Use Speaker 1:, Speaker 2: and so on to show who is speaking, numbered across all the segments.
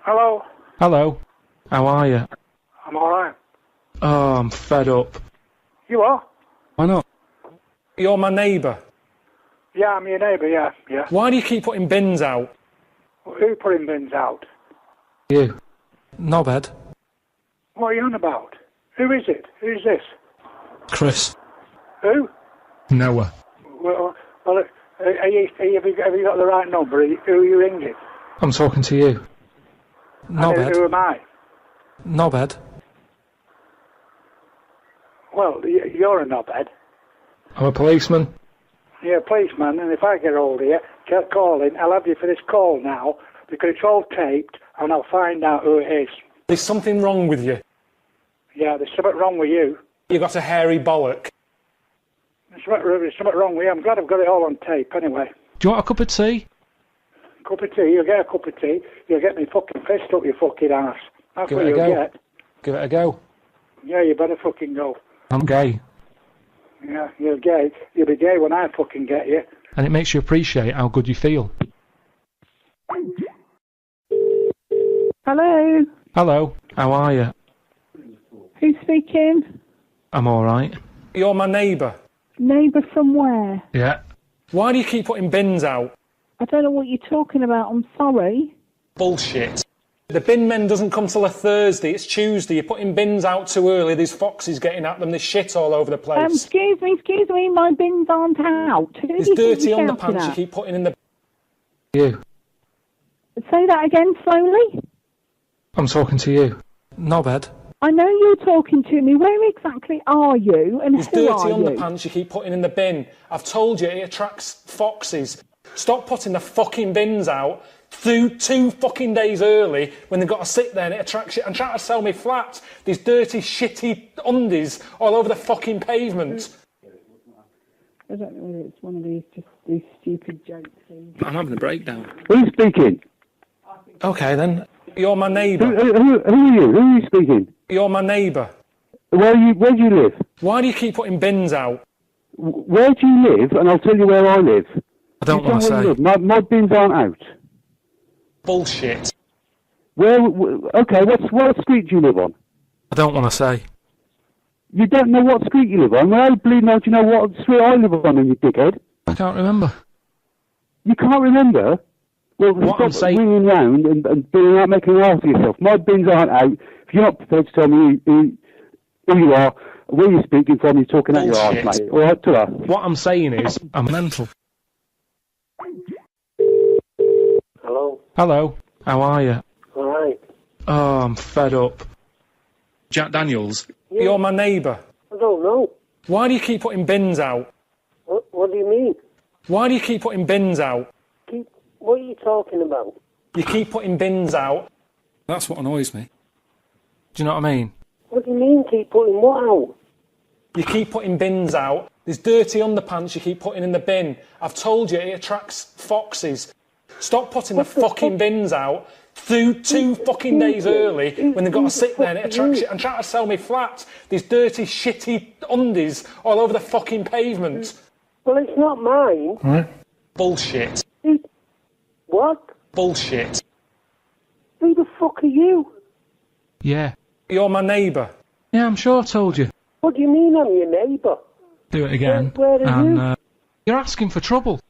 Speaker 1: Hello?
Speaker 2: Hello. How are you?
Speaker 1: I'm alright.
Speaker 2: Oh, I'm fed up.
Speaker 1: You are?
Speaker 2: Why not? You're my neighbour.
Speaker 1: Yeah, I'm your neighbour, yeah.
Speaker 2: Why do you keep putting bins out?
Speaker 1: Who putting bins out?
Speaker 2: You. Knobhead.
Speaker 1: What are you on about? Who is it? Who's this?
Speaker 2: Chris.
Speaker 1: Who?
Speaker 2: Noah.
Speaker 1: Well, have you got the right number? Who are you ringing?
Speaker 2: I'm talking to you. Knobhead.
Speaker 1: Who am I?
Speaker 2: Knobhead.
Speaker 1: Well, you're a knobhead.
Speaker 2: I'm a policeman.
Speaker 1: You're a policeman, and if I get hold of you, get calling, I'll have you for this call now, because it's all taped, and I'll find out who it is.
Speaker 2: There's something wrong with you.
Speaker 1: Yeah, there's something wrong with you.
Speaker 2: You got a hairy bollock.
Speaker 1: There's something wrong with you. I'm glad I've got it all on tape, anyway.
Speaker 2: Do you want a cup of tea?
Speaker 1: Cup of tea? You'll get a cup of tea. You'll get me fucking fist up your fucking ass. That's
Speaker 2: Give
Speaker 1: what
Speaker 2: it a
Speaker 1: you'll
Speaker 2: go.
Speaker 1: get.
Speaker 2: Give it a go.
Speaker 1: Yeah, you better fucking go.
Speaker 2: I'm gay.
Speaker 1: Yeah, you're gay. You'll be gay when I fucking get you.
Speaker 2: And it makes you appreciate how good you feel.
Speaker 3: Hello,
Speaker 2: Hello. How are you?
Speaker 3: who's speaking?
Speaker 2: I'm alright. You're my neighbour.
Speaker 3: Neighbour from where?
Speaker 2: Yeah. Why do you keep putting bins out?
Speaker 3: I don't know what you're talking about, I'm sorry.
Speaker 2: Bullshit. The bin men doesn't come till a Thursday, it's Tuesday. You're putting bins out too early, there's foxes getting at them, there's shit all over the place.
Speaker 3: Excuse me, my bins aren't out. Who
Speaker 2: There's
Speaker 3: do you think
Speaker 2: dirty
Speaker 3: you're
Speaker 2: underpants
Speaker 3: shouting
Speaker 2: you
Speaker 3: at?
Speaker 2: keep putting in the... You.
Speaker 3: Say that again slowly.
Speaker 2: I'm talking to you. Knobhead.
Speaker 3: I know you're talking to me. Where exactly are you and
Speaker 2: There's
Speaker 3: who are
Speaker 2: dirty
Speaker 3: you?
Speaker 2: underpants you keep putting in the bin. I've told you it attracts foxes. Stop putting the fucking bins out through 2 fucking days early when they've got to sit there and it attracts you. And trying to sell me flats. These dirty, shitty undies all over the fucking pavement.
Speaker 3: I don't know whether it's one of these stupid joke things.
Speaker 2: I'm having a breakdown.
Speaker 4: Who's speaking?
Speaker 2: Okay then. You're my neighbour.
Speaker 4: Who are you? Who are you speaking?
Speaker 2: You're my neighbour.
Speaker 4: Where do you live?
Speaker 2: Why do you keep putting bins out?
Speaker 4: Where do you live? And I'll tell you where I live.
Speaker 2: I don't
Speaker 4: You
Speaker 2: want to
Speaker 4: tell
Speaker 2: say.
Speaker 4: where you live. My bins aren't out.
Speaker 2: Bullshit.
Speaker 4: Okay, what street do you live on?
Speaker 2: I don't want to say.
Speaker 4: You don't know what street you live on? Well, I bleeding out, you know what street I live on, you dickhead.
Speaker 2: I can't remember.
Speaker 4: You can't remember? Well,
Speaker 2: What I'm
Speaker 4: stop
Speaker 2: saying-
Speaker 4: ringing round and being out making an ass of yourself. My bins aren't out. If you're not prepared to tell me who you are, where you're speaking from, you're talking out your
Speaker 2: Bullshit.
Speaker 4: arse, mate. All right, to that.
Speaker 2: What I'm saying is, I'm mental.
Speaker 1: Hello?
Speaker 2: Hello. How are you?
Speaker 1: Alright.
Speaker 2: Oh, I'm fed up. Jack Daniels.
Speaker 1: Yeah.
Speaker 2: You're my neighbour.
Speaker 1: I don't know.
Speaker 2: Why do you keep putting bins out?
Speaker 1: What do you mean?
Speaker 2: Why do you keep putting bins out?
Speaker 1: What are you talking about?
Speaker 2: You keep putting bins out. That's what annoys me. Do you know what I mean?
Speaker 1: What do you mean keep putting what out?
Speaker 2: You keep putting bins out. There's dirty underpants you keep putting in the bin. I've told you it attracts foxes. Stop putting the fucking bins out through 2 fucking days early when they've got to sit there and it attracts you. And trying to sell me flats. These dirty, shitty undies all over the fucking pavement.
Speaker 1: Well, it's not mine.
Speaker 2: Right. Bullshit.
Speaker 1: What?
Speaker 2: Bullshit.
Speaker 1: Who the fuck are you?
Speaker 2: Yeah. You're my neighbour. Yeah, I'm sure I told you.
Speaker 1: What do you mean I'm your neighbour?
Speaker 2: Do it again.
Speaker 1: Where are you?
Speaker 2: You're asking for trouble.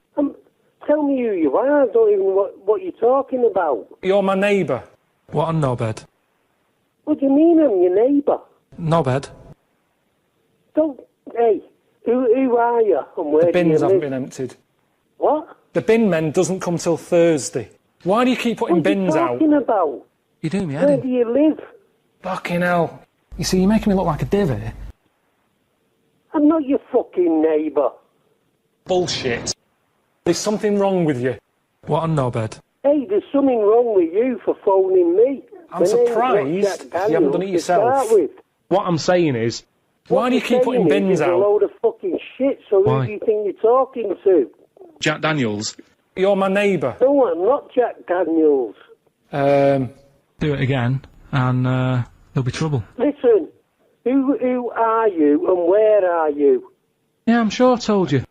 Speaker 1: Tell me who you are. I don't even know what you're talking about.
Speaker 2: You're my neighbour. What a knobhead.
Speaker 1: What do you mean I'm your neighbour?
Speaker 2: Knobhead.
Speaker 1: Don't... Hey, who are you and where
Speaker 2: The
Speaker 1: do you
Speaker 2: bins haven't
Speaker 1: live?
Speaker 2: been emptied.
Speaker 1: What?
Speaker 2: The bin men doesn't come till Thursday. Why do you keep putting
Speaker 1: What are you
Speaker 2: bins out?
Speaker 1: talking about?
Speaker 2: You do me
Speaker 1: Where
Speaker 2: head
Speaker 1: do
Speaker 2: in.
Speaker 1: you live?
Speaker 2: Fucking hell. You see, you're making me look like a divvy.
Speaker 1: I'm not your fucking neighbour.
Speaker 2: Bullshit. There's something wrong with you. What a knobhead.
Speaker 1: Hey, there's something wrong with you for phoning me.
Speaker 2: I'm
Speaker 1: My name's not
Speaker 2: surprised
Speaker 1: Jack
Speaker 2: you haven't done it
Speaker 1: Daniels to start
Speaker 2: yourself.
Speaker 1: with.
Speaker 2: What I'm saying is, why
Speaker 1: What
Speaker 2: do you
Speaker 1: you're
Speaker 2: keep putting
Speaker 1: saying
Speaker 2: bins
Speaker 1: is a
Speaker 2: out?
Speaker 1: load of fucking shit, so
Speaker 2: Why?
Speaker 1: who do you think you're talking to?
Speaker 2: Jack Daniels. You're my neighbour.
Speaker 1: No, I'm not Jack Daniels.
Speaker 2: Do it again, and there'll be trouble.
Speaker 1: Listen, who are you and where are you?
Speaker 2: Yeah, I'm sure I told you.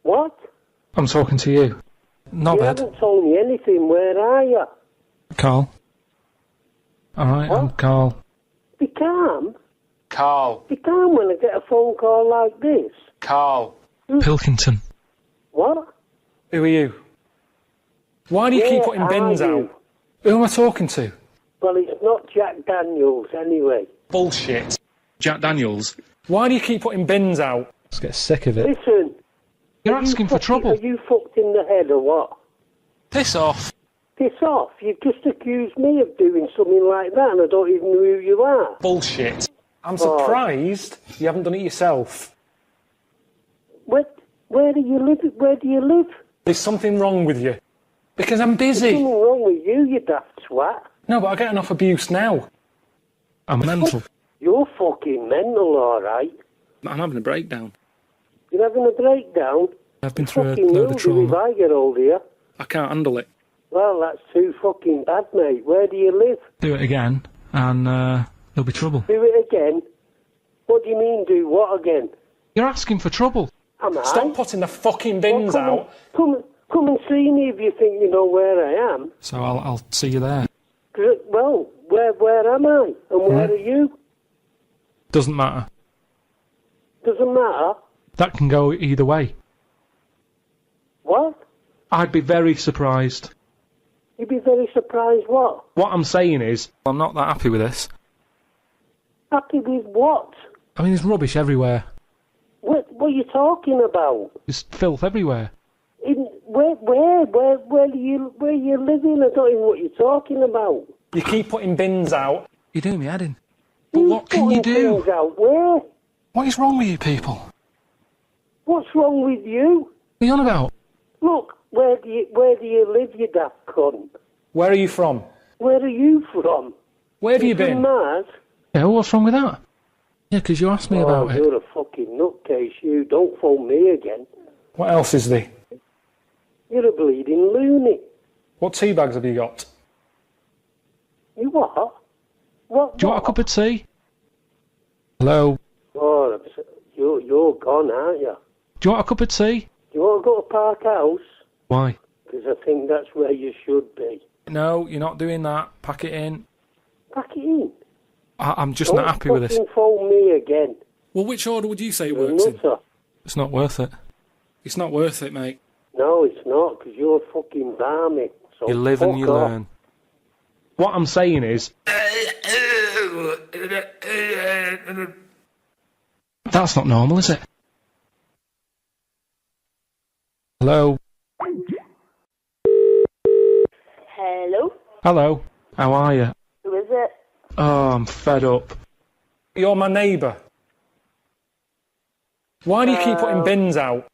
Speaker 1: What?
Speaker 2: I'm talking to you.
Speaker 1: You
Speaker 2: Knobhead.
Speaker 1: haven't told me anything. Where are you?
Speaker 2: Karl. Alright, I'm
Speaker 5: What?
Speaker 2: Carl.
Speaker 5: Be calm.
Speaker 2: Karl.
Speaker 5: Be calm when I get a phone call like this.
Speaker 2: Karl Pilkington.
Speaker 5: What?
Speaker 2: Who are you? Why do you keep
Speaker 5: Where
Speaker 2: putting
Speaker 5: are
Speaker 2: bins
Speaker 5: you?
Speaker 2: out? Who am I talking to?
Speaker 5: Well, it's not Jack Daniels anyway.
Speaker 2: Bullshit. Jack Daniels? Why do you keep putting bins out? Just get sick of it.
Speaker 5: Listen.
Speaker 2: You're
Speaker 5: are you
Speaker 2: asking for
Speaker 5: fucking-
Speaker 2: trouble.
Speaker 5: Are you fucked in the head or what?
Speaker 2: Piss off.
Speaker 5: Piss off. You've just accused me of doing something like that and I don't even know who you are.
Speaker 2: Bullshit. I'm
Speaker 5: Oh.
Speaker 2: surprised you haven't done it yourself.
Speaker 5: Where do you live? Where do you live?
Speaker 2: There's something wrong with you. Because I'm busy.
Speaker 5: There's something wrong with you, you daft swat.
Speaker 2: No, but I get enough abuse now. I'm mental.
Speaker 5: You're fucking mental, alright.
Speaker 2: I'm having a breakdown.
Speaker 5: You're having a breakdown?
Speaker 2: I've been through a
Speaker 5: Fucking
Speaker 2: load
Speaker 5: will
Speaker 2: of
Speaker 5: do if
Speaker 2: trauma.
Speaker 5: I get hold of you.
Speaker 2: I can't handle it.
Speaker 5: Well, that's too fucking bad, mate. Where do you live?
Speaker 2: Do it again, and there'll be trouble.
Speaker 5: Do it again? What do you mean, do what again?
Speaker 2: You're asking for trouble.
Speaker 5: Am I?
Speaker 2: Stop putting the fucking bins out.
Speaker 5: Come and see me if you think you know where I am.
Speaker 2: So I'll see you there.
Speaker 5: Well, where am I? And where are you?
Speaker 2: Doesn't matter.
Speaker 5: Doesn't matter.
Speaker 2: That can go either way.
Speaker 5: What?
Speaker 2: I'd be very surprised.
Speaker 5: You'd be very surprised what?
Speaker 2: What I'm saying is, I'm not that happy with this.
Speaker 5: Happy with what?
Speaker 2: I mean, there's rubbish everywhere.
Speaker 5: What are you talking about?
Speaker 2: There's filth everywhere.
Speaker 5: Where are you living? I don't even know what you're talking about.
Speaker 2: You keep putting bins out. You're doing me head in. But what can you
Speaker 5: Putting
Speaker 2: do?
Speaker 5: things out where?
Speaker 2: What is wrong with you people?
Speaker 5: What's wrong with you?
Speaker 2: What are you on about?
Speaker 5: Look, where do you live, you daft cunt?
Speaker 2: Where are you from?
Speaker 5: Where are you from?
Speaker 2: Where have you
Speaker 5: From
Speaker 2: been?
Speaker 5: Mars?
Speaker 2: Yeah, what's wrong with that? Yeah, because you asked me about it.
Speaker 5: You're a fucking nutcase, you. Don't phone me again.
Speaker 2: What else is there?
Speaker 5: You're a bleeding loony.
Speaker 2: What tea bags have you got?
Speaker 5: You what? What?
Speaker 2: Do you want a cup of tea? Hello?
Speaker 5: Oh, you're gone, aren't you?
Speaker 2: Do you want a cup of tea?
Speaker 5: Do you want to go to Park House?
Speaker 2: Why?
Speaker 5: Because I think that's where you should be.
Speaker 2: No, you're not doing that. Pack it in.
Speaker 5: Pack it in.
Speaker 2: I'm just not happy with this.
Speaker 5: Don't phone me again.
Speaker 2: Well, which order would you say
Speaker 5: You're a
Speaker 2: works in?
Speaker 5: nutter.
Speaker 2: It's not worth it. It's not worth it, mate.
Speaker 5: No, it's not, because you're fucking balmy. So
Speaker 2: You live and you
Speaker 5: fuck off.
Speaker 2: learn. What I'm saying is... That's not normal, is it? Hello?
Speaker 6: Hello?
Speaker 2: Hello? How are you?
Speaker 6: Who is it?
Speaker 2: Oh, I'm fed up. You're my neighbour. Why do you keep putting bins out?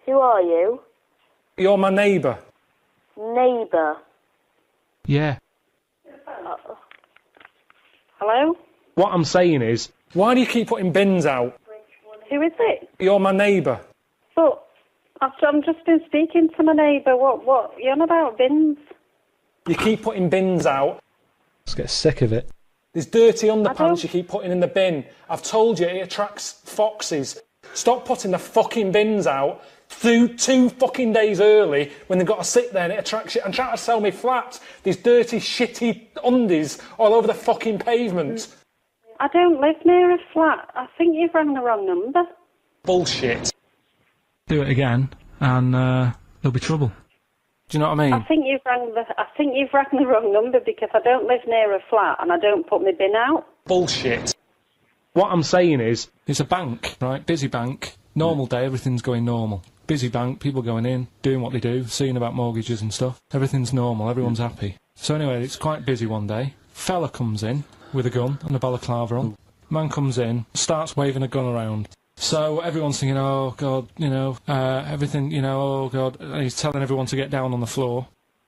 Speaker 6: Who are you?
Speaker 2: You're my neighbour.
Speaker 6: Neighbour.
Speaker 2: Yeah.
Speaker 6: Hello?
Speaker 2: What I'm saying is, why do you keep putting bins out?
Speaker 6: Who is it?
Speaker 2: You're my neighbour.
Speaker 6: But I've just been speaking to my neighbour. What? You're on about bins?
Speaker 2: You keep putting bins out. Just get sick of it. There's dirty
Speaker 6: don't-
Speaker 2: underpants you keep putting in the bin. I've told you it attracts foxes. Stop putting the fucking bins out through 2 fucking days early when they've got to sit there and it attracts you. And trying to sell me flats. These dirty, shitty undies all over the fucking pavement.
Speaker 6: I don't live near a flat. I think you've rang the wrong number.
Speaker 2: Bullshit. Do it again and there'll be trouble. Do you know what I mean?
Speaker 6: I think you've rang the wrong number because I don't live near a flat and I don't put my bin out.
Speaker 2: Bullshit. What I'm saying is, it's a bank, right? Busy bank. Normal day, everything's going normal. Busy bank, people going in, doing what they do, seeing about mortgages and stuff. Everything's normal, everyone's happy. So anyway, it's quite busy one day. Fella comes in with a gun and a balaclava on. Man comes in, starts waving a gun around. So everyone's thinking, oh God, you know, everything, you know, oh God. And he's telling everyone to get down on the floor.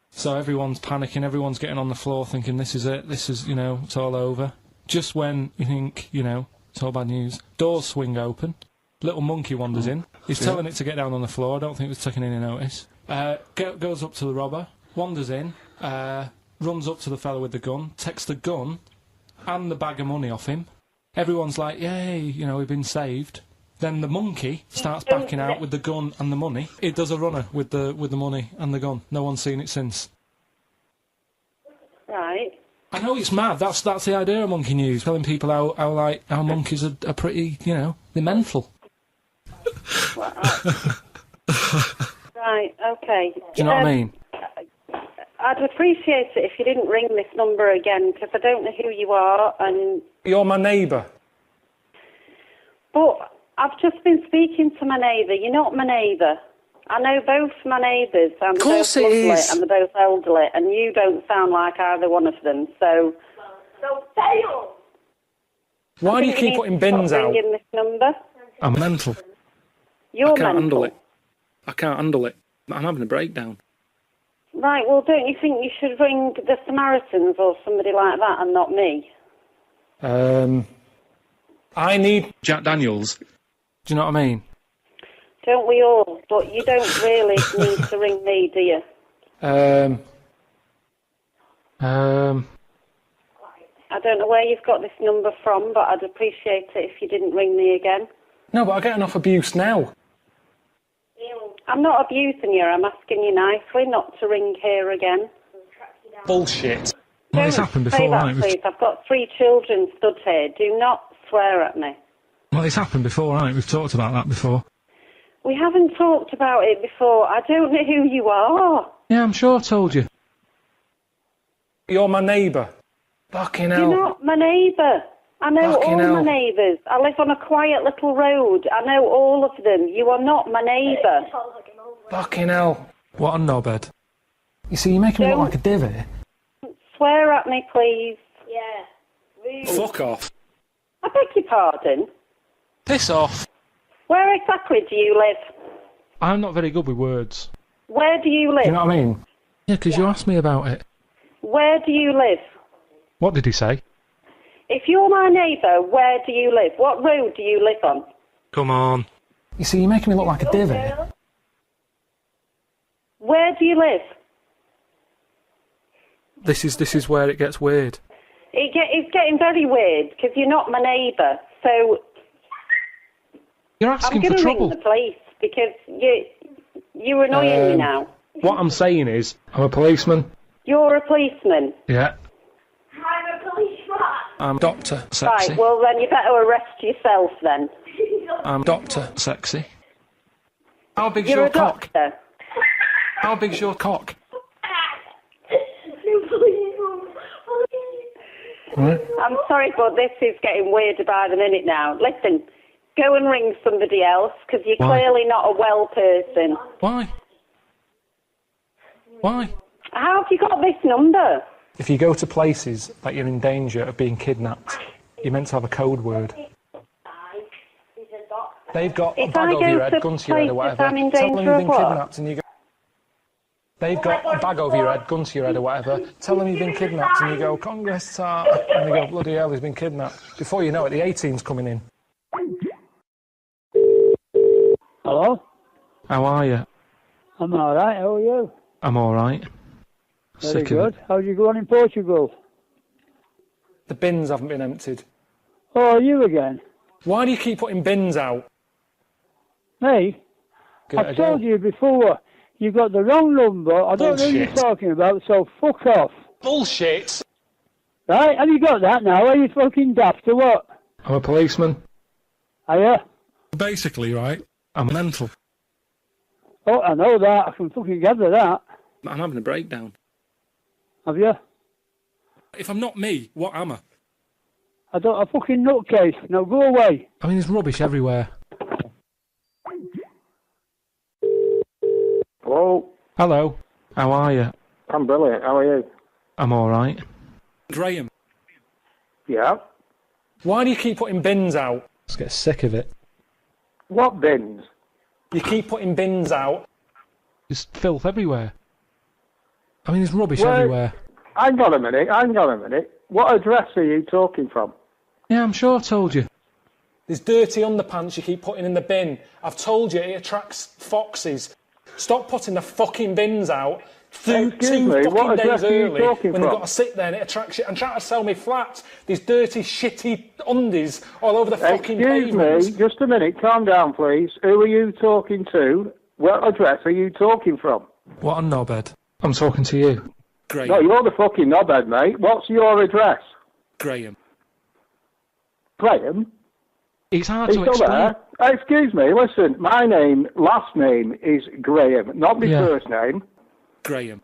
Speaker 2: So everyone's panicking, everyone's getting on the floor thinking this is it, this is, you know, it's all over. Just when you think, you know, it's all bad news. Doors swing open. Little monkey wanders in. He's telling it to get down on the floor. I don't think it was taking any notice. Goes up to the robber, wanders in, runs up to the fellow with the gun, takes the gun and the bag of money off him. Everyone's like, yay, you know, we've been saved. Then the monkey starts backing out with the gun and the money. It does a runner with the money and the gun. No one's seen it since.
Speaker 6: Right.
Speaker 2: I know it's mad. That's the idea of Monkey News, telling people how monkeys are pretty, they're mental.
Speaker 6: Right, okay.
Speaker 2: Do you know what I mean?
Speaker 6: I'd appreciate it if you didn't ring this number again, because I don't know who you are, and...
Speaker 2: You're my neighbour.
Speaker 6: But I've just been speaking to my neighbour. You're not my neighbour. I know both my neighbours, and they're both lovely, and they're both elderly, and you don't sound like either one of them, so... fail!
Speaker 2: Why do you keep putting bins out?
Speaker 6: Ringing this number.
Speaker 2: I'm mental.
Speaker 6: You're
Speaker 2: I can't
Speaker 6: mental.
Speaker 2: handle it. I can't handle it. I'm having a breakdown.
Speaker 6: Right, well, don't you think you should ring the Samaritans or somebody like that and not me?
Speaker 2: I need Jack Daniels. Do you know what I mean?
Speaker 6: Don't we all? But you don't really need to ring me, do you?
Speaker 2: I
Speaker 6: don't know where you've got this number from, but I'd appreciate it if you didn't ring me again.
Speaker 2: No, but I get enough abuse now.
Speaker 6: I'm not abusing you, I'm asking you nicely not to ring here again.
Speaker 2: Bullshit.
Speaker 6: Well, it's happened before, right? Please. I've got 3 children stood here. Do not swear at me.
Speaker 2: Well, it's happened before, right? We've talked about that before.
Speaker 6: We haven't talked about it before. I don't know who you are.
Speaker 2: Yeah, I'm sure I told you. You're my neighbour. Fucking hell.
Speaker 6: You're not my neighbour. I know
Speaker 2: Fucking
Speaker 6: all
Speaker 2: hell.
Speaker 6: my neighbours. I live on a quiet little road. I know all of them. You are not my neighbour.
Speaker 2: Fucking hell. What a knobhead. You see, you're making me look like a divvy.
Speaker 6: Swear at me, please. Yeah. Really.
Speaker 2: Fuck off.
Speaker 6: I beg your pardon.
Speaker 2: Piss off.
Speaker 6: Where exactly do you live?
Speaker 2: I'm not very good with words.
Speaker 6: Where do you live?
Speaker 2: Do you know what I mean? Yeah, because you asked me about it.
Speaker 6: Where do you live?
Speaker 2: What did he say?
Speaker 6: If you're my neighbour, where do you live? What road do you live on?
Speaker 2: Come on. You see, you're making me look like a divvy.
Speaker 6: Where do you live?
Speaker 2: This is where it gets weird.
Speaker 6: It's getting very weird, because you're not my neighbour, so...
Speaker 2: You're asking for
Speaker 6: I'm
Speaker 2: trouble.
Speaker 6: going to ring the police, because you're annoying me now.
Speaker 2: What I'm saying is, I'm a policeman.
Speaker 6: You're a policeman?
Speaker 2: Yeah.
Speaker 6: I'm a policeman.
Speaker 2: I'm Dr. Sexy.
Speaker 6: Right, well then you better arrest yourself then.
Speaker 2: I'm Dr. Sexy. How big's
Speaker 6: You're
Speaker 2: your
Speaker 6: a
Speaker 2: cock?
Speaker 6: doctor.
Speaker 2: How big's your cock?
Speaker 6: I'm sorry, but this is getting weirder by the minute now. Listen, go and ring somebody else, because you're clearly not a well person.
Speaker 2: Why? Why?
Speaker 6: How have you got this number?
Speaker 2: If you go to places that you're in danger of being kidnapped, you're meant to have a code word. They've got a bag over your head, gun to your head or whatever. Tell them you've been kidnapped and you go... They've got a bag over your head, gun to your head or whatever. Tell them you've been kidnapped and you go, Congress tar. And they go, bloody hell, he's been kidnapped. Before you know it, the A-team's coming in.
Speaker 7: Hello?
Speaker 2: How are you?
Speaker 7: I'm alright, how are you?
Speaker 2: I'm alright.
Speaker 7: Very good. How'd you go on in Portugal?
Speaker 2: The bins haven't been emptied.
Speaker 7: Oh, you again?
Speaker 2: Why do you keep putting bins out?
Speaker 7: Me?
Speaker 2: Give it
Speaker 7: I
Speaker 2: a
Speaker 7: told
Speaker 2: go.
Speaker 7: you before, you got the wrong number. I don't know who you're
Speaker 2: Bullshit.
Speaker 7: talking about, so fuck off.
Speaker 2: Bullshit!
Speaker 7: Right, have you got that now? Are you fucking daft or what?
Speaker 2: I'm a policeman.
Speaker 7: Are you?
Speaker 2: Basically, right, I'm mental.
Speaker 7: Oh, I know that. I can fucking gather that.
Speaker 2: I'm having a breakdown.
Speaker 7: Have you?
Speaker 2: If I'm not me, what am I?
Speaker 7: I don't. A fucking nutcase. Now go away.
Speaker 2: I mean, there's rubbish everywhere.
Speaker 8: Hello,
Speaker 2: Hello. How are you?
Speaker 8: I'm brilliant. How are you?
Speaker 2: I'm alright. Graham.
Speaker 8: Yeah.
Speaker 2: Why do you keep putting bins out? Just get sick of it.
Speaker 8: What bins?
Speaker 2: You keep putting bins out. There's filth everywhere. I mean, there's rubbish everywhere.
Speaker 8: Hang on a minute. What address are you talking from?
Speaker 2: Yeah, I'm sure I told you. There's dirty underpants you keep putting in the bin. I've told you it attracts foxes. Stop putting the fucking bins out two fucking days early when they've got to sit there and it attracts you. And trying to sell me flats. These dirty, shitty undies all over the fucking pavements.
Speaker 8: Excuse me, just a minute. Calm down, please. Who are you talking to? What address are you talking from?
Speaker 2: What a knobhead. I'm talking to you. Graham.
Speaker 8: No, you're the fucking knobhead, mate. What's your address?
Speaker 2: Graham.
Speaker 8: Graham?
Speaker 9: It's hard
Speaker 8: He's
Speaker 9: to
Speaker 8: still
Speaker 9: explain.
Speaker 8: there. Excuse me, listen, my last name is Graham, not my first name.
Speaker 2: Graham.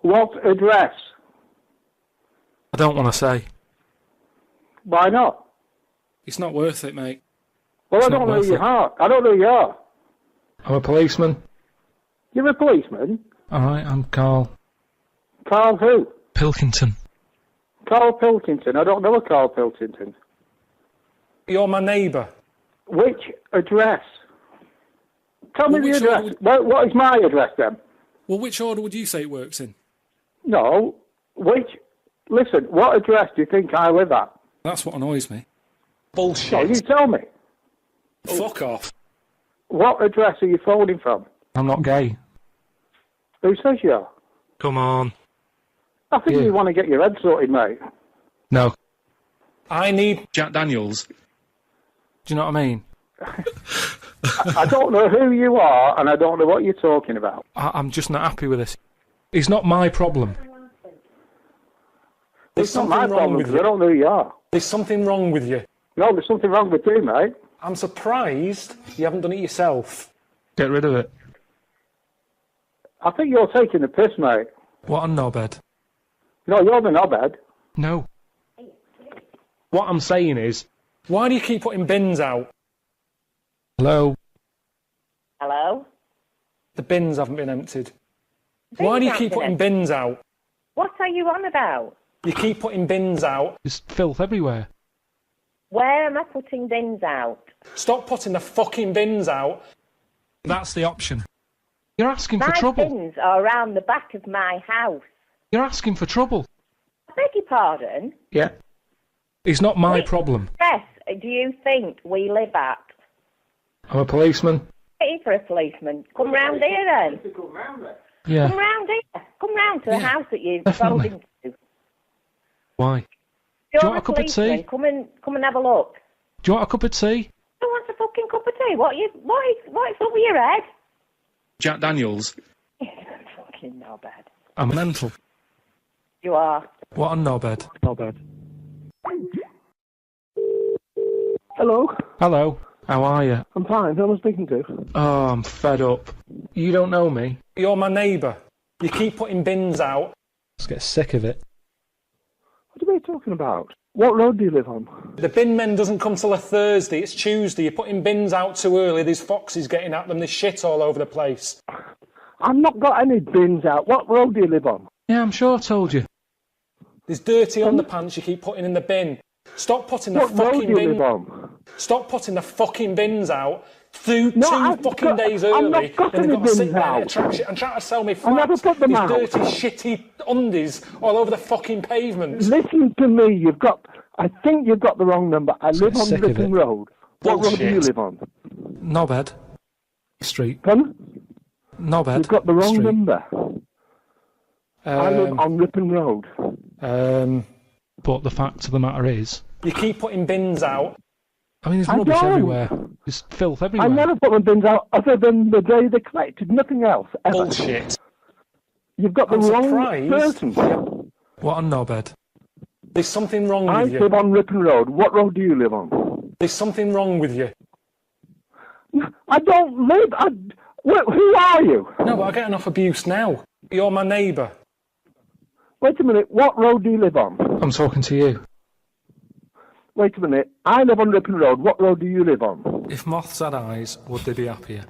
Speaker 8: What address?
Speaker 2: I don't want to say.
Speaker 8: Why not?
Speaker 2: It's not worth it, mate.
Speaker 8: Well,
Speaker 2: It's
Speaker 8: I don't
Speaker 2: not
Speaker 8: know who
Speaker 2: worth
Speaker 8: you
Speaker 2: it.
Speaker 8: are. I don't know who you are.
Speaker 9: I'm a policeman.
Speaker 8: You're a policeman?
Speaker 9: All right, I'm Karl
Speaker 8: Karl who?
Speaker 9: Pilkington.
Speaker 8: Karl Pilkington. I don't know a Karl Pilkington.
Speaker 2: You're my neighbour.
Speaker 8: Which address? Tell me
Speaker 2: Well,
Speaker 8: the
Speaker 2: which
Speaker 8: address.
Speaker 2: order
Speaker 8: What is my address then?
Speaker 2: Well, which order would you say it works in?
Speaker 8: No. Listen, what address do you think I live at?
Speaker 2: That's what annoys me.
Speaker 8: No,
Speaker 2: Bullshit.
Speaker 8: you tell me.
Speaker 2: Fuck off.
Speaker 8: What address are you phoning from?
Speaker 9: I'm not gay.
Speaker 8: Who says you are?
Speaker 9: Come on.
Speaker 8: I think you want to get your head sorted, mate.
Speaker 9: No.
Speaker 2: I need
Speaker 9: Jack Daniels. Do you know what I mean?
Speaker 8: I don't know who you are, and I don't know what you're talking about.
Speaker 9: I'm just not happy with this. It's not my problem.
Speaker 2: There's
Speaker 8: It's not
Speaker 2: something
Speaker 8: my
Speaker 2: wrong
Speaker 8: problem,
Speaker 2: with
Speaker 8: because I
Speaker 2: you.
Speaker 8: don't know who you are.
Speaker 2: There's something wrong with you.
Speaker 8: No, there's something wrong with you, mate.
Speaker 2: I'm surprised you haven't done it yourself.
Speaker 9: Get rid of it.
Speaker 8: I think you're taking the piss, mate.
Speaker 9: What a knobhead.
Speaker 8: No, you're the knobhead.
Speaker 9: No. What I'm saying is...
Speaker 2: Why do you keep putting bins out?
Speaker 9: Hello?
Speaker 6: Hello?
Speaker 2: The bins haven't been emptied. Why do you keep putting bins out?
Speaker 6: What are you on about?
Speaker 2: You keep putting bins out.
Speaker 9: There's filth everywhere.
Speaker 6: Where am I putting bins out?
Speaker 2: Stop putting the fucking bins out.
Speaker 9: That's the option. You're asking for
Speaker 6: My
Speaker 9: trouble.
Speaker 6: bins are around the back of my house.
Speaker 9: You're asking for trouble.
Speaker 6: I beg your pardon?
Speaker 9: Yeah. It's not my
Speaker 6: Which
Speaker 9: problem.
Speaker 6: address do you think we live at?
Speaker 9: I'm a policeman.
Speaker 6: Hey, for a policeman. Come round here then.
Speaker 9: Yeah.
Speaker 6: Come round here. Come round to the house that you've sold
Speaker 9: definitely.
Speaker 6: into.
Speaker 9: Why?
Speaker 6: You're
Speaker 9: you want a cup of tea?
Speaker 6: policeman. Come and have a look.
Speaker 9: Do you want a cup of tea?
Speaker 6: Who wants a fucking cup of tea? What is up with your head?
Speaker 9: Jack Daniels.
Speaker 6: Fucking knobhead.
Speaker 9: I'm mental.
Speaker 6: You are.
Speaker 9: What a knobhead.
Speaker 4: Knobhead. Hello,
Speaker 9: Hello. How are you?
Speaker 4: I'm fine. Who am I speaking to?
Speaker 9: Oh, I'm fed up. You don't know me?
Speaker 2: You're my neighbour. You keep putting bins out.
Speaker 9: Just get sick of it.
Speaker 4: What are you talking about? What road do you live on?
Speaker 2: The bin men doesn't come till a Thursday. It's Tuesday. You're putting bins out too early. There's foxes getting at them. There's shit all over the place.
Speaker 4: I've not got any bins out. What road do you live on?
Speaker 9: Yeah, I'm sure I told you.
Speaker 2: There's dirty underpants you keep putting in the bin. Stop putting the
Speaker 4: What road
Speaker 2: fucking
Speaker 4: do you
Speaker 2: bin.
Speaker 4: live on?
Speaker 2: Stop putting the fucking bins out two
Speaker 4: I've
Speaker 2: fucking
Speaker 4: got-
Speaker 2: days
Speaker 4: I've
Speaker 2: early,
Speaker 4: not got
Speaker 2: and
Speaker 4: any
Speaker 2: they've got to sit
Speaker 4: bins
Speaker 2: there
Speaker 4: out.
Speaker 2: and attract shit and try to sell me
Speaker 4: I never
Speaker 2: flats.
Speaker 4: put them
Speaker 2: These
Speaker 4: out.
Speaker 2: dirty, shitty undies all over the fucking pavement.
Speaker 4: Listen to me. I think you've got the wrong number. I live on
Speaker 9: sick of
Speaker 4: Ripon
Speaker 9: it.
Speaker 4: Road. What road do you
Speaker 2: Bullshit.
Speaker 4: live on?
Speaker 9: Knobhead. Street.
Speaker 4: Pardon?
Speaker 9: Knobhead.
Speaker 4: You've got the wrong
Speaker 9: Street.
Speaker 4: number. I live on Ripon Road.
Speaker 9: But the fact of the matter is...
Speaker 2: You keep putting bins out.
Speaker 9: I mean, there's
Speaker 4: I
Speaker 9: rubbish
Speaker 4: don't.
Speaker 9: everywhere. There's filth
Speaker 4: I
Speaker 9: everywhere.
Speaker 4: never put my bins out other than the day they collected. Nothing else. Ever.
Speaker 2: Bullshit.
Speaker 4: You've got the
Speaker 2: I'm
Speaker 4: wrong
Speaker 2: surprised.
Speaker 4: person.
Speaker 9: What a knobhead.
Speaker 2: There's something wrong
Speaker 4: I
Speaker 2: with you.
Speaker 4: live on Ripon Road. What road do you live on?
Speaker 2: There's something wrong with you.
Speaker 4: I don't live. Who are you?
Speaker 2: No, but I get enough abuse now. You're my neighbour.
Speaker 4: Wait a minute. What road do you live on?
Speaker 9: I'm talking to you.
Speaker 4: Wait a minute. I live on Ripon Road. What road do you live on?
Speaker 9: If moths had eyes, would they be happier?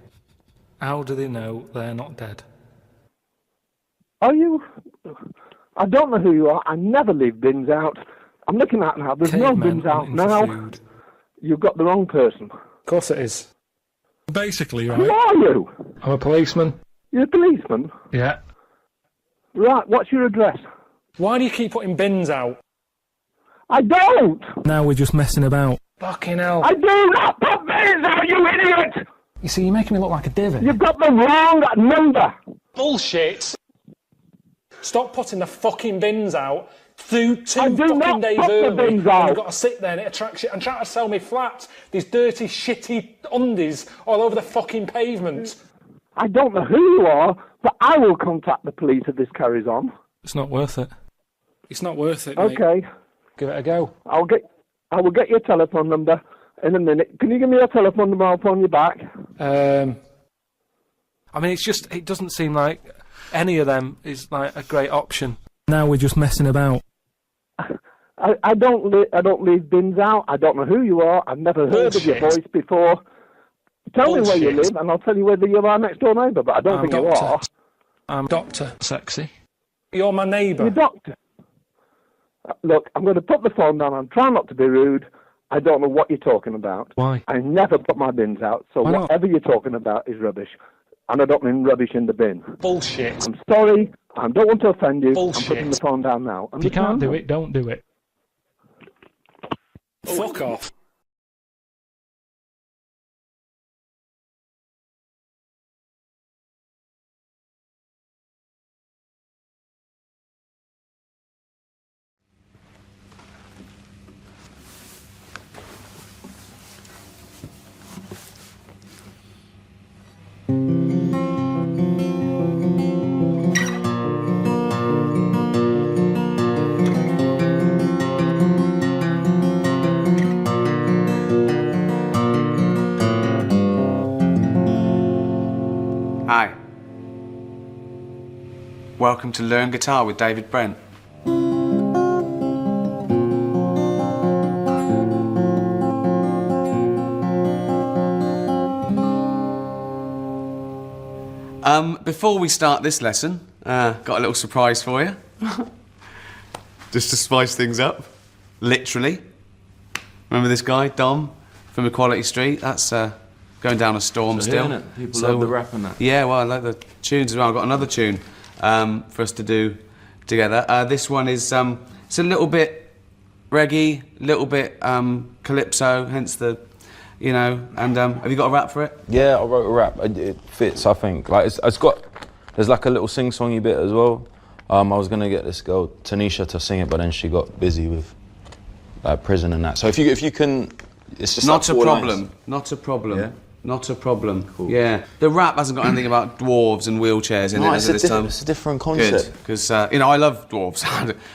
Speaker 9: How do they know they're not dead?
Speaker 4: Are you? I don't know who you are. I never leave bins out. I'm looking at now. There's no
Speaker 9: Cavemen
Speaker 4: bins out
Speaker 9: hunting for
Speaker 4: now.
Speaker 9: food.
Speaker 4: You've got the wrong person.
Speaker 2: Of course it is.
Speaker 9: Basically,
Speaker 4: Who
Speaker 9: right?
Speaker 4: are you?
Speaker 9: I'm a policeman.
Speaker 4: You're a policeman?
Speaker 9: Yeah.
Speaker 4: Right. What's your address?
Speaker 2: Why do you keep putting bins out?
Speaker 4: I don't.
Speaker 9: Now we're just messing about.
Speaker 2: Fucking hell.
Speaker 4: I do not put bins out, you idiot!
Speaker 2: You see, you're making me look like a divot.
Speaker 4: You've got the wrong number.
Speaker 2: Bullshit. Stop putting the fucking bins out two
Speaker 4: I do
Speaker 2: fucking
Speaker 4: not
Speaker 2: days
Speaker 4: put the
Speaker 2: early.
Speaker 4: bins
Speaker 2: And
Speaker 4: out.
Speaker 2: you've got to sit there and it attracts shit and try to sell me flats. These dirty, shitty undies all over the fucking pavement.
Speaker 4: I don't know who you are, but I will contact the police if this carries on.
Speaker 9: It's not worth it.
Speaker 2: It's not worth it, mate.
Speaker 8: Okay.
Speaker 2: Give it a go.
Speaker 8: I will get your telephone number in a minute. Can you give me your telephone number? I'll phone you back.
Speaker 9: I mean, it doesn't seem like any of them is like a great option. Now we're just messing about.
Speaker 8: I don't leave bins out. I don't know who you are. I've never heard of your voice before. Tell me where you live, and I'll tell you whether you're our next door neighbour. But I don't think you are.
Speaker 2: I'm Doctor.
Speaker 9: Sexy.
Speaker 2: You're my neighbour.
Speaker 8: You're Doctor. Look, I'm going to put the phone down. I'm trying not to be rude. I don't know what you're talking about.
Speaker 9: Why?
Speaker 8: I never put my bins out, so whatever you're talking about is rubbish. And I don't mean rubbish in the bin.
Speaker 2: Bullshit.
Speaker 8: I'm sorry. I don't want to offend you.
Speaker 2: Bullshit.
Speaker 8: I'm putting the phone down now.
Speaker 9: If you can't do it, don't do it.
Speaker 2: Fuck off.
Speaker 10: Hi. Welcome to Learn Guitar with David Brent. Before we start this lesson, got a little surprise for you. Just to spice things up. Literally. Remember this guy, Dom, from Equality Street? That's going down a storm still.
Speaker 11: Yeah, people love the rap and that.
Speaker 10: Yeah, well, I like the tunes as well. I've got another tune for us to do together. This one is it's a little bit reggae, a little bit calypso, hence the, you know. And have you got a rap for it?
Speaker 11: Yeah, I wrote a rap. It fits, I think. Like there's like a little sing-songy bit as well. I was gonna get this girl Tanisha to sing it, but then she got busy with prison and that. So if you can, it's just
Speaker 10: not
Speaker 11: like
Speaker 10: a problem.
Speaker 11: lines.
Speaker 10: Not a problem.
Speaker 11: Yeah?
Speaker 10: Not a problem.
Speaker 11: Cool.
Speaker 10: Yeah. The rap hasn't got anything about dwarves and wheelchairs in it
Speaker 11: it's
Speaker 10: at this time.
Speaker 11: It's a different concept.
Speaker 10: Good, because you know I love dwarves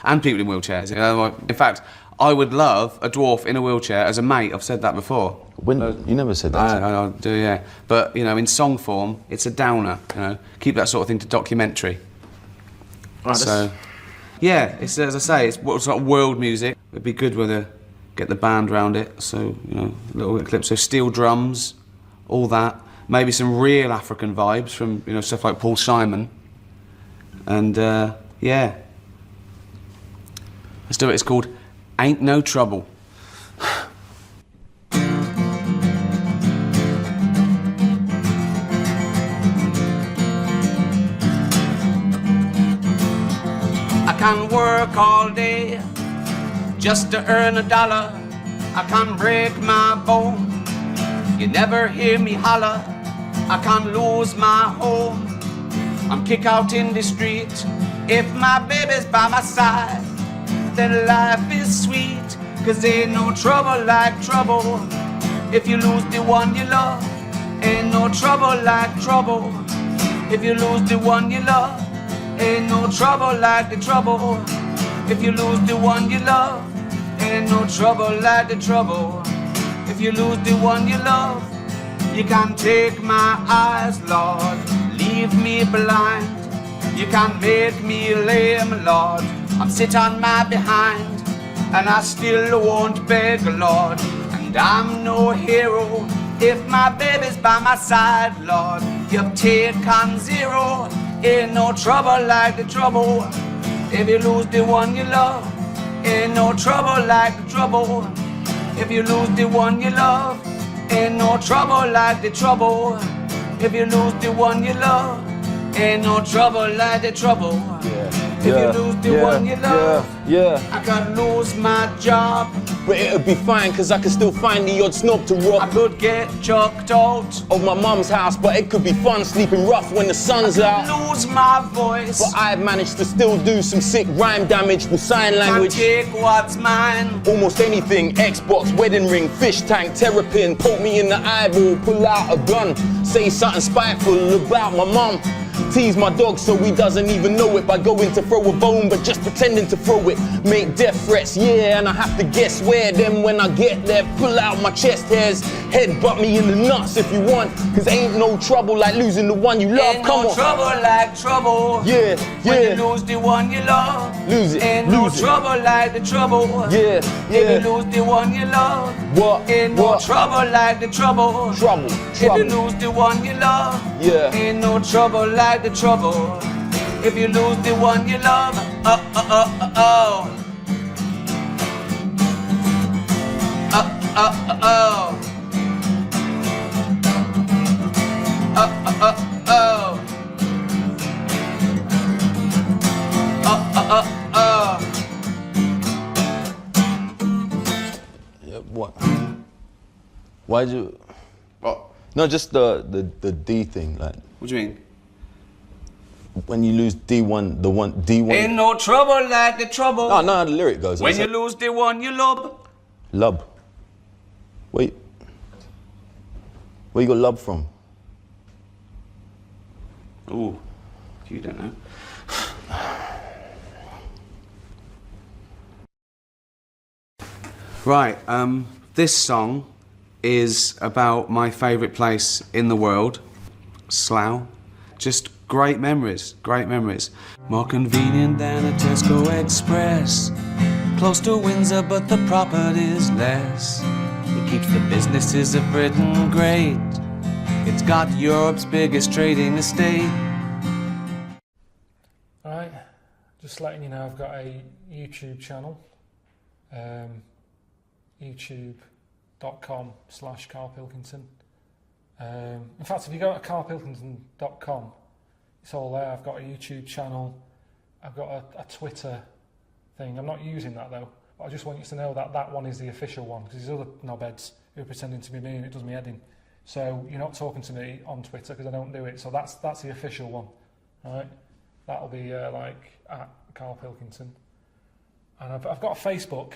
Speaker 10: and people in wheelchairs. You know, in fact, I would love a dwarf in a wheelchair as a mate. I've said that before.
Speaker 11: You never said that.
Speaker 10: I do, yeah. But you know, in song form, it's a downer. You know, keep that sort of thing to documentary.
Speaker 11: Right,
Speaker 10: so, yeah, it's as I say, it's sort of world music. It'd be good with get the band round it. So you know, a little bit of clip. So steel drums, all that. Maybe some real African vibes from, you know, stuff like Paul Simon. And, yeah. Let's do it. It's called Ain't No Trouble. I can work all day just to earn $1. I can break my bone. You never hear me holler. I can't lose my home. I'm kicked out in the street. If my baby's by my side, then life is sweet. 'Cause ain't no trouble like trouble. If you lose the one you love, ain't no trouble like trouble. If you lose the one you love, ain't no trouble like the trouble. If you lose the one you love, ain't no trouble like the trouble. If you lose the one you love, you can take my eyes, Lord, leave me blind. You can make me lame, Lord. I'm sit on my behind, and I still won't beg, Lord. And I'm no hero if my baby's by my side, Lord. You've taken 0, ain't no trouble like the trouble. If you lose the one you love, ain't no trouble like the trouble. If you lose the one you love, ain't no trouble like the trouble. If you lose the one you love, ain't no trouble like the trouble. If you lose the one you love, I could lose my job.
Speaker 11: But it'll be fine, 'cause I can still find the odd snob to rob.
Speaker 10: I could get chucked out
Speaker 11: of my mum's house, but it could be fun sleeping rough when the sun's out.
Speaker 10: Lose my voice,
Speaker 11: but I've managed to still do some sick rhyme damage with sign language.
Speaker 10: Take what's mine.
Speaker 11: Almost anything, Xbox, wedding ring, fish tank, terrapin. Poke me in the eyeball, pull out a gun, say something spiteful about my mum.
Speaker 12: Tease my dog so he doesn't even know it by going to throw a bone but just pretending to throw it. Make death threats, yeah, and I have to guess where. Then when I get there, pull out my chest hairs. Headbutt me in the nuts if you want, cause ain't no trouble like losing the one you love.
Speaker 10: Ain't
Speaker 12: Come
Speaker 10: no
Speaker 12: on.
Speaker 10: trouble like trouble.
Speaker 12: Yeah, yeah.
Speaker 10: When you lose the one you love.
Speaker 12: Lose it,
Speaker 10: Ain't
Speaker 12: lose
Speaker 10: no
Speaker 12: it.
Speaker 10: trouble like the trouble.
Speaker 12: Yeah, yeah.
Speaker 10: If you lose the one you love.
Speaker 12: What?
Speaker 10: Ain't no
Speaker 12: What?
Speaker 10: trouble like the trouble.
Speaker 12: Trouble,
Speaker 10: If you
Speaker 12: trouble.
Speaker 10: lose the one you love.
Speaker 12: Yeah.
Speaker 10: Ain't no trouble like the trouble. If you lose the one you love. Oh. Oh.
Speaker 11: Yeah, what? Why'd you? Oh. No, just the D thing, like.
Speaker 10: What do you mean?
Speaker 11: When you lose D1, the one D1.
Speaker 10: Ain't no trouble like the trouble.
Speaker 11: No, no, the lyric goes.
Speaker 10: When you lose the one you love.
Speaker 11: Lub. Wait. Where you got lub from?
Speaker 10: Ooh, you don't know. Right, this song is about my favourite place in the world, Slough. Just great memories, great memories. More convenient than a Tesco Express. Close to Windsor, but the property's less. It keeps the businesses of Britain great. It's got Europe's biggest trading estate.
Speaker 2: Alright, just letting you know I've got a YouTube channel. YouTube.com/Karl Pilkington. In fact, if you go to karlpilkington.com, it's all there. I've got a YouTube channel. I've got a Twitter thing. I'm not using that though. But I just want you to know that that one is the official one, because there's other knobheads who are pretending to be me and it does me head in. So you're not talking to me on Twitter because I don't do it. So that's the official one. All right, that'll be like at Karl Pilkington. And I've got a Facebook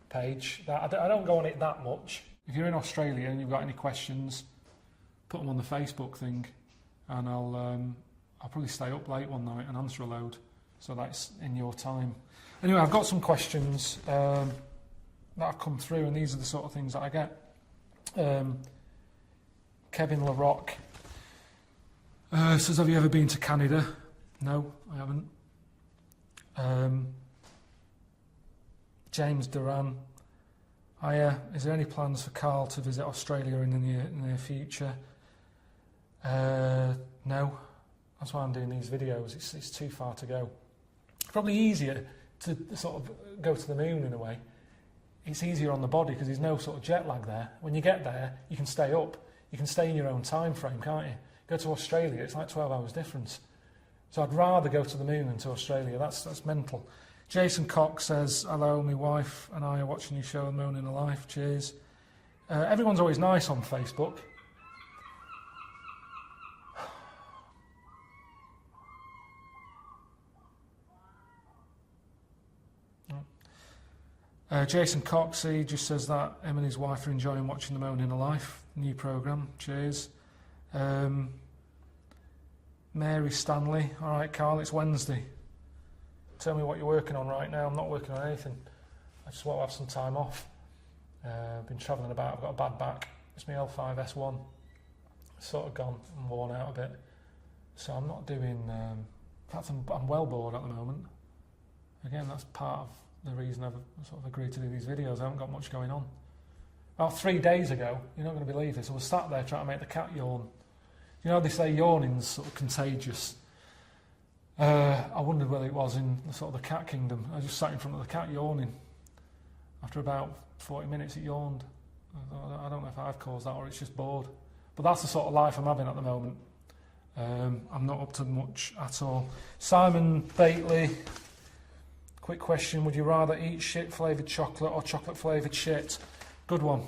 Speaker 2: page that I don't go on it that much. If you're in Australia and you've got any questions, put them on the Facebook thing, and I'll probably stay up late one night and answer a load. So that's in your time. Anyway, I've got some questions that have come through, and these are the sort of things that I get. Kevin LaRock says, have you ever been to Canada? No, I haven't. James Duran, is there any plans for Karl to visit Australia in the near future? No, that's why I'm doing these videos. It's too far to go. Probably easier to sort of go to the moon in a way. It's easier on the body because there's no sort of jet lag there. When you get there, you can stay up. You can stay in your own time frame, can't you? Go to Australia, it's like 12 hours difference. So I'd rather go to the moon than to Australia. That's mental. Jason Cox says, hello, my wife and I are watching your show and moaning a life. Cheers. Everyone's always nice on Facebook. Jason Cox, he just says that him and his wife are enjoying watching the Moaning a Life new programme. Cheers. Mary Stanley, alright Karl, it's Wednesday. Tell me what you're working on right now. I'm not working on anything. I just want to have some time off. I've been travelling about, I've got a bad back. It's my L5S1. It's sort of gone and worn out a bit. So I'm not doing, in fact I'm well bored at the moment. Again, that's part of the reason I've sort of agreed to do these videos. I haven't got much going on. About 3 days ago, you're not going to believe this, I was sat there trying to make the cat yawn. You know, they say yawning's sort of contagious. I wondered whether it was in the sort of the cat kingdom. I just sat in front of the cat yawning. After about 40 minutes, it yawned. I don't know if I've caused that or it's just bored. But that's the sort of life I'm having at the moment. I'm not up to much at all. Simon Bately, quick question. Would you rather eat shit-flavoured chocolate or chocolate-flavoured shit? Good one.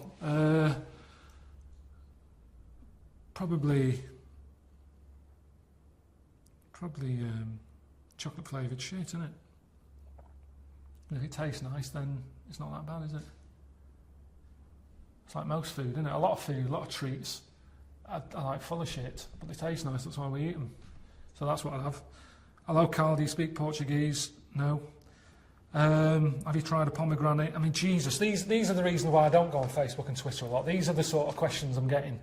Speaker 2: Probably chocolate-flavoured shit, isn't it? And if it tastes nice, then it's not that bad, is it? It's like most food, isn't it? A lot of food, a lot of treats, I like full of shit, but they taste nice, that's why we eat them.
Speaker 9: So that's what I'll have. Hello, Carl, do you speak Portuguese? No. Have you tried a pomegranate? I mean, Jesus, these are the reasons why I don't go on Facebook and Twitter a lot. These are the sort of questions I'm getting.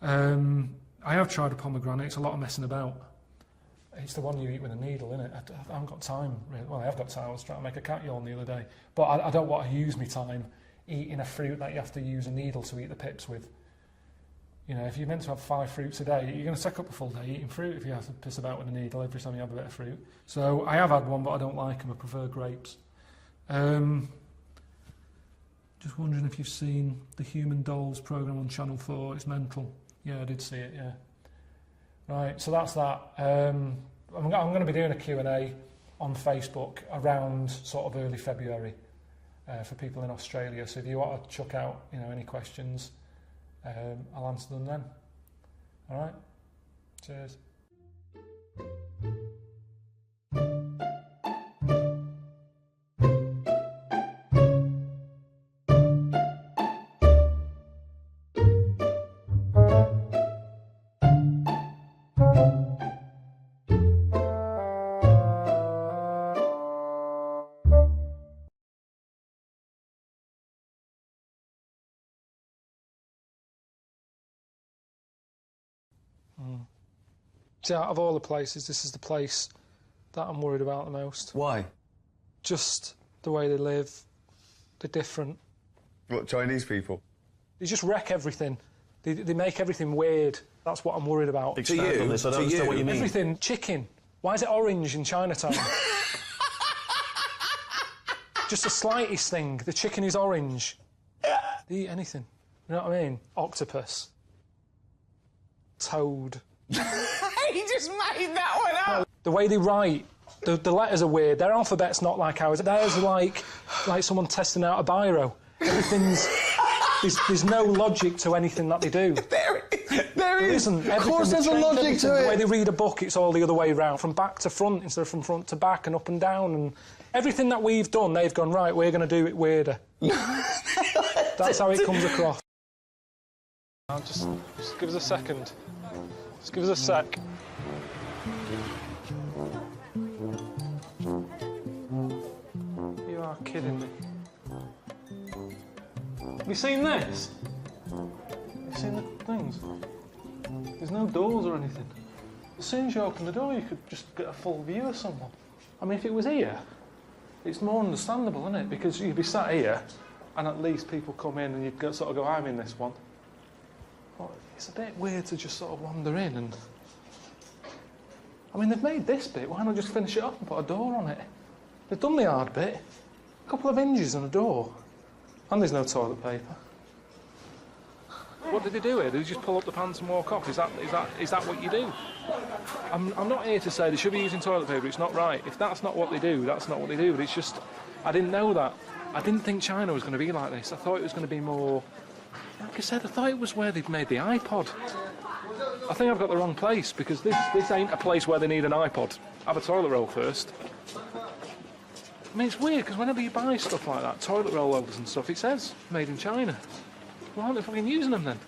Speaker 9: I have tried a pomegranate. It's a lot of messing about. It's the one you eat with a needle, isn't it? I haven't got time. Really. Well, I have got time. I was trying to make a cat yawn the other day. But I don't want to use my time eating a fruit that you have to use a needle to eat the pips with. You know, if you're meant to have 5 fruits a day, you're going to take up a full day eating fruit if you have to piss about with a needle every time you have a bit of fruit. So I have had one, but I don't like them. I prefer grapes. Just wondering if you've seen the Human Dolls programme on Channel 4. It's mental. Yeah, I did see it, yeah. Right, so that's that. I'm going to be doing a Q&A on Facebook around sort of early February for people in Australia. So if you want to chuck out, you know, any questions, I'll answer them then. All right, cheers. See, out of all the places, this is the place that I'm worried about the most.
Speaker 13: Why?
Speaker 9: Just the way they live. They're different.
Speaker 13: What, Chinese people?
Speaker 9: They just wreck everything. They make everything weird. That's what I'm worried about.
Speaker 13: Expand on this, I don't understand what you mean.
Speaker 9: Everything. Chicken. Why is it orange in Chinatown? Just the slightest thing. The chicken is orange. They eat anything. You know what I mean? Octopus. Toad.
Speaker 12: He just made that one up.
Speaker 9: The way they write, the letters are weird. Their alphabet's not like ours. Theirs like someone testing out a biro. Everything's... there's no logic to anything that they do.
Speaker 12: There
Speaker 9: isn't.
Speaker 12: Of course there's a logic to it.
Speaker 9: The way they read a book, it's all the other way around. From back to front instead of from front to back and up and down. And everything that we've done, they've gone, right, we're going to do it weirder. That's how it comes across. Just give us a second. Just give us a sec. You are kidding me. Have you seen this? Have you seen the things? There's no doors or anything. As soon as you open the door, you could just get a full view of someone. I mean, if it was here, it's more understandable, isn't it? Because you'd be sat here, and at least people come in and you'd sort of go, I'm in this one. But it's a bit weird to just sort of wander in and... I mean, they've made this bit, why not just finish it off and put a door on it? They've done the hard bit. A couple of hinges and a door. And there's no toilet paper. What did they do here? Did they just pull up the pants and walk off? Is that what you do? I'm not here to say they should be using toilet paper, it's not right. If that's not what they do, that's not what they do. But it's just, I didn't know that. I didn't think China was going to be like this. I thought it was going to be more... Like I said, I thought it was where they'd made the iPod. I think I've got the wrong place, because this ain't a place where they need an iPod. Have a toilet roll first. I mean, it's weird, because whenever you buy stuff like that, toilet roll holders and stuff, it says made in China. Why aren't they fucking using them then?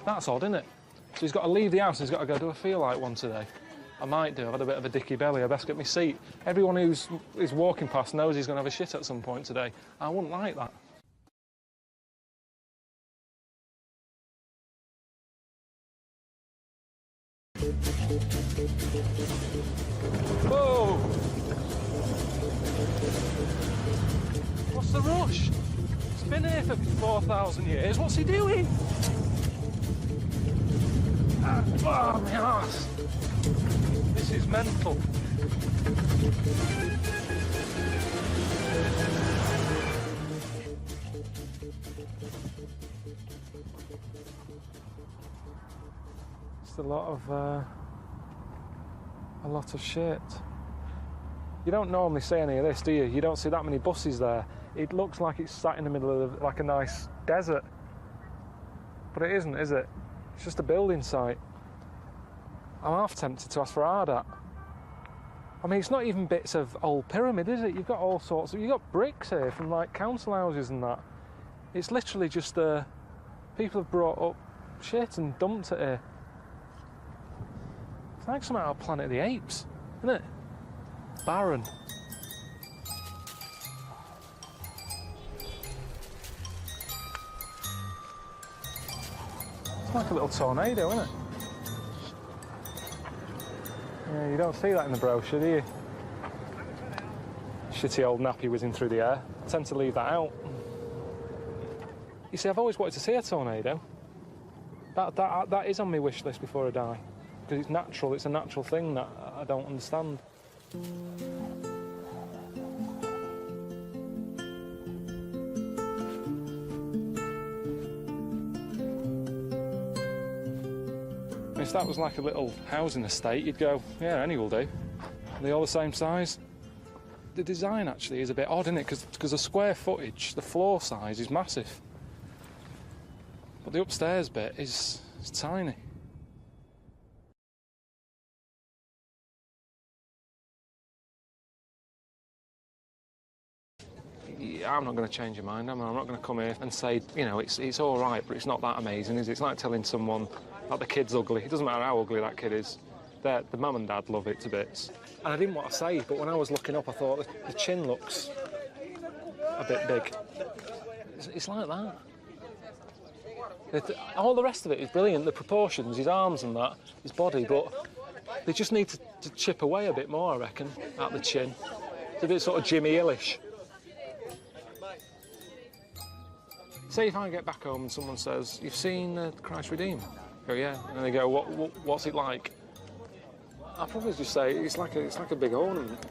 Speaker 9: That's odd, isn't it? So he's got to leave the house, he's got to go do a feel like one today. I might do, I've had a bit of a dicky belly, I best get my seat. Everyone who's walking past knows he's going to have a shit at some point today. I wouldn't like that. Whoa! What's the rush? It's been here for 4,000 years. What's he doing? Oh, my arse. This is mental. It's a lot of shit. You don't normally see any of this, do you? You don't see that many buses there. It looks like it's sat in the middle of like a nice desert. But it isn't, is it? It's just a building site. I'm half tempted to ask for Ardat. I mean, it's not even bits of old pyramid, is it? You've got all sorts of... You've got bricks here from, like, council houses and that. It's literally just... people have brought up shit and dumped it here. It's like something out of Planet of the Apes, isn't it? Barren. It's like a little tornado, isn't it? Yeah, you don't see that in the brochure, do you? Shitty old nappy whizzing through the air. I tend to leave that out. You see, I've always wanted to see a tornado. That is on my wish list before I die. Because it's natural, it's a natural thing that I don't understand. If that was like a little housing estate, you'd go, yeah, any will do. Are they all the same size? The design actually is a bit odd, isn't it? Because the square footage, the floor size is massive. But the upstairs bit is tiny. Yeah, I'm not going to change your mind. I'm not going to come here and say, you know, it's all right, but it's not that amazing, is it? It's like telling someone that the kid's ugly. It doesn't matter how ugly that kid is. The mum and dad love it to bits. And I didn't want to say, but when I was looking up, I thought the chin looks a bit big. It's like that. All the rest of it is brilliant. The proportions, his arms and that, his body, but they just need to chip away a bit more, I reckon, at the chin. It's a bit sort of Jimmy Hill-ish. Say if I get back home and someone says, "You've seen Christ Redeemer?" I go, "Yeah." And they go, "What's it like?" I'll probably just say it's like a big ornament. Do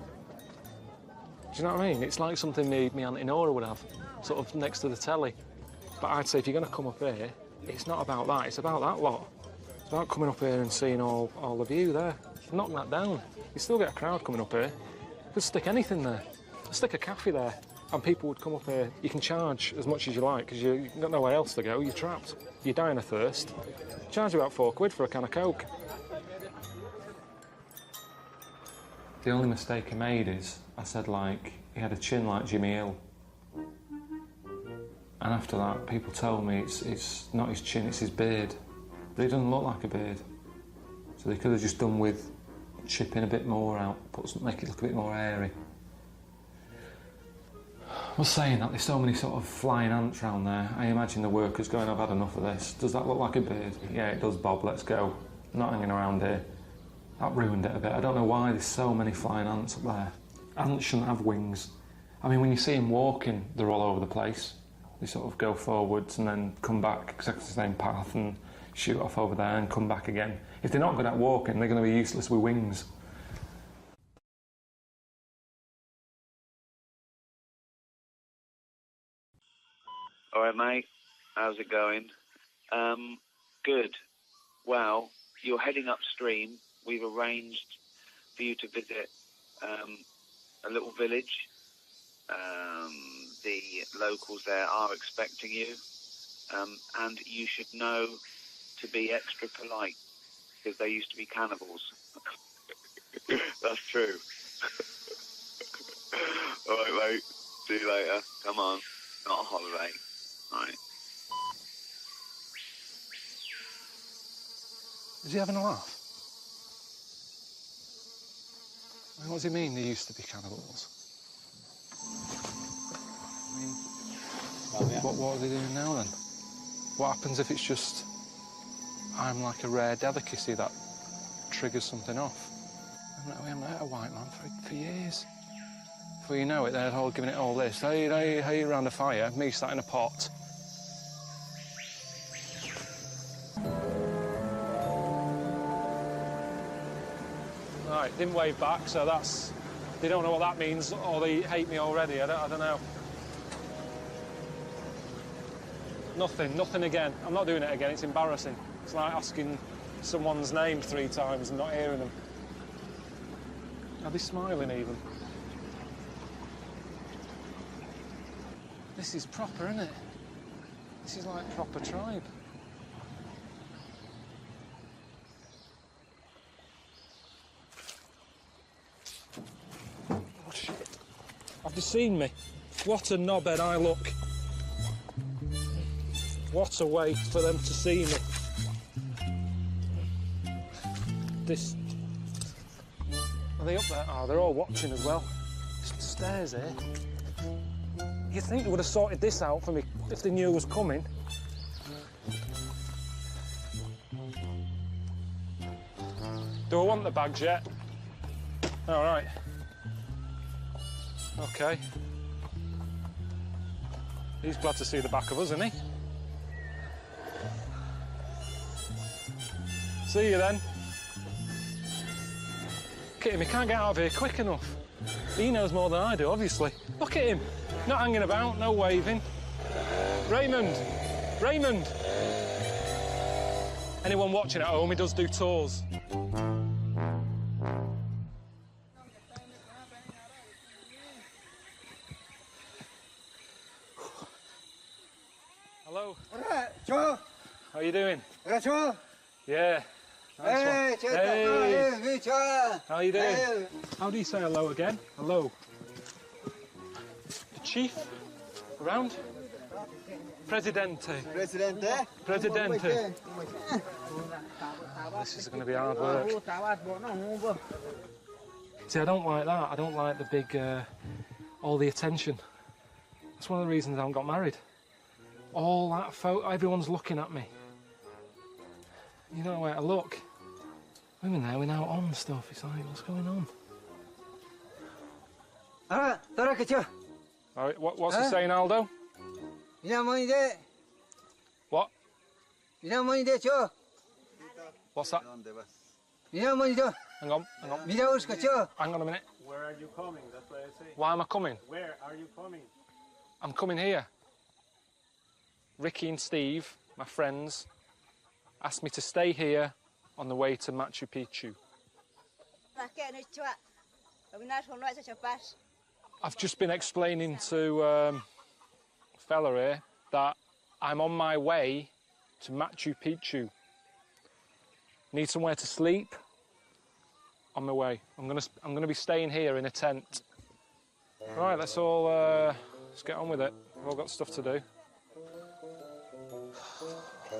Speaker 9: you know what I mean? It's like something me Auntie Nora would have, sort of next to the telly. But I'd say if you're going to come up here, it's not about that. It's about that lot. It's about coming up here and seeing all the view there. Knock that down. You still get a crowd coming up here. Just stick anything there. Stick a cafe there, and people would come up here. You can charge as much as you like because you've got nowhere else to go. You're trapped. You're dying of thirst. Charge about £4 for a can of Coke. The only mistake I made is I said, like, he had a chin like Jimmy Hill. And after that, people told me it's not his chin, it's his beard. But it doesn't look like a beard. So they could have just done with chipping a bit more out, make it look a bit more airy. I was saying that there's so many sort of flying ants around there. I imagine the workers going, "I've had enough of this. Does that look like a beard?" "Yeah, it does, Bob, let's go. I'm not hanging around here." That ruined it a bit. I don't know why there's so many flying ants up there. Ants shouldn't have wings. I mean, when you see them walking, they're all over the place. They sort of go forwards and then come back exactly the same path and shoot off over there and come back again. If they're not good at walking, they're going to be useless with wings.
Speaker 14: All right, mate. How's it going? Good. Well, you're heading upstream. We've arranged for you to visit a little village. The locals there are expecting you, and you should know to be extra polite because they used to be cannibals. That's true. All right, mate. See you later. Come on. Not a holiday. All right.
Speaker 9: Is he having a laugh? I mean, what does he mean they used to be cannibals? I mean, what are they doing now then? What happens if it's just I'm like a rare delicacy that triggers something off? We haven't had a white man for years. Before you know it, they're all giving it all this. Hey, around a fire, me sat in a pot. Right, didn't wave back, so that's... They don't know what that means, or they hate me already, I don't know. Nothing again. I'm not doing it again, it's embarrassing. It's like asking someone's name 3 times and not hearing them. Are they smiling even? This is proper, isn't it? This is like proper tribe. Oh, shit. Have they seen me? What a knobhead I look. What a way for them to see me. This
Speaker 2: Are they up there? Oh, they're all watching as well. Some stairs here. You'd think they would have sorted this out for me if they knew I was coming. Do I want the bags yet? All right. Okay. He's glad to see the back of us, isn't he? See you then. Look at him, he can't get out of here quick enough. He knows more than I do, obviously. Look at him. Not hanging about, no waving. Raymond! Raymond! Anyone watching at home, he does do tours. Hello.
Speaker 15: Joe.
Speaker 2: How you doing?
Speaker 15: Joe.
Speaker 2: Yeah. Nice
Speaker 15: Hey,
Speaker 2: hey. How you doing? Hey. How do you say hello again? Hello. The chief? Around? Presidente.
Speaker 15: Presidente.
Speaker 2: Presidente. This is going to be hard work. See, I don't like that. I don't like the big, all the attention. That's one of the reasons I haven't got married. All that photo, everyone's looking at me. You know where to look. Women there, we're now on stuff. It's like, what's going on? All right, what's he saying, Aldo? What? What's that? Hang on, hang on. Hang on a minute.
Speaker 16: Where are you coming? That's what I say.
Speaker 2: Why am I coming?
Speaker 16: Where are you coming?
Speaker 2: I'm coming here. Ricky and Steve, my friends, asked me to stay here on the way to Machu Picchu. I've just been explaining to a fella here that I'm on my way to Machu Picchu. Need somewhere to sleep. On my way. I'm gonna be staying here in a tent. Right, let's get on with it. We've all got stuff to do.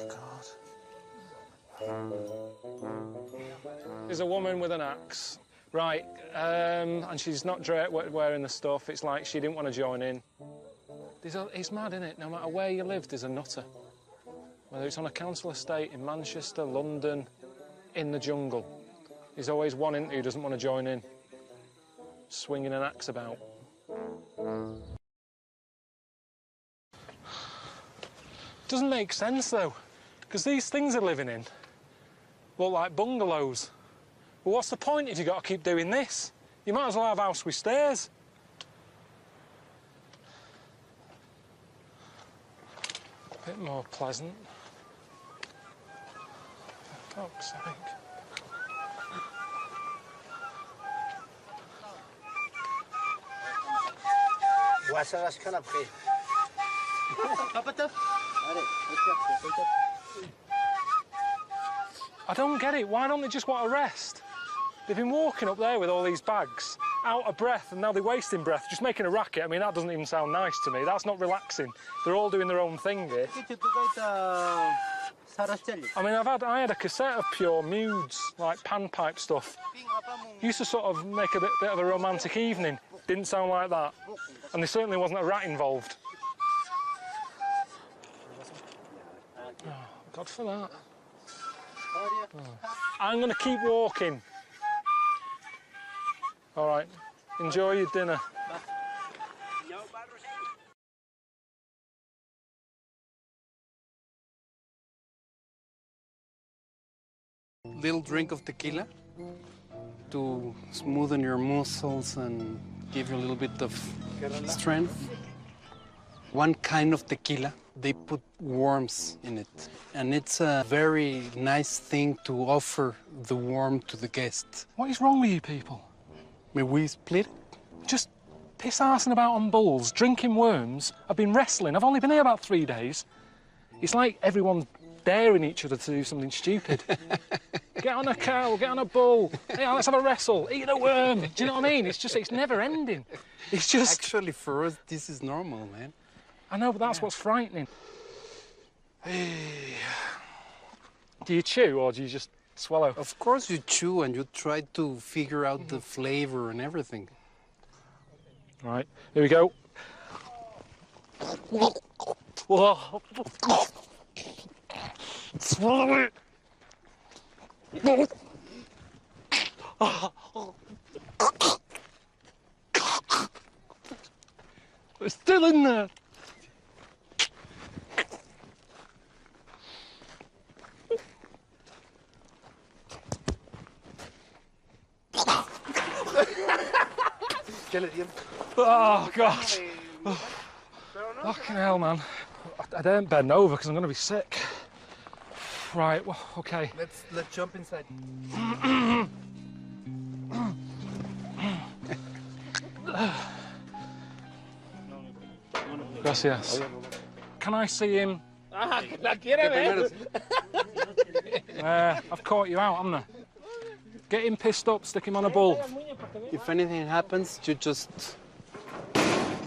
Speaker 2: God. There's a woman with an axe. Right, and she's not wearing the stuff. It's like she didn't want to join in. It's mad, isn't it? No matter where you live, there's a nutter. Whether it's on a council estate in Manchester, London, in the jungle. There's always one who doesn't want to join in. Swinging an axe about. Doesn't make sense, though, because these things they're living in look like bungalows. But what's the point if you've got to keep doing this? You might as well have a house with stairs. A bit more pleasant. For fuck's sake. I don't get it. Why don't they just want to rest? They've been walking up there with all these bags, out of breath, and now they're wasting breath, just making a racket. I mean, that doesn't even sound nice to me. That's not relaxing. They're all doing their own thing here. I mean, I had a cassette of pure moods, like panpipe stuff. Used to sort of make a bit of a romantic evening. Didn't sound like that. And there certainly wasn't a rat involved. Oh, God for that. Oh. I'm going to keep walking. All right, enjoy your dinner.
Speaker 17: Little drink of tequila to smoothen your muscles and give you a little bit of strength. One kind of tequila, they put worms in it. And it's a very nice thing to offer the worm to the guest.
Speaker 2: What is wrong with you people?
Speaker 17: May we split?
Speaker 2: Just piss-arsing about on bulls, drinking worms. I've been wrestling. I've only been here about 3 days. It's like everyone's daring each other to do something stupid. Get on a cow, get on a bull. Hey, let's have a wrestle. Eat a worm. Do you know what I mean? It's never ending. It's just...
Speaker 17: Actually, for us, this is normal, man.
Speaker 2: I know, but that's what's frightening. Do you chew or do you just Swallow.
Speaker 17: Of course you chew and you try to figure out the flavor and everything.
Speaker 2: Right, here we go. Swallow it. It's still in there. Oh, God. Oh, fucking hell, man. I don't bend over because I'm going to be sick. Right, well, okay.
Speaker 17: Let's jump inside.
Speaker 2: Gracias. Can I see him?
Speaker 12: La quiere ver.
Speaker 2: I've caught you out, haven't I? Get him pissed up, stick him on a bull.
Speaker 17: If anything happens, you just...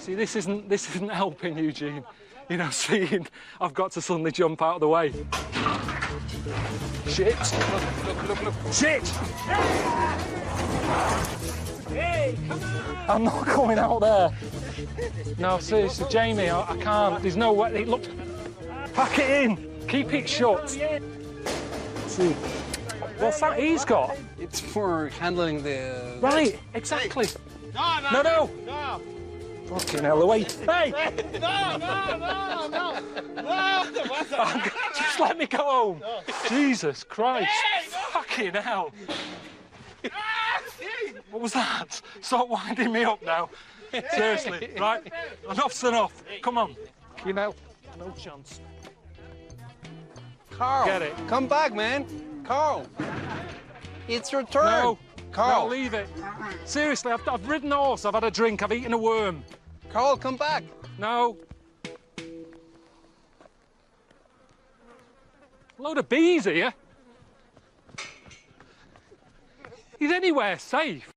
Speaker 2: See, this isn't helping, Eugene. You know, seeing I've got to suddenly jump out of the way. Shit! Look. Shit!
Speaker 12: Hey, come on!
Speaker 2: I'm not going out there. No, seriously, Jamie, I can't. There's no way. Look, pack it in. Keep it shut. See, what's that he's got?
Speaker 17: It's for handling the...
Speaker 2: Right, exactly.
Speaker 12: No.
Speaker 2: Fucking hell, the way. Hey!
Speaker 12: No.
Speaker 2: Just let me go home. No. Jesus Christ.
Speaker 12: Hey, no.
Speaker 2: Fucking hell. What was that? Stop winding me up now. Seriously, right? Enough's enough. Come on. You know, no chance.
Speaker 17: Carl,
Speaker 2: get it.
Speaker 17: Come back, man. Carl, it's your turn.
Speaker 2: No,
Speaker 17: Carl,
Speaker 2: no, leave it. Seriously, I've ridden a horse, I've had a drink, I've eaten a worm.
Speaker 17: Carl, come back.
Speaker 2: No. Load of bees here. He's anywhere safe.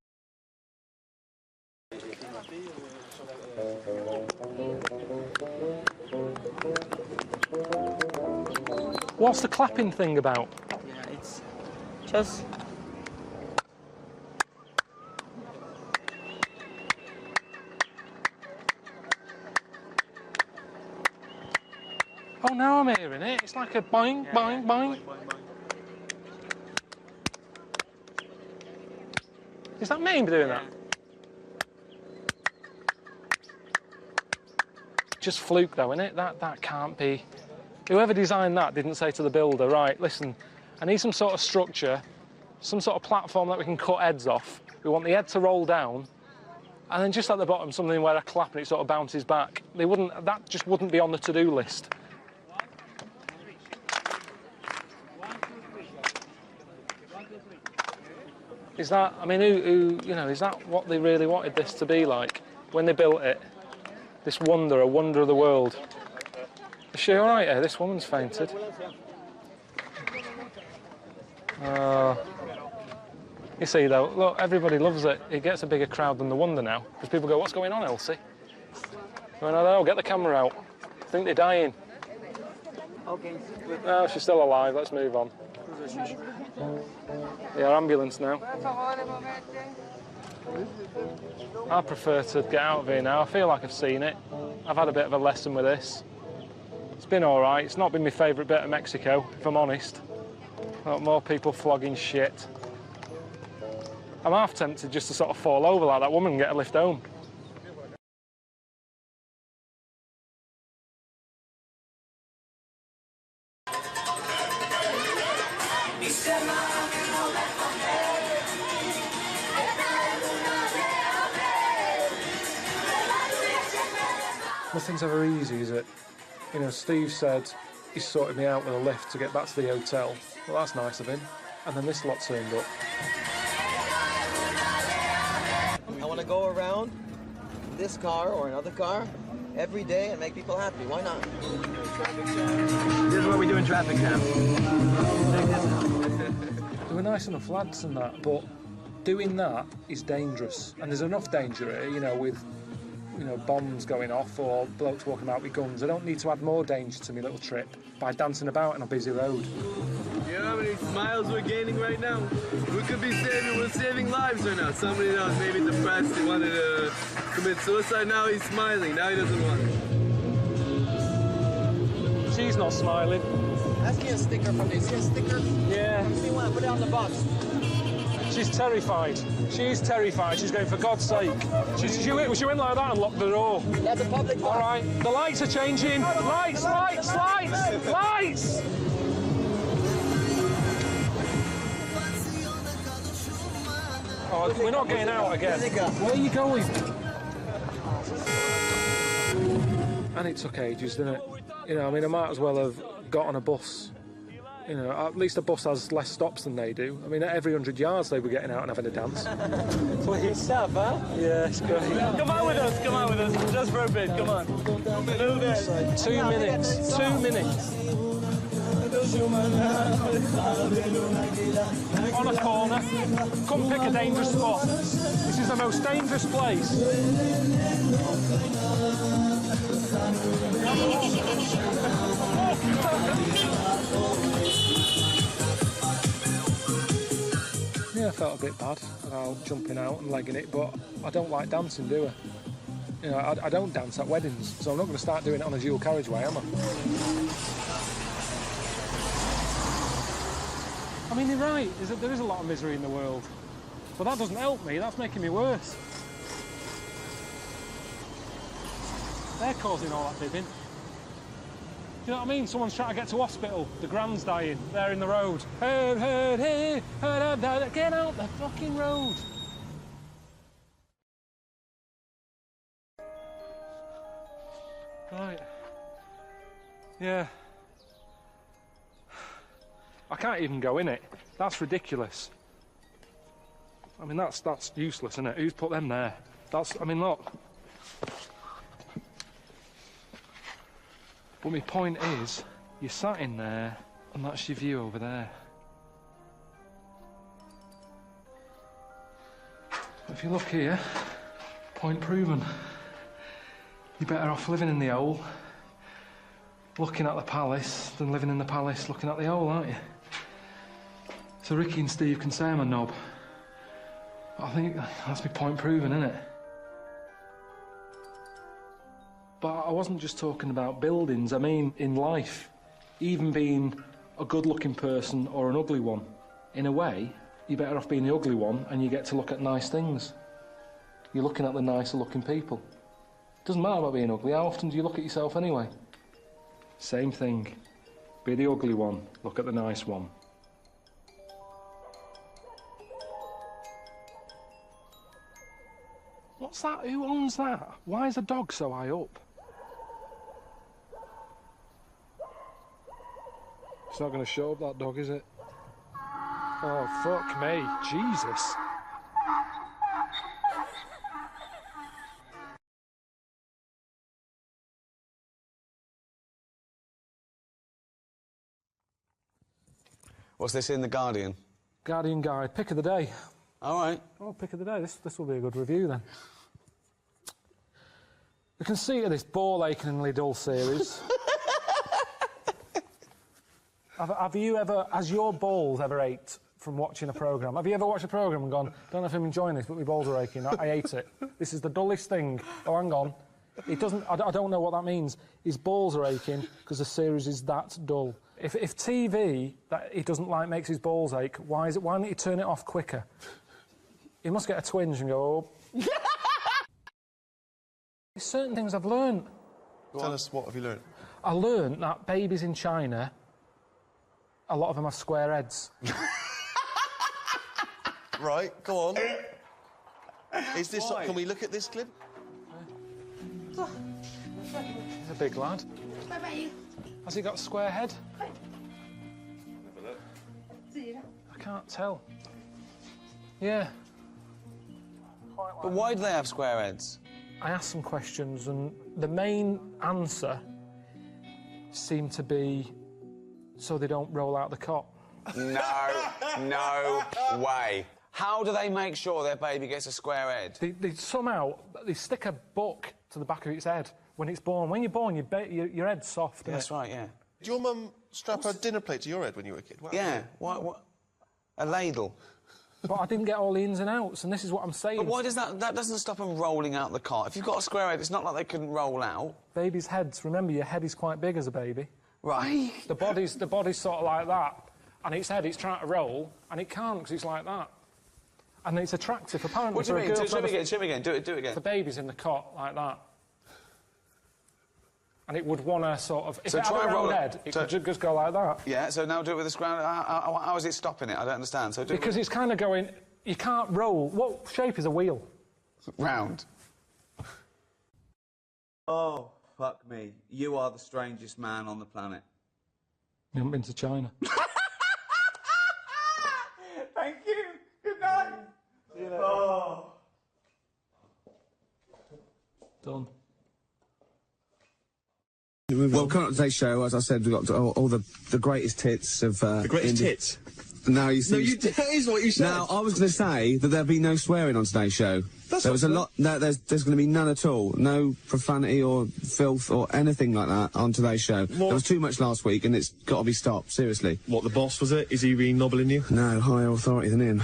Speaker 2: What's the clapping thing about?
Speaker 18: Yeah, it's just...
Speaker 2: Oh, now I'm hearing it. It's like a boing, boing, boing. Is that me doing that? Just fluke though, innit? That can't be. Whoever designed that didn't say to the builder, right, listen, I need some sort of structure, some sort of platform that we can cut heads off. We want the head to roll down, and then just at the bottom something where I clap and it sort of bounces back. That just wouldn't be on the to-do list. Is that, I mean, you know, is that what they really wanted this to be like when they built it? This wonder, a wonder of the world. Is she all right here? This woman's fainted. You see, though, look, everybody loves it. It gets a bigger crowd than the wonder now, because people go, what's going on, Elsie? I don't know, get the camera out. I think they're dying.
Speaker 18: Okay.
Speaker 2: No, she's still alive. Let's move on. Yeah, ambulance now. I prefer to get out of here now. I feel like I've seen it. I've had a bit of a lesson with this. It's been all right. It's not been my favourite bit of Mexico, if I'm honest. More people flogging shit. I'm half tempted just to sort of fall over like that woman and get a lift home. Nothing's ever easy, is it? You know, Steve said he sorted me out with a lift to get back to the hotel. Well, that's nice of him. And then this lot turned up.
Speaker 19: I want to go around this car or another car every day and make people happy. Why not?
Speaker 20: This is what we do in traffic jam.
Speaker 2: They were nice enough lads and that, but doing that is dangerous. And there's enough danger here, you know, with bombs going off or blokes walking out with guns. I don't need to add more danger to my little trip by dancing about on a busy road.
Speaker 21: You know how many smiles we're gaining right now? We could be we're saving lives right now. Somebody else maybe depressed, he wanted to commit suicide, now he's smiling, now he doesn't want it.
Speaker 2: She's not smiling.
Speaker 19: Let's get a sticker from this. See a sticker?
Speaker 2: Yeah.
Speaker 19: We want to put it on the box.
Speaker 2: She's terrified. She's terrified. She's going, for God's sake. She went like that and locked the door.
Speaker 19: That's a public box.
Speaker 2: All right. The lights are changing. Lights, lights, lights, lights! Oh, we're not getting out again. Where are you going? And it took ages, didn't it? You know, I mean, I might as well have got on a bus. You know, at least a bus has less stops than they do. I mean, at every 100 yards they were getting out and having a dance.
Speaker 21: Good stuff, huh?
Speaker 2: Yeah, it's great.
Speaker 21: Come on with us, just for a bit, come on. A little bit.
Speaker 2: 2 minutes, 2 minutes. On a corner, come pick a dangerous spot. This is the most dangerous place. Yeah, I felt a bit bad about jumping out and legging it, but I don't like dancing, do I? You know, I don't dance at weddings, so I'm not going to start doing it on a dual carriageway, am I? I mean, you're right, there is a lot of misery in the world. But that doesn't help me, that's making me worse. They're causing all that bibbing. Do you know what I mean? Someone's trying to get to hospital, the grand's dying, they're in the road. Get out the fucking road. Right. Yeah. I can't even go in it. That's ridiculous. I mean, that's useless, isn't it? Who's put them there? I mean, look. But my point is, you're sat in there, and that's your view over there. If you look here, point proven. You're better off living in the hole, looking at the palace, than living in the palace looking at the hole, aren't you? So Ricky and Steve can say I'm a knob. But I think that's my point proven, isn't it? But I wasn't just talking about buildings, I mean in life. Even being a good-looking person or an ugly one. In a way, you're better off being the ugly one and you get to look at nice things. You're looking at the nicer-looking people. Doesn't matter about being ugly, how often do you look at yourself anyway? Same thing. Be the ugly one, look at the nice one. What's that? Who owns that? Why is a dog so high up? It's not going to show up, that dog, is it? Oh, fuck me. Jesus.
Speaker 13: What's this in The Guardian?
Speaker 2: Guardian Guide. Pick of the day.
Speaker 13: All right.
Speaker 2: Oh, pick of the day. This will be a good review, then. The conceit of this ball-achingly dull series... Has your balls ever ached from watching a programme? Have you ever watched a programme and gone, don't know if I'm enjoying this, but my balls are aching, I hate it. This is the dullest thing. Oh, hang on. It doesn't, I don't know what that means. His balls are aching because the series is that dull. If TV that he doesn't like makes his balls ache, why don't you turn it off quicker? He must get a twinge and go, oh. There's certain things I've learned.
Speaker 13: Tell us, what have you learned?
Speaker 2: I learned that babies in China, a lot of them have square heads.
Speaker 13: Right, go on. Is this... Can we look at this clip?
Speaker 2: He's a big lad. Has he got a square head? I can't tell. Yeah.
Speaker 13: But why do they have square heads?
Speaker 2: I asked some questions and the main answer seemed to be so they don't roll out the cot.
Speaker 13: No way. How do they make sure their baby gets a square head?
Speaker 2: They somehow stick a book to the back of its head when it's born. When you're born, your head's soft.
Speaker 13: That's right, yeah.
Speaker 22: Did your mum
Speaker 13: strap a dinner plate to your head when you were a kid? What
Speaker 3: Yeah, what? A ladle.
Speaker 2: But I didn't get all the ins and outs, and this is what I'm saying.
Speaker 3: But why does that doesn't stop them rolling out the cot? If you've got a square head, it's not like they couldn't roll out.
Speaker 2: Babies' heads, remember, your head is quite big as a baby.
Speaker 3: Right.
Speaker 2: The body's sort of like that, and its head, it's trying to roll, and it can't because it's like that. And it's attractive, apparently.
Speaker 3: What do you mean? Show me again, do it again.
Speaker 2: For babies in the cot, like that. And it would want to sort of... If it had a round head, it could just go like that.
Speaker 3: Yeah, so now do it with the square... How is it stopping it? I don't understand. So
Speaker 2: because it's kind of going... You can't roll. What shape is a wheel?
Speaker 3: Round.
Speaker 22: Oh, fuck me. You are the strangest man on the planet.
Speaker 2: You haven't been to China.
Speaker 22: Thank you. Good night. See you later. Oh.
Speaker 2: Done.
Speaker 23: Well, coming up to today's show, as I said, we've got all the greatest hits of... the
Speaker 13: greatest hits?
Speaker 23: No, you see...
Speaker 13: No, that is what you said.
Speaker 23: Now, I was going to say that there'd be no swearing on today's show. There was a lot... No, there's going to be none at all. No profanity or filth or anything like that on today's show. What? There was too much last week, and it's got to be stopped, seriously.
Speaker 13: What, the boss, was it? Is he really nobbling you?
Speaker 23: No, higher authority than him.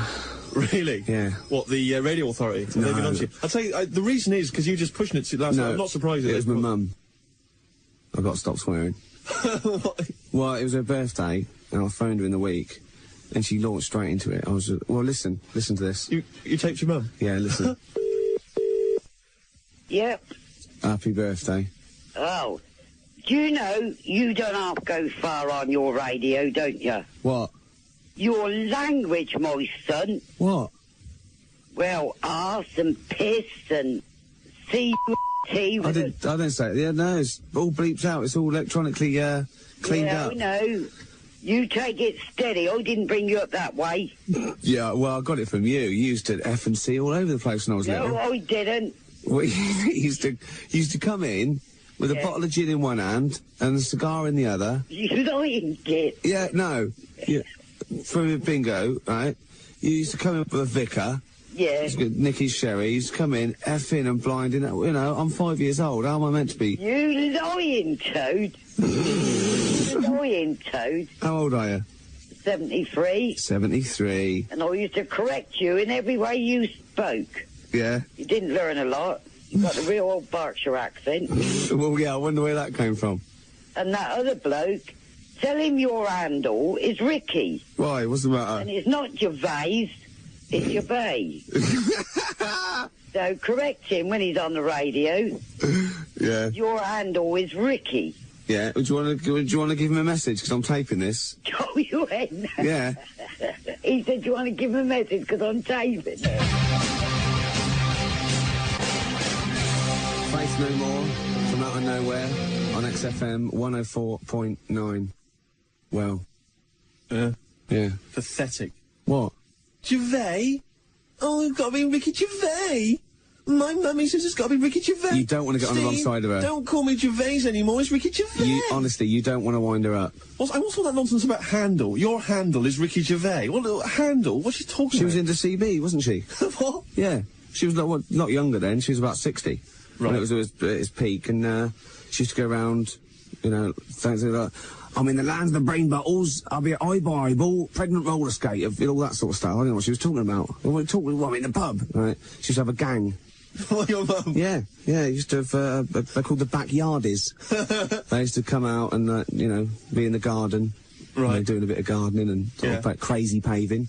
Speaker 13: Really?
Speaker 23: Yeah.
Speaker 13: What, the radio authority?
Speaker 23: No.
Speaker 13: They've been on to you? I'll tell you, the reason is because you were just pushing it to last night. I'm not surprised at
Speaker 23: it was my mum. I've got to stop swearing. Well, it was her birthday, and I phoned her in the week, and she launched straight into it. I was well, listen to this.
Speaker 13: You taped your mum?
Speaker 23: Yeah, listen.
Speaker 24: Yep.
Speaker 23: Happy birthday.
Speaker 24: Oh, do you know you don't have to go far on your radio, don't you?
Speaker 23: What?
Speaker 24: Your language, my son.
Speaker 23: What?
Speaker 24: Well, arse and piss and C-T...
Speaker 23: I didn't say it. Yeah, no, it's all bleeps out. It's all electronically cleaned up.
Speaker 24: Yeah, I know. You take it steady. I didn't bring you up that way.
Speaker 23: Yeah, well, I got it from you. You used to F and C all over the place when I was little.
Speaker 24: No, I didn't.
Speaker 23: Well, you used to come in with a bottle of gin in one hand and a cigar in the other.
Speaker 24: You lying, kid.
Speaker 23: Yeah, no. Yeah. From a bingo, right? You used to come in with a vicar.
Speaker 24: Yeah.
Speaker 23: Used to get Nicky's sherry. You used to come in, effing and blinding. You know, I'm 5 years old. How am I meant to be?
Speaker 24: You lying, Toad. You lying, Toad.
Speaker 23: How old are you?
Speaker 24: 73.
Speaker 23: 73.
Speaker 24: And I used to correct you in every way you spoke.
Speaker 23: Yeah.
Speaker 24: You didn't learn a lot. You got a real old Berkshire accent.
Speaker 23: Well, yeah, I wonder where that came from.
Speaker 24: And that other bloke, tell him your handle is Ricky.
Speaker 23: Why? What's the matter?
Speaker 24: And it's not Gervais, it's Gervais. So correct him when he's on the radio.
Speaker 23: Yeah.
Speaker 24: Your handle is Ricky.
Speaker 23: Yeah. Would you want to give him a message? Because I'm taping this.
Speaker 24: Oh, you ain't.
Speaker 23: Yeah.
Speaker 24: He said, do you want to give him a message? Because I'm taping.
Speaker 23: Faith No More from out of nowhere on XFM 104.9. Well.
Speaker 13: Yeah.
Speaker 23: Yeah.
Speaker 13: Pathetic.
Speaker 23: What?
Speaker 13: Gervais? Oh, it's got to be Ricky Gervais. My mummy says it's got to be Ricky Gervais.
Speaker 23: You don't want to get on the wrong side of her.
Speaker 13: Don't call me Gervais anymore, it's Ricky Gervais.
Speaker 23: Honestly, you don't want to wind her up.
Speaker 13: What's all that nonsense about handle? Your handle is Ricky Gervais. What handle? What's she talking about?
Speaker 23: She was into CB, wasn't she?
Speaker 13: What?
Speaker 23: Yeah. She was not younger then, she was about 60.
Speaker 13: Right.
Speaker 23: When it was at its peak, and she used to go around, you know, things like, I'm in the land of the brain bottles, I'll be at eyeball, pregnant roller skate, all that sort of stuff. I don't know what she was talking about. I'm in the pub, right? She used to have a gang.
Speaker 13: What, your mum?
Speaker 23: Yeah, used to have, they're called the backyardies. They used to come out and, you know, be in the garden.
Speaker 13: Right.
Speaker 23: You know, doing a bit of gardening and sort of crazy paving.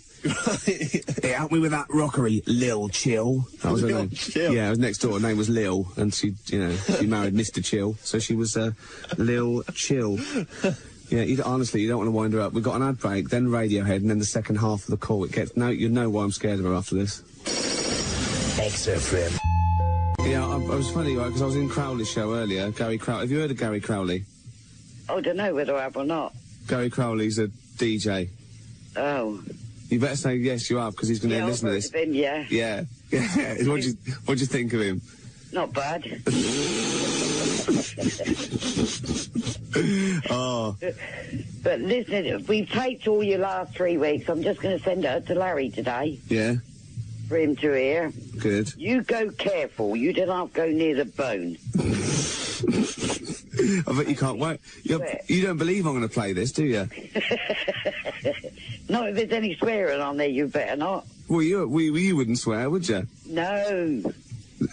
Speaker 23: Hey, help me with that rockery, Lil Chill. That was her name.
Speaker 13: Chill.
Speaker 23: Yeah, it was next door. Her name was Lil, and she married Mr. Chill, so she was Lil Chill. Yeah, honestly, you don't want to wind her up. We've got an ad break, then Radiohead, and then the second half of the call. It gets you know why I'm scared of her after this.
Speaker 22: XFM.
Speaker 23: Yeah, I was funny, right, because I was in Crowley's show earlier. Gary Crowley. Have you heard of Gary Crowley?
Speaker 24: I don't know whether I have or not.
Speaker 23: Gary Crowley's a DJ.
Speaker 24: Oh.
Speaker 23: You better say yes, you have, because he's going to listen to this.
Speaker 24: I've heard of him, yeah.
Speaker 23: Yeah. What do you think of him?
Speaker 24: Not bad.
Speaker 23: Oh.
Speaker 24: But listen, we've taped all your last 3 weeks. I'm just going to send it to Larry today.
Speaker 23: Yeah.
Speaker 24: For him to hear.
Speaker 23: Good.
Speaker 24: You go careful. You don't have to go near the bone.
Speaker 23: I bet you can't wait. You don't believe I'm going to play this, do you?
Speaker 24: Not if there's any swearing on there, you better not.
Speaker 23: Well, you wouldn't swear, would you?
Speaker 24: No.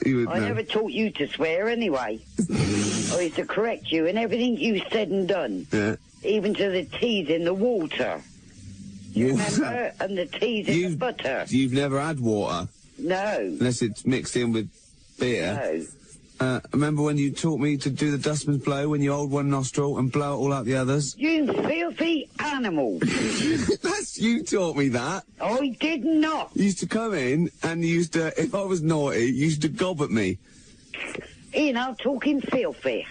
Speaker 24: I never taught you to swear anyway. I used to correct you in everything you said and done.
Speaker 23: Yeah.
Speaker 24: Even to the teas in the water. You remember? And the teas in the butter.
Speaker 23: You've never had water?
Speaker 24: No.
Speaker 23: Unless it's mixed in with beer?
Speaker 24: No.
Speaker 23: Remember when you taught me to do the dustman's blow when you hold one nostril and blow it all out the others?
Speaker 24: You filthy animal.
Speaker 23: You taught me that.
Speaker 24: I did not.
Speaker 23: You used to come in and you used to, if I was naughty, you used to gob at me.
Speaker 24: Ian, I'm talking filthy.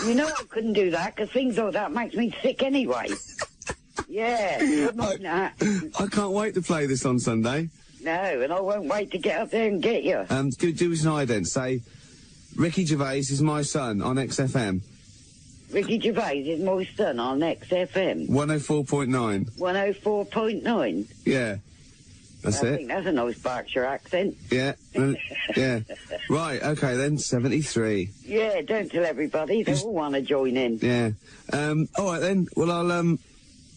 Speaker 24: You know I couldn't do that because things like that makes me sick anyway. Yeah,
Speaker 23: I can't wait to play this on Sunday.
Speaker 24: No, and I won't wait to get up there and get you.
Speaker 23: Do us an ident. Say, Ricky Gervais is my son on XFM.
Speaker 24: Ricky Gervais is my son on XFM.
Speaker 23: 104.9.
Speaker 24: 104.9?
Speaker 23: Yeah. That's it.
Speaker 24: I think that's a nice Berkshire accent.
Speaker 23: Yeah. Yeah. Right, okay then, 73.
Speaker 24: Yeah, don't tell everybody. They all want to join in.
Speaker 23: Yeah. All right then. Well, I'll,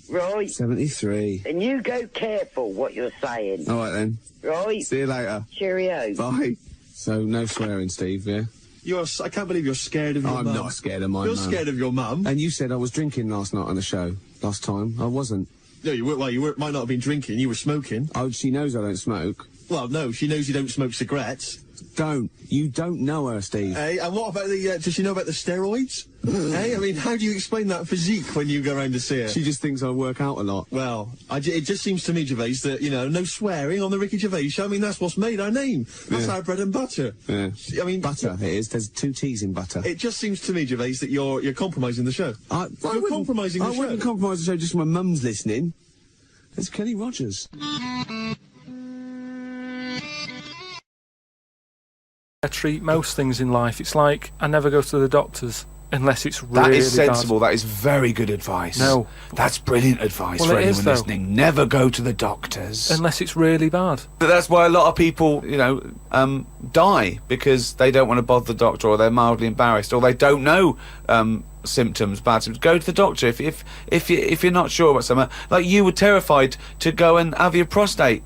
Speaker 24: Right.
Speaker 23: 73.
Speaker 24: And you go careful what you're saying.
Speaker 23: All right then.
Speaker 24: Right.
Speaker 23: See you later.
Speaker 24: Cheerio.
Speaker 23: Bye. So, no swearing, Steve, yeah?
Speaker 1: I can't believe you're scared of your mum.
Speaker 23: I'm not scared of my mum.
Speaker 1: You're scared of your mum.
Speaker 23: And you said I was drinking last night on the show. Last time. I wasn't.
Speaker 1: No, you weren't. Well, you might not have been drinking. You were smoking.
Speaker 23: Oh, she knows I don't smoke.
Speaker 1: Well, no, she knows you don't smoke cigarettes.
Speaker 23: You don't know her, Steve.
Speaker 1: Hey, and what about does she know about the steroids? Hey, I mean, how do you explain that physique when you go around to see her?
Speaker 23: She just thinks I work out a lot.
Speaker 1: Well, it just seems to me, Gervais, that, no swearing on the Ricky Gervais Show. I mean, that's what's made our name. That's our bread and butter.
Speaker 23: Yeah.
Speaker 1: I mean...
Speaker 23: Butter, it is. There's 2 T's in butter.
Speaker 1: It just seems to me, Gervais, that you're compromising the show. You're compromising the show.
Speaker 23: I wouldn't compromise the show just when my mum's listening. It's Kenny Rogers.
Speaker 2: I treat most things in life. It's like I never go to the doctors unless it's really
Speaker 5: That is sensible.
Speaker 2: bad.
Speaker 5: That is very good advice.
Speaker 2: No.
Speaker 5: That's brilliant advice
Speaker 2: Well,
Speaker 5: for
Speaker 2: it
Speaker 5: anyone
Speaker 2: is, though.
Speaker 5: listening. Never go to the doctors.
Speaker 2: Unless it's really bad.
Speaker 11: But that's why a lot of people, die because they don't want to bother the doctor, or they're mildly embarrassed, or they don't know symptoms, bad symptoms. Go to the doctor if you're not sure about something. Like you were terrified to go and have your prostate.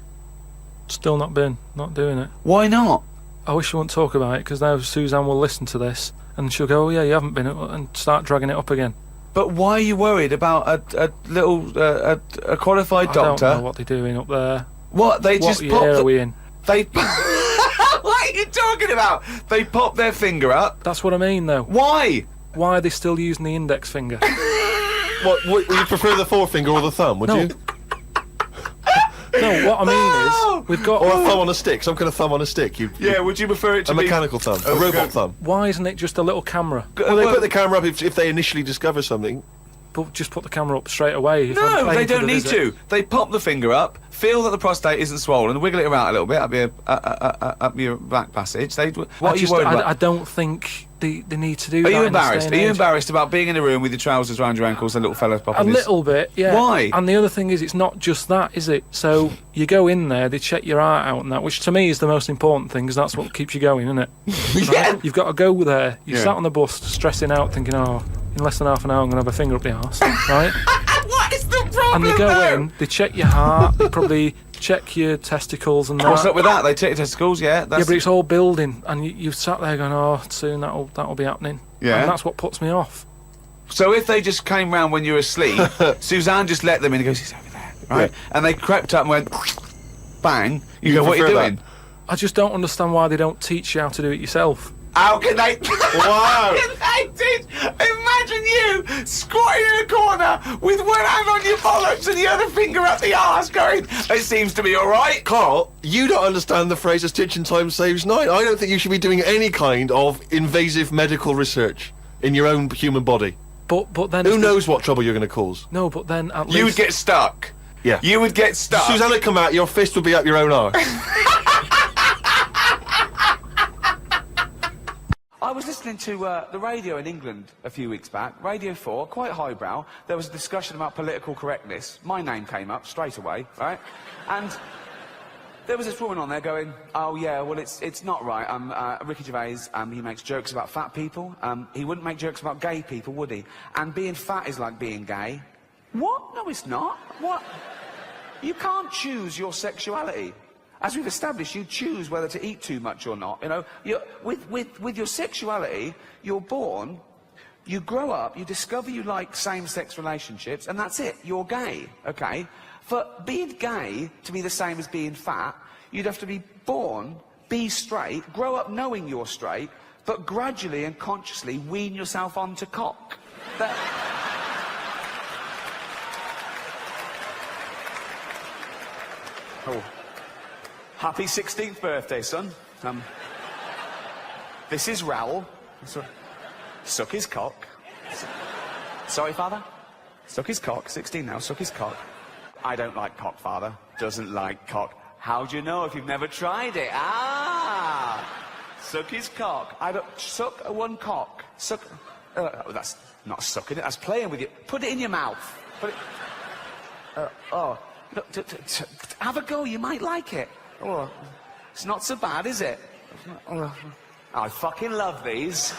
Speaker 2: Still not doing it.
Speaker 11: Why not?
Speaker 2: I wish you wouldn't talk about it because now Suzanne will listen to this and she'll go, "Oh yeah, you haven't been," and start dragging it up again.
Speaker 11: But why are you worried about a qualified doctor?
Speaker 2: I don't know what they're doing up there.
Speaker 11: What they just
Speaker 2: year are we in?
Speaker 11: They. What are you talking about? They pop their finger up.
Speaker 2: That's what I mean, though.
Speaker 11: Why?
Speaker 2: Why are they still using the index finger?
Speaker 1: What, would you prefer the forefinger or the thumb, would you?
Speaker 2: No, what I mean is, we've got...
Speaker 1: Or a thumb on a stick, some kind of thumb on a stick.
Speaker 11: Yeah, would you prefer it to
Speaker 1: be... A mechanical thumb, a robot thumb.
Speaker 2: Why isn't it just a little camera?
Speaker 1: Well, they put the camera up if they initially discover something.
Speaker 2: But just put the camera up straight away.
Speaker 11: No, they don't need to. They pop the finger up, feel that the prostate isn't swollen, wiggle it around a little bit up your back passage. What are you worried about?
Speaker 2: I don't think they need to do that.
Speaker 11: Are you embarrassed? Are you embarrassed about being in a room with your trousers around your ankles and little fella popping
Speaker 2: A little bit, yeah.
Speaker 11: Why?
Speaker 2: And the other thing is, it's not just that, is it? So you go in there, they check your heart out and that, which to me is the most important thing, because that's what keeps you going, isn't it?
Speaker 11: Yeah.
Speaker 2: Right? You've got to go there. You sat on the bus stressing out, thinking, oh, in less than half an hour I'm going to have a finger up the arse, right?
Speaker 11: What is the problem?
Speaker 2: And they go in, they check your heart, they probably check your testicles and that.
Speaker 11: What's up with that? They check your testicles, yeah.
Speaker 2: Yeah, but it's all building, and you've sat there going, oh, soon that'll be happening.
Speaker 11: Yeah.
Speaker 2: And that's what puts me off.
Speaker 11: So if they just came round when you were asleep, Suzanne just let them in and goes, he's over there, right? Yeah. And they crept up and went, bang, you go, what are you doing?
Speaker 2: I just don't understand why they don't teach you how to do it yourself.
Speaker 11: How can they?
Speaker 1: Wow!
Speaker 11: How can they imagine you squatting in a corner with one hand on your bollocks and the other finger up the arse going, it seems to be all right.
Speaker 1: Carl, you don't understand the phrase, a stitch in time saves nine. I don't think you should be doing any kind of invasive medical research in your own human body.
Speaker 2: But then...
Speaker 1: Who knows what trouble you're going to cause?
Speaker 2: No, but then at least...
Speaker 11: You would get stuck.
Speaker 1: Yeah.
Speaker 11: You would get stuck.
Speaker 1: Suzanne would come out, your fist would be up your own arse.
Speaker 3: I was listening to the radio in England a few weeks back, Radio 4, quite highbrow. There was a discussion about political correctness. My name came up straight away, right? And there was this woman on there going, oh yeah, well it's not right. Ricky Gervais, he makes jokes about fat people. He wouldn't make jokes about gay people, would he? And being fat is like being gay. What? No, it's not. What? You can't choose your sexuality. As we've established, you choose whether to eat too much or not. You know, with your sexuality, you're born, you grow up, you discover you like same-sex relationships, and that's it. You're gay, okay? For being gay to be the same as being fat, you'd have to be born, be straight, grow up knowing you're straight, but gradually and consciously wean yourself onto cock. Oh. Happy 16th birthday, son. This is Raoul. Suck his cock. Sorry, father? Suck his cock. 16 now, suck his cock. I don't like cock, father. Doesn't like cock. How do you know if you've never tried it? Ah! Suck his cock. I don't... Suck one cock. Suck... that's not sucking it, that's playing with you. Put it in your mouth. Put it... oh. Look, have a go, you might like it. Oh, it's not so bad, is it? Oh, I fucking love these.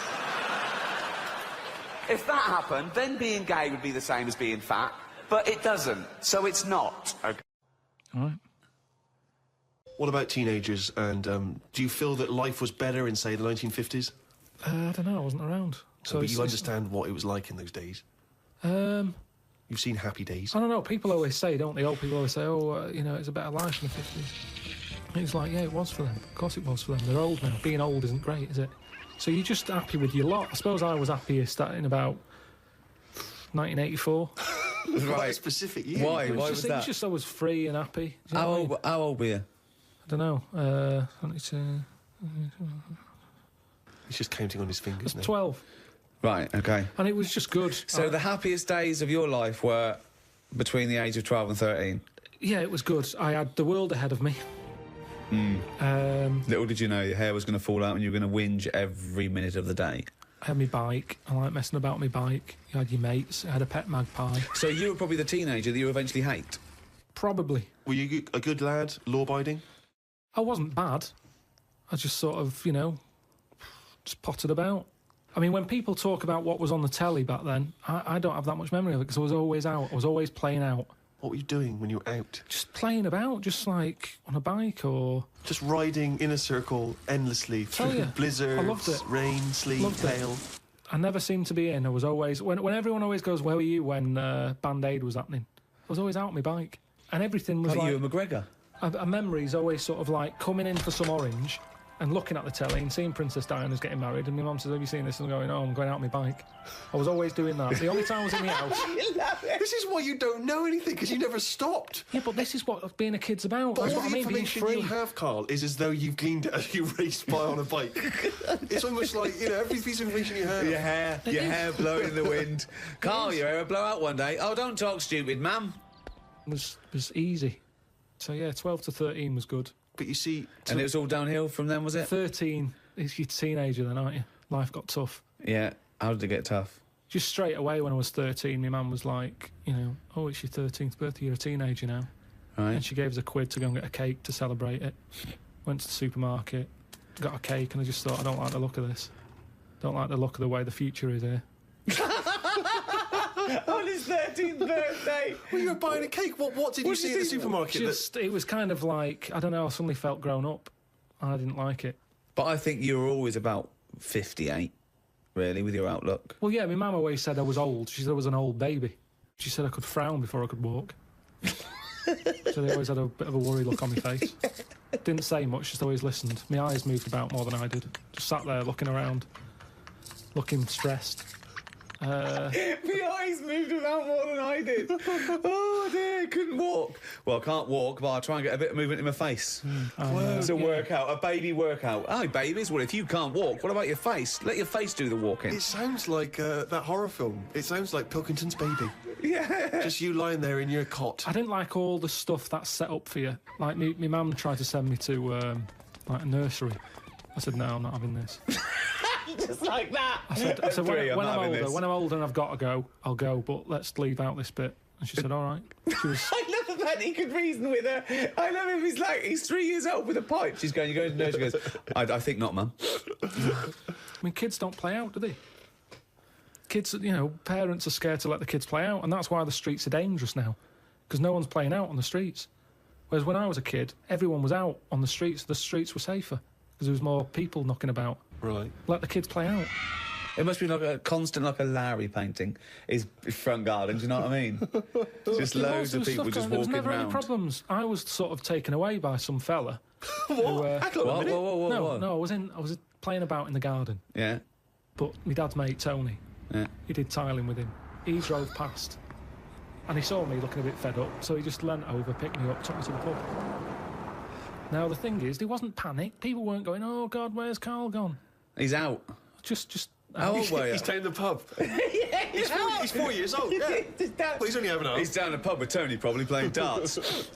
Speaker 3: If that happened, then being gay would be the same as being fat, but it doesn't, so it's not. Okay.
Speaker 1: All right. What about teenagers, and do you feel that life was better in, say, the 1950s?
Speaker 2: I don't know, I wasn't around.
Speaker 1: So but you understand what it was like in those days? You've seen Happy Days.
Speaker 2: I don't know, people always say, don't they? Old people always say, oh, you know, it's a better life in the 50s. It's like, yeah, it was for them. Of course it was for them. They're old now. Being old isn't great, is it? So you're just happy with your lot. I suppose I was happier starting about 1984.
Speaker 1: Right. A specific year.
Speaker 4: Why? Why was that?
Speaker 2: It was just I was free and happy.
Speaker 4: How old were you?
Speaker 2: I don't know.
Speaker 1: He's just counting on his fingers now.
Speaker 2: 12.
Speaker 4: Right, okay.
Speaker 2: And it was just good.
Speaker 4: So the happiest days of your life were between the age of 12 and 13?
Speaker 2: Yeah, it was good. I had the world ahead of me.
Speaker 4: Little did you know your hair was going to fall out and you were going to whinge every minute of the day.
Speaker 2: I had my bike. I like messing about my bike. You had your mates. I had a pet magpie.
Speaker 4: So you were probably the teenager that you eventually hate?
Speaker 2: Probably.
Speaker 1: Were you a good lad, law-abiding?
Speaker 2: I wasn't bad. I just sort of, you know, just potted about. I mean, when people talk about what was on the telly back then, I don't have that much memory of it because I was always out. I was always playing out.
Speaker 1: What were you doing when you were out?
Speaker 2: Just playing about, just like on a bike or...
Speaker 1: Just riding in a circle endlessly through blizzards,
Speaker 2: I loved it.
Speaker 1: Rain, sleet, hail.
Speaker 2: I never seemed to be in. I was always... When everyone always goes, where were you when Band-Aid was happening? I was always out on my bike. And everything was like...
Speaker 4: you and McGregor?
Speaker 2: A memory's always sort of like coming in for some orange and looking at the telly and seeing Princess Diana's getting married, and my mum says, have you seen this? And I'm going, oh, I'm going out on my bike. I was always doing that. The only time I was in the house...
Speaker 1: This is why you don't know anything, because you never stopped.
Speaker 2: Yeah, but this is what being a kid's about.
Speaker 1: But
Speaker 2: That's
Speaker 1: all
Speaker 2: what I
Speaker 1: the
Speaker 2: mean, being
Speaker 1: information
Speaker 2: free.
Speaker 1: you have, Carl, is as though you've gleaned it as you raced by on a bike. It's almost like, you know, every piece of information you have.
Speaker 4: Your hair blowing in the wind. Carl, your hair will blow out one day. Oh, don't talk stupid, ma'am.
Speaker 2: It was easy. So, yeah, 12 to 13 was good.
Speaker 1: But you see...
Speaker 4: And it was all downhill from then, was it?
Speaker 2: 13, you're a teenager then, aren't you? Life got tough.
Speaker 4: Yeah, how did it get tough?
Speaker 2: Just straight away when I was 13, my mum was like, you know, oh, it's your 13th birthday, you're a teenager now.
Speaker 4: Right.
Speaker 2: And she gave us a quid to go and get a cake to celebrate it. Went to the supermarket, got a cake, and I just thought, I don't like the look of this. Don't like the look of the way the future is here.
Speaker 4: On his 13th birthday!
Speaker 1: Well, you were buying a cake. What did you see at the supermarket?
Speaker 2: It was kind of like, I don't know, I suddenly felt grown up. I didn't like it.
Speaker 4: But I think you were always about 58, really, with your outlook.
Speaker 2: Well, yeah, my mum always said I was old. She said I was an old baby. She said I could frown before I could walk. So they always had a bit of a worried look on my face. Didn't say much, just always listened. My eyes moved about more than I did. Just sat there looking around, looking stressed.
Speaker 4: My eyes moved about more than I did. Oh dear, couldn't walk. Well, I can't walk, but I'll try and get a bit of movement in my face. It's a workout, a baby workout. Aye, babies, well, if you can't walk, what about your face? Let your face do the walking.
Speaker 1: It sounds like that horror film. It sounds like Pilkington's Baby.
Speaker 4: Yeah.
Speaker 1: Just you lying there in your cot.
Speaker 2: I didn't like all the stuff that's set up for you. Like, my mum tried to send me to, like, a nursery. I said, no, I'm not having this.
Speaker 4: Just like that.
Speaker 2: I said when I'm older and I've got to go, I'll go, but let's leave out this bit. And she said, all right. She was...
Speaker 4: I love the like he could reason with her. I love him. He's 3 years old with a pipe. She's going, you're going to nurse. She goes, I think not, Mum.
Speaker 2: I mean, kids don't play out, do they? Kids, parents are scared to let the kids play out, and that's why the streets are dangerous now, because no one's playing out on the streets. Whereas when I was a kid, everyone was out on the streets. The streets were safer because there was more people knocking about.
Speaker 1: Right.
Speaker 2: Let the kids play out.
Speaker 4: It must be like a constant, like a Larry painting. His front garden. Do you know what I mean? Just loads of people just walking around.
Speaker 2: There was never any problems. I was sort of taken away by some fella.
Speaker 1: What?
Speaker 2: No, I was playing about in the garden.
Speaker 4: Yeah.
Speaker 2: But my dad's mate Tony.
Speaker 4: Yeah.
Speaker 2: He did tiling with him. He drove past, and he saw me looking a bit fed up, so he just leant over, picked me up, took me to the pub. Now the thing is, there wasn't panic. People weren't going, "Oh God, where's Karl gone?"
Speaker 4: He's out.
Speaker 2: Just.
Speaker 4: How old were you?
Speaker 1: He's down the pub. He's 4 years old, yeah. Well, he's only having a...
Speaker 4: He's down the pub with Tony, probably playing darts.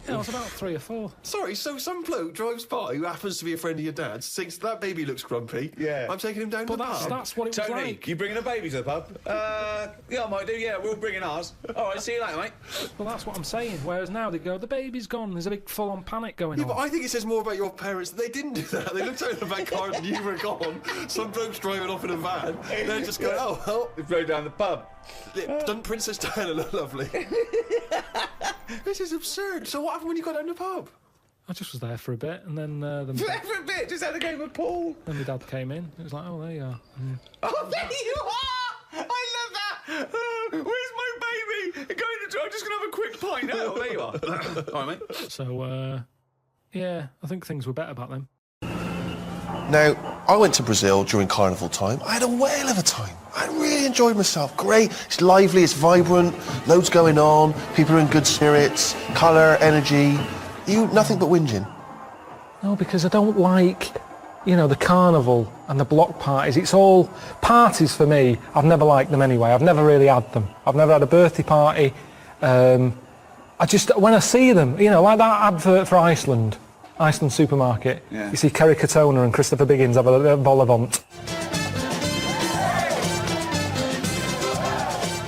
Speaker 2: Yeah, I was about 3 or 4.
Speaker 1: Sorry, so some bloke drives by who happens to be a friend of your dad's, thinks that baby looks grumpy.
Speaker 4: Yeah.
Speaker 1: I'm taking him down to the pub.
Speaker 2: That's what it was
Speaker 4: Tony,
Speaker 2: like.
Speaker 4: you bringing a baby to the pub? Yeah, I might do, yeah, we'll bring in ours. All right, see you later, mate.
Speaker 2: Well, that's what I'm saying. Whereas now they go, the baby's gone. There's a big full-on panic going on.
Speaker 1: Yeah, but I think it says more about your parents that they didn't do that. They looked out in the back car and you were gone. Some bloke's driving off in a van. They're just going, oh, well.
Speaker 4: They drove down the pub.
Speaker 1: Doesn't Princess Diana look lovely? This is absurd. So what happened when you got down the pub?
Speaker 2: I just was there for a bit, and then...
Speaker 4: For a bit? Just had a game of pool?
Speaker 2: Then my dad came in. It was like, oh, there you are.
Speaker 4: Oh, there you are! I love that! Where's my baby? I'm just going to have a quick pint. Oh, there you are. All right, mate.
Speaker 2: So, yeah, I think things were better back then.
Speaker 1: Now, I went to Brazil during carnival time. I had a whale of a time. I really enjoyed myself. Great. It's lively, it's vibrant, loads going on, people are in good spirits, colour, energy. Nothing but whinging.
Speaker 2: No, because I don't like, the carnival and the block parties. It's all parties for me. I've never liked them anyway. I've never really had them. I've never had a birthday party. When I see them, like that advert for Iceland supermarket,
Speaker 4: yeah.
Speaker 2: You see Kerry Katona and Christopher Biggins have a vol au vent.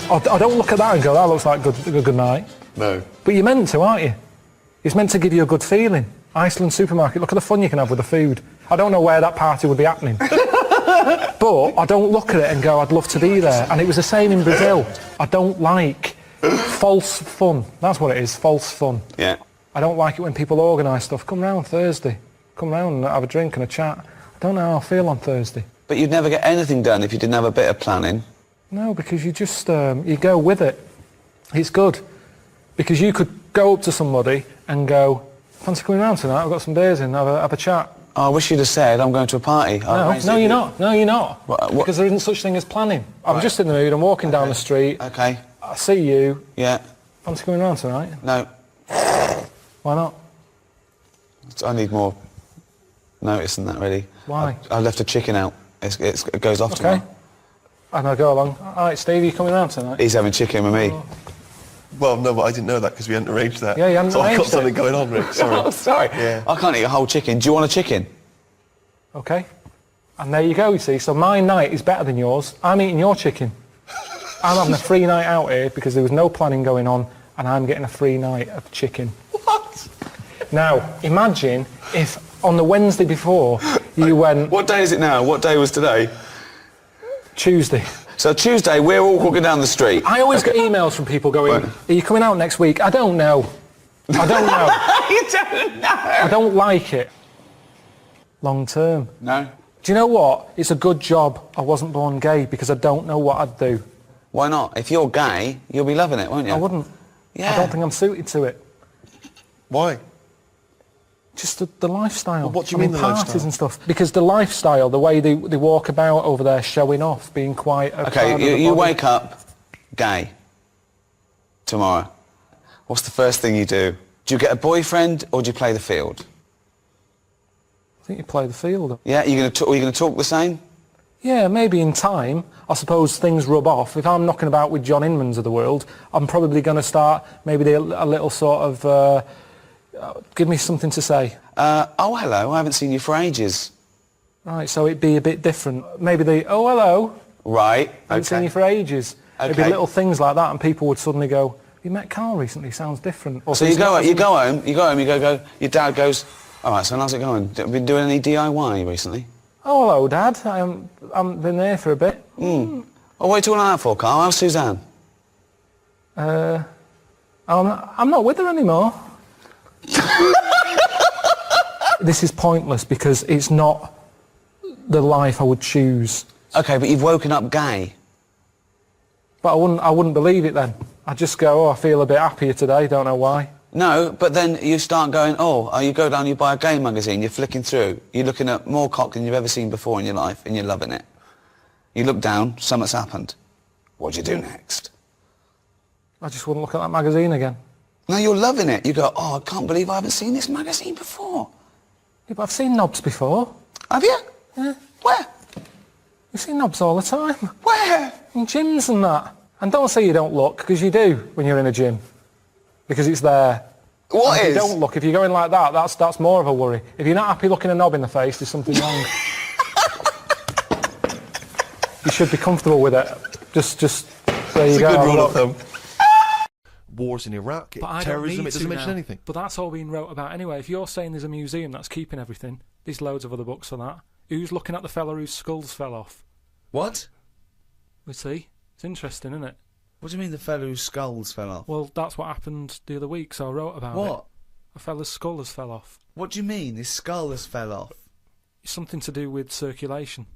Speaker 2: I don't look at that and go, that looks like a good night.
Speaker 1: No.
Speaker 2: But you're meant to, aren't you? It's meant to give you a good feeling. Iceland supermarket, look at the fun you can have with the food. I don't know where that party would be happening. But I don't look at it and go, I'd love to be there. And it was the same in Brazil. I don't like false fun. That's what it is, false fun.
Speaker 4: Yeah.
Speaker 2: I don't like it when people organise stuff. Come round Thursday. Come round and have a drink and a chat. I don't know how I feel on Thursday.
Speaker 4: But you'd never get anything done if you didn't have a bit of planning.
Speaker 2: No, because you just, you go with it. It's good. Because you could go up to somebody and go, fancy coming round tonight? I've got some beers in, have a chat.
Speaker 4: Oh, I wish you'd have said, I'm going to a party.
Speaker 2: No, you're not. No, you're not.
Speaker 4: What?
Speaker 2: Because there isn't such thing as planning. I'm just in the mood, I'm walking down the street.
Speaker 4: Okay.
Speaker 2: I see you.
Speaker 4: Yeah.
Speaker 2: Fancy coming round tonight?
Speaker 4: No.
Speaker 2: Why not?
Speaker 4: I need more notice than that, really.
Speaker 2: Why?
Speaker 4: I left a chicken out. It goes off tomorrow.
Speaker 2: And I go along, all right, Steve, are you coming round tonight?
Speaker 4: He's having chicken with me.
Speaker 1: Well, no, but I didn't know that because we hadn't arranged that.
Speaker 2: Yeah, you hadn't
Speaker 1: so
Speaker 2: arranged
Speaker 1: I've got something going on, Rick. Sorry.
Speaker 4: Oh, sorry.
Speaker 1: Yeah.
Speaker 4: I can't eat a whole chicken. Do you want a chicken?
Speaker 2: Okay. And there you go, you see. So my night is better than yours. I'm eating your chicken. I'm having a free night out here because there was no planning going on and I'm getting a free night of chicken.
Speaker 1: What?
Speaker 2: Now, imagine if on the Wednesday before you went...
Speaker 4: What day is it now? What day was today?
Speaker 2: Tuesday.
Speaker 4: So Tuesday, we're all walking down the street.
Speaker 2: I always get emails from people going, are you coming out next week? I don't know. I don't know.
Speaker 4: You don't know.
Speaker 2: I don't like it. Long term.
Speaker 4: No.
Speaker 2: Do you know what? It's a good job I wasn't born gay because I don't know what I'd do.
Speaker 4: Why not? If you're gay, you'll be loving it, won't you?
Speaker 2: I wouldn't.
Speaker 4: Yeah.
Speaker 2: I don't think I'm suited to it.
Speaker 1: Why?
Speaker 2: Just the lifestyle.
Speaker 1: Well, what do you mean the
Speaker 2: parties
Speaker 1: lifestyle?
Speaker 2: and stuff. Because the lifestyle, the way they walk about over there showing off, being quite...
Speaker 4: Okay, you wake up gay tomorrow. What's the first thing you do? Do you get a boyfriend or do you play the field?
Speaker 2: I think you play the field.
Speaker 4: Yeah, are you going to talk the same?
Speaker 2: Yeah, maybe in time. I suppose things rub off. If I'm knocking about with John Inmans of the world, I'm probably going to start maybe a little sort of... give me something to say.
Speaker 4: Oh, hello, I haven't seen you for ages.
Speaker 2: Right, so it'd be a bit different. Maybe oh, hello.
Speaker 4: Right,
Speaker 2: I haven't seen you for ages. It'd be little things like that and people would suddenly go,
Speaker 9: You met Karl recently, sounds different.
Speaker 4: So you go home, your dad goes, all right, son, how's it going? Been doing any DIY recently?
Speaker 9: Oh, hello, Dad. I haven't been there for a bit.
Speaker 4: Oh, what are you talking like that for, Karl? How's Suzanne?
Speaker 9: I'm not with her anymore. This is pointless because it's not the life I would choose.
Speaker 4: Okay, but you've woken up gay.
Speaker 9: But I wouldn't believe it then. I'd just go, oh, I feel a bit happier today, don't know why.
Speaker 4: No, but then you start going, you go down, you buy a gay magazine, you're flicking through, you're looking at more cock than you've ever seen before in your life, and you're loving it. You look down, something's happened. What do you do next?
Speaker 9: I just wouldn't look at that magazine again.
Speaker 4: No, you're loving it. You go, I can't believe I haven't seen this magazine before.
Speaker 9: Yeah, but I've seen knobs before.
Speaker 4: Have you?
Speaker 9: Yeah.
Speaker 4: Where?
Speaker 9: You see knobs all the time.
Speaker 4: Where?
Speaker 9: In gyms and that. And don't say you don't look, because you do when you're in a gym. Because it's there.
Speaker 4: What
Speaker 9: and
Speaker 4: is?
Speaker 9: If you don't look, if you're going like that, that's more of a worry. If you're not happy looking a knob in the face, there's something wrong. You should be comfortable with it. Just there you go.
Speaker 1: It's a good rule of thumb. Wars in Iraq,
Speaker 9: But I don't
Speaker 1: terrorism,
Speaker 9: need
Speaker 1: it doesn't
Speaker 9: to
Speaker 1: mention
Speaker 9: now.
Speaker 1: anything.
Speaker 9: But that's all being wrote about anyway. If you're saying there's a museum that's keeping everything, there's loads of other books for that. Who's looking at the fella whose skulls fell off?
Speaker 4: What?
Speaker 9: We see. It's interesting, isn't it?
Speaker 4: What do you mean the fellow whose skulls fell off?
Speaker 9: Well, that's what happened the other week, so I wrote about it.
Speaker 4: What?
Speaker 9: A fella's skull has fell off.
Speaker 4: What do you mean his skull has fell off?
Speaker 9: It's something to do with circulation.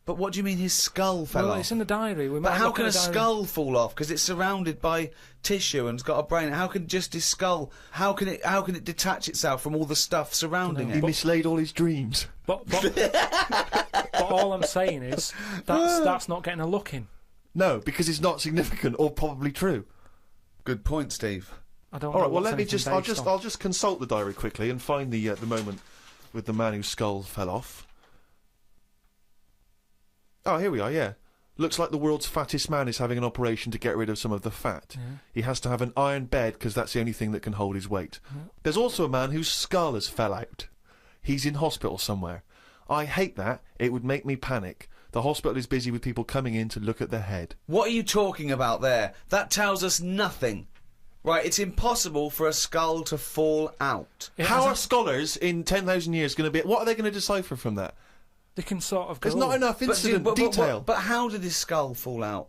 Speaker 4: But what do you mean his skull fell
Speaker 9: Well,
Speaker 4: off?
Speaker 9: it's in the diary.
Speaker 4: But how can a skull fall off? Because it's surrounded by tissue and it's got a brain. How can just his skull? How can it detach itself from all the stuff surrounding
Speaker 1: He
Speaker 4: it?
Speaker 1: mislaid all his dreams.
Speaker 9: But all I'm saying is that's not getting a look in.
Speaker 1: No, because it's not significant or probably true.
Speaker 4: Good point, Steve.
Speaker 9: I don't.
Speaker 1: All right.
Speaker 9: know
Speaker 1: Well,
Speaker 9: what's
Speaker 1: let me
Speaker 9: anything
Speaker 1: just.
Speaker 9: based on.
Speaker 1: I'll just consult the diary quickly and find the moment with the man whose skull fell off. Oh, here we are. Yeah, looks like the world's fattest man is having an operation to get rid of some of the fat.
Speaker 9: Yeah.
Speaker 1: He has to have an iron bed because that's the only thing that can hold his weight.
Speaker 9: Yeah.
Speaker 1: There's also a man whose skull has fell out. He's in hospital somewhere. I hate that. It would make me panic. The hospital is busy with people coming in to look at the head.
Speaker 4: What are you talking about there? That tells us nothing. Right, it's impossible for a skull to fall out.
Speaker 1: How are scholars in 10,000 years going to be... What are they going to decipher from that?
Speaker 9: They can sort of go...
Speaker 1: There's not enough incident detail.
Speaker 4: But how did his skull fall out?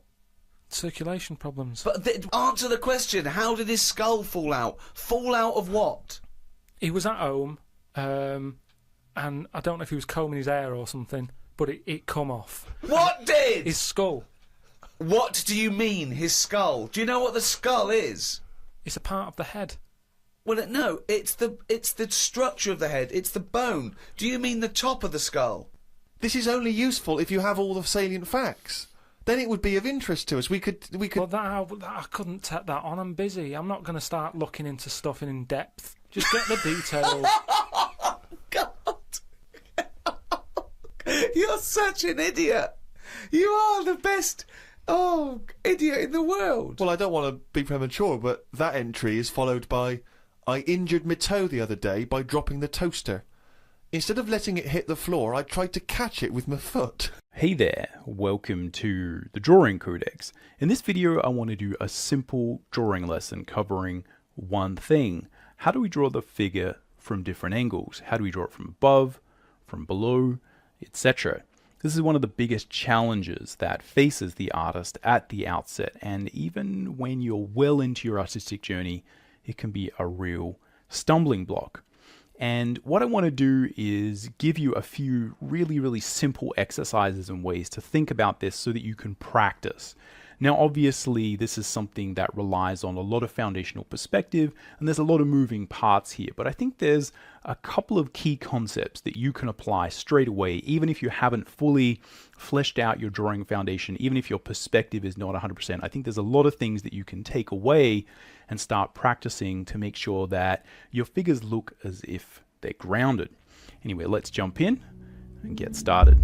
Speaker 9: Circulation problems.
Speaker 4: But answer the question. How did his skull fall out? Fall out of what?
Speaker 9: He was at home, and I don't know if he was combing his hair or something, but it come off.
Speaker 4: What did?
Speaker 9: His skull.
Speaker 4: What do you mean, his skull? Do you know what the skull is?
Speaker 9: It's a part of the head.
Speaker 4: Well, no, it's the structure of the head. It's the bone. Do you mean the top of the skull?
Speaker 1: This is only useful if you have all the salient facts. Then it would be of interest to us. We could.
Speaker 9: Well, I couldn't take that on. I'm busy. I'm not going to start looking into stuff in depth. Just get the details.
Speaker 4: God. You're such an idiot. You are the best idiot in the world.
Speaker 1: Well, I don't want to be premature, but that entry is followed by, I injured my toe the other day by dropping the toaster. Instead of letting it hit the floor, I tried to catch it with my foot.
Speaker 6: Hey there, welcome to the Drawing Codex. In this video, I want to do a simple drawing lesson covering one thing. How do we draw the figure from different angles? How do we draw it from above, from below, etc.? This is one of the biggest challenges that faces the artist at the outset, and even when you're well into your artistic journey, it can be a real stumbling block. And what I want to do is give you a few really simple exercises and ways to think about this so that you can practice. Now, obviously, this is something that relies on a lot of foundational perspective, and there's a lot of moving parts here, but I think there's a couple of key concepts that you can apply straight away, even if you haven't fully fleshed out your drawing foundation, even if your perspective is not 100%. I think there's a lot of things that you can take away and start practicing to make sure that your figures look as if they're grounded. Anyway, let's jump in and get started.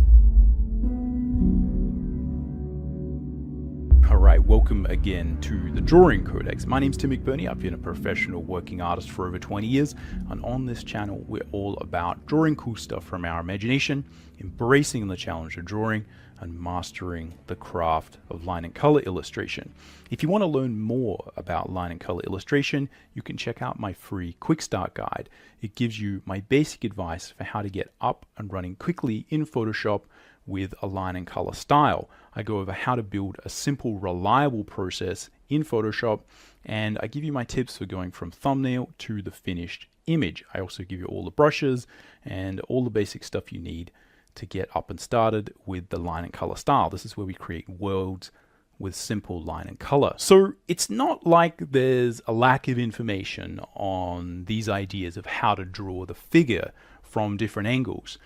Speaker 6: Alright, Alright, welcome again to the Drawing Codex. My name's Tim McBurney. I've been a professional working artist for over 20 years, and on this channel we're all about drawing cool stuff from our imagination, embracing the challenge of drawing, and mastering the craft of line and color illustration. If you want to learn more about line and color illustration, you can check out my free Quick Start Guide. It gives you my basic advice for how to get up and running quickly in Photoshop with a line and color style. I go over how to build a simple, reliable process in Photoshop, and I give you my tips for going from thumbnail to the finished image. I also give you all the brushes and all the basic stuff you need to get up and started with the line and color style. This is where we create worlds with simple line and color. So it's not like there's a lack of information on these ideas of how to draw the figure from different angles.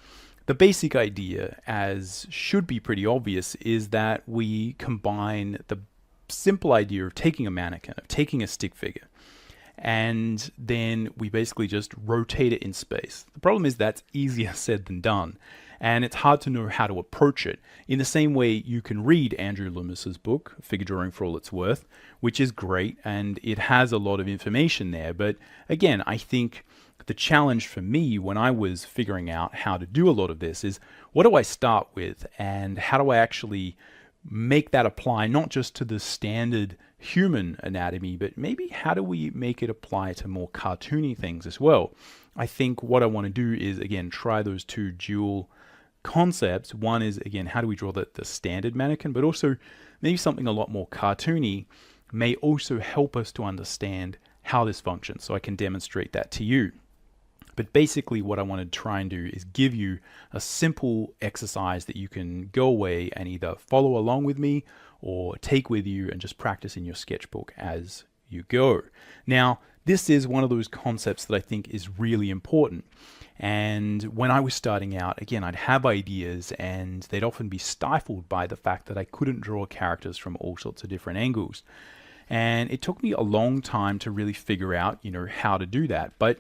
Speaker 6: The basic idea, as should be pretty obvious, is that we combine the simple idea of taking a mannequin, of taking a stick figure, and then we basically just rotate it in space. The problem is that's easier said than done, and it's hard to know how to approach it. In the same way, you can read Andrew Loomis's book, Figure Drawing for All It's Worth, which is great, and it has a lot of information there. But again, I think the challenge for me when I was figuring out how to do a lot of this is, what do I start with, and how do I actually make that apply not just to the standard human anatomy, but maybe how do we make it apply to more cartoony things as well? I think what I want to do is, again, try those two dual concepts. One is, again, how do we draw the standard mannequin, but also maybe something a lot more cartoony may also help us to understand how this functions, so I can demonstrate that to you. But basically what I want to try and do is give you a simple exercise that you can go away and either follow along with me or take with you and just practice in your sketchbook as you go. Now, this is one of those concepts that I think is really important. And when I was starting out, again, I'd have ideas and they'd often be stifled by the fact that I couldn't draw characters from all sorts of different angles. And it took me a long time to really figure out, how to do that. But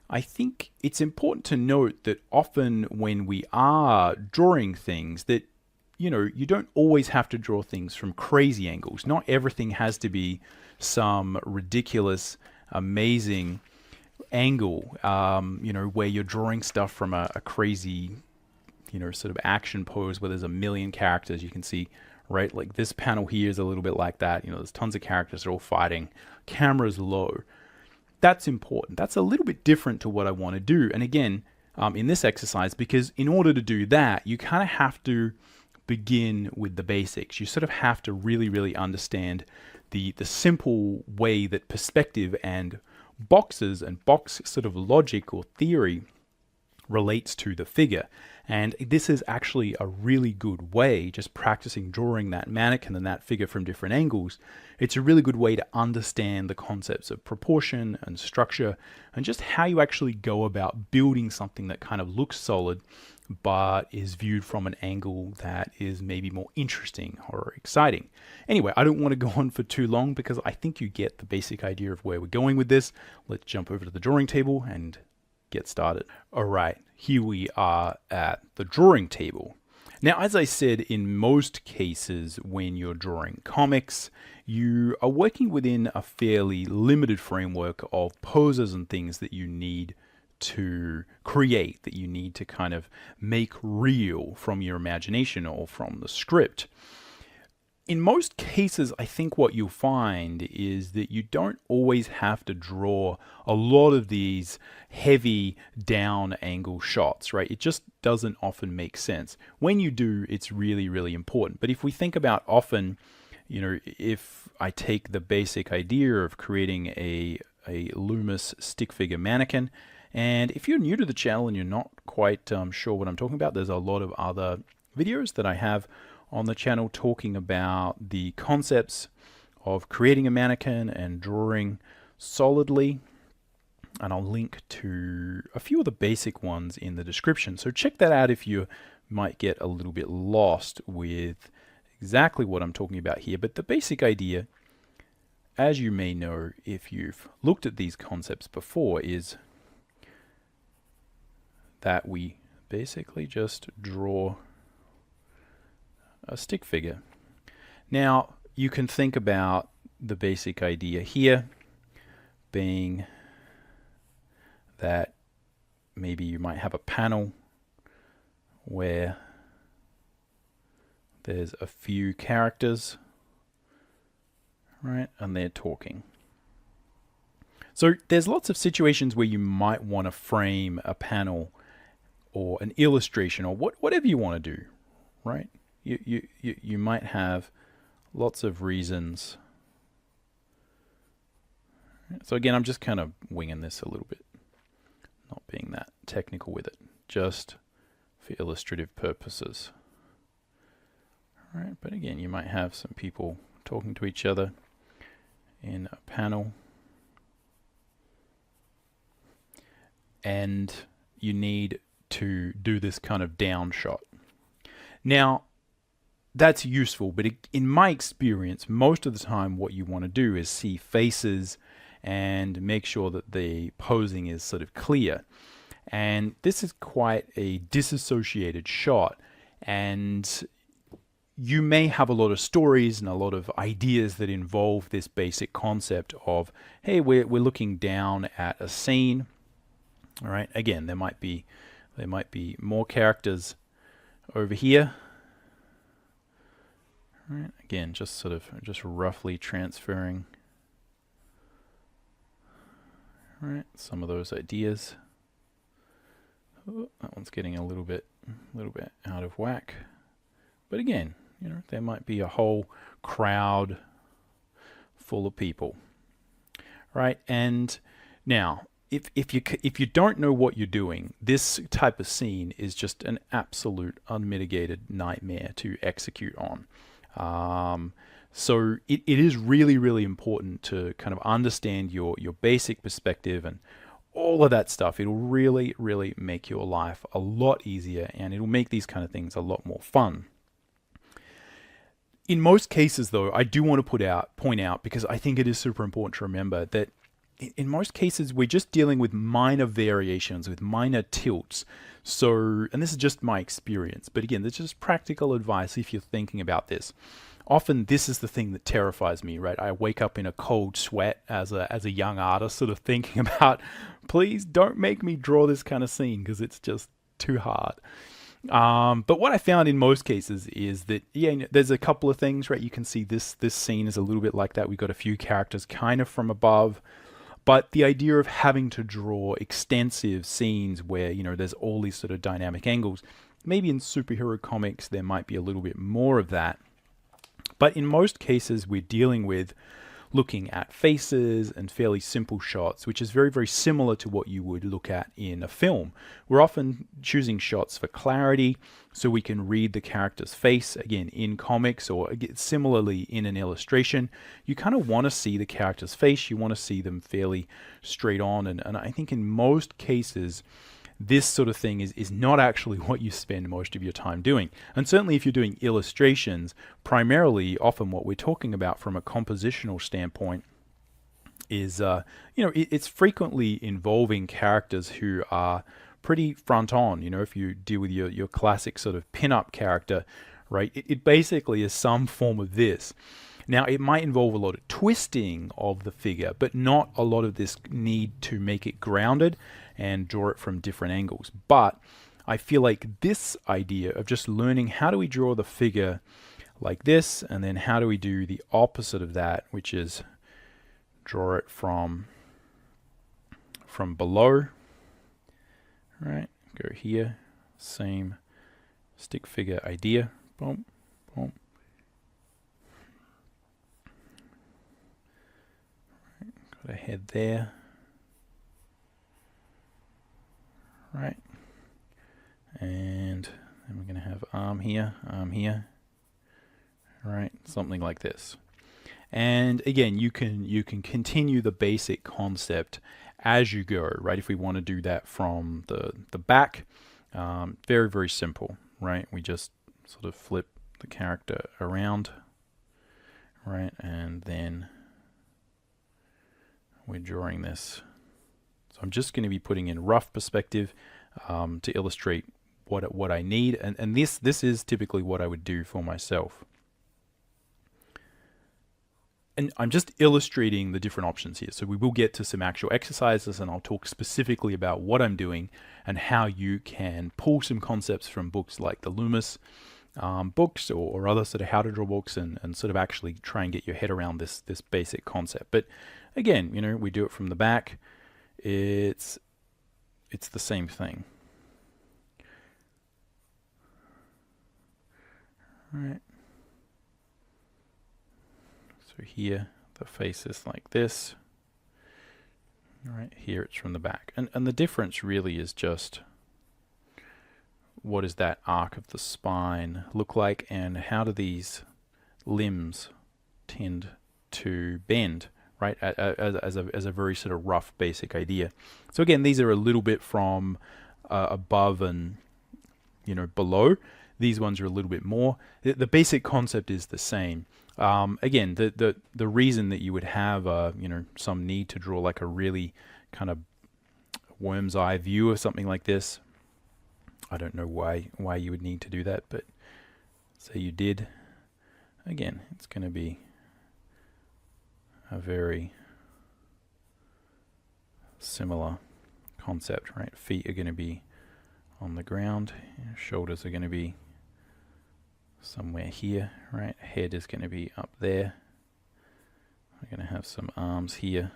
Speaker 6: I think it's important to note that often when we are drawing things that, you don't always have to draw things from crazy angles. Not everything has to be some ridiculous, amazing angle, where you're drawing stuff from a crazy, sort of action pose where there's a million characters. You can see, right, like this panel here is a little bit like that. There's tons of characters, they're all fighting. Camera's low. That's important. That's a little bit different to what I want to do. And again, in this exercise, because in order to do that, you kind of have to begin with the basics. You sort of have to really, really understand the simple way that perspective and boxes and box sort of logic or theory relates to the figure. And this is actually a really good way, just practicing drawing that mannequin and that figure from different angles. It's a really good way to understand the concepts of proportion and structure and just how you actually go about building something that kind of looks solid but is viewed from an angle that is maybe more interesting or exciting. Anyway, I don't want to go on for too long because I think you get the basic idea of where we're going with this. Let's jump over to the drawing table and get started. All right, here we are at the drawing table. Now, as I said, in most cases when you're drawing comics, you are working within a fairly limited framework of poses and things that you need to create, that you need to kind of make real from your imagination or from the script. In most cases, I think what you'll find is that you don't always have to draw a lot of these heavy down angle shots, right? It just doesn't often make sense. When you do, it's really, really important. But if we think about often, if I take the basic idea of creating a Loomis stick figure mannequin, and if you're new to the channel and you're not quite sure what I'm talking about, there's a lot of other videos that I have on the channel talking about the concepts of creating a mannequin and drawing solidly, and I'll link to a few of the basic ones in the description. So check that out if you might get a little bit lost with exactly what I'm talking about here. But the basic idea, as you may know if you've looked at these concepts before, is that we basically just draw a stick figure. Now, you can think about the basic idea here being that maybe you might have a panel where there's a few characters, right, and they're talking. So there's lots of situations where you might want to frame a panel or an illustration or whatever you want to do, right? You might have lots of reasons. So again, I'm just kind of winging this a little bit, not being that technical with it, just for illustrative purposes. All right, but again, you might have some people talking to each other in a panel, and you need to do this kind of down shot. Now, that's useful, but in my experience, most of the time what you want to do is see faces and make sure that the posing is sort of clear. And this is quite a disassociated shot, and you may have a lot of stories and a lot of ideas that involve this basic concept of, hey, we're looking down at a scene. All right, again, there might be more characters over here. All right, again, just roughly transferring, all right, some of those ideas. Oh, that one's getting a little bit out of whack. But again, you know, there might be a whole crowd full of people, right? And now, if you don't know what you're doing, this type of scene is just an absolute unmitigated nightmare to execute on. So it is really, really important to kind of understand your basic perspective and all of that stuff. It'll really, really make your life a lot easier, and it'll make these kind of things a lot more fun. In most cases, though, I do want to point out, because I think it is super important to remember that in most cases, we're just dealing with minor variations, with minor tilts. So, and this is just my experience, but again, this is just practical advice if you're thinking about this. Often this is the thing that terrifies me, right? I wake up in a cold sweat as a young artist, sort of thinking about, please don't make me draw this kind of scene because it's just too hard. But what I found in most cases is that, yeah, there's a couple of things, right? You can see this scene is a little bit like that. We've got a few characters kind of from above, but the idea of having to draw extensive scenes where, you know, there's all these sort of dynamic angles, maybe in superhero comics there might be a little bit more of that. But in most cases, we're dealing with looking at faces and fairly simple shots, which is very, very similar to what you would look at in a film. We're often choosing shots for clarity, so we can read the character's face. Again, in comics or similarly in an illustration, you kind of want to see the character's face. You want to see them fairly straight on. And I think in most cases, this sort of thing is not actually what you spend most of your time doing. And certainly if you're doing illustrations, primarily often what we're talking about from a compositional standpoint is, it's frequently involving characters who are pretty front on. You know, if you deal with your classic sort of pin-up character, right, it basically is some form of this. Now, it might involve a lot of twisting of the figure, but not a lot of this need to make it grounded and draw it from different angles. But I feel like this idea of just learning how do we draw the figure like this, and then how do we do the opposite of that, which is draw it from below, right? Go here, same stick figure idea, boom, boom. Got a head there. Right, and then we're going to have arm here, right, something like this. And again, you can continue the basic concept as you go, right? If we want to do that from the back, very, very simple, right? We just sort of flip the character around, right, and then we're drawing this. So I'm just going to be putting in rough perspective to illustrate what I need, and this is typically what I would do for myself. And I'm just illustrating the different options here. So we will get to some actual exercises, and I'll talk specifically about what I'm doing and how you can pull some concepts from books like the Loomis books or other sort of how to draw books and sort of actually try and get your head around this basic concept. But again, you know, we do it from the back. It's the same thing. All right. So here the face is like this. All right, here it's from the back. And the difference really is just what does that arc of the spine look like, and how do these limbs tend to bend, right, as a very sort of rough basic idea. So again, these are a little bit from above and, you know, below. These ones are a little bit more. The basic concept is the same. Again, the reason that you would have you know, some need to draw like a really kind of worm's eye view of something like this, I don't know why you would need to do that, but say you did. Again, it's going to be a very similar concept, right? Feet are going to be on the ground, shoulders are going to be somewhere here, right? Head is going to be up there. We're going to have some arms here.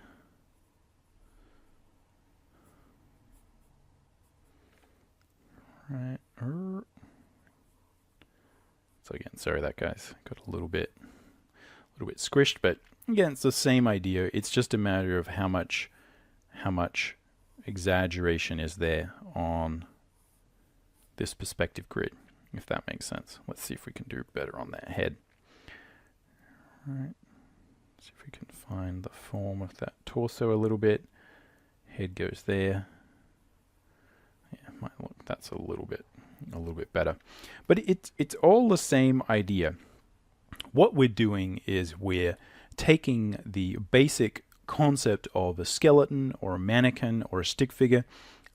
Speaker 6: Right. So again, sorry that guy's got a little bit squished, but again, it's the same idea. It's just a matter of how much exaggeration is there on this perspective grid, if that makes sense. Let's see if we can do better on that head. All right. See if we can find the form of that torso a little bit. Head goes there. Yeah, might look, that's a little bit better. But it's all the same idea. What we're doing is we're taking the basic concept of a skeleton or a mannequin or a stick figure,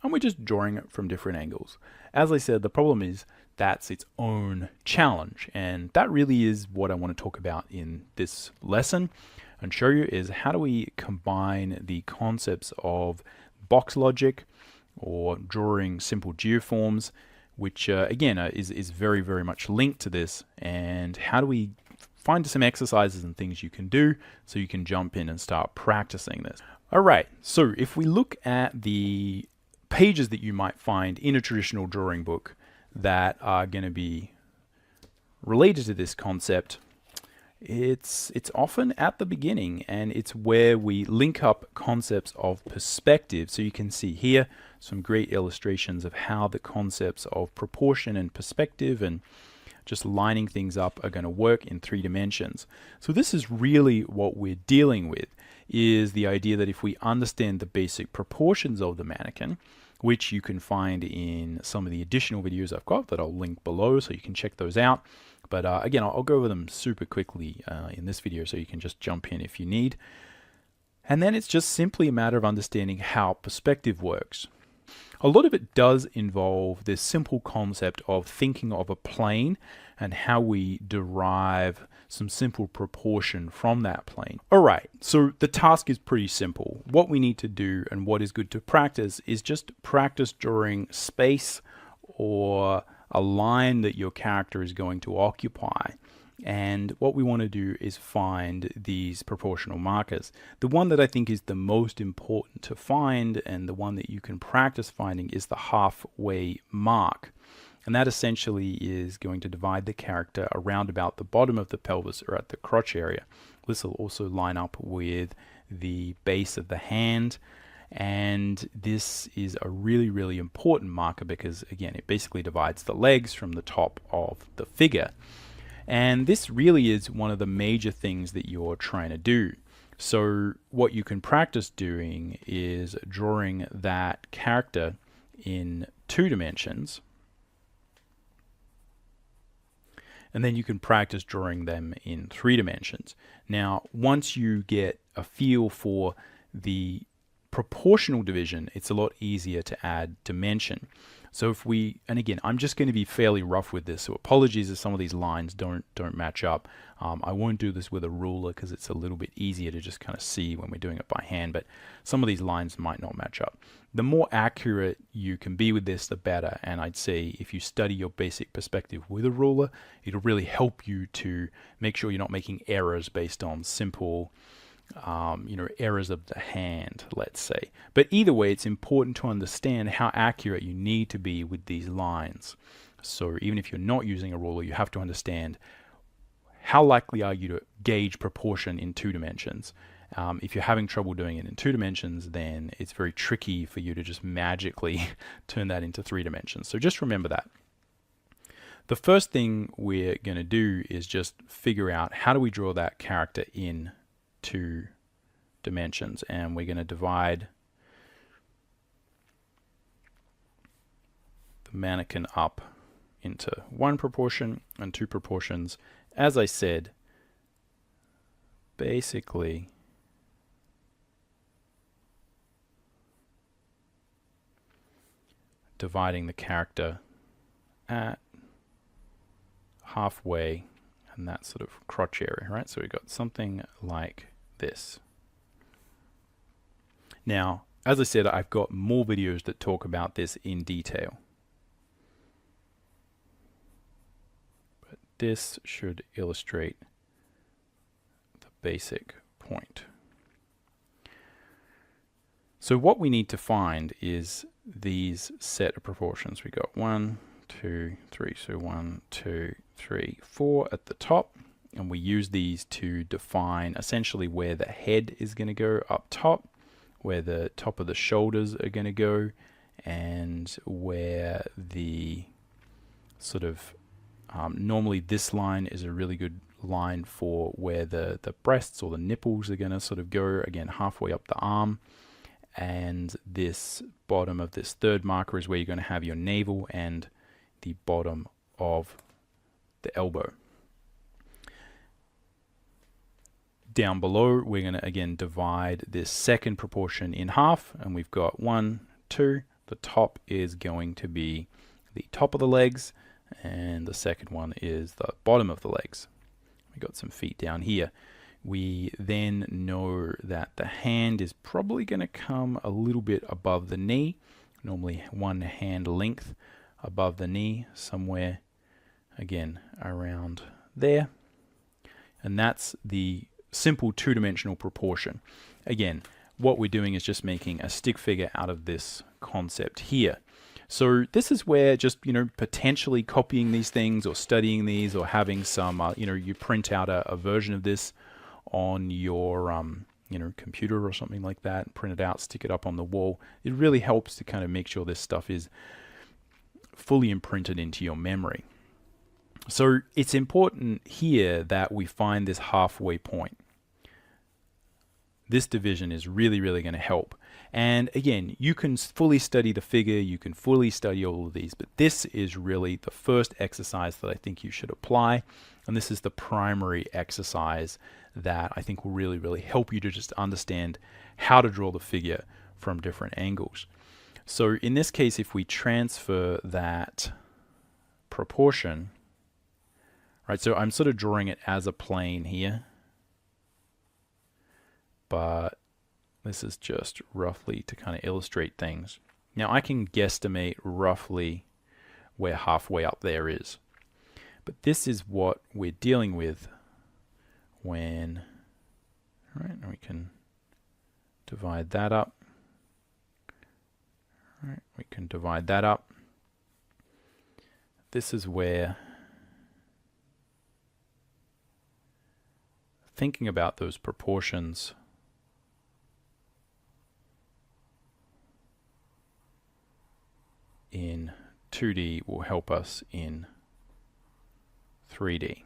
Speaker 6: and we're just drawing it from different angles. As I said, the problem is that's its own challenge, and that really is what I want to talk about in this lesson and show you is how do we combine the concepts of box logic or drawing simple geoforms, which again is very, very much linked to this, and how do we find some exercises and things you can do so you can jump in and start practicing this. All right, so if we look at the pages that you might find in a traditional drawing book that are going to be related to this concept, it's often at the beginning, and it's where we link up concepts of perspective. So you can see here some great illustrations of how the concepts of proportion and perspective and just lining things up are going to work in 3 dimensions. So this is really what we're dealing with, is the idea that if we understand the basic proportions of the mannequin, which you can find in some of the additional videos I've got that I'll link below so you can check those out. But again, I'll go over them super quickly in this video so you can just jump in if you need. And then it's just simply a matter of understanding how perspective works. A lot of it does involve this simple concept of thinking of a plane and how we derive some simple proportion from that plane. All right, so the task is pretty simple. What we need to do and what is good to practice is just practice drawing space or a line that your character is going to occupy. And what we want to do is find these proportional markers. The one that I think is the most important to find, and the one that you can practice finding, is the halfway mark. And that essentially is going to divide the character around about the bottom of the pelvis or at the crotch area. This will also line up with the base of the hand. And this is a really, really important marker because, again, it basically divides the legs from the top of the figure. And this really is one of the major things that you're trying to do. So what you can practice doing is drawing that character in 2 dimensions. And then you can practice drawing them in 3 dimensions. Now, once you get a feel for the proportional division, it's a lot easier to add dimension. So if we, and again, I'm just going to be fairly rough with this, so apologies if some of these lines don't match up. I won't do this with a ruler because it's a little bit easier to just kind of see when we're doing it by hand, but some of these lines might not match up. The more accurate you can be with this, the better, and I'd say if you study your basic perspective with a ruler, it'll really help you to make sure you're not making errors based on simple errors of the hand, let's say. But either way, it's important to understand how accurate you need to be with these lines. So even if you're not using a ruler, you have to understand how likely are you to gauge proportion in 2 dimensions. If you're having trouble doing it in 2 dimensions, then it's very tricky for you to just magically turn that into 3 dimensions. So just remember that. The first thing we're going to do is just figure out how do we draw that character in 2 dimensions, and we're going to divide the mannequin up into 1 proportion and 2 proportions. As I said, basically dividing the character at halfway and that sort of crotch area, right? So we've got something like this. Now, as I said, I've got more videos that talk about this in detail. But this should illustrate the basic point. So what we need to find is these set of proportions. We got 1, 2, 3. So 1, 2, 3, 4 at the top. And we use these to define essentially where the head is going to go up top, where the top of the shoulders are going to go, and where the sort of normally this line is a really good line for where the breasts or the nipples are going to sort of go, again halfway up the arm. And this bottom of this third marker is where you're going to have your navel and the bottom of the elbow. Down below, we're going to again divide this second proportion in half, and we've got 1, 2. The top is going to be the top of the legs, and the second one is the bottom of the legs. We've got some feet down here. We then know that the hand is probably going to come a little bit above the knee, normally 1 hand length above the knee, somewhere again around there. And that's the simple 2-dimensional proportion. Again, what we're doing is just making a stick figure out of this concept here. So this is where just, potentially copying these things or studying these or having some, you print out a version of this on your, computer or something like that, print it out, stick it up on the wall. It really helps to kind of make sure this stuff is fully imprinted into your memory. So it's important here that we find this halfway point. This division is really, really going to help. And again, you can fully study the figure, you can fully study all of these, but this is really the first exercise that I think you should apply. And this is the primary exercise that I think will really, really help you to just understand how to draw the figure from different angles. So in this case, if we transfer that proportion, right, so I'm sort of drawing it as a plane here, but this is just roughly to kind of illustrate things. Now I can guesstimate roughly where halfway up there is, but this is what we're dealing with when, all right, we can divide that up. All right, we can divide that up. This is where thinking about those proportions in 2D will help us in 3D.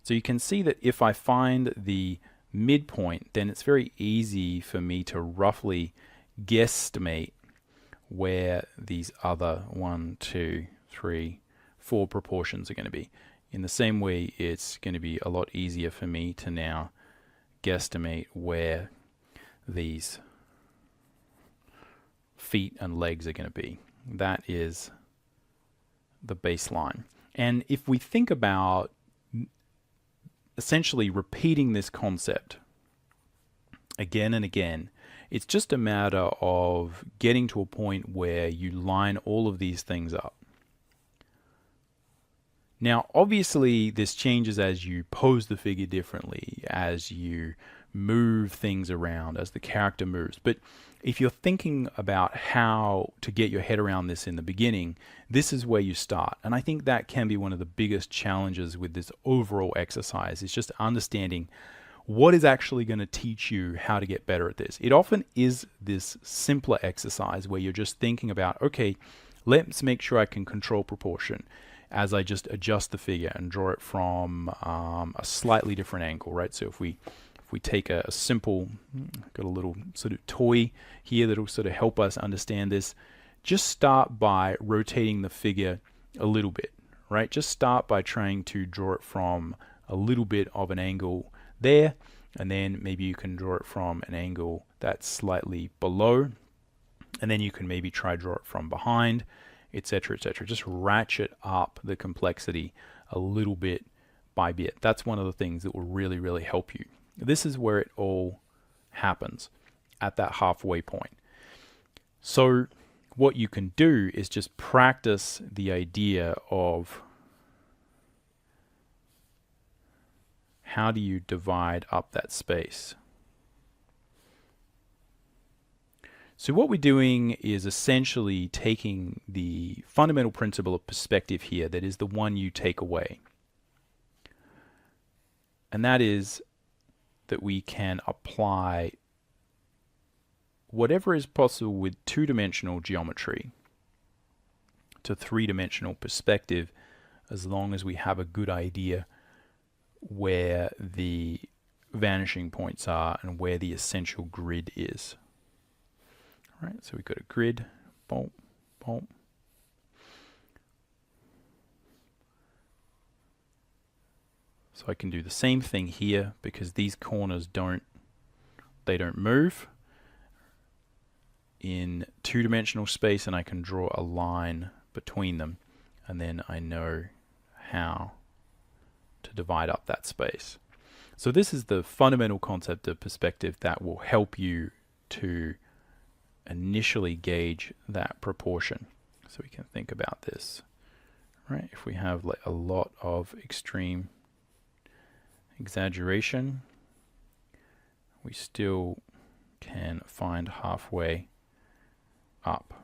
Speaker 6: So you can see that if I find the midpoint, then it's very easy for me to roughly guesstimate where these other 1, 2, 3, 4 proportions are going to be. In the same way, it's going to be a lot easier for me to now guesstimate where these feet and legs are going to be. That is the baseline. And if we think about essentially repeating this concept again and again, it's just a matter of getting to a point where you line all of these things up. Now, obviously, this changes as you pose the figure differently, as you move things around, as the character moves. But if you're thinking about how to get your head around this in the beginning, this is where you start. And I think that can be one of the biggest challenges with this overall exercise, is just understanding what is actually going to teach you how to get better at this. It often is this simpler exercise where you're just thinking about, okay, let's make sure I can control proportion as I just adjust the figure and draw it from a slightly different angle, right? So if we take a simple, got a little sort of toy here that'll sort of help us understand this, just start by rotating the figure a little bit, right? Just start by trying to draw it from a little bit of an angle there, and then maybe you can draw it from an angle that's slightly below, and then you can maybe try draw it from behind, etc., etc. Just ratchet up the complexity a little bit by bit. That's one of the things that will really, really help you. This is where it all happens, at that halfway point. So what you can do is just practice the idea of how do you divide up that space. So what we're doing is essentially taking the fundamental principle of perspective here, that is the one you take away. And that is that we can apply whatever is possible with two-dimensional geometry to three-dimensional perspective, as long as we have a good idea where the vanishing points are and where the essential grid is. All right, so we've got a grid, boom, boom. So I can do the same thing here because these corners don't move in two-dimensional space, and I can draw a line between them, and then I know how to divide up that space. So this is the fundamental concept of perspective that will help you to initially gauge that proportion. So we can think about this, right? If we have like a lot of extreme exaggeration, we still can find halfway up.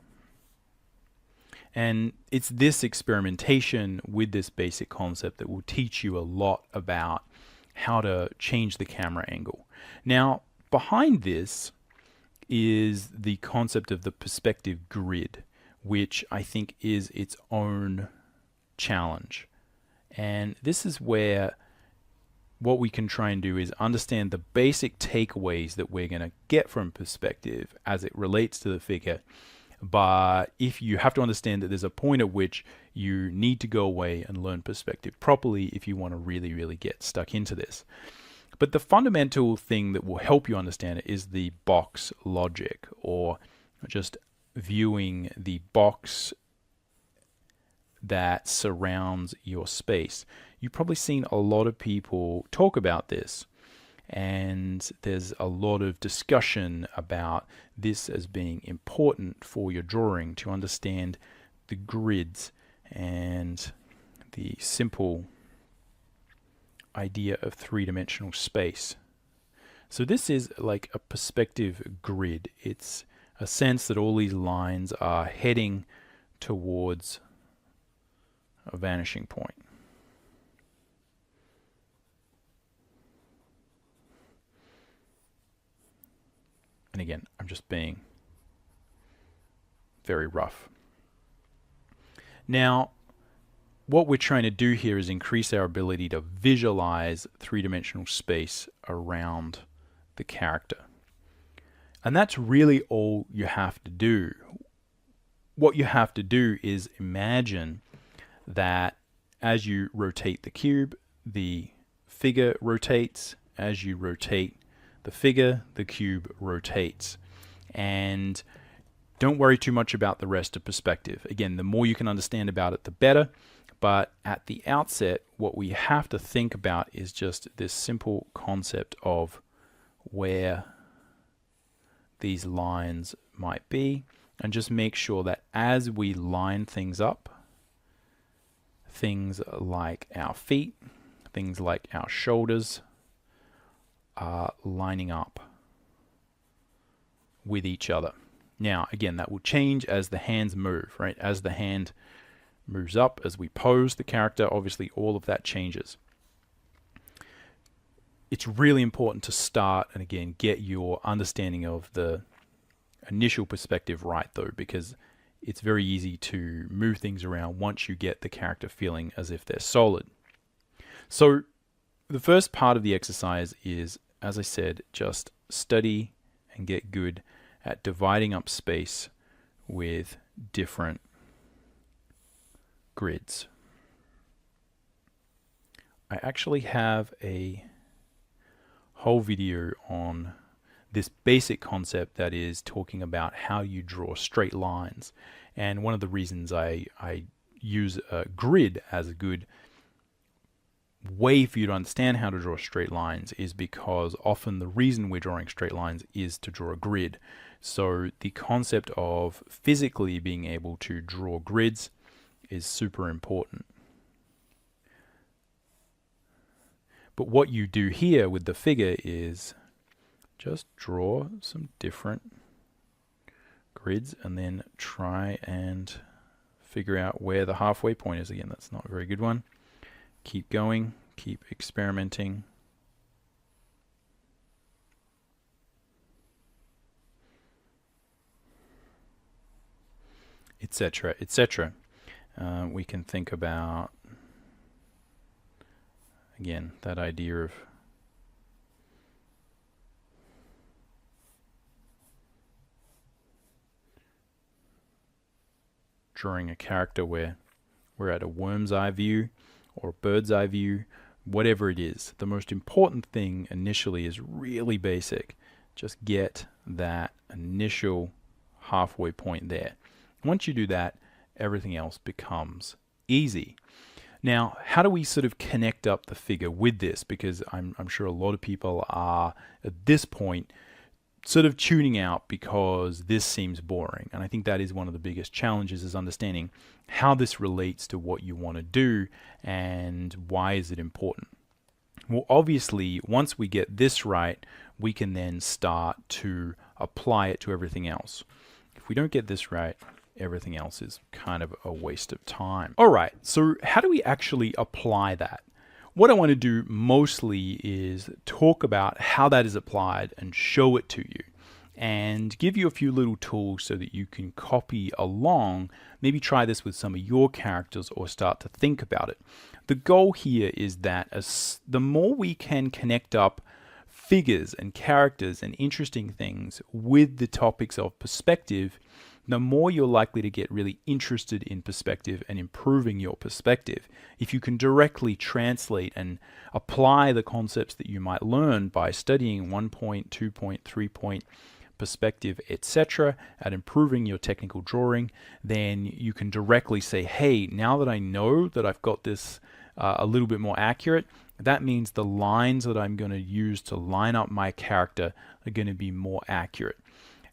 Speaker 6: And it's this experimentation with this basic concept that will teach you a lot about how to change the camera angle. Now, behind this is the concept of the perspective grid, which I think is its own challenge. And this is where what we can try and do is understand the basic takeaways that we're going to get from perspective as it relates to the figure. But if you have to understand that there's a point at which you need to go away and learn perspective properly if you want to really, really get stuck into this. But the fundamental thing that will help you understand it is the box logic, or just viewing the box that surrounds your space. You've probably seen a lot of people talk about this, and there's a lot of discussion about this as being important for your drawing, to understand the grids and the simple idea of three-dimensional space. So this is like a perspective grid. It's a sense that all these lines are heading towards a vanishing point. And again, I'm just being very rough. Now, what we're trying to do here is increase our ability to visualize three-dimensional space around the character. And that's really all you have to do. What you have to do is imagine that as you rotate the cube, the figure rotates. As you rotate the figure, the cube rotates. And Don't worry too much about the rest of perspective. Again, the more you can understand about it, the better. But at the outset, what we have to think about is just this simple concept of where these lines might be, and just make sure that as we line things up, things like our feet, things like our shoulders are lining up with each other. Now, again, that will change as the hands move, right? As the hand moves up, as we pose the character, obviously all of that changes. It's really important to start and again get your understanding of the initial perspective right though, because it's very easy to move things around once you get the character feeling as if they're solid. So the first part of the exercise is, as I said, just study and get good at dividing up space with different grids. I actually have a whole video on this basic concept that is talking about how you draw straight lines. And one of the reasons I use a grid as a good way for you to understand how to draw straight lines is because often the reason we're drawing straight lines is to draw a grid. So the concept of physically being able to draw grids is super important. But what you do here with the figure is just draw some different grids and then try and figure out where the halfway point is. Again, that's not a very good one. Keep going, keep experimenting. Etc., etc. We can think about, again, that idea of drawing a character where we're at a worm's eye view or a bird's eye view, whatever it is. The most important thing initially is really basic. Just get that initial halfway point there. Once you do that, everything else becomes easy. Now, how do we sort of connect up the figure with this? Because I'm sure a lot of people are, at this point, sort of tuning out because this seems boring. And I think that is one of the biggest challenges, is understanding how this relates to what you want to do and why is it important. Well, obviously, once we get this right, we can then start to apply it to everything else. If we don't get this right, everything else is kind of a waste of time. All right, so how do we actually apply that? What I want to do mostly is talk about how that is applied and show it to you and give you a few little tools so that you can copy along, maybe try this with some of your characters or start to think about it. The goal here is that the more we can connect up figures and characters and interesting things with the topics of perspective, the more you're likely to get really interested in perspective and improving your perspective. If you can directly translate and apply the concepts that you might learn by studying 1 point, 2 point, 3 point perspective, etc., at improving your technical drawing, then you can directly say, hey, now that I know that I've got this a little bit more accurate, that means the lines that I'm going to use to line up my character are going to be more accurate.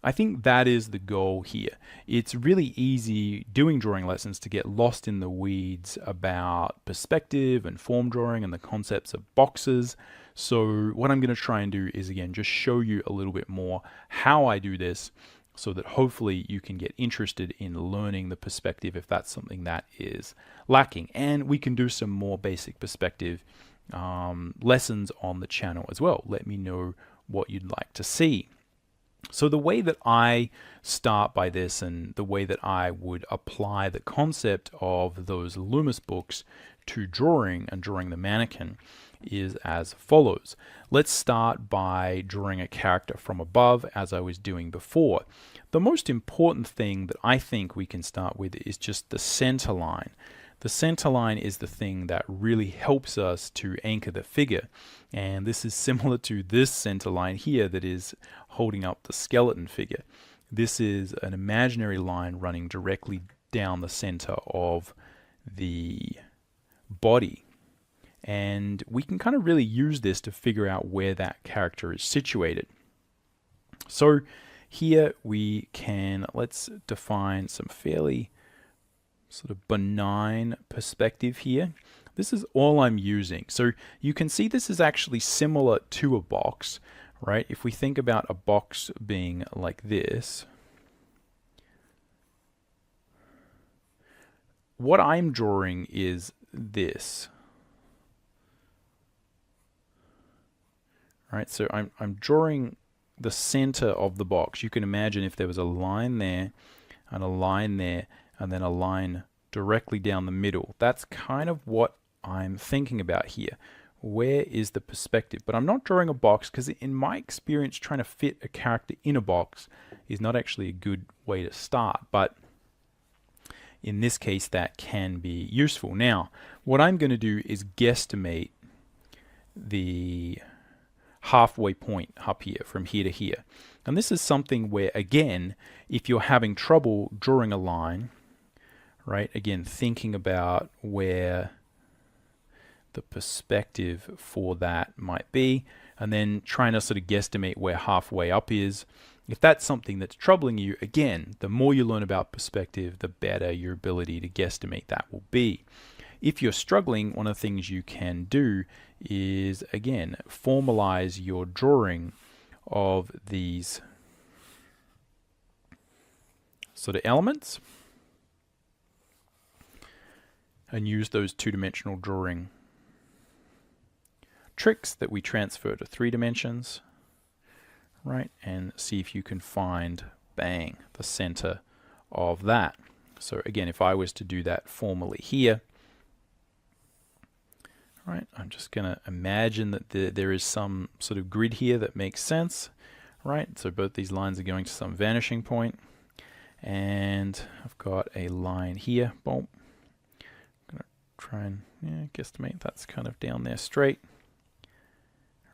Speaker 6: I think that is the goal here. It's really easy doing drawing lessons to get lost in the weeds about perspective and form drawing and the concepts of boxes. So what I'm going to try and do is, again, just show you a little bit more how I do this so that hopefully you can get interested in learning the perspective if that's something that is lacking. And we can do some more basic perspective lessons on the channel as well. Let me know what you'd like to see. So the way that I start by this and the way that I would apply the concept of those Loomis books to drawing and drawing the mannequin is as follows. Let's start by drawing a character from above, as I was doing before. The most important thing that I think we can start with is just the center line. The center line is the thing that really helps us to anchor the figure. And this is similar to this center line here that is holding up the skeleton figure. this is an imaginary line running directly down the center of the body. And we can kind of really use this to figure out where that character is situated. So here we can, let's define some fairly sort of benign perspective here. This is all I'm using. So you can see this is actually similar to a box, right? If we think about a box being like this, what I'm drawing is this. Right, so I'm drawing the center of the box. You can imagine if there was a line there and a line there and then a line directly down the middle. That's kind of what I'm thinking about here. Where is the perspective? But I'm not drawing a box because in my experience trying to fit a character in a box is not actually a good way to start. But in this case that can be useful. Now what I'm going to do is guesstimate the halfway point up here from here to here. And this is something where, again, if you're having trouble drawing a line, right, again, thinking about where the perspective for that might be, and then trying to sort of guesstimate where halfway up is. If that's something that's troubling you, again, the more you learn about perspective, the better your ability to guesstimate that will be. If you're struggling, one of the things you can do is, again, formalize your drawing of these sort of elements and use those two-dimensional drawing tricks that we transfer to 3 dimensions, right? And see if you can find, bang, the center of that. So again, if I was to do that formally here, right, I'm just going to imagine that there is some sort of grid here that makes sense, right? So both these lines are going to some vanishing point, and I've got a line here. Boom. I'm going to try and guesstimate that's kind of down there straight,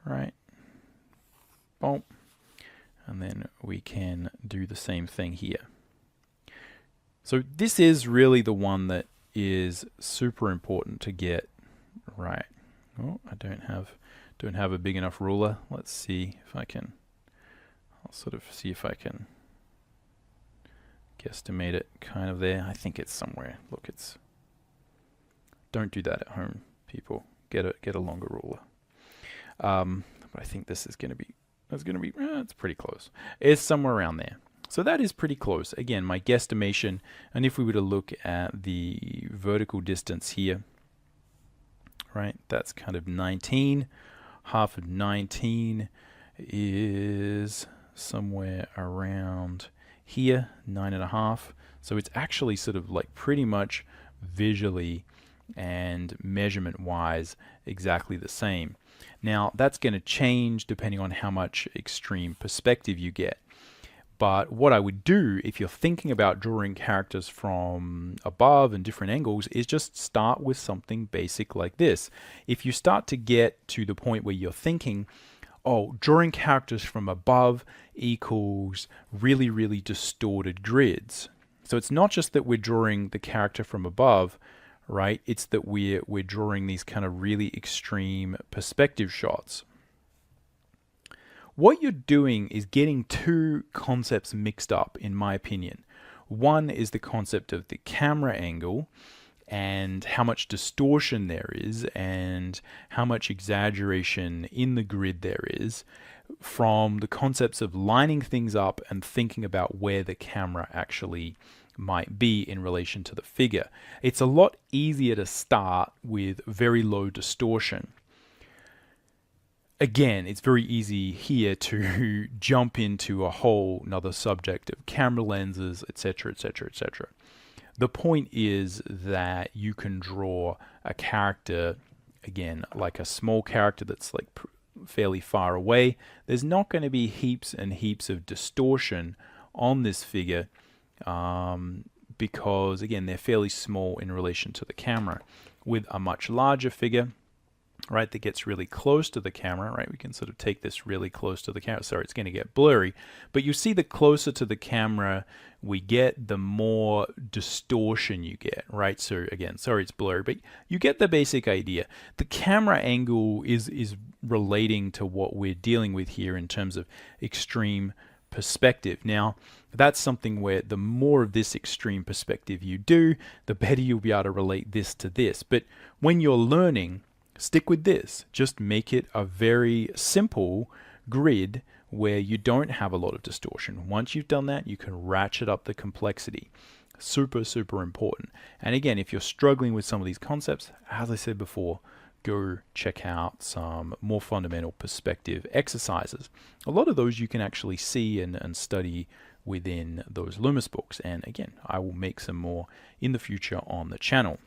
Speaker 6: right? Boom. And then we can do the same thing here. So this is really the one that is super important to get right. Oh, I don't have a big enough ruler. Let's see if I can. I'll sort of see if I can guesstimate it kind of there. I think it's somewhere. Look, it's. Don't do that at home, people. Get a longer ruler. But I think this is going to be. It's pretty close. It's somewhere around there. So that is pretty close. Again, my guesstimation. And if we were to look at the vertical distance here, right, that's kind of 19. Half of 19 is somewhere around here, 9.5. So it's actually sort of like pretty much visually and measurement wise exactly the same. Now that's going to change depending on how much extreme perspective you get. But what I would do if you're thinking about drawing characters from above and different angles is just start with something basic like this. If you start to get to the point where you're thinking, oh, drawing characters from above equals really, really distorted grids. So it's not just that we're drawing the character from above, right? It's that we're drawing these kind of really extreme perspective shots. What you're doing is getting two concepts mixed up, in my opinion. One is the concept of the camera angle and how much distortion there is and how much exaggeration in the grid there is, from the concepts of lining things up and thinking about where the camera actually might be in relation to the figure. It's a lot easier to start with very low distortion. Again, it's very easy here to jump into a whole another subject of camera lenses, etc., etc., etc. The point is that you can draw a character, again, like a small character that's like fairly far away. There's not going to be heaps and heaps of distortion on this figure because, again, they're fairly small in relation to the camera. With a much larger figure, right, that gets really close to the camera, right? We can sort of take this really close to the camera. Sorry, it's going to get blurry. But you see the closer to the camera we get, the more distortion you get, right? So again, sorry it's blurry, but you get the basic idea. The camera angle is relating to what we're dealing with here in terms of extreme perspective. Now, that's something where the more of this extreme perspective you do, the better you'll be able to relate this to this. But when you're learning, stick with this. Just make it a very simple grid where you don't have a lot of distortion. Once you've done that, you can ratchet up the complexity. Super, super important. And again, if you're struggling with some of these concepts, as I said before, go check out some more fundamental perspective exercises. A lot of those you can actually see and study within those Loomis books. And again, I will make some more in the future on the channel.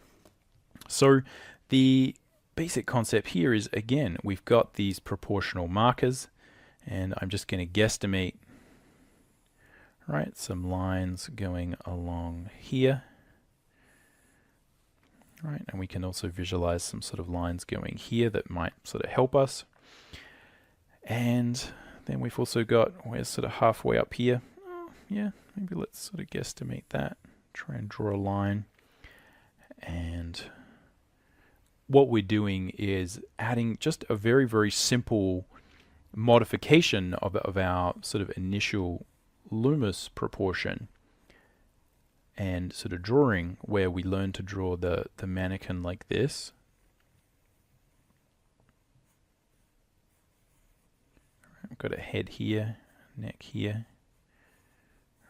Speaker 6: So the basic concept here is, again, we've got these proportional markers, and I'm just going to guesstimate, right, some lines going along here. Right, and we can also visualize some sort of lines going here that might sort of help us. And then we've also got, we're sort of halfway up here. Oh, yeah, maybe let's sort of guesstimate that. Try and draw a line. And what we're doing is adding just a very, very simple modification of our sort of initial Loomis proportion and sort of drawing, where we learn to draw the mannequin like this. I've got a head here, neck here,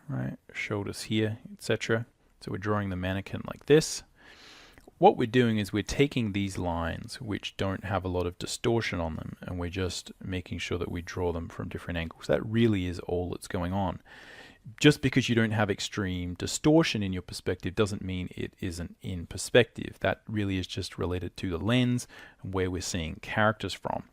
Speaker 6: right, shoulders here, etc. So we're drawing the mannequin like this. What we're doing is we're taking these lines which don't have a lot of distortion on them, and we're just making sure that we draw them from different angles. That really is all that's going on. Just because you don't have extreme distortion in your perspective doesn't mean it isn't in perspective. That really is just related to the lens and where we're seeing characters from.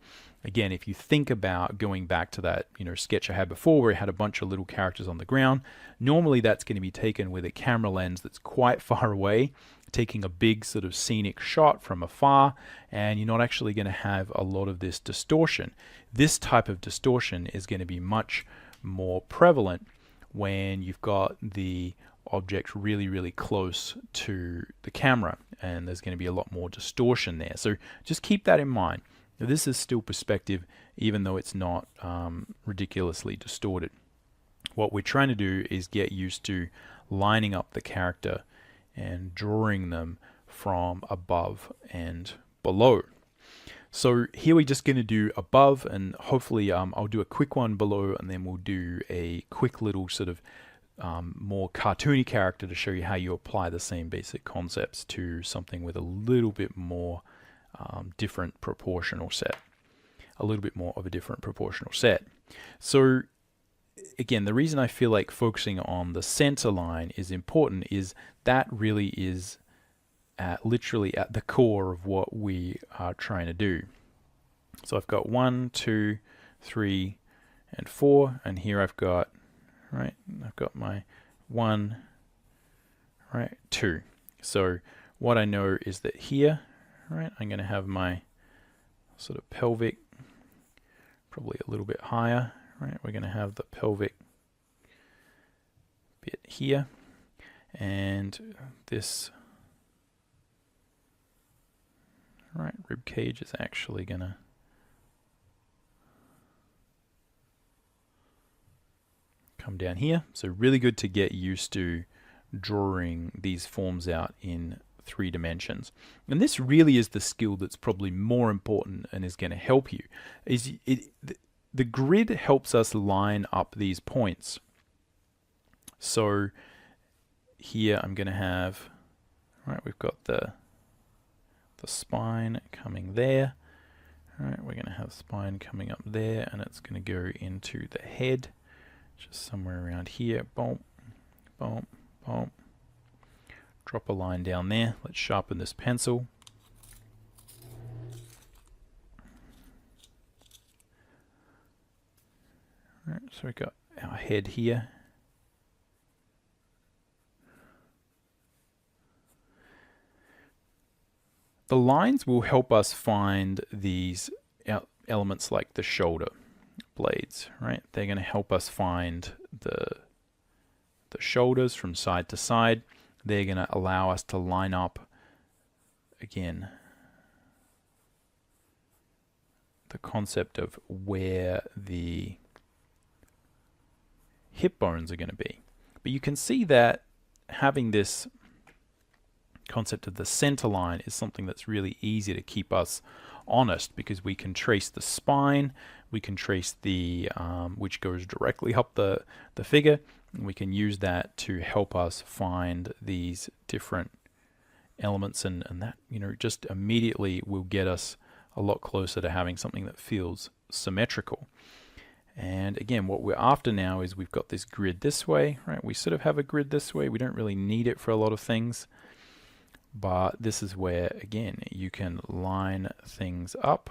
Speaker 6: Again, if you think about going back to that, sketch I had before where I had a bunch of little characters on the ground, normally that's going to be taken with a camera lens that's quite far away, taking a big sort of scenic shot from afar, and you're not actually going to have a lot of this distortion. This type of distortion is going to be much more prevalent when you've got the object really, really close to the camera, and there's going to be a lot more distortion there. So just keep that in mind. Now, this is still perspective, even though it's not ridiculously distorted. What we're trying to do is get used to lining up the character and drawing them from above and below. So here we're just going to do above, and hopefully I'll do a quick one below, and then we'll do a quick little sort of more cartoony character to show you how you apply the same basic concepts to something with a little bit more different proportional set. A little bit more of a different proportional set. So again, the reason I feel like focusing on the center line is important is that really is literally at the core of what we are trying to do. So I've got 1, 2, 3, and 4, and here I've got, right, I've got my 1, right, 2. So what I know is that here, right, I'm going to have my sort of pelvic probably a little bit higher, right? We're going to have the pelvic bit here, and this right rib cage is actually going to come down here. So really good to get used to drawing these forms out in 3 dimensions. And this really is the skill that's probably more important and is going to help you. The grid helps us line up these points. So here I'm going to have, right, we've got the spine coming there. All right, we're going to have spine coming up there, and it's going to go into the head, just somewhere around here. Boom, boom, boom. Drop a line down there. Let's sharpen this pencil. All right, so we've got our head here. the lines will help us find these elements like the shoulder blades, right? They're going to help us find the shoulders from side to side. They're going to allow us to line up, again, the concept of where the hip bones are going to be. But you can see that having this concept of the center line is something that's really easy to keep us honest, because we can trace the spine, we can trace the which goes directly up the figure, and we can use that to help us find these different elements, and that, you know, just immediately will get us a lot closer to having something that feels symmetrical. And again, what we're after now is we've got this grid this way, right? We sort of have a grid this way. We don't really need it for a lot of things, but this is where, again, you can line things up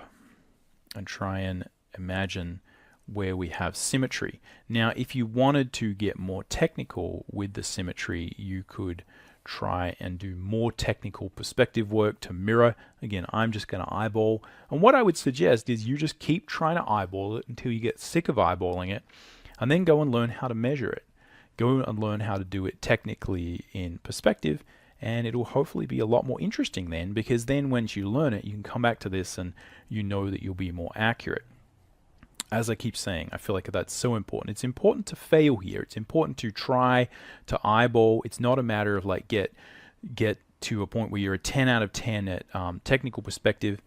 Speaker 6: and try and imagine where we have symmetry. Now, if you wanted to get more technical with the symmetry, you could try and do more technical perspective work to mirror. Again, I'm just going to eyeball. And what I would suggest is you just keep trying to eyeball it until you get sick of eyeballing it, and then go and learn how to measure it. Go and learn how to do it technically in perspective, and it'll hopefully be a lot more interesting then, because then once you learn it, you can come back to this and you know that you'll be more accurate. As I keep saying, I feel like that's so important. It's important to fail here. It's important to try to eyeball. It's not a matter of like get to a point where you're a 10 out of 10 at technical perspective,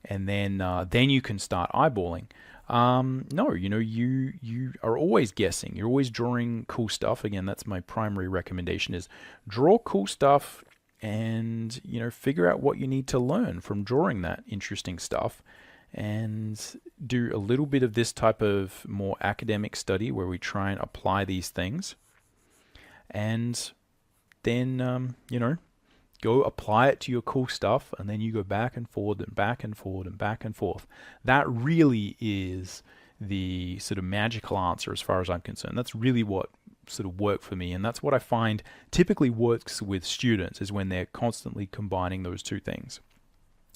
Speaker 6: and then you can start eyeballing. No, you know, you are always guessing. You're always drawing cool stuff. Again, that's my primary recommendation, is draw cool stuff and, you know, figure out what you need to learn from drawing that interesting stuff, and do a little bit of this type of more academic study where we try and apply these things, and then, you know, go apply it to your cool stuff, and then you go back and forward and back and forward and back and forth. That really is the sort of magical answer as far as I'm concerned. That's really what sort of worked for me, and that's what I find typically works with students, is when they're constantly combining those two things.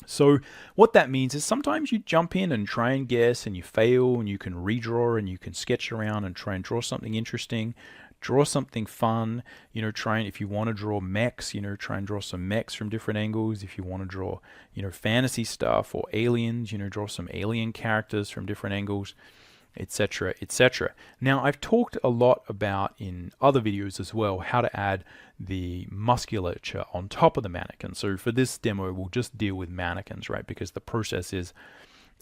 Speaker 6: So what that means is sometimes you jump in and try and guess, and you fail, and you can redraw, and you can sketch around and try and draw something interesting, draw something fun, you know, try and, if you want to draw mechs, you know, try and draw some mechs from different angles. If you want to draw, you know, fantasy stuff or aliens, you know, draw some alien characters from different angles, etc., etc. Now, I've talked a lot about, in other videos as well, how to add the musculature on top of the mannequin. So for this demo, we'll just deal with mannequins, right? Because the process is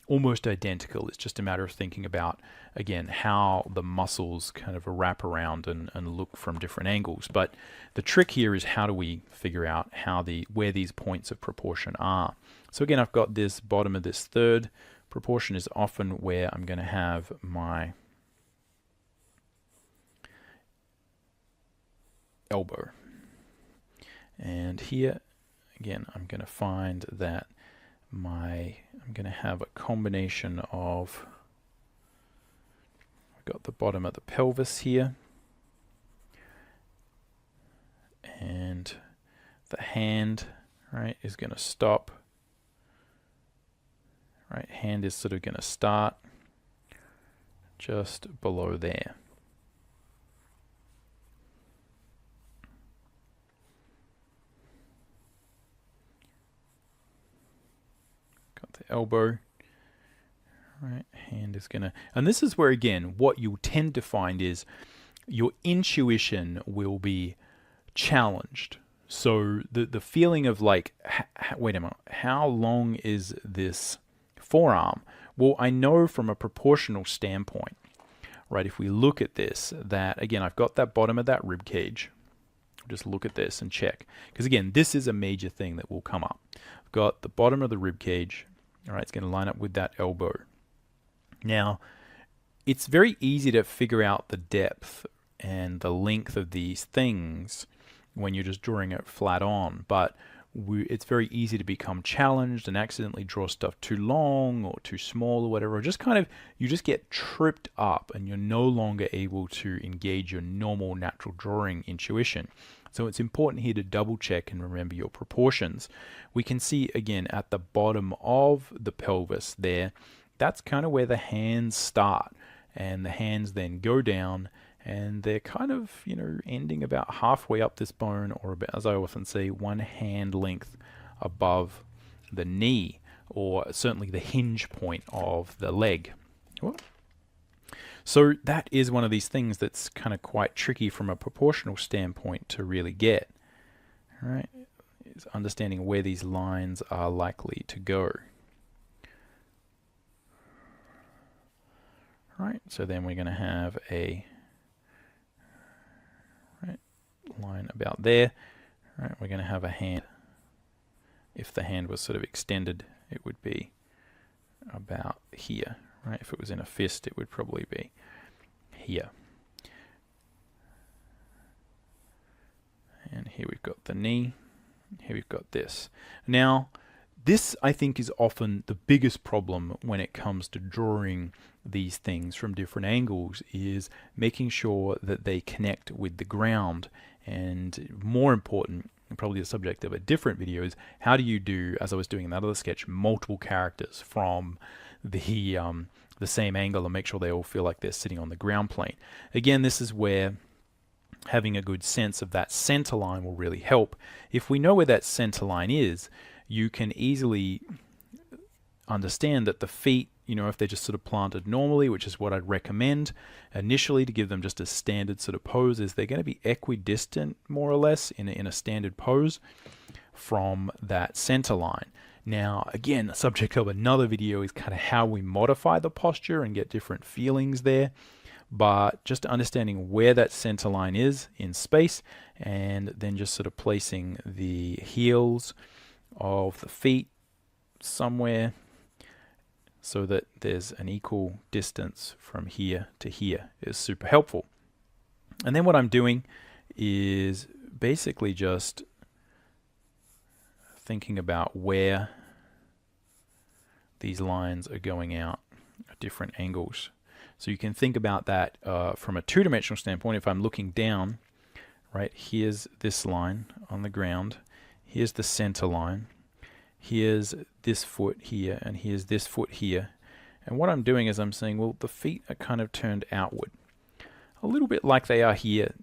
Speaker 6: almost identical. It's just a matter of thinking about, again, how the muscles kind of wrap around and look from different angles. But the trick here is, how do we figure out where these points of proportion are? So again, I've got this bottom of this third. Proportion is often where I'm going to have my elbow. And here, again, I'm going to find that I'm going to have a combination of, I've got the bottom of the pelvis here, and the hand, right, is going to stop. Right, hand is sort of going to start just below there. Got the elbow. Right, hand is going to, and this is where, again, what you'll tend to find is your intuition will be challenged. So the feeling of like, wait a minute, how long is this forearm? Well, I know from a proportional standpoint, right, if we look at this, that, again, I've got that bottom of that rib cage. Just look at this and check, because again, this is a major thing that will come up. I've got the bottom of the rib cage. All right, it's going to line up with that elbow. Now, it's very easy to figure out the depth and the length of these things when you're just drawing it flat on, but it's very easy to become challenged and accidentally draw stuff too long or too small or whatever, or just kind of, you just get tripped up and you're no longer able to engage your normal natural drawing intuition. So it's important here to double check and remember your proportions. We can see again at the bottom of the pelvis there, that's kind of where the hands start, and the hands then go down, and they're kind of, you know, ending about halfway up this bone, or about, as I often say, one hand length above the knee, or certainly the hinge point of the leg. What? So that is one of these things that's kind of quite tricky from a proportional standpoint to really get. All right, is understanding where these lines are likely to go. Right, so then we're going to have a line about there. Right, we're going to have a hand. If the hand was sort of extended, it would be about here. Right, if it was in a fist, it would probably be here. And here we've got the knee. Here we've got this. Now, this, I think, is often the biggest problem when it comes to drawing these things from different angles, is making sure that they connect with the ground. And more important, and probably the subject of a different video, is how do you do, as I was doing in that other sketch, multiple characters from the same angle and make sure they all feel like they're sitting on the ground plane. Again, this is where having a good sense of that center line will really help. If we know where that center line is, you can easily understand that the feet, you know, if they're just sort of planted normally, which is what I'd recommend initially to give them just a standard sort of pose, is they're going to be equidistant more or less in a standard pose from that center line. Now, again, the subject of another video is kind of how we modify the posture and get different feelings there. But just understanding where that center line is in space, and then just sort of placing the heels of the feet somewhere so that there's an equal distance from here to here is super helpful. And then what I'm doing is basically just thinking about where these lines are going out at different angles. So you can think about that from a two-dimensional standpoint. If I'm looking down, right, here's this line on the ground, here's the center line, here's this foot here, and here's this foot here. And what I'm doing is I'm saying, well, the feet are kind of turned outward, a little bit like they are here.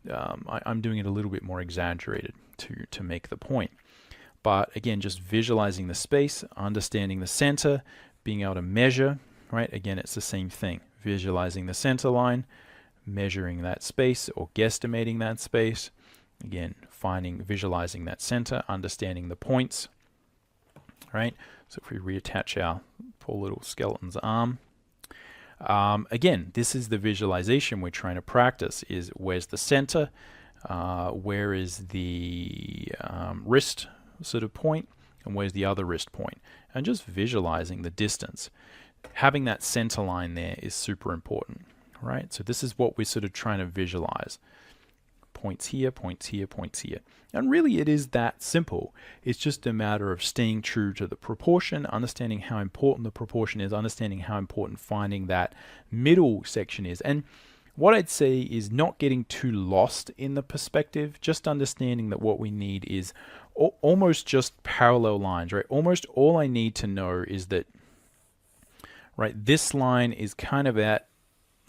Speaker 6: I'm doing it a little bit more exaggerated to make the point. But again, just visualizing the space, understanding the center, being able to measure, right? Again, it's the same thing. Visualizing the center line, measuring that space or guesstimating that space. Again, visualizing that center, understanding the points, right? So if we reattach our poor little skeleton's arm, again, this is the visualization we're trying to practice, is where's the center, where is the wrist sort of point, and where's the other wrist point, and just visualizing the distance. Having that center line there is super important, right? So this is what we're sort of trying to visualize. Points here, points here, points here. And really it is that simple. It's just a matter of staying true to the proportion, understanding how important the proportion is, understanding how important finding that middle section is. And what I'd say is not getting too lost in the perspective, just understanding that what we need is almost just parallel lines, right? Almost all I need to know is that, right, this line is kind of at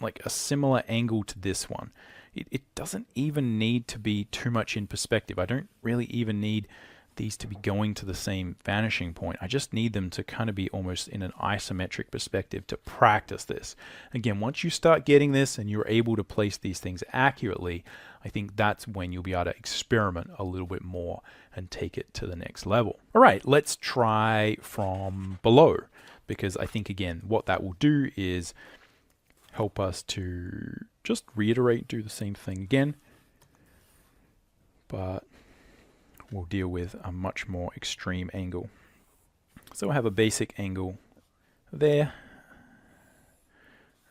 Speaker 6: like a similar angle to this one. It doesn't even need to be too much in perspective. I don't really even need these to be going to the same vanishing point. I just need them to kind of be almost in an isometric perspective to practice this. Again, once you start getting this and you're able to place these things accurately, I think that's when you'll be able to experiment a little bit more and take it to the next level. All right, let's try from below, because I think, again, what that will do is help us to just reiterate, do the same thing again, but we'll deal with a much more extreme angle. So I have a basic angle there,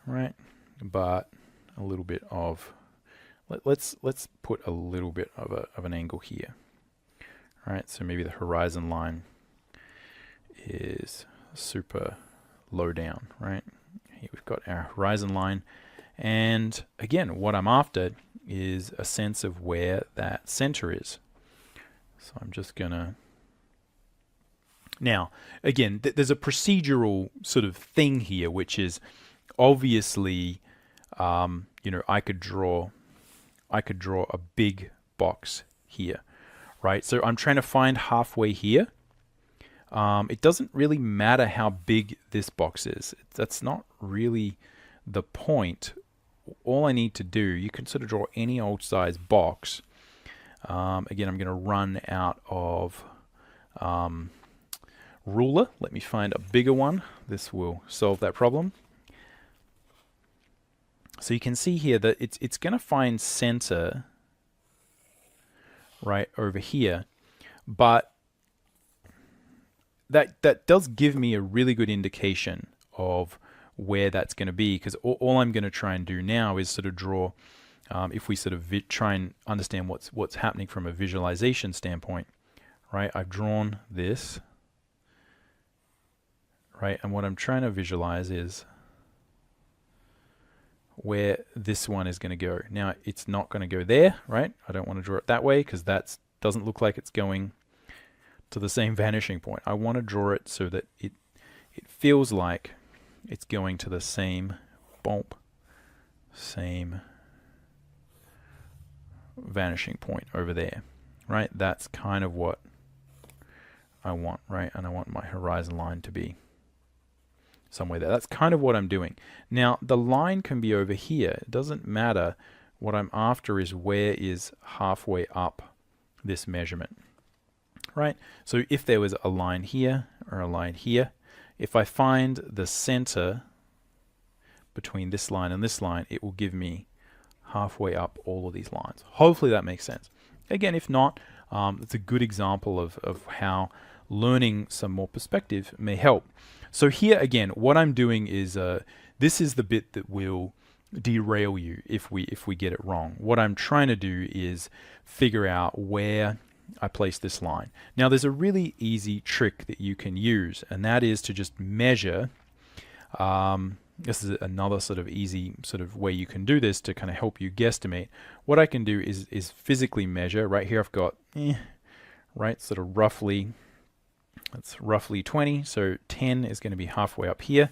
Speaker 6: right? But a little bit of, let's put a little bit of an angle here, right? So maybe the horizon line is super low down, right? Here we've got our horizon line. And again, what I'm after is a sense of where that center is. So I'm just gonna... Now, again, there's a procedural sort of thing here, which is obviously, you know, I could draw a big box here, right? So I'm trying to find halfway here. It doesn't really matter how big this box is. That's not really the point. All I need to do, you can sort of draw any old size box. Again, I'm going to run out of ruler. Let me find a bigger one. This will solve that problem. So you can see here that it's going to find center right over here, but that does give me a really good indication of where that's going to be, because all I'm going to try and do now is sort of draw, if we sort of try and understand what's happening from a visualization standpoint, right? I've drawn this, right? And what I'm trying to visualize is where this one is going to go. Now, it's not going to go there, right? I don't want to draw it that way because that doesn't look like it's going to the same vanishing point. I want to draw it so that it feels like it's going to the same bump, same vanishing point over there, right? That's kind of what I want, right? And I want my horizon line to be somewhere there. That's kind of what I'm doing. Now, the line can be over here. It doesn't matter. What I'm after is where is halfway up this measurement, right? So if there was a line here or a line here, if I find the center between this line and this line, it will give me halfway up all of these lines. Hopefully that makes sense. Again, if not, it's a good example of how learning some more perspective may help. So here again, what I'm doing is, this is the bit that will derail you if we get it wrong. What I'm trying to do is figure out where I place this line. Now there's a really easy trick that you can use, and that is to just measure. This is another sort of easy sort of way you can do this to kind of help you guesstimate. What I can do is physically measure. Right here I've got, right, sort of roughly, that's roughly 20, so 10 is going to be halfway up here.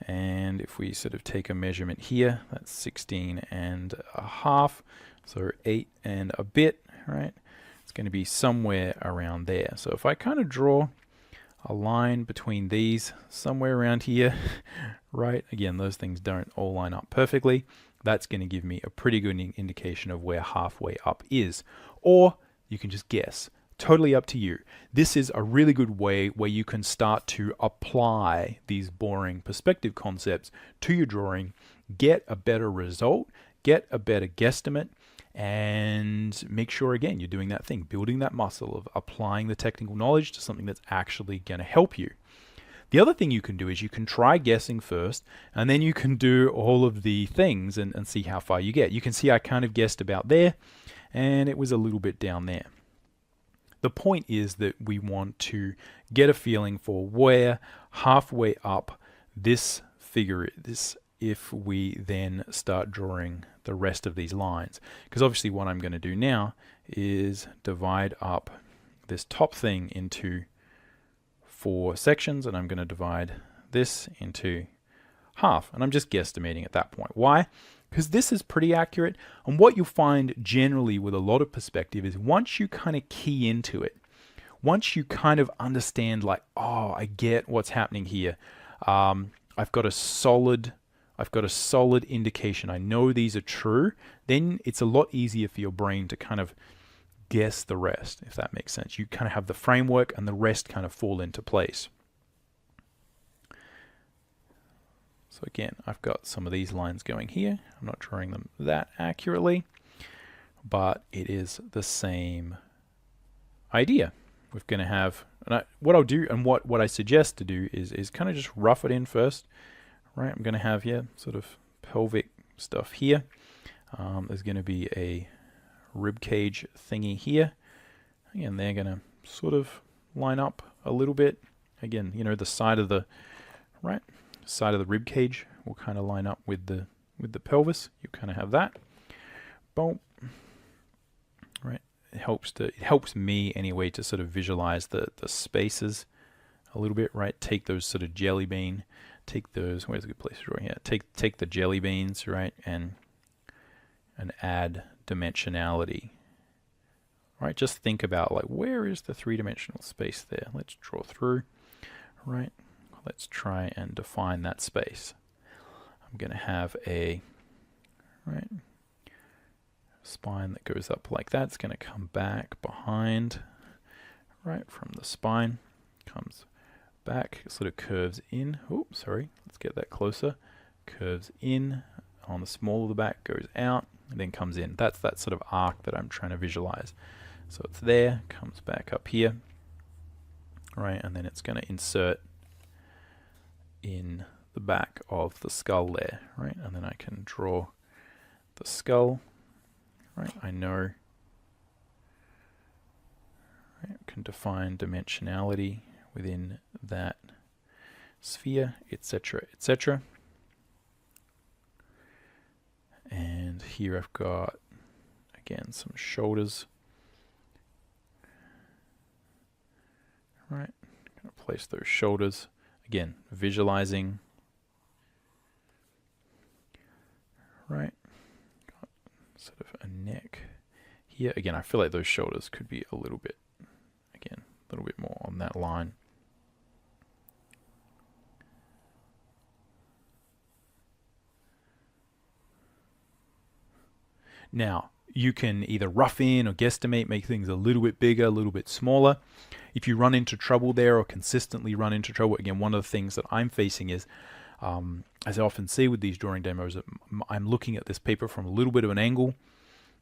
Speaker 6: And if we sort of take a measurement here, that's 16 and a half, so 8 and a bit, right? It's going to be somewhere around there. So if I kind of draw a line between these somewhere around here, right? Again, those things don't all line up perfectly. That's going to give me a pretty good indication of where halfway up is. Or you can just guess. Totally up to you. This is a really good way where you can start to apply these boring perspective concepts to your drawing, get a better result, get a better guesstimate, and make sure, again, you're doing that thing, building that muscle of applying the technical knowledge to something that's actually going to help you. The other thing you can do is you can try guessing first, and then you can do all of the things and see how far you get. You can see I kind of guessed about there, and it was a little bit down there. The point is that we want to get a feeling for where halfway up this figure is if we then start drawing the rest of these lines. Because obviously what I'm going to do now is divide up this top thing into 4 sections, and I'm going to divide this into half, and I'm just guesstimating at that point. Why? Because this is pretty accurate, and what you'll find generally with a lot of perspective is once you kind of key into it, once you kind of understand, like, oh, I get what's happening here, I've got a solid indication, I know these are true, then it's a lot easier for your brain to kind of guess the rest, if that makes sense. You kind of have the framework and the rest kind of fall into place. So again, I've got some of these lines going here. I'm not drawing them that accurately, but it is the same idea. We're going to have, what I'll do and what I suggest to do is kind of just rough it in first, right? I'm going to have here sort of pelvic stuff here. There's going to be a rib cage thingy here, and they're going to sort of line up a little bit. Again, you know, the side of the rib cage will kind of line up with the pelvis. You kind of have that. Boom. Right. It helps me anyway to sort of visualize the spaces a little bit, right? Take those sort of jelly bean, take those, where's a good place to draw here? Take the jelly beans, right, and add dimensionality. Right, just think about, like, where is the three-dimensional space there? Let's draw through, right? Let's try and define that space. I'm going to have a spine that goes up like that. It's going to come back behind, right, from the spine, comes back, sort of curves in. Oh, sorry, let's get that closer. Curves in on the small of the back, goes out, and then comes in. That's that sort of arc that I'm trying to visualize. So it's there, comes back up here, right, and then it's going to insert in the back of the skull there, right, and then I can draw the skull, right, I know, right, can define dimensionality within that sphere, etc., etc. And here I've got, again, some shoulders. Right, going to place those shoulders. Again, visualizing. Right, got sort of a neck here. Again, I feel like those shoulders could be a little bit, again, a little bit more on that line. Now, you can either rough in or guesstimate, make things a little bit bigger, a little bit smaller. If you run into trouble there or consistently run into trouble, again, one of the things that I'm facing is, as I often see with these drawing demos, I'm looking at this paper from a little bit of an angle.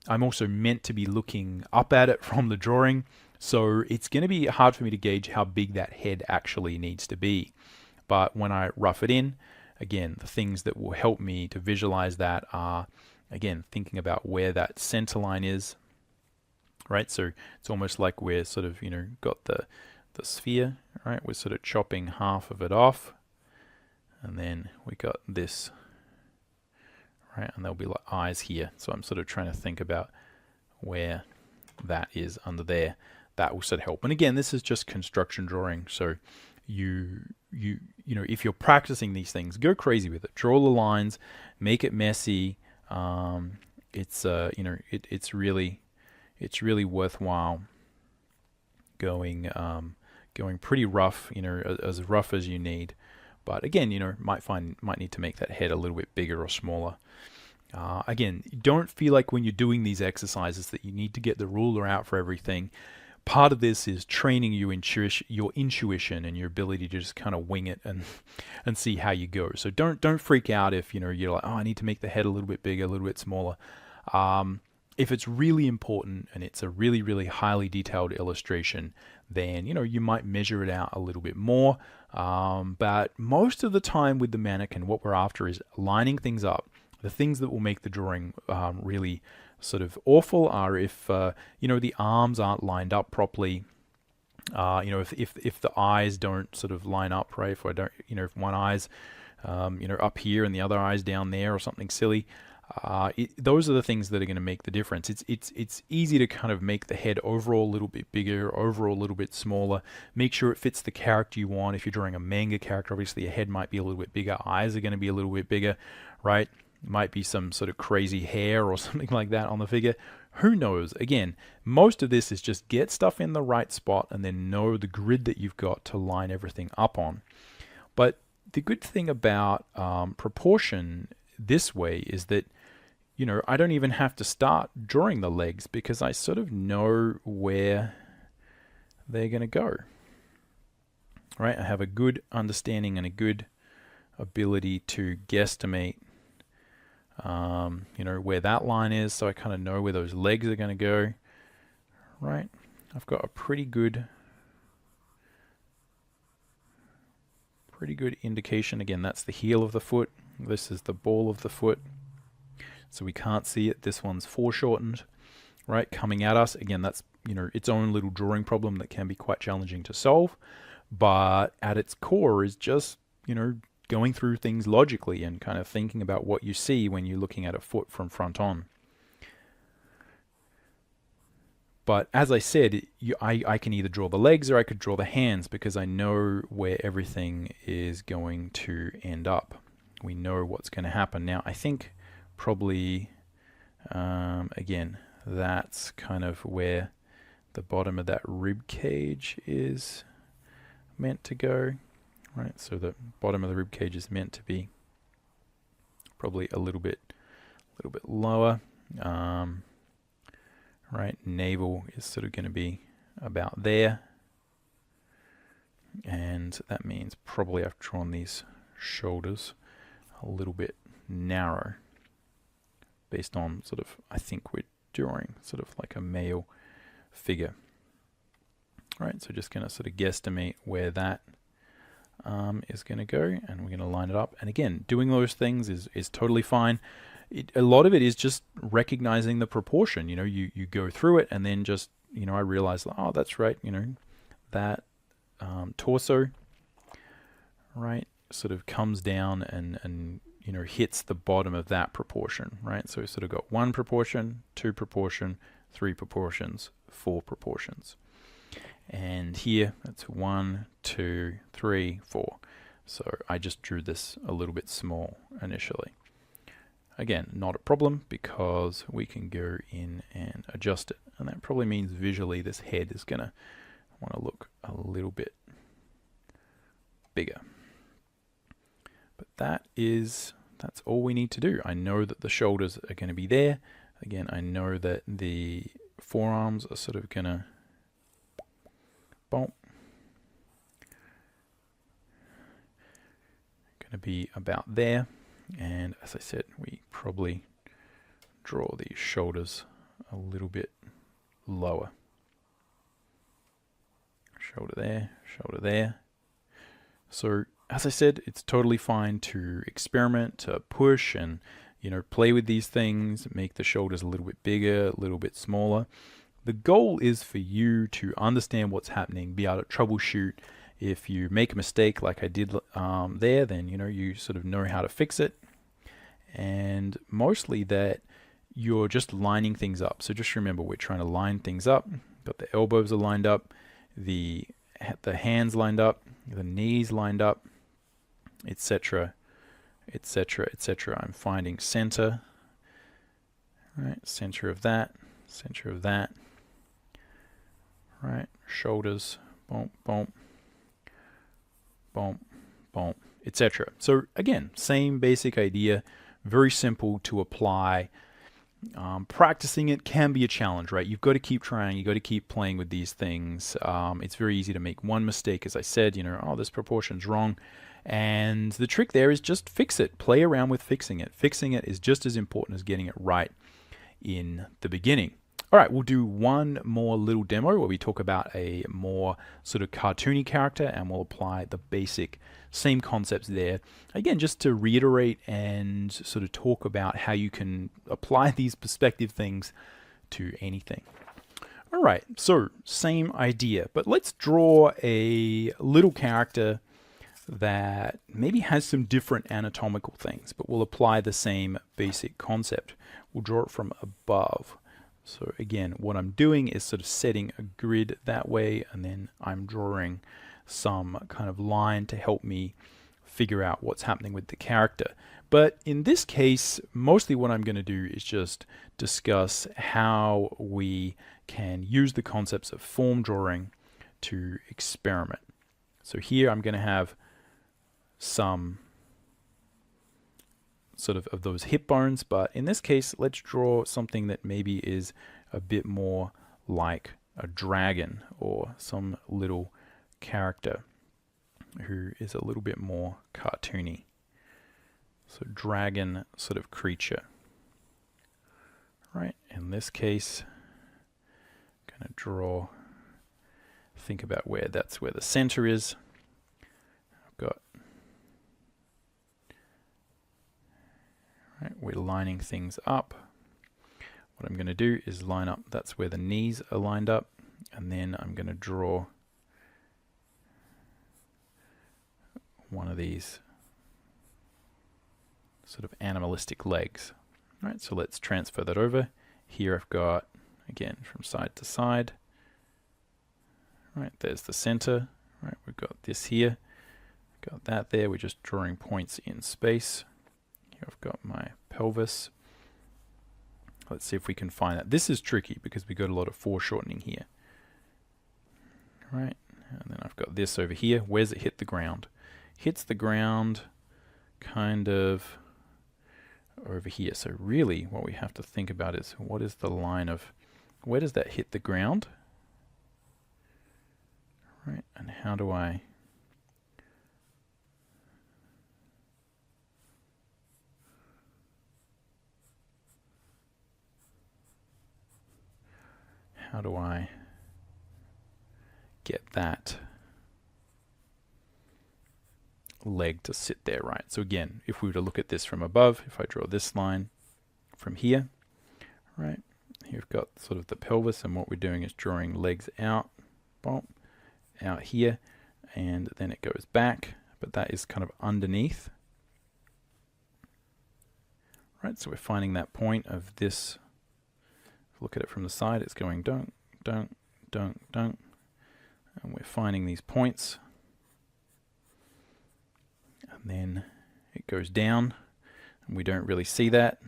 Speaker 6: I'm also meant to be looking up at it from the drawing, so it's going to be hard for me to gauge how big that head actually needs to be. But when I rough it in, again, the things that will help me to visualize that are, again, thinking about where that center line is, right? So it's almost like we're sort of, you know, got the sphere, right? We're sort of chopping half of it off, and then we got this, right? And there'll be like eyes here. So I'm sort of trying to think about where that is under there. That will sort of help. And again, this is just construction drawing, so you know, if you're practicing these things, go crazy with it. Draw the lines, make it messy. It's you know, it's really worthwhile going pretty rough, you know, as rough as you need. But again, you know, might need to make that head a little bit bigger or smaller. Again, don't feel like when you're doing these exercises that you need to get the ruler out for everything. Part of this is training your intuition and your ability to just kind of wing it and see how you go. So don't freak out if, you know, you're like, oh, I need to make the head a little bit bigger, a little bit smaller. If it's really important and it's a really, really highly detailed illustration, then, you know, you might measure it out a little bit more. But most of the time with the mannequin, what we're after is lining things up. The things that will make the drawing really sort of awful are if you know, the arms aren't lined up properly. You know, if the eyes don't sort of line up, right? If I don't, you know, if one eye's you know, up here and the other eye's down there or something silly, those are the things that are going to make the difference. It's easy to kind of make the head overall a little bit bigger, overall a little bit smaller. Make sure it fits the character you want. If you're drawing a manga character, obviously a head might be a little bit bigger, eyes are going to be a little bit bigger, right? Might be some sort of crazy hair or something like that on the figure. Who knows? Again, most of this is just get stuff in the right spot and then know the grid that you've got to line everything up on. But the good thing about proportion this way is that, you know, I don't even have to start drawing the legs because I sort of know where they're going to go. Right? I have a good understanding and a good ability to guesstimate you know, where that line is, so I kind of know where those legs are going to go, right? I've got a pretty good indication. Again, that's the heel of the foot. This is the ball of the foot, so we can't see it. This one's foreshortened, right, coming at us. Again, that's you know, its own little drawing problem that can be quite challenging to solve, but at its core is just, you know, going through things logically and kind of thinking about what you see when you're looking at a foot from front on. But as I said, I can either draw the legs or I could draw the hands, because I know where everything is going to end up. We know what's going to happen. Now, I think probably, again, that's kind of where the bottom of that rib cage is meant to go, right? So the bottom of the rib cage is meant to be probably a little bit lower. Right, navel is sort of going to be about there, and that means probably I've drawn these shoulders a little bit narrow based on sort of, I think we're drawing sort of like a male figure. All right, so just going to sort of guesstimate where that is going to go, and we're going to line it up. And again, doing those things is totally fine. A lot of it is just recognizing the proportion. You know, you go through it, and then just, you know, I realize, oh, that's right, you know, that torso, right, sort of comes down and you know, hits the bottom of that proportion, right? So we sort of got 1 proportion, 2 proportion, 3 proportions, 4 proportions. And here, it's 1, 2, 3, 4. So I just drew this a little bit small initially. Again, not a problem, because we can go in and adjust it. And that probably means visually this head is going to want to look a little bit bigger. But that's all we need to do. I know that the shoulders are going to be there. Again, I know that the forearms are sort of going to be about there. And as I said, we probably draw these shoulders a little bit lower. Shoulder there, shoulder there. So as I said, it's totally fine to experiment, to push and, you know, play with these things, make the shoulders a little bit bigger, a little bit smaller. The goal is for you to understand what's happening, be able to troubleshoot. If you make a mistake like I did there, then, you know, you sort of know how to fix it. And mostly that you're just lining things up. So just remember, we're trying to line things up. Got the elbows are lined up, the hands lined up, the knees lined up, etc., etc., etc. I'm finding center, right? Center of that, right? Shoulders, boom, boom, boom, boom, etc. So again, same basic idea. Very simple to apply. Practicing it can be a challenge, right? You've got to keep trying. You've got to keep playing with these things. It's very easy to make one mistake, as I said, you know, oh, this proportion's wrong. And the trick there is just fix it. Play around with fixing it. Fixing it is just as important as getting it right in the beginning. All right, we'll do one more little demo where we talk about a more sort of cartoony character, and we'll apply the basic same concepts there. Again, just to reiterate and sort of talk about how you can apply these perspective things to anything. All right, so same idea, but let's draw a little character that maybe has some different anatomical things, but we'll apply the same basic concept. We'll draw it from above. So again, what I'm doing is sort of setting a grid that way, and then I'm drawing some kind of line to help me figure out what's happening with the character. But in this case, mostly what I'm going to do is just discuss how we can use the concepts of form drawing to experiment. So here I'm going to have some sort of those hip bones, but in this case, let's draw something that maybe is a bit more like a dragon or some little character who is a little bit more cartoony. So dragon sort of creature. Right, in this case, I'm going to draw, think about where that's where the center is. I've got, right, we're lining things up. What I'm going to do is line up, that's where the knees are lined up. And then I'm going to draw one of these sort of animalistic legs. All right, so let's transfer that over. Here I've got, again, from side to side. Right, there's the center. Right, we've got this here. Got that there. We're just drawing points in space. Here I've got my pelvis. Let's see if we can find that. This is tricky because we've got a lot of foreshortening here. Right, and then I've got this over here. Where's it hit the ground? Hits the ground kind of over here. So really what we have to think about is what is the line of, where does that hit the ground? Right, and how do I get that leg to sit there, right? So again, if we were to look at this from above, if I draw this line from here, right, here we've got sort of the pelvis, and what we're doing is drawing legs out, boom, out here, and then it goes back, but that is kind of underneath. Right, so we're finding that point of this. Look at it from the side, it's going dunk, dunk, dunk, dunk, and we're finding these points, and then it goes down, and we don't really see that,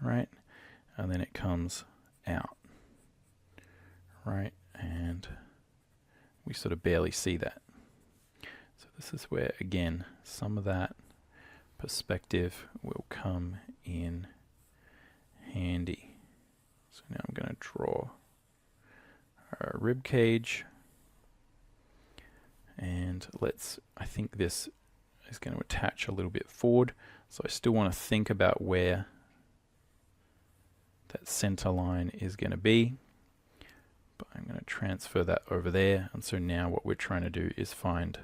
Speaker 6: right, and then it comes out, right, and we sort of barely see that. So this is where, again, some of that perspective will come in handy. So now I'm going to draw our rib cage, and I think this is going to attach a little bit forward, so I still want to think about where that center line is going to be, but I'm going to transfer that over there. And so now what we're trying to do is find,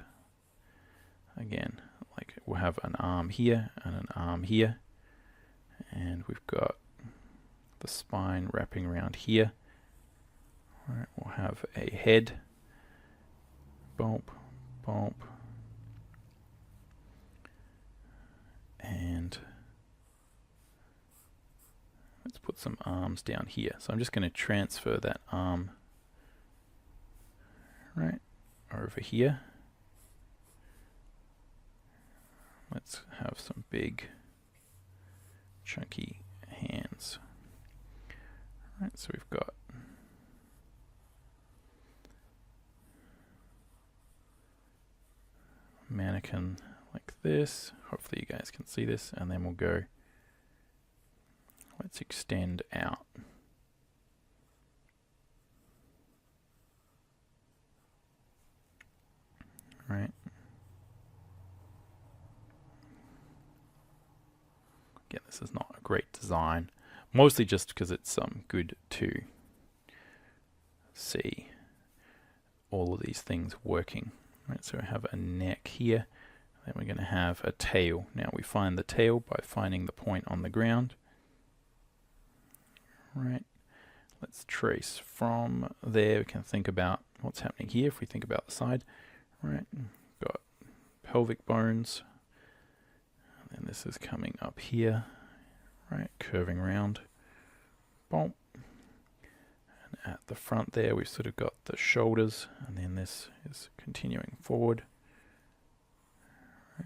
Speaker 6: again, like we'll have an arm here and an arm here, and we've got the spine wrapping around here. All right, we'll have a head, bump, bump, and let's put some arms down here. So I'm just going to transfer that arm right over here. Let's have some big chunky hands. Right, so we've got mannequin like this. Hopefully you guys can see this, and then we'll go, let's extend out. Right. Again, this is not a great design, mostly just because it's good to see all of these things working. Right, so we have a neck here, then we're going to have a tail. Now we find the tail by finding the point on the ground. Right, let's trace from there. We can think about what's happening here if we think about the side. Right, got pelvic bones, and then this is coming up here, right, curving around, boom. And at the front there we've sort of got the shoulders, and then this is continuing forward.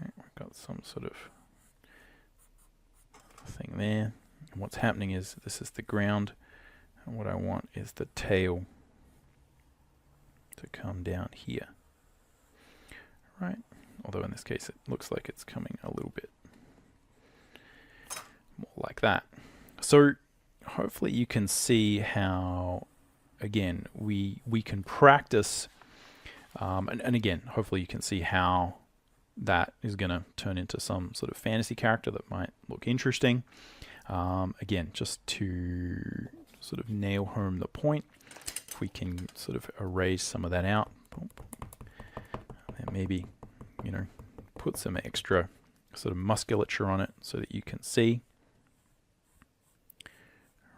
Speaker 6: Right, we've got some sort of thing there, and what's happening is this is the ground, and what I want is the tail to come down here. Right, although in this case it looks like it's coming a little bit more like that. So hopefully you can see how, again, we can practice, and again, hopefully you can see how that is going to turn into some sort of fantasy character that might look interesting. Again, just to sort of nail home the point, if we can sort of erase some of that out, and maybe, you know, put some extra sort of musculature on it so that you can see.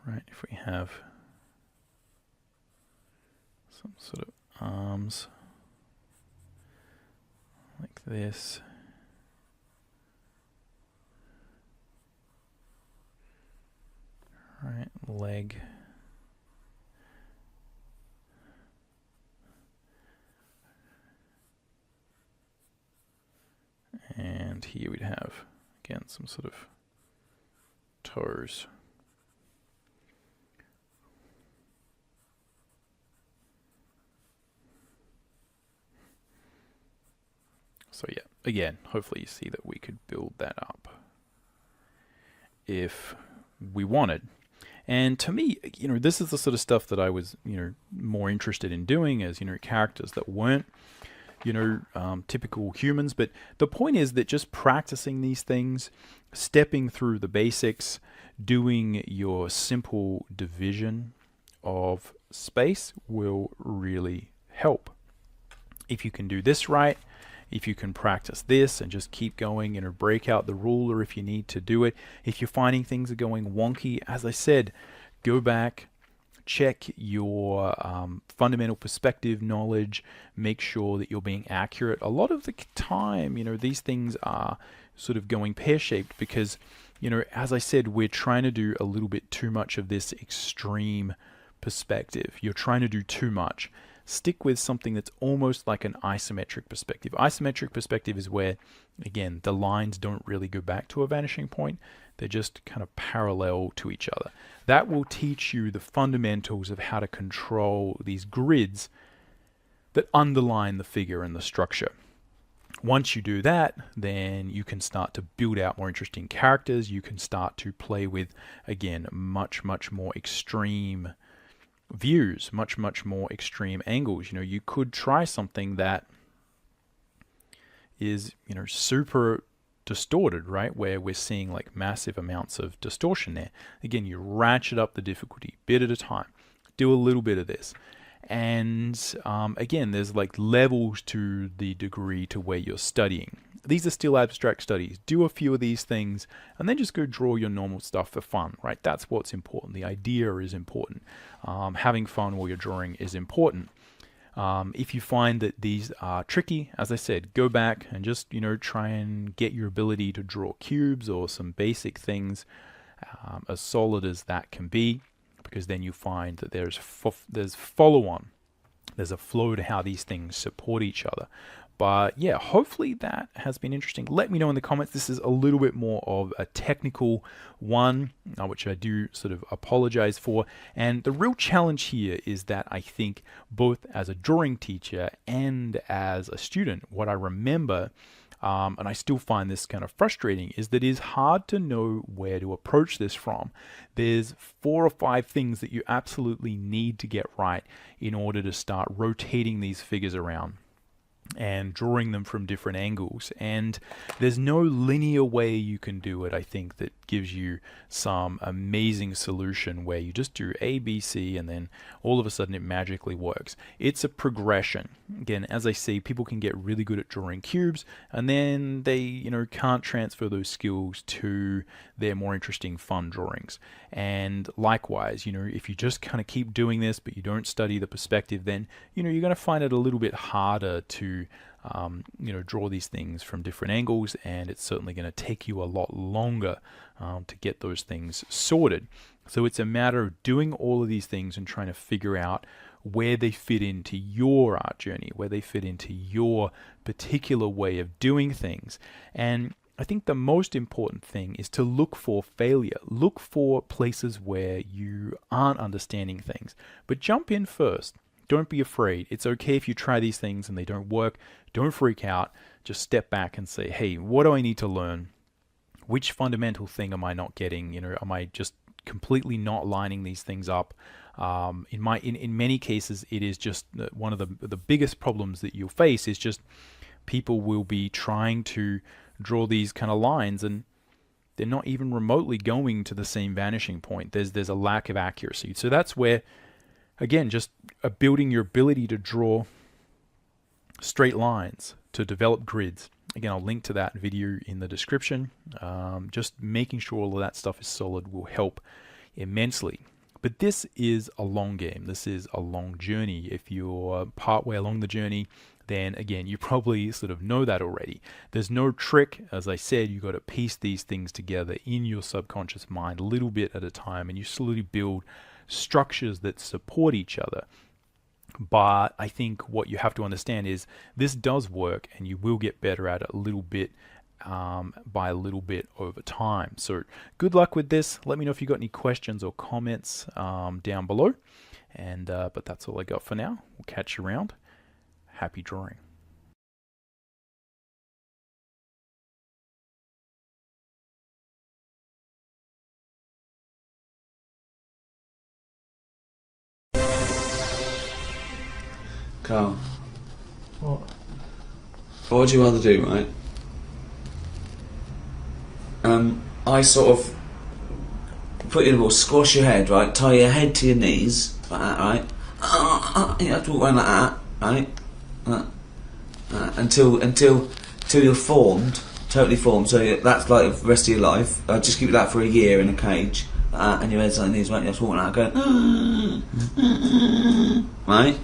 Speaker 6: Right, if we have some sort of arms like this. Right, leg. And here we'd have, again, some sort of toes. So yeah, again, hopefully you see that we could build that up if we wanted. And to me, this is the sort of stuff that I was, more interested in doing as, characters that weren't, typical humans. But the point is that just practicing these things, stepping through the basics, doing your simple division of space will really help. If you can do this right, if you can practice this and just keep going, break out the ruler if you need to do it. If you're finding things are going wonky, as I said, go back, check your fundamental perspective knowledge, make sure that you're being accurate. A lot of the time, these things are sort of going pear-shaped because, as I said, we're trying to do a little bit too much of this extreme perspective. You're trying to do too much. Stick with something that's almost like an isometric perspective. Isometric perspective is where, again, the lines don't really go back to a vanishing point. They're just kind of parallel to each other. That will teach you the fundamentals of how to control these grids that underline the figure and the structure. Once you do that, then you can start to build out more interesting characters. You can start to play with, again, much, much more extreme views, much more extreme angles. You could try something that is super distorted, right, where we're seeing like massive amounts of distortion there. Again, you ratchet up the difficulty bit at a time, do a little bit of this, and again, there's like levels to the degree to where you're studying. These are still abstract studies. Do a few of these things and then just go draw your normal stuff for fun, right? That's what's important. The idea is important. Having fun while you're drawing is important. If you find that these are tricky, as I said, go back and just, try and get your ability to draw cubes or some basic things as solid as that can be, because then you find that there's follow-on. There's a flow to how these things support each other. But yeah, hopefully that has been interesting. Let me know in the comments. This is a little bit more of a technical one, which I do sort of apologize for. And the real challenge here is that I think both as a drawing teacher and as a student, what I remember, and I still find this kind of frustrating, is that it is hard to know where to approach this from. There's 4 or 5 things that you absolutely need to get right in order to start rotating these figures around and drawing them from different angles, and there's no linear way you can do it, I think, that gives you some amazing solution where you just do A, B, C, and then all of a sudden it magically works. It's a progression. Again, as I say, people can get really good at drawing cubes, and then they, can't transfer those skills to their more interesting fun drawings. And likewise, if you just kind of keep doing this, but you don't study the perspective, then, you're going to find it a little bit harder to draw these things from different angles, and it's certainly going to take you a lot longer to get those things sorted. So it's a matter of doing all of these things and trying to figure out where they fit into your art journey, where they fit into your particular way of doing things. And I think the most important thing is to look for failure. Look for places where you aren't understanding things, but jump in first. Don't be afraid. It's okay if you try these things and they don't work. Don't freak out. Just step back and say, hey, what do I need to learn? Which fundamental thing am I not getting? Am I just completely not lining these things up? In many cases, it is just one of the biggest problems that you'll face is just people will be trying to draw these kind of lines and they're not even remotely going to the same vanishing point. There's a lack of accuracy. So that's where, again, just building your ability to draw straight lines, to develop grids. Again, I'll link to that video in the description. Just making sure all of that stuff is solid will help immensely. But this is a long game. This is a long journey. If you're partway along the journey, then again, you probably sort of know that already. There's no trick. As I said, you've got to piece these things together in your subconscious mind a little bit at a time, and you slowly build structures that support each other. But I think what you have to understand is this does work, and you will get better at it a little bit by a little bit over time. So good luck with this. Let me know if you got any questions or comments down below. And but that's all I got for now. We'll catch you around. Happy drawing.
Speaker 4: Karl.
Speaker 9: What?
Speaker 4: What would you rather do, right? I sort of put you in a ball, squash your head, right? Tie your head to your knees, like that, right? You have to walk around like that, right? Until you're formed, totally formed. So that's like the rest of your life. I'll just keep that for a year in a cage, and your head's on your knees, right? You have to walk like that, going, right?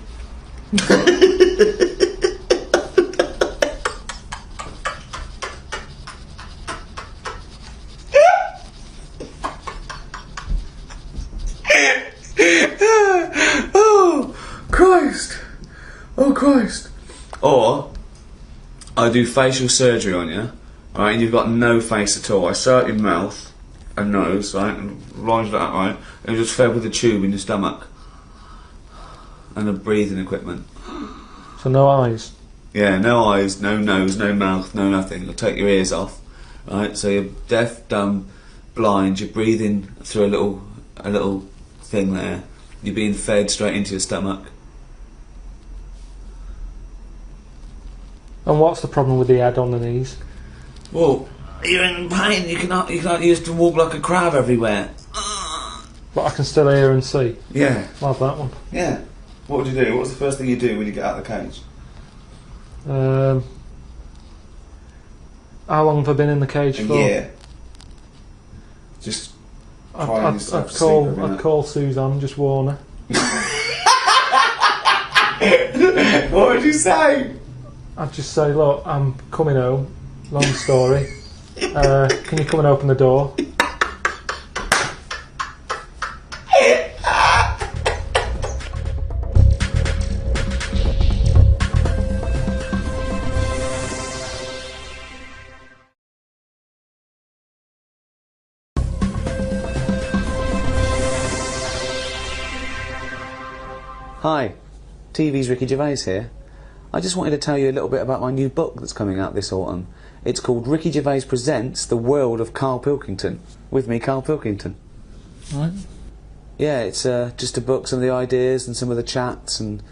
Speaker 4: Oh Christ! Or I do facial surgery on you, right? And you've got no face at all. I sew out your mouth and nose, right, and lodge that, right, and just fed with a tube in your stomach and a breathing equipment.
Speaker 9: So no eyes?
Speaker 4: Yeah, no eyes, no nose, no mouth, no nothing. You'll take your ears off, right? So you're deaf, dumb, blind. You're breathing through a little thing there. You're being fed straight into your stomach.
Speaker 9: And what's the problem with the head on the knees?
Speaker 4: Well, you're in pain. You can't use to walk like a crab everywhere.
Speaker 9: But I can still hear and see.
Speaker 4: Yeah.
Speaker 9: I'll have that one.
Speaker 4: Yeah. What would you do? What's the first thing you do when you get out of the cage?
Speaker 9: How long have I been in the cage for?
Speaker 4: A year. Just crying yourself to sleep every night.
Speaker 9: I'd call Suzanne, just warn her.
Speaker 4: What would you say?
Speaker 9: I'd just say, look, I'm coming home. Long story. Can you come and open the door?
Speaker 3: Hi, TV's Ricky Gervais here. I just wanted to tell you a little bit about my new book that's coming out this autumn. It's called Ricky Gervais Presents The World of Karl Pilkington. With me, Karl Pilkington.
Speaker 9: Right.
Speaker 3: Yeah, it's just a book, some of the ideas and some of the chats and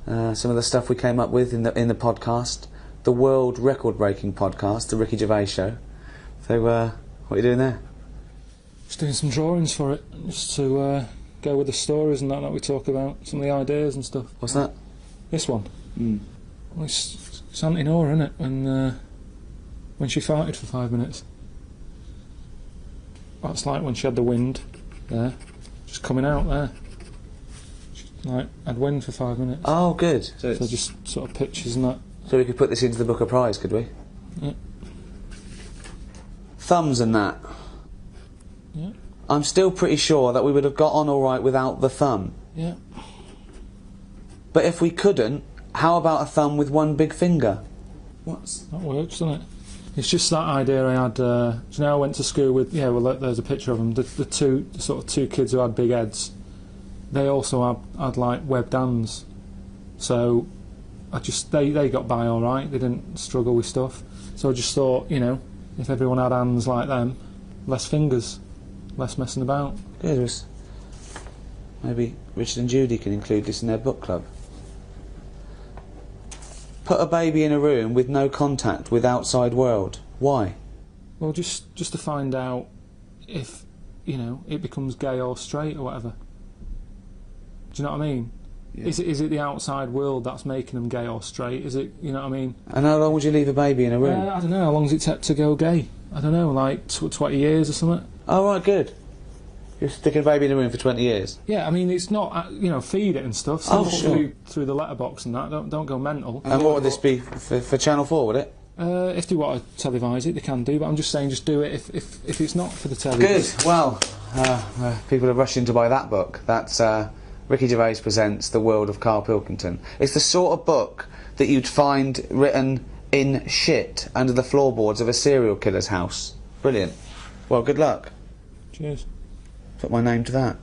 Speaker 3: some of the stuff we came up with in the podcast. The world record-breaking podcast, The Ricky Gervais Show. So, what are you doing there?
Speaker 9: Just doing some drawings for it, just to go with the stories and that we talk about, some of the ideas and stuff.
Speaker 3: What's that?
Speaker 9: This one.
Speaker 3: Mm.
Speaker 9: Well, it's Auntie Nora, isn't it? When she farted for 5 minutes. That's like when she had the wind there, just coming out there. She, like, had wind for 5 minutes.
Speaker 3: Oh, good.
Speaker 9: So just sort of pictures and that.
Speaker 3: So we could put this into the book of prize, could we?
Speaker 9: Yeah.
Speaker 3: Thumbs and that.
Speaker 9: Yeah.
Speaker 3: I'm still pretty sure that we would have got on alright without the thumb.
Speaker 9: Yeah.
Speaker 3: But if we couldn't, how about a thumb with one big finger?
Speaker 9: That works, doesn't it? It's just that idea I had. Do you know, I went to school with. Yeah, well, there's a picture of them. The two kids who had big heads. They also had like webbed hands. So they got by all right. They didn't struggle with stuff. So I just thought, you know, if everyone had hands like them, less fingers, less messing about.
Speaker 3: Good. Maybe Richard and Judy can include this in their book club. Put a baby in a room with no contact with outside world. Why?
Speaker 9: Well, just to find out if, you know, it becomes gay or straight or whatever. Do you know what I mean? Yeah. Is it the outside world that's making them gay or straight? Is it, you know what I mean?
Speaker 3: And how long would you leave a baby in a room?
Speaker 9: I don't know. How long does it take to go gay? I don't know, like 20 years or something.
Speaker 3: Oh, right, good.
Speaker 4: You're sticking a baby in a room for 20 years?
Speaker 2: Yeah, I mean, it's not, you know, feed it and stuff.
Speaker 4: Oh,
Speaker 2: Simple
Speaker 4: sure.
Speaker 2: through the letterbox and that. Don't go mental.
Speaker 4: And what would this be for Channel 4, would it?
Speaker 2: If they want to televise it, they can do, but I'm just saying, just do it if it's not for the telly.
Speaker 4: Good. Well, people are rushing to buy that book. That's Ricky Gervais Presents The World of Karl Pilkington. It's the sort of book that you'd find written in shit under the floorboards of a serial killer's house. Brilliant. Well, good luck.
Speaker 2: Cheers.
Speaker 4: Put my name to that.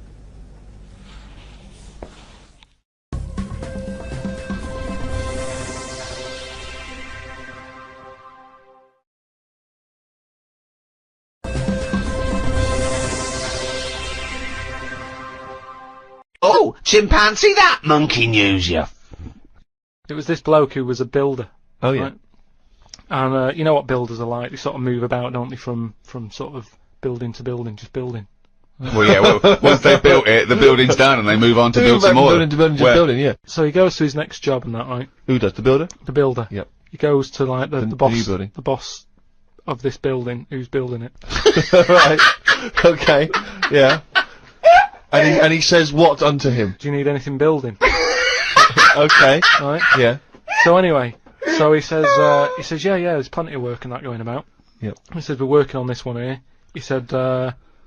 Speaker 5: Oh, chimpanzee, that monkey news, you.
Speaker 2: It was this bloke who was a builder.
Speaker 7: Oh, yeah.
Speaker 2: Right? And you know what builders are like? They sort of move about, don't they, from sort of building to building, just building.
Speaker 4: Well, yeah, well, once they've built it, the building's done and they move on to build some more.
Speaker 7: Building to building, just building, yeah.
Speaker 2: So he goes to his next job and that, right?
Speaker 7: Who does, the builder?
Speaker 2: The builder.
Speaker 7: Yep.
Speaker 2: He goes to, like, the boss,
Speaker 7: new building.
Speaker 2: the boss of this building, who's building it.
Speaker 7: Right. Okay. Yeah. And he says what unto him?
Speaker 2: Do you need anything building?
Speaker 7: Okay.
Speaker 2: Right?
Speaker 7: Yeah.
Speaker 2: So anyway, so he says, yeah, there's plenty of work and that going about.
Speaker 7: Yep.
Speaker 2: He says, we're working on this one here. He said,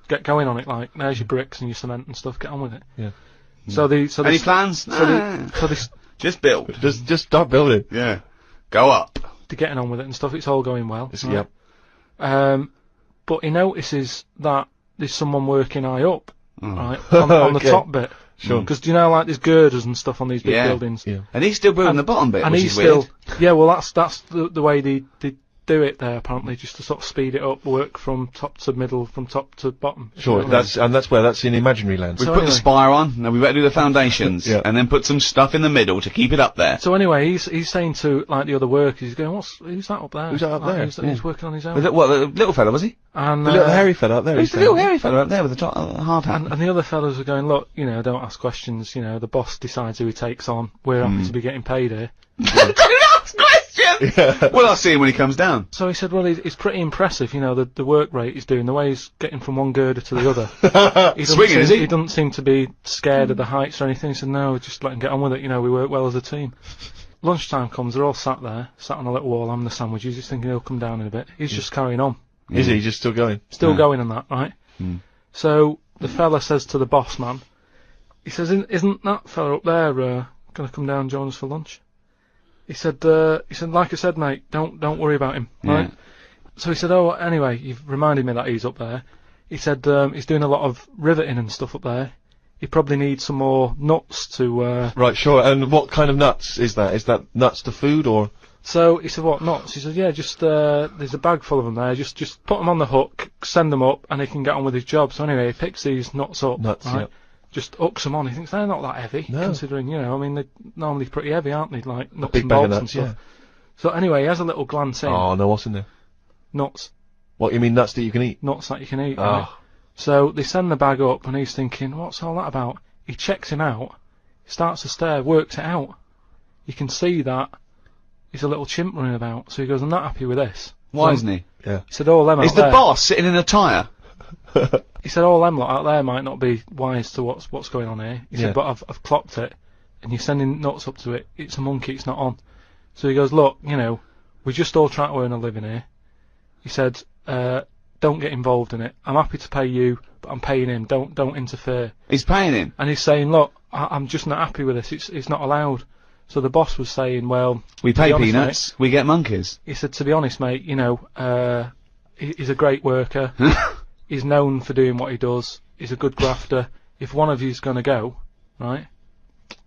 Speaker 2: get going on it, like, there's your bricks and your cement and stuff, get on with it.
Speaker 7: Yeah.
Speaker 4: Any plans? Just build.
Speaker 7: Just start building.
Speaker 4: Yeah. Go up.
Speaker 2: They're getting on with it and stuff, it's all going well.
Speaker 7: Yep.
Speaker 2: But he notices that there's someone working high up, right, on the top bit.
Speaker 7: Sure.
Speaker 2: Because do you know, like, there's girders and stuff on these big
Speaker 4: Yeah.
Speaker 2: buildings.
Speaker 7: Yeah.
Speaker 4: And he's still building the bottom bit,
Speaker 2: And
Speaker 4: which
Speaker 2: he's
Speaker 4: is
Speaker 2: still,
Speaker 4: weird.
Speaker 2: yeah, well, that's the way they do it there, apparently, just to sort of speed it up, work from top to middle, from top to bottom.
Speaker 7: Sure, that's in imaginary land.
Speaker 4: We
Speaker 2: So
Speaker 4: put the
Speaker 2: anyway.
Speaker 4: spire on, now we better do the foundations,
Speaker 7: Yeah.
Speaker 4: and then put some stuff in the middle to keep it up there.
Speaker 2: So anyway, he's saying to, like, the other workers, he's going, who's that up there?
Speaker 7: Who's that up
Speaker 2: Like,
Speaker 7: there?
Speaker 2: He's working on his own.
Speaker 4: Was it, what, the little fella, was he?
Speaker 2: And,
Speaker 7: The little hairy fella up there.
Speaker 4: Who's the little hairy fella up there with the hard hat?
Speaker 2: and the other fellas are going, look, you know, don't ask questions, you know, the boss decides who he takes on, we're happy to be getting paid here.
Speaker 4: Don't ask questions!
Speaker 7: Yeah.
Speaker 4: Well, I'll see him when he comes down.
Speaker 2: So he said, well, it's pretty impressive, you know, the work rate he's doing, the way he's getting from one girder to the other.
Speaker 4: Swinging, is he?
Speaker 2: He doesn't seem to be scared of the heights or anything. He said, no, just let him get on with it, you know, we work well as a team. Lunchtime comes, they're all sat on a little wall having the sandwiches, he's thinking he'll come down in a bit. He's just carrying on.
Speaker 7: Is he just still going?
Speaker 2: Still going on that, right? So the
Speaker 7: Hmm.
Speaker 2: fella says to the boss man, he says, isn't that fella up there going to come down and join us for lunch? He said, like I said, mate, don't worry about him, right? So he said, oh, anyway, you've reminded me that he's up there. He said he's doing a lot of riveting and stuff up there. He probably needs some more nuts to...
Speaker 7: Right, sure. And what kind of nuts is that? Is that nuts to food, or...?
Speaker 2: So he said, what, nuts? He said, yeah, just, there's a bag full of them there, just put them on the hook, send them up, and he can get on with his job. So anyway, he picks these nuts up,
Speaker 7: Nuts,
Speaker 2: right?
Speaker 7: yep.
Speaker 2: Just hooks them on. He thinks they're not that heavy,
Speaker 7: No.
Speaker 2: considering, you know, I mean, they're normally pretty heavy, aren't they? Like, nuts
Speaker 7: big
Speaker 2: and
Speaker 7: bag of
Speaker 2: bolts and
Speaker 7: nuts,
Speaker 2: stuff.
Speaker 7: yeah.
Speaker 2: So anyway, he has a little glance in.
Speaker 7: Oh, no, what's in there?
Speaker 2: Nuts.
Speaker 7: What, you mean nuts that you can eat?
Speaker 2: Nuts that you can eat,
Speaker 7: Oh.
Speaker 2: right? So they send the bag up, and he's thinking, what's all that about? He checks him out, starts to stare, works it out. You can see that he's a little chimp running about, so he goes, I'm not happy with this.
Speaker 4: Why
Speaker 2: So
Speaker 4: isn't he?
Speaker 7: Yeah.
Speaker 2: He said, all them out
Speaker 4: Is the
Speaker 2: there.
Speaker 4: boss sitting in a tyre?
Speaker 2: He said, all them lot out there might not be wise to what's going on here. He
Speaker 7: Yeah.
Speaker 2: said, but I've clocked it, and you're sending nuts up to it. It's a monkey, it's not on. So he goes, look, you know, we're just all trying to earn a living here. He said, don't get involved in it. I'm happy to pay you, but I'm paying him. Don't interfere.
Speaker 4: He's paying him.
Speaker 2: And he's saying, look, I'm just not happy with this. It's not allowed. So the boss was saying, well,
Speaker 4: We
Speaker 2: to be
Speaker 4: pay
Speaker 2: honest,
Speaker 4: peanuts,
Speaker 2: mate,
Speaker 4: we get monkeys.
Speaker 2: he said, to be honest, mate, you know, he's a great worker. He's known for doing what he does. He's a good grafter. If one of you's going to go, right,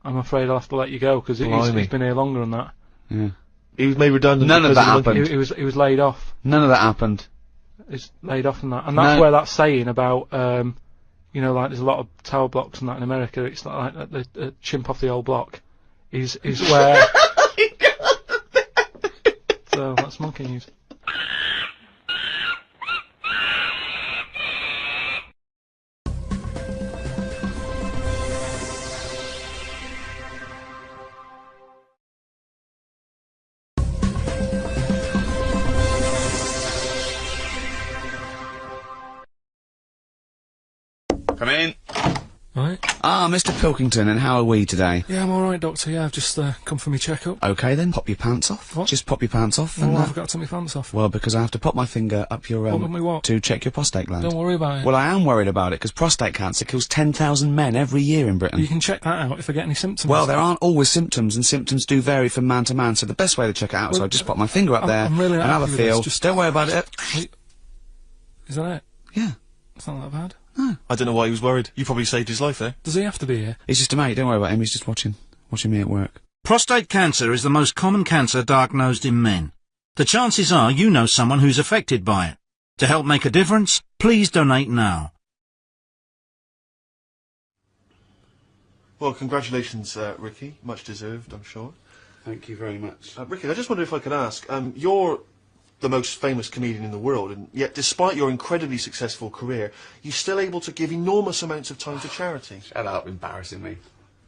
Speaker 2: I'm afraid I'll have to let you go, because he's been here longer than that.
Speaker 4: Yeah.
Speaker 7: He was made redundant.
Speaker 4: None of
Speaker 7: because
Speaker 4: that
Speaker 7: the monkey.
Speaker 4: happened.
Speaker 2: He was laid off.
Speaker 4: None of that happened.
Speaker 2: He's laid off and that. And that's where that saying about, you know, like there's a lot of tower blocks and that in America, it's like the chimp off the old block, is where... So that's monkey news.
Speaker 4: Come in.
Speaker 9: Right.
Speaker 4: Ah, Mr. Pilkington, and how are we today?
Speaker 9: Yeah, I'm alright, Doctor. Yeah, I've just come for my checkup.
Speaker 4: Okay then, pop your pants off.
Speaker 9: What?
Speaker 4: Just pop your pants off.
Speaker 9: Well,
Speaker 4: and,
Speaker 9: I've got to take my pants off.
Speaker 4: Well, because I have to pop my finger up your
Speaker 9: What?
Speaker 4: to check your prostate gland.
Speaker 9: Don't worry about it.
Speaker 4: Well, I am worried about it because prostate cancer kills 10,000 men every year in Britain.
Speaker 9: You can check that out if I get any symptoms.
Speaker 4: Well, there aren't always symptoms, and symptoms do vary from man to man. So the best way to check it out is I just pop my finger up there
Speaker 9: I'm really
Speaker 4: and have a
Speaker 9: happy with
Speaker 4: feel.
Speaker 9: this. Just
Speaker 4: Don't worry about it.
Speaker 9: Wait. Is that it?
Speaker 4: Yeah.
Speaker 9: It's not that bad.
Speaker 7: I don't know why he was worried. You probably saved his life there.
Speaker 9: Does he have to be here?
Speaker 4: He's just a mate. Don't worry about him. He's just watching me at work.
Speaker 8: Prostate cancer is the most common cancer diagnosed in men. The chances are you know someone who's affected by it. To help make a difference, please donate now.
Speaker 7: Well, congratulations, Ricky. Much deserved, I'm sure.
Speaker 4: Thank you very much.
Speaker 7: Ricky, I just wonder if I could ask, you're the most famous comedian in the world, and yet despite your incredibly successful career, you're still able to give enormous amounts of time to charity.
Speaker 4: Shut up, embarrassing me.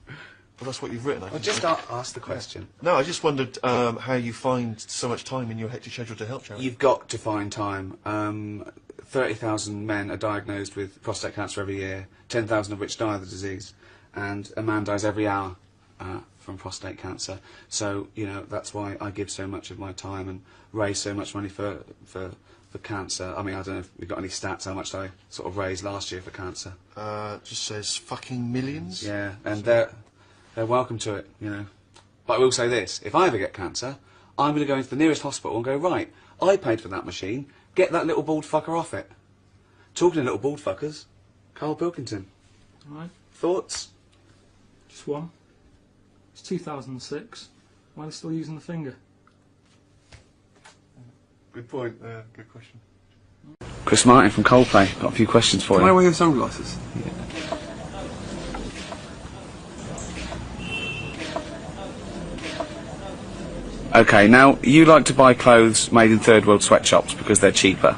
Speaker 7: Well, that's what you've written, I
Speaker 4: Well,
Speaker 7: think.
Speaker 4: just ask the question.
Speaker 7: No, I just wondered how you find so much time in your hectic schedule to help charity.
Speaker 4: You've got to find time. 30,000 men are diagnosed with prostate cancer every year, 10,000 of which die of the disease, and a man dies every hour from prostate cancer. So, you know, that's why I give so much of my time and raise so much money for cancer. I mean, I don't know if we've got any stats how much I sort of raised last year for cancer.
Speaker 7: Just says fucking millions?
Speaker 4: Yeah, and they're welcome to it, you know. But I will say this, if I ever get cancer, I'm going to go into the nearest hospital and go, right, I paid for that machine, get that little bald fucker off it. Talking of little bald fuckers, Karl Pilkington.
Speaker 9: Right.
Speaker 4: Thoughts?
Speaker 9: Just one. It's 2006. Why are they still using the finger?
Speaker 7: Good point, good question.
Speaker 4: Chris Martin from Coldplay, got a few questions for you.
Speaker 10: Can I wear your sunglasses?
Speaker 4: Okay, now, you like to buy clothes made in third world sweatshops because they're cheaper.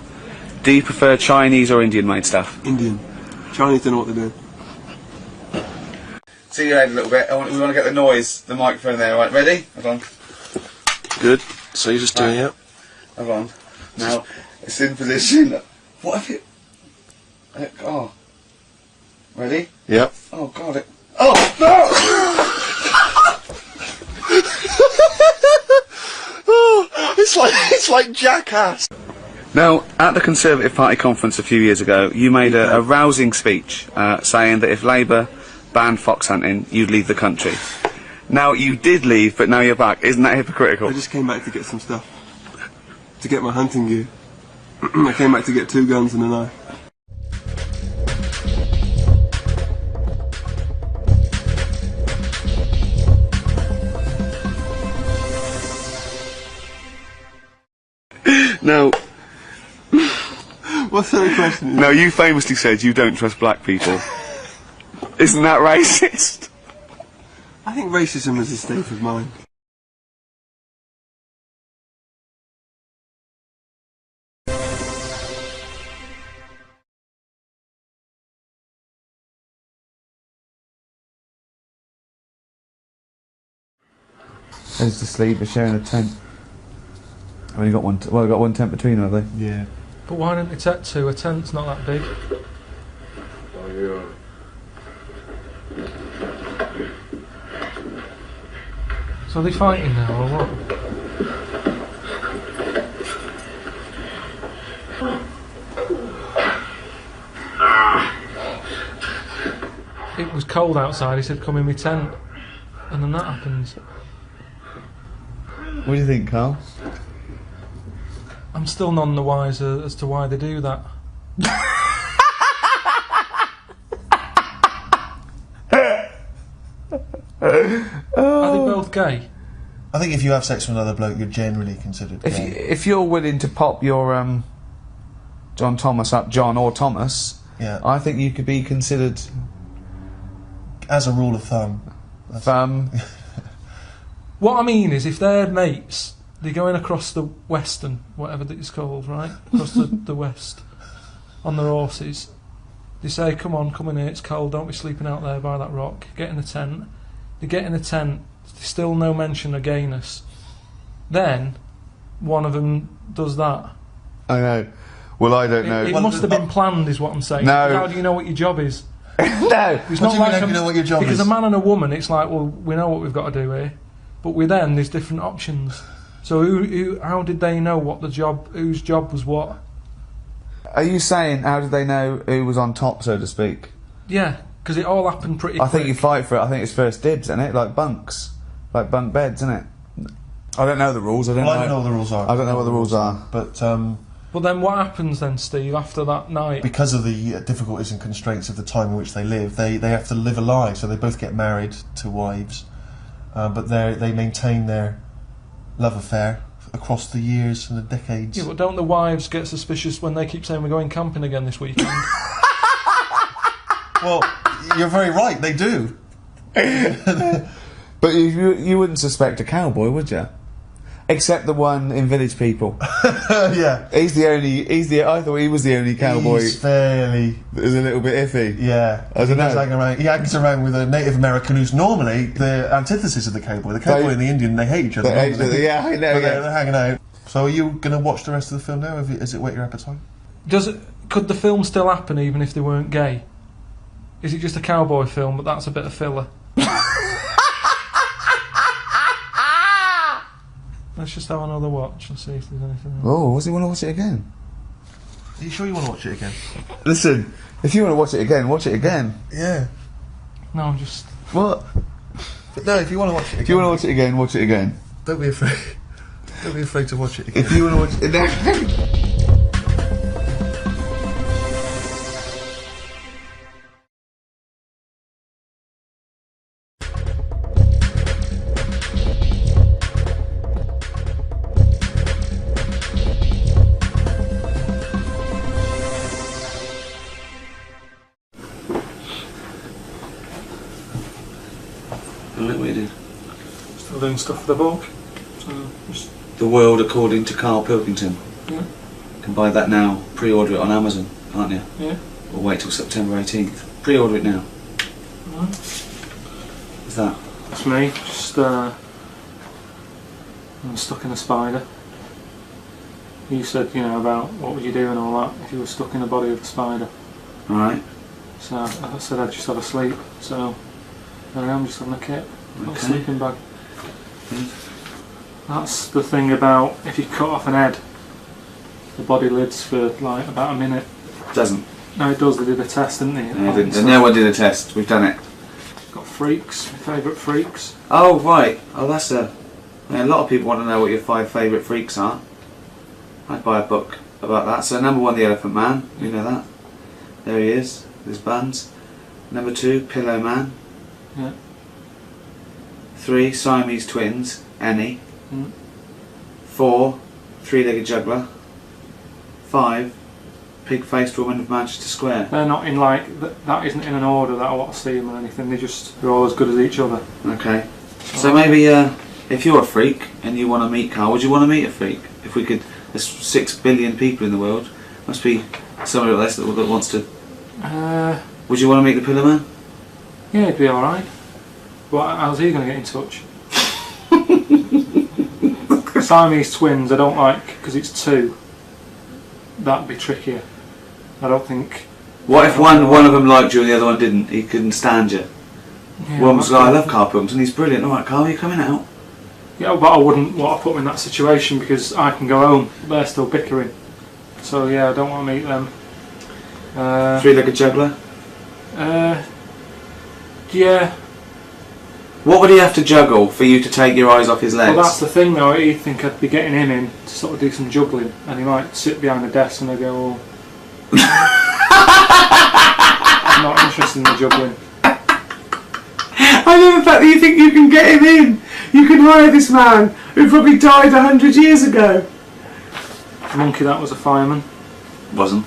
Speaker 4: Do you prefer Chinese or Indian made stuff?
Speaker 10: Indian. Chinese don't know what they're doing.
Speaker 4: See your head a little bit. We want to get the noise, the microphone there. Right, ready? Hold on.
Speaker 7: Good. So you're just doing it?
Speaker 4: Hold on. Now, it's in position. What have you... oh. Ready?
Speaker 7: Yep.
Speaker 4: Oh, God. Oh, no!
Speaker 7: Oh, it's like Jackass.
Speaker 4: Now, at the Conservative Party conference a few years ago, you made a rousing speech saying that if Labour banned fox hunting, you'd leave the country. Now, you did leave, but now you're back. Isn't that hypocritical?
Speaker 10: I just came back to get some stuff. To get my hunting gear. I came back to get 2 guns and a knife.
Speaker 4: No.
Speaker 10: What's the question?
Speaker 4: No, you famously said you don't trust black people. Isn't that racist?
Speaker 10: I think racism is a state of mind.
Speaker 11: Head's to sleep, we're sharing a tent. I've only got one, well, I've got one tent between them, have they?
Speaker 7: Yeah.
Speaker 9: But why don't they take 2? A tent's not that big.
Speaker 7: Oh, yeah.
Speaker 9: So are they fighting now, or what? It was cold outside, he said come in my tent. And then that happens.
Speaker 11: What do you think, Carl?
Speaker 9: I'm still none the wiser as to why they do that. Are they both gay?
Speaker 7: I think if you have sex with another bloke, you're generally considered gay.
Speaker 11: If you're willing to pop your John Thomas up, John or Thomas,
Speaker 7: yeah,
Speaker 11: I think you could be considered...
Speaker 7: As a rule of thumb.
Speaker 9: What I mean is, if they're mates, they're going across the western, whatever that it's called, right? Across the west, on their horses. They say, come in here, it's cold, don't be sleeping out there by that rock. Get in the tent. They get in the tent, there's still no mention of gayness. Then, one of them does that.
Speaker 11: I know. Well, I don't know.
Speaker 9: It must have been planned, is what I'm saying.
Speaker 11: No.
Speaker 9: How do you know what your job is?
Speaker 4: No.
Speaker 9: It's
Speaker 1: What do
Speaker 9: not
Speaker 1: you
Speaker 9: like
Speaker 1: mean, you know what your job
Speaker 9: because
Speaker 1: is?
Speaker 9: a man and a woman, it's like, well, we know what we've got to do here, but with them, there's different options. So how did they know what whose job was what?
Speaker 4: Are you saying how did they know who was on top, so to speak?
Speaker 9: Yeah, because it all happened pretty
Speaker 4: I
Speaker 9: quick.
Speaker 4: think you fight for it. I think it's first dibs, isn't it? Like bunks. Like bunk beds, isn't it? I don't know the rules. I don't know
Speaker 1: what the rules are.
Speaker 4: I don't know what the rules are.
Speaker 1: But
Speaker 9: then what happens then, Steve, after that night?
Speaker 1: because of the difficulties and constraints of the time in which they live, they have to live a lie. So they both get married to wives, but they maintain their love affair across the years and the decades.
Speaker 9: Yeah, but don't the wives get suspicious when they keep saying we're going camping again this weekend?
Speaker 1: Well, you're very right. They do.
Speaker 4: But you wouldn't suspect a cowboy, would you? Except the one in Village People.
Speaker 1: Yeah.
Speaker 4: He's the only. I thought he was the only cowboy.
Speaker 1: He's fairly.
Speaker 4: That was a little bit iffy.
Speaker 1: Yeah.
Speaker 4: I don't know.
Speaker 1: He hangs around with a Native American who's normally the antithesis of the cowboy. The cowboy and the Indian, they hate each other.
Speaker 4: They hate each other, yeah, I know.
Speaker 1: But they're hanging out. So are you going to watch the rest of the film now? Has it whet your appetite?
Speaker 9: Could the film still happen even if they weren't gay? Is it just a cowboy film, but that's a bit of filler? Let's just have another watch and see if there's anything else.
Speaker 4: Oh, does he want to watch it again?
Speaker 1: Are you sure you want to watch it again?
Speaker 4: Listen, if you want to watch it again, watch it again.
Speaker 1: Yeah.
Speaker 9: No, I'm just...
Speaker 4: What?
Speaker 1: No, if you want to watch it again.
Speaker 4: If you want to watch it again, watch it again.
Speaker 1: Don't be afraid. Don't be afraid to watch it again.
Speaker 4: If you want to watch it again.
Speaker 3: Look what you did.
Speaker 9: Still doing stuff for the book. So just...
Speaker 3: The World According to Karl Pilkington.
Speaker 9: Yeah.
Speaker 3: You can buy that now. Pre-order it on Amazon, can't you?
Speaker 9: Yeah.
Speaker 3: Or wait till September 18th. Pre-order it now.
Speaker 9: Right.
Speaker 3: What's that?
Speaker 9: That's me. Just I'm stuck in a spider. You said, about what would you do and all that if you were stuck in the body of a spider.
Speaker 3: Alright.
Speaker 9: So I said I'd just have a sleep. So there I am, just having a kit. Got a
Speaker 3: Okay.
Speaker 9: sleeping bag. That's the thing about if you cut off an head, the body lives for like about a minute.
Speaker 3: Doesn't.
Speaker 9: No, it does. They did a test, didn't they?
Speaker 3: No, they didn't. No one did a test. We've done it.
Speaker 9: Got freaks. My favourite freaks.
Speaker 3: Oh, right. Oh, that's a lot of people want to know what your 5 favourite freaks are. I'd buy a book about that. So number 1, the Elephant Man. You know that. There he is. His buns. Number 2, Pillow Man.
Speaker 9: Yeah.
Speaker 3: 3, Siamese twins. Annie.
Speaker 9: Mm.
Speaker 3: 4, Three-legged juggler. 5, pig-faced woman of Manchester Square.
Speaker 9: They're not in that isn't in an order that I want to see them or anything. They're all as good as each other.
Speaker 3: Okay. So maybe if you're a freak and you want to meet Karl, would you want to meet a freak? If we could, there's 6 billion people in the world. Must be somebody like this that wants to. Would you want to meet the Pillar Man?
Speaker 9: Yeah, it'd be alright. But how's he going to get in touch? Siamese twins I don't like because it's 2. That'd be trickier. I don't think...
Speaker 3: What if one of them liked you and the other one didn't? He couldn't stand you.
Speaker 9: Yeah,
Speaker 3: One was like, I love Karl Pilkington, he's brilliant. Alright, Karl, you coming out?
Speaker 9: Yeah, but I wouldn't want to put them in that situation because I can go home. They're still bickering. So yeah, I don't want to meet them.
Speaker 3: Three-legged juggler?
Speaker 9: Yeah.
Speaker 3: What would he have to juggle for you to take your eyes off his legs?
Speaker 9: Well, that's the thing though. He'd think I'd be getting him in to sort of do some juggling, and he might sit behind the desk and they go, "Oh, I'm not interested in the juggling."
Speaker 3: I love the fact that you think you can get him in. You can hire this man who probably died 100 years ago.
Speaker 9: The monkey that was a fireman.
Speaker 3: Wasn't.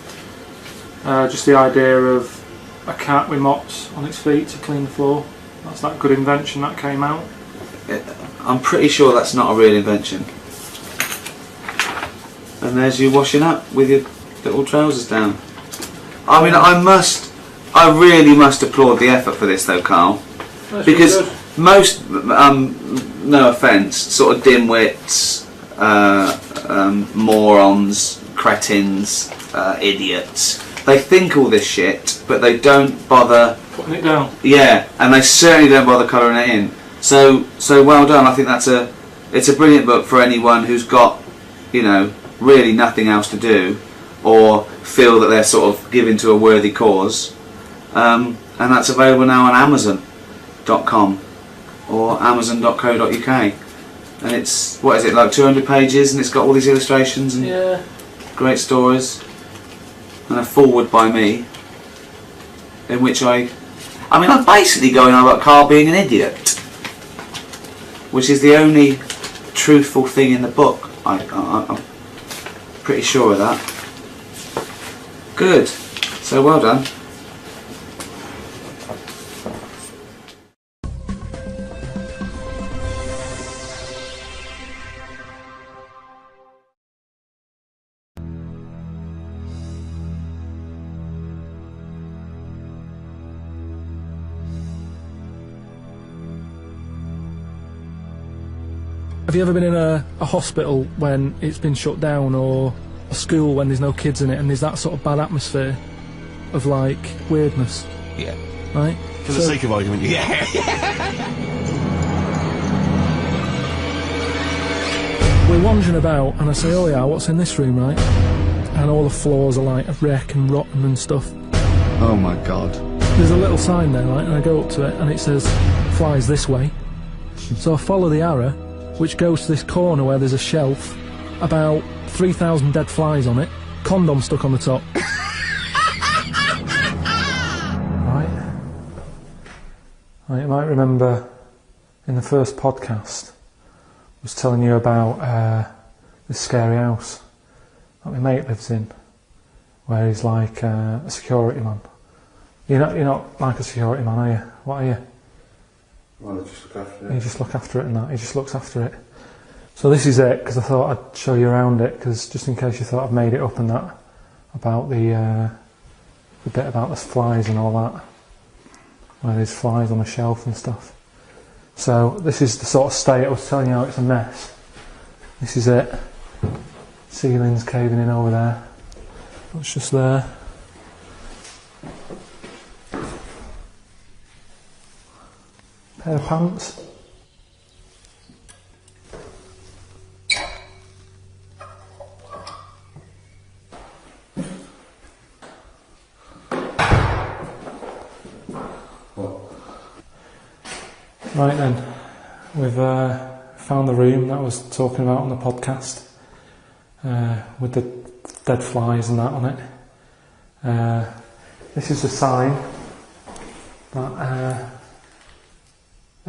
Speaker 9: Just the idea of a cat with mops on its feet to clean the floor. That's that good invention that came out.
Speaker 3: I'm pretty sure that's not a real invention. And there's you washing up with your little trousers down. I mean, I really must applaud the effort for this though, Karl.
Speaker 9: That's
Speaker 3: because
Speaker 9: really
Speaker 3: most, no offence, sort of dimwits, morons, cretins, idiots, they think all this shit, but they don't bother
Speaker 9: Putting it down.
Speaker 3: Yeah, and they certainly don't bother colouring it in. So well done. I think it's a brilliant book for anyone who's got, really nothing else to do, or feel that they're sort of giving to a worthy cause. And that's available now on Amazon.com or Amazon.co.uk. And it's, what is it, like 200 pages, and it's got all these illustrations and great stories, and a foreword by me, in which I'm basically going on about Karl being an idiot, which is the only truthful thing in the book. I'm pretty sure of that. Good. So well done.
Speaker 9: Have you ever been in a hospital when it's been shut down, or a school when there's no kids in it, and there's that sort of bad atmosphere of like weirdness?
Speaker 7: Yeah.
Speaker 9: Right?
Speaker 7: For the sake of argument, yeah.
Speaker 9: We're wandering about and I say, oh yeah, what's in this room, right? And all the floors are like a wreck and rotten and stuff.
Speaker 7: Oh my god.
Speaker 9: There's a little sign there, right? And I go up to it and it says, flies this way. So I follow the arrow, which goes to this corner where there's a shelf, about 3,000 dead flies on it, condom stuck on the top. Right, you might remember in the first podcast I was telling you about this scary house that my mate lives in, where he's like a security man. You're not like a security man, are you? What are you?
Speaker 7: Well, I just look after it.
Speaker 9: You just look after it and that, he just looks after it. So this is it, because I thought I'd show you around it, because just in case you thought I'd made it up and that, about the bit about the flies and all that, where there's flies on the shelf and stuff. So this is the sort of state I was telling you how it's a mess. This is it. Ceiling's caving in over there. It's just there. Pair of pants. Right then, we've found the room that I was talking about on the podcast, with the dead flies and that on it. This is the sign that I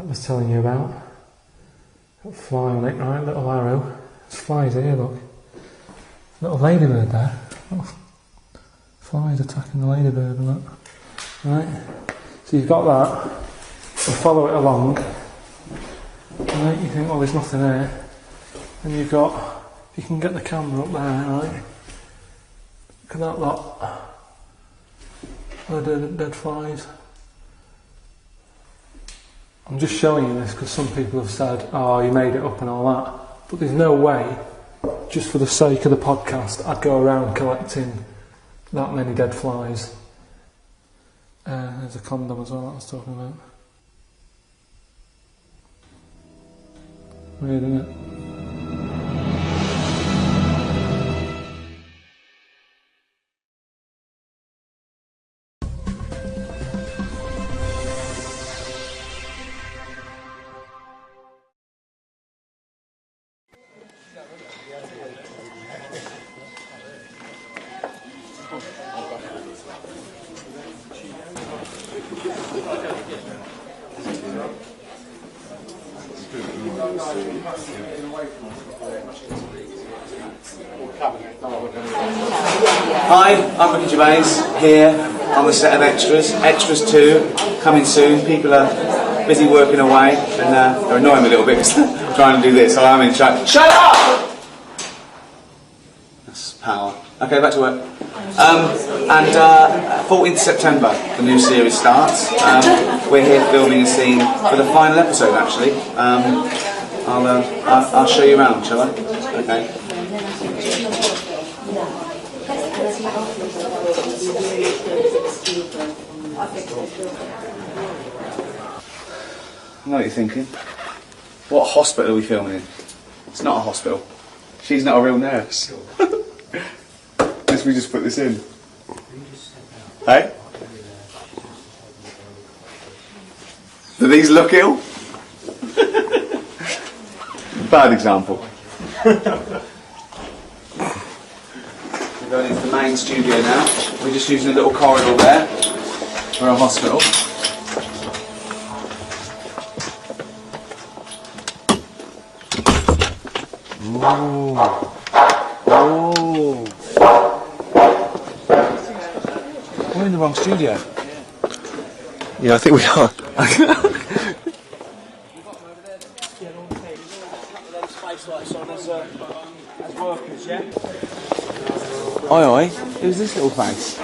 Speaker 9: was telling you about. Got a fly on it, right? Little arrow. There's flies here, look. Little ladybird there. Little flies attacking the ladybird and that. Right? So you've got that. You follow it along. Right? You think, well, there's nothing there. And you've got, if you can get the camera up there, right? Look at that lot. Dead flies. I'm just showing you this because some people have said, oh, you made it up and all that. But there's no way, just for the sake of the podcast, I'd go around collecting that many dead flies. There's a condom as well that I was talking about. Weird, isn't it?
Speaker 3: Hi, I'm Ricky Gervais, here on the set of Extras. Extras 2, coming soon. People are busy working away, and they're annoying me a little bit because I'm trying to do this, so I'm in charge. Shut up! That's power. Okay, back to work. And 14th September, the new series starts. We're here filming a scene for the final episode, actually. I'll show you around, shall I? Okay. I know what you're thinking. What hospital are we filming in? It's not a hospital. She's not a real nurse. Let's we just put this in. Hey? Do these look ill? Bad example. We're going into the main studio now. We're just using a little corridor there for a hospital. Ooh. Oh. We're in the wrong studio.
Speaker 7: Yeah, I think we are.
Speaker 3: Oi, oi, who's this little face?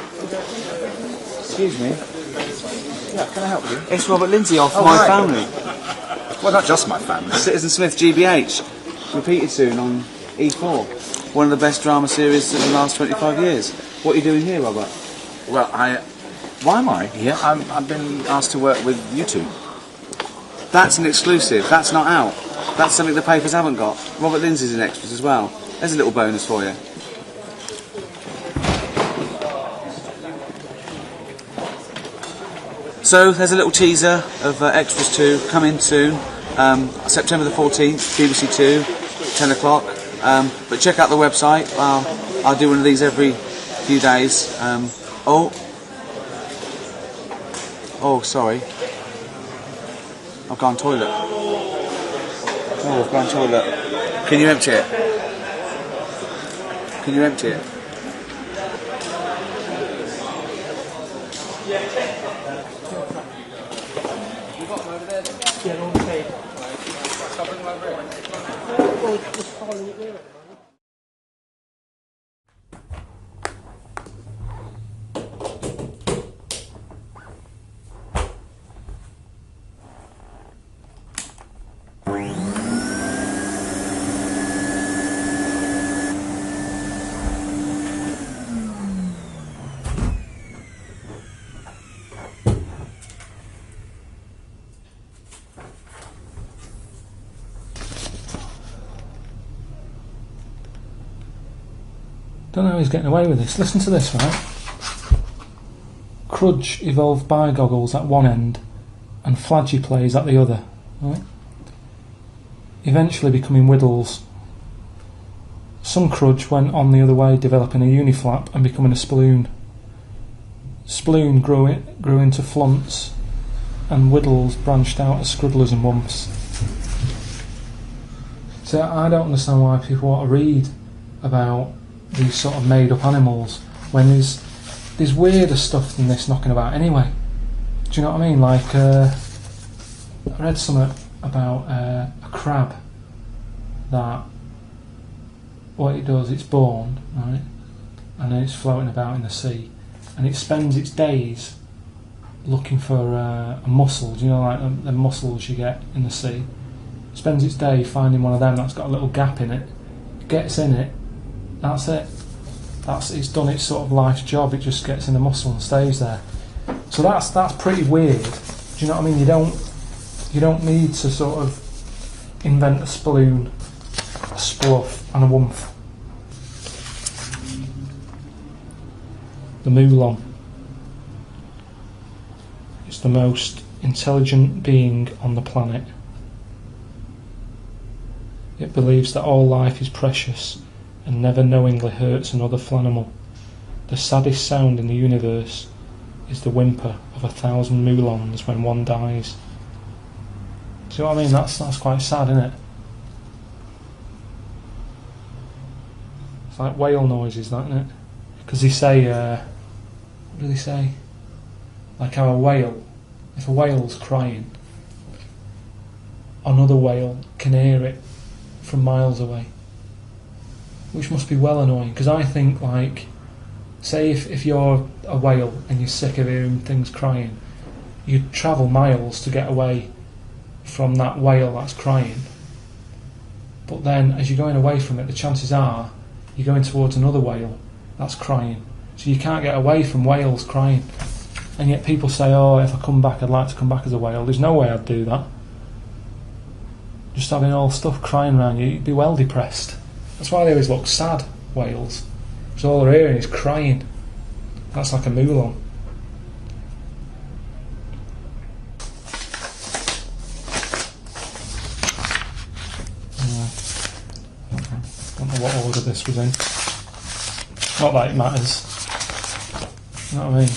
Speaker 3: Excuse me. Yeah, can I help you? It's Robert Lindsay off My Family.
Speaker 12: Well, not just My Family.
Speaker 3: Citizen Smith, GBH. Repeated soon on E4. One of the best drama series of the last 25 years. What are you doing here, Robert?
Speaker 12: Well,
Speaker 3: Why am I?
Speaker 12: Yeah, I've been asked to work with you two.
Speaker 3: That's an exclusive. That's not out. That's something the papers haven't got. Robert Lindsay's in extras as well. There's a little bonus for you. So there's a little teaser of Extras 2 coming soon, September the 14th, BBC 2, 10 o'clock. But check out the website. I'll do one of these every few days. Oh, sorry. I've gone toilet. Oh, I've gone toilet. Can you empty it? Can you empty it?
Speaker 9: Don't know how he's getting away with this. Listen to this, right? Crudge evolved bi-goggles at one end and Flagy-plays at the other, right? Eventually becoming Whittles. Some Crudge went on the other way, developing a uniflap and becoming a Sploon. Sploon grew into Flunts, and Whittles branched out as Scruddlers and Wumps. So I don't understand why people want to read about these sort of made-up animals when there's weirder stuff than this knocking about anyway. Do you know what I mean? Like, I read something about a crab that what it does, it's born, right, and then it's floating about in the sea, and it spends its days looking for a mussel. Do you know, like the mussels you get in the sea? It spends its day finding one of them that's got a little gap in it, gets in it. That's it. It's done its sort of life's job. It just gets in the mussel and stays there. So that's pretty weird. Do you know what I mean? You don't need to sort of invent a Sploon, a Spluff, and a Wumph. The Moulon. It's the most intelligent being on the planet. It believes that all life is precious and never knowingly hurts another flanimal. The saddest sound in the universe is the whimper of 1,000 Moulons when one dies. Do you know what I mean? That's quite sad, isn't it? It's like whale noises, that, isn't it? Because they say, what do they say? Like how if a whale's crying, another whale can hear it from miles away. Which must be well annoying, because I think, like, say if you're a whale and you're sick of hearing things crying, you'd travel miles to get away from that whale that's crying. But then, as you're going away from it, the chances are you're going towards another whale that's crying. So you can't get away from whales crying. And yet people say, oh, if I come back, I'd like to come back as a whale. There's no way I'd do that. Just having all stuff crying around you, you'd be well depressed. That's why they always look sad, whales. Because all they're hearing is crying. That's like a moulin. I don't know what order this was in. Not that it matters. You know what I mean?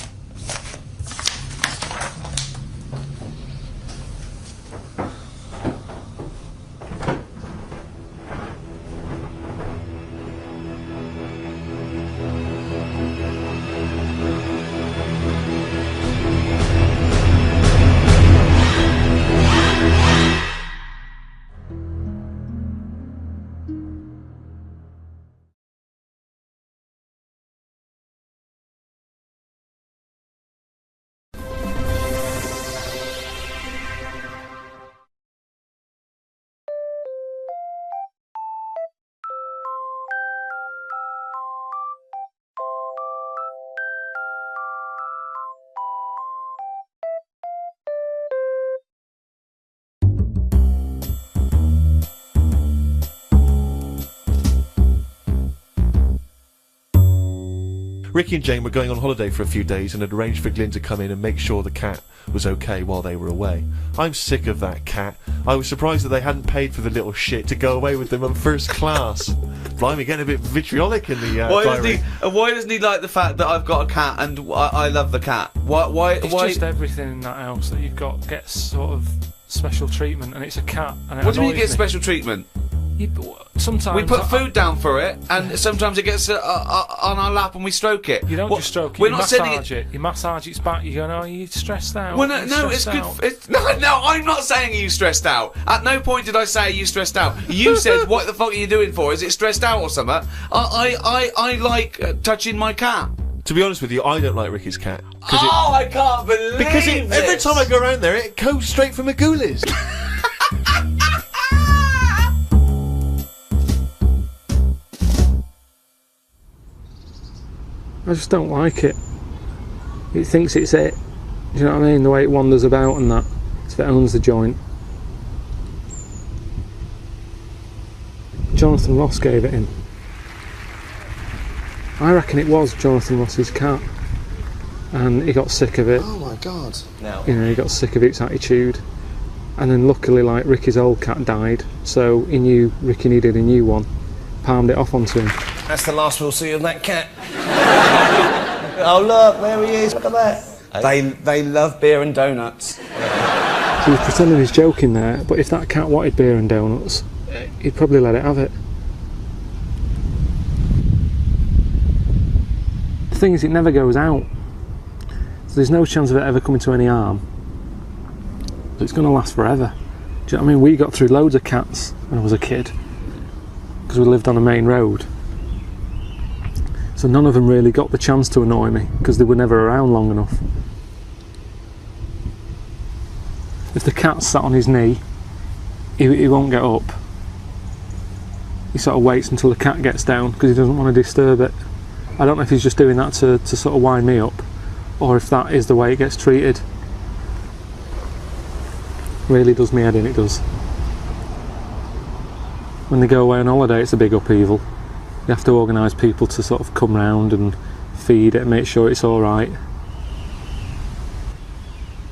Speaker 1: Ricky and Jane were going on holiday for a few days and had arranged for Glyn to come in and make sure the cat was okay while they were away. I'm sick of that cat. I was surprised that they hadn't paid for the little shit to go away with them on first class. Blimey, getting a bit vitriolic in the
Speaker 4: Why doesn't he like the fact that I've got a cat and I love the cat? Why?
Speaker 9: It's just everything in that house that you've got gets sort of special treatment, and it's a cat. And it
Speaker 4: What do you mean you get
Speaker 9: annoys me.
Speaker 4: special treatment?
Speaker 9: Sometimes
Speaker 4: we put food down for it, and sometimes it gets on our lap and we stroke it.
Speaker 9: You don't just stroke it.
Speaker 4: We're
Speaker 9: you
Speaker 4: not sending
Speaker 9: massage it. You massage its back. You go, no, you're stressed out.
Speaker 4: Well, no, it's good. No, I'm not saying you stressed out. At no point did I say you stressed out. You said, "What the fuck are you doing for? Is it stressed out or something?" I like touching my cat.
Speaker 1: To be honest with you, I don't like Ricky's cat.
Speaker 4: I can't believe
Speaker 1: Because every time I go around there, it goes straight for Magoolis.
Speaker 9: I just don't like it. It thinks it's it. Do you know what I mean? The way it wanders about and that. If it owns the joint. Jonathan Ross gave it him. I reckon it was Jonathan Ross's cat. And he got sick of it.
Speaker 7: Oh my god.
Speaker 12: No.
Speaker 9: You know, he got sick of its attitude. And then luckily, like, Ricky's old cat died. So he knew Ricky needed a new one. Palmed it off onto him.
Speaker 12: That's the last we'll see of that cat. Oh look, there he is, look at that. They love beer and donuts.
Speaker 9: So he was pretending he's joking there, but if that cat wanted beer and donuts, he'd probably let it have it. The thing is, it never goes out. So there's no chance of it ever coming to any harm. But it's going to last forever. Do you know what I mean? We got through loads of cats when I was a kid, because we lived on a main road. So none of them really got the chance to annoy me, because they were never around long enough. If the cat sat on his knee, he won't get up. He sort of waits until the cat gets down, because he doesn't want to disturb it. I don't know if he's just doing that to sort of wind me up, or if that is the way it gets treated. Really does me head in, it does. When they go away on holiday, it's a big upheaval. You have to organise people to sort of come round and feed it and make sure it's alright.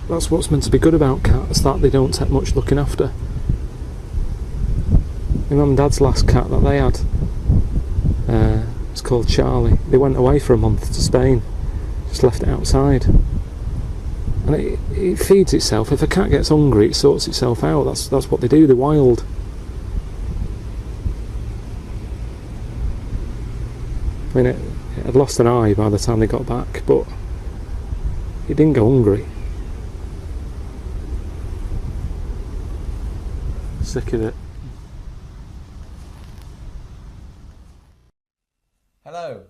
Speaker 9: That's what's meant to be good about cats, that they don't take much looking after. My mum and dad's last cat that they had, it's called Charlie. They went away for a month to Spain, just left it outside. And it feeds itself. If a cat gets hungry, it sorts itself out. That's what they do, they're wild. I mean, it had lost an eye by the time they got back, but it didn't go hungry. Sick of it.
Speaker 3: Hello.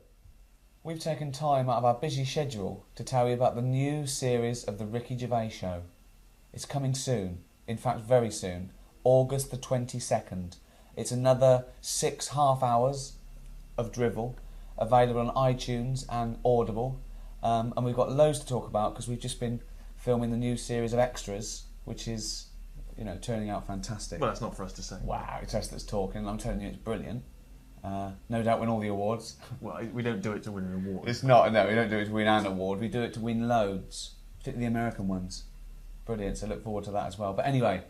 Speaker 3: We've taken time out of our busy schedule to tell you about the new series of the Ricky Gervais Show. It's coming soon, in fact very soon, August the 22nd. It's another 6 half hours of drivel, available on iTunes and Audible. and we've got loads to talk about because we've just been filming the new series of Extras, which is, you know, turning out fantastic.
Speaker 7: Well, that's not for us to say.
Speaker 3: Wow, it's us that's talking. I'm telling you, it's brilliant. No doubt win all the awards.
Speaker 7: Well, we don't do it to win an award.
Speaker 3: It's not, no, we don't do it to win an award. We do it to win loads, particularly the American ones. Brilliant, so look forward to that as well. But anyway,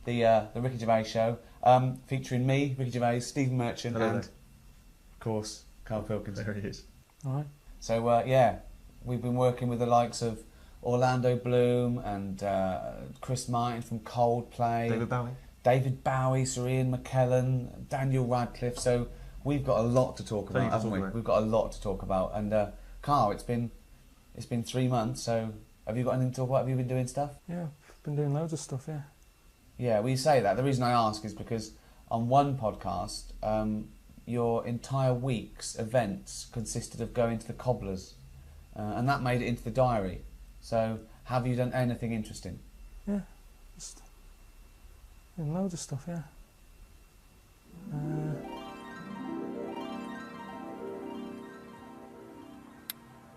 Speaker 3: the Ricky Gervais Show, featuring me, Ricky Gervais, Stephen Merchant,
Speaker 7: Hello
Speaker 3: and,
Speaker 7: there.
Speaker 3: of course, Karl Pilkington.
Speaker 7: There he is.
Speaker 2: All right.
Speaker 3: So, yeah, we've been working with the likes of Orlando Bloom and Chris Martin from Coldplay. David Bowie, Sir Ian McKellen, Daniel Radcliffe. So we've got a lot to talk about, haven't we? We've got a lot to talk about. And Karl, it's been 3 months. So have you got anything to talk about? Have you been doing stuff?
Speaker 2: Yeah, I've been doing loads of stuff. Yeah.
Speaker 3: Yeah, we say that. The reason I ask is because on one podcast, your entire week's events consisted of going to the cobblers, and that made it into the diary. So, have you done anything interesting?
Speaker 2: Yeah, just doing loads of stuff, yeah.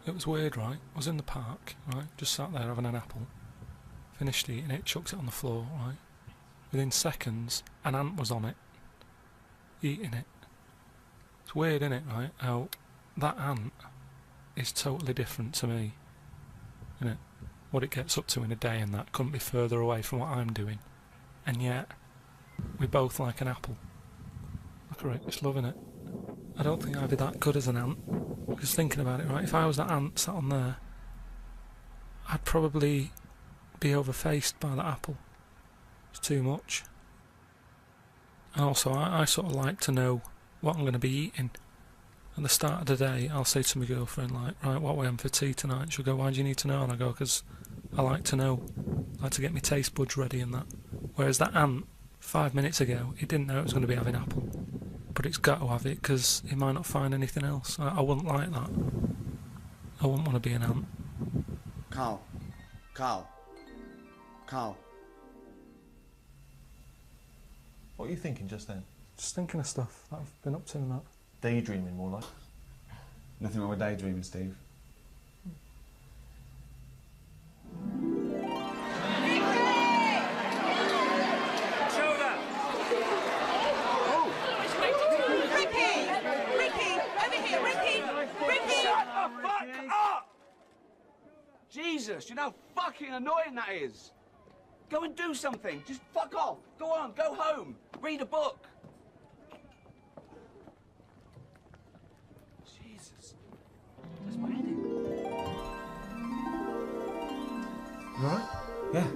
Speaker 2: It was weird, right? I was in the park, right? Just sat there having an apple. Finished eating it, chucked it on the floor, right? Within seconds, an ant was on it, eating it. It's weird, isn't it, right? How that ant is totally different to me. Innit? What it gets up to in a day and that couldn't be further away from what I'm doing. And yet, we both like an apple. Look at it, just loving it. I don't think I'd be that good as an ant. Because thinking about it, right, if I was that ant sat on there, I'd probably be overfaced by that apple. It's too much. And also, I sort of like to know what I'm going to be eating. At the start of the day, I'll say to my girlfriend, like, right, what are we having for tea tonight? She'll go, why do you need to know? And I go, because I like to know. I like to get my taste buds ready and that. Whereas that ant, 5 minutes ago, he didn't know it was going to be having apple. But it's got to have it, because he might not find anything else. I wouldn't like that. I wouldn't want to be an ant.
Speaker 3: Karl.
Speaker 7: What were you thinking just then?
Speaker 2: Just thinking of stuff that I've been up to and that.
Speaker 7: Daydreaming, more like.
Speaker 3: Nothing wrong with daydreaming, Steve. Jesus, you know how fucking annoying that is. Go and do something. Just fuck off. Go on, go home. Read a book. Jesus. That's my headache.
Speaker 7: Right?
Speaker 3: Yeah.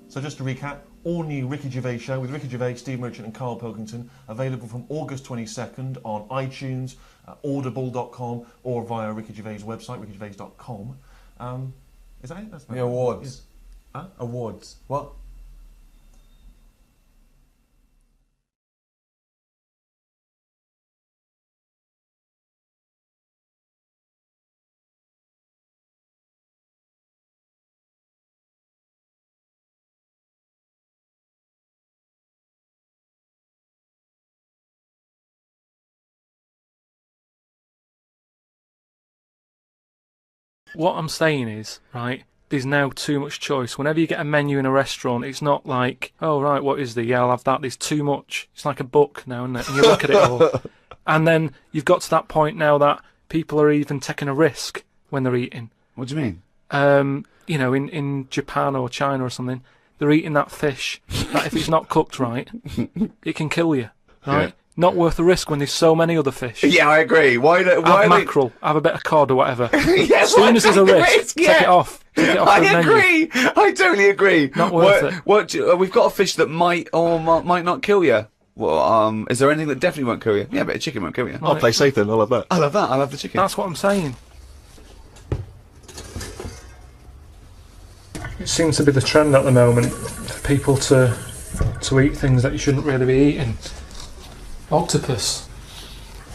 Speaker 7: So just to recap, all new Ricky Gervais Show with Ricky Gervais, Steve Merchant and Karl Pilkington, available from August 22nd on iTunes, audible.com or via Ricky Gervais' website, rickygervais.com. Is that it? That's
Speaker 3: The awards.
Speaker 7: Huh?
Speaker 3: Awards. What?
Speaker 2: What I'm saying is, right, there's now too much choice. Whenever you get a menu in a restaurant, it's not like, oh, right, what is there? Yeah, I'll have that. There's too much. It's like a book now, isn't it? And you look at it all. And then you've got to that point now that people are even taking a risk when they're eating.
Speaker 3: What do you mean?
Speaker 2: You know, in Japan or China or something, they're eating that fish that if it's not cooked right, it can kill you, right? Yeah. Not worth the risk when there's so many other fish.
Speaker 3: Yeah, I agree. Why
Speaker 2: have mackerel, have a bit of cod or whatever.
Speaker 3: Yeah,
Speaker 2: as soon as there's a risk, take it off. Take it off
Speaker 3: I
Speaker 2: the
Speaker 3: agree.
Speaker 2: Menu.
Speaker 3: I totally agree.
Speaker 2: Not worth
Speaker 3: it. We've got a fish that might or might not kill you. Well, is there anything that definitely won't kill you? Yeah, a bit of chicken won't kill you.
Speaker 7: I'll play safe then. I'll have that.
Speaker 3: I love that. I love the chicken.
Speaker 2: That's what I'm saying. It seems to be the trend at the moment for people to eat things that you shouldn't really be eating. Octopus.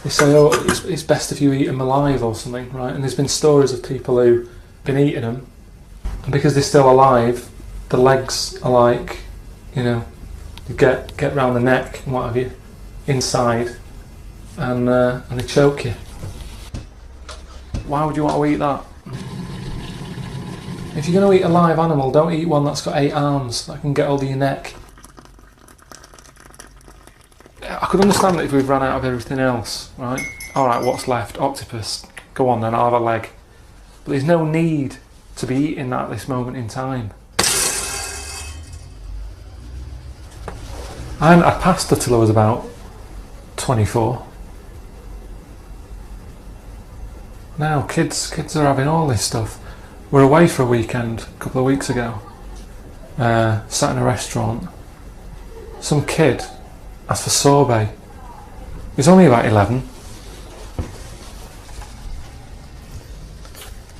Speaker 2: They say, oh, it's best if you eat them alive or something, right? And there's been stories of people who've been eating them, and because they're still alive, the legs are like, you know, you get round the neck and what have you, inside, and they choke you.
Speaker 9: Why would you want to eat that? If you're going to eat a live animal, don't eat one that's got 8 arms that can get hold of your neck. I could understand it if we've run out of everything else, right? Alright, what's left? Octopus. Go on then, I'll have a leg. But there's no need to be eating that at this moment in time. I hadn't had pasta till I was about 24. Now kids are having all this stuff. We're away for a weekend a couple of weeks ago. Sat in a restaurant. Some kid asked for sorbet. He's only about 11.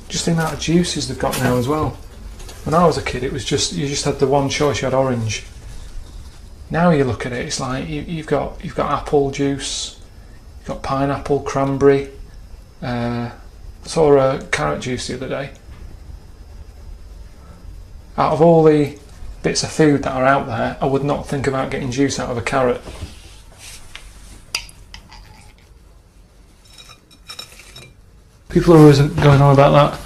Speaker 9: Just the amount of juices they've got now as well. When I was a kid, it was just you just had the one choice. You had orange. Now you look at it, it's like you've got apple juice, you've got pineapple, cranberry. Saw a carrot juice the other day. Out of all the bits of food that are out there, I would not think about getting juice out of a carrot. People are always going on about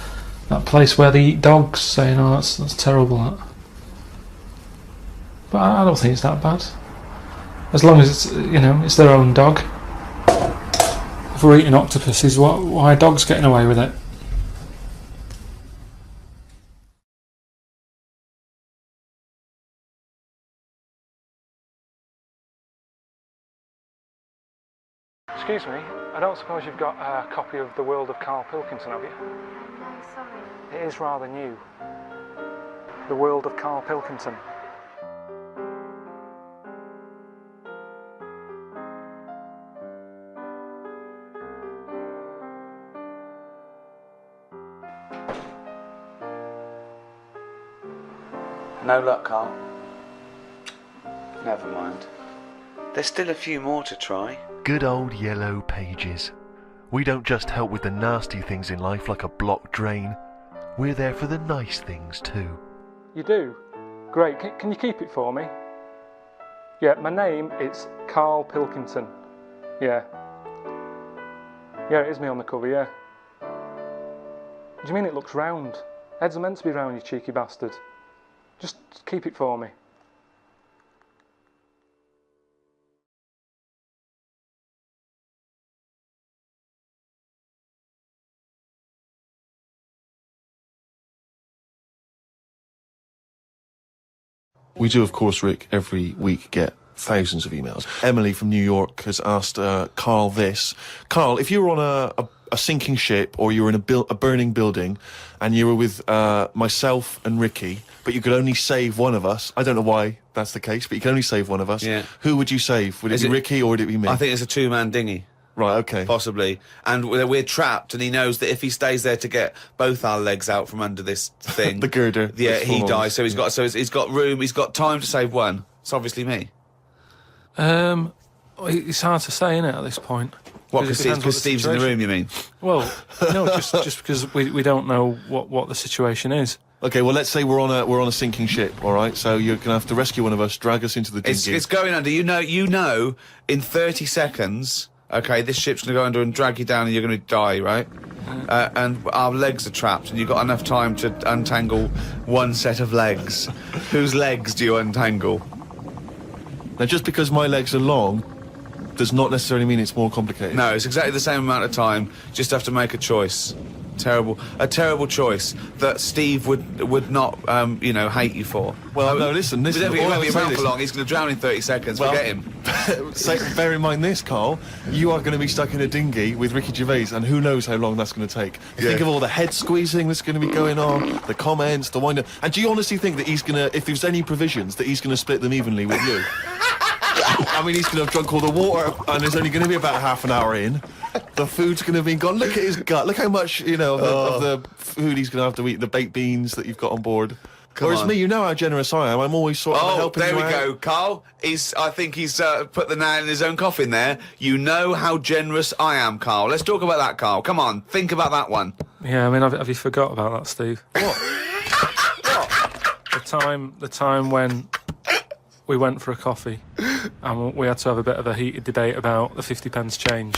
Speaker 9: that place where they eat dogs, saying, "Oh, that's terrible." That. But I don't think it's that bad. As long as it's it's their own dog. If we're eating octopuses, why are dogs getting away with it? Excuse me, I don't suppose you've got a copy of The World of Karl Pilkington, have you?
Speaker 18: No, sorry.
Speaker 9: It is rather new. The World of Karl Pilkington.
Speaker 3: No luck, Karl. Never mind. There's still a few more to try.
Speaker 1: Good old yellow pages. We don't just help with the nasty things in life like a blocked drain. We're there for the nice things too.
Speaker 9: You do? Great. Can you keep it for me? Yeah, my name is Karl Pilkington. Yeah. Yeah, it is me on the cover, yeah. Do you mean it looks round? Heads are meant to be round, you cheeky bastard. Just keep it for me.
Speaker 7: We do, of course, Rick, every week get thousands of emails. Emily from New York has asked Karl this. Karl, if you were on a sinking ship or you were in a burning building and you were with myself and Ricky, but you could only save one of us, I don't know why that's the case, but you can only save one of us, who would you save? Would it be Ricky or would it be me?
Speaker 4: I think it's a two-man dinghy.
Speaker 7: Right, okay.
Speaker 4: Possibly. And we're trapped, and he knows that if he stays there to get both our legs out from under this thing...
Speaker 7: the girder.
Speaker 4: Yeah, he dies. So he's got room, he's got time to save one. It's obviously me.
Speaker 9: It's hard to say, isn't it, at this point?
Speaker 4: What, because Steve's in the room, you mean?
Speaker 9: Well, no, just because we don't know what the situation is.
Speaker 7: Okay, well, let's say we're on a sinking ship, all right? So you're going to have to rescue one of us, drag us into the dinghy.
Speaker 4: It's going under. You know, in 30 seconds... Okay, this ship's going to go under and drag you down and you're going to die, right? And our legs are trapped and you've got enough time to untangle one set of legs. Whose legs do you untangle?
Speaker 7: Now, just because my legs are long does not necessarily mean it's more complicated.
Speaker 4: No, it's exactly the same amount of time. Just have to make a choice. A terrible choice that Steve would not, hate you for.
Speaker 7: Well, no, listen.
Speaker 4: But if he won't be around for long, he's going to drown in 30 seconds. Forget him.
Speaker 7: Bear in mind this, Karl. You are going to be stuck in a dinghy with Ricky Gervais, and who knows how long that's going to take. Think of all the head squeezing that's going to be going on, the comments, the wind-up. And do you honestly think that he's going to, if there's any provisions, that he's going to split them evenly with you? I mean, he's going to have drunk all the water, and there's only going to be about half an hour in. The food's going to be gone. Look at his gut. Look how much, of the food he's going to have to eat, the baked beans that you've got on board. Whereas me, you know how generous I am. I'm always sort of helping you out.
Speaker 4: Oh, there we go, Karl. I think he's put the nail in his own coffin there. You know how generous I am, Karl. Let's talk about that, Karl. Come on, think about that one.
Speaker 9: Yeah, I mean, have you forgot about that, Steve?
Speaker 7: What?
Speaker 9: The time when we went for a coffee and we had to have a bit of a heated debate about the 50 pence change.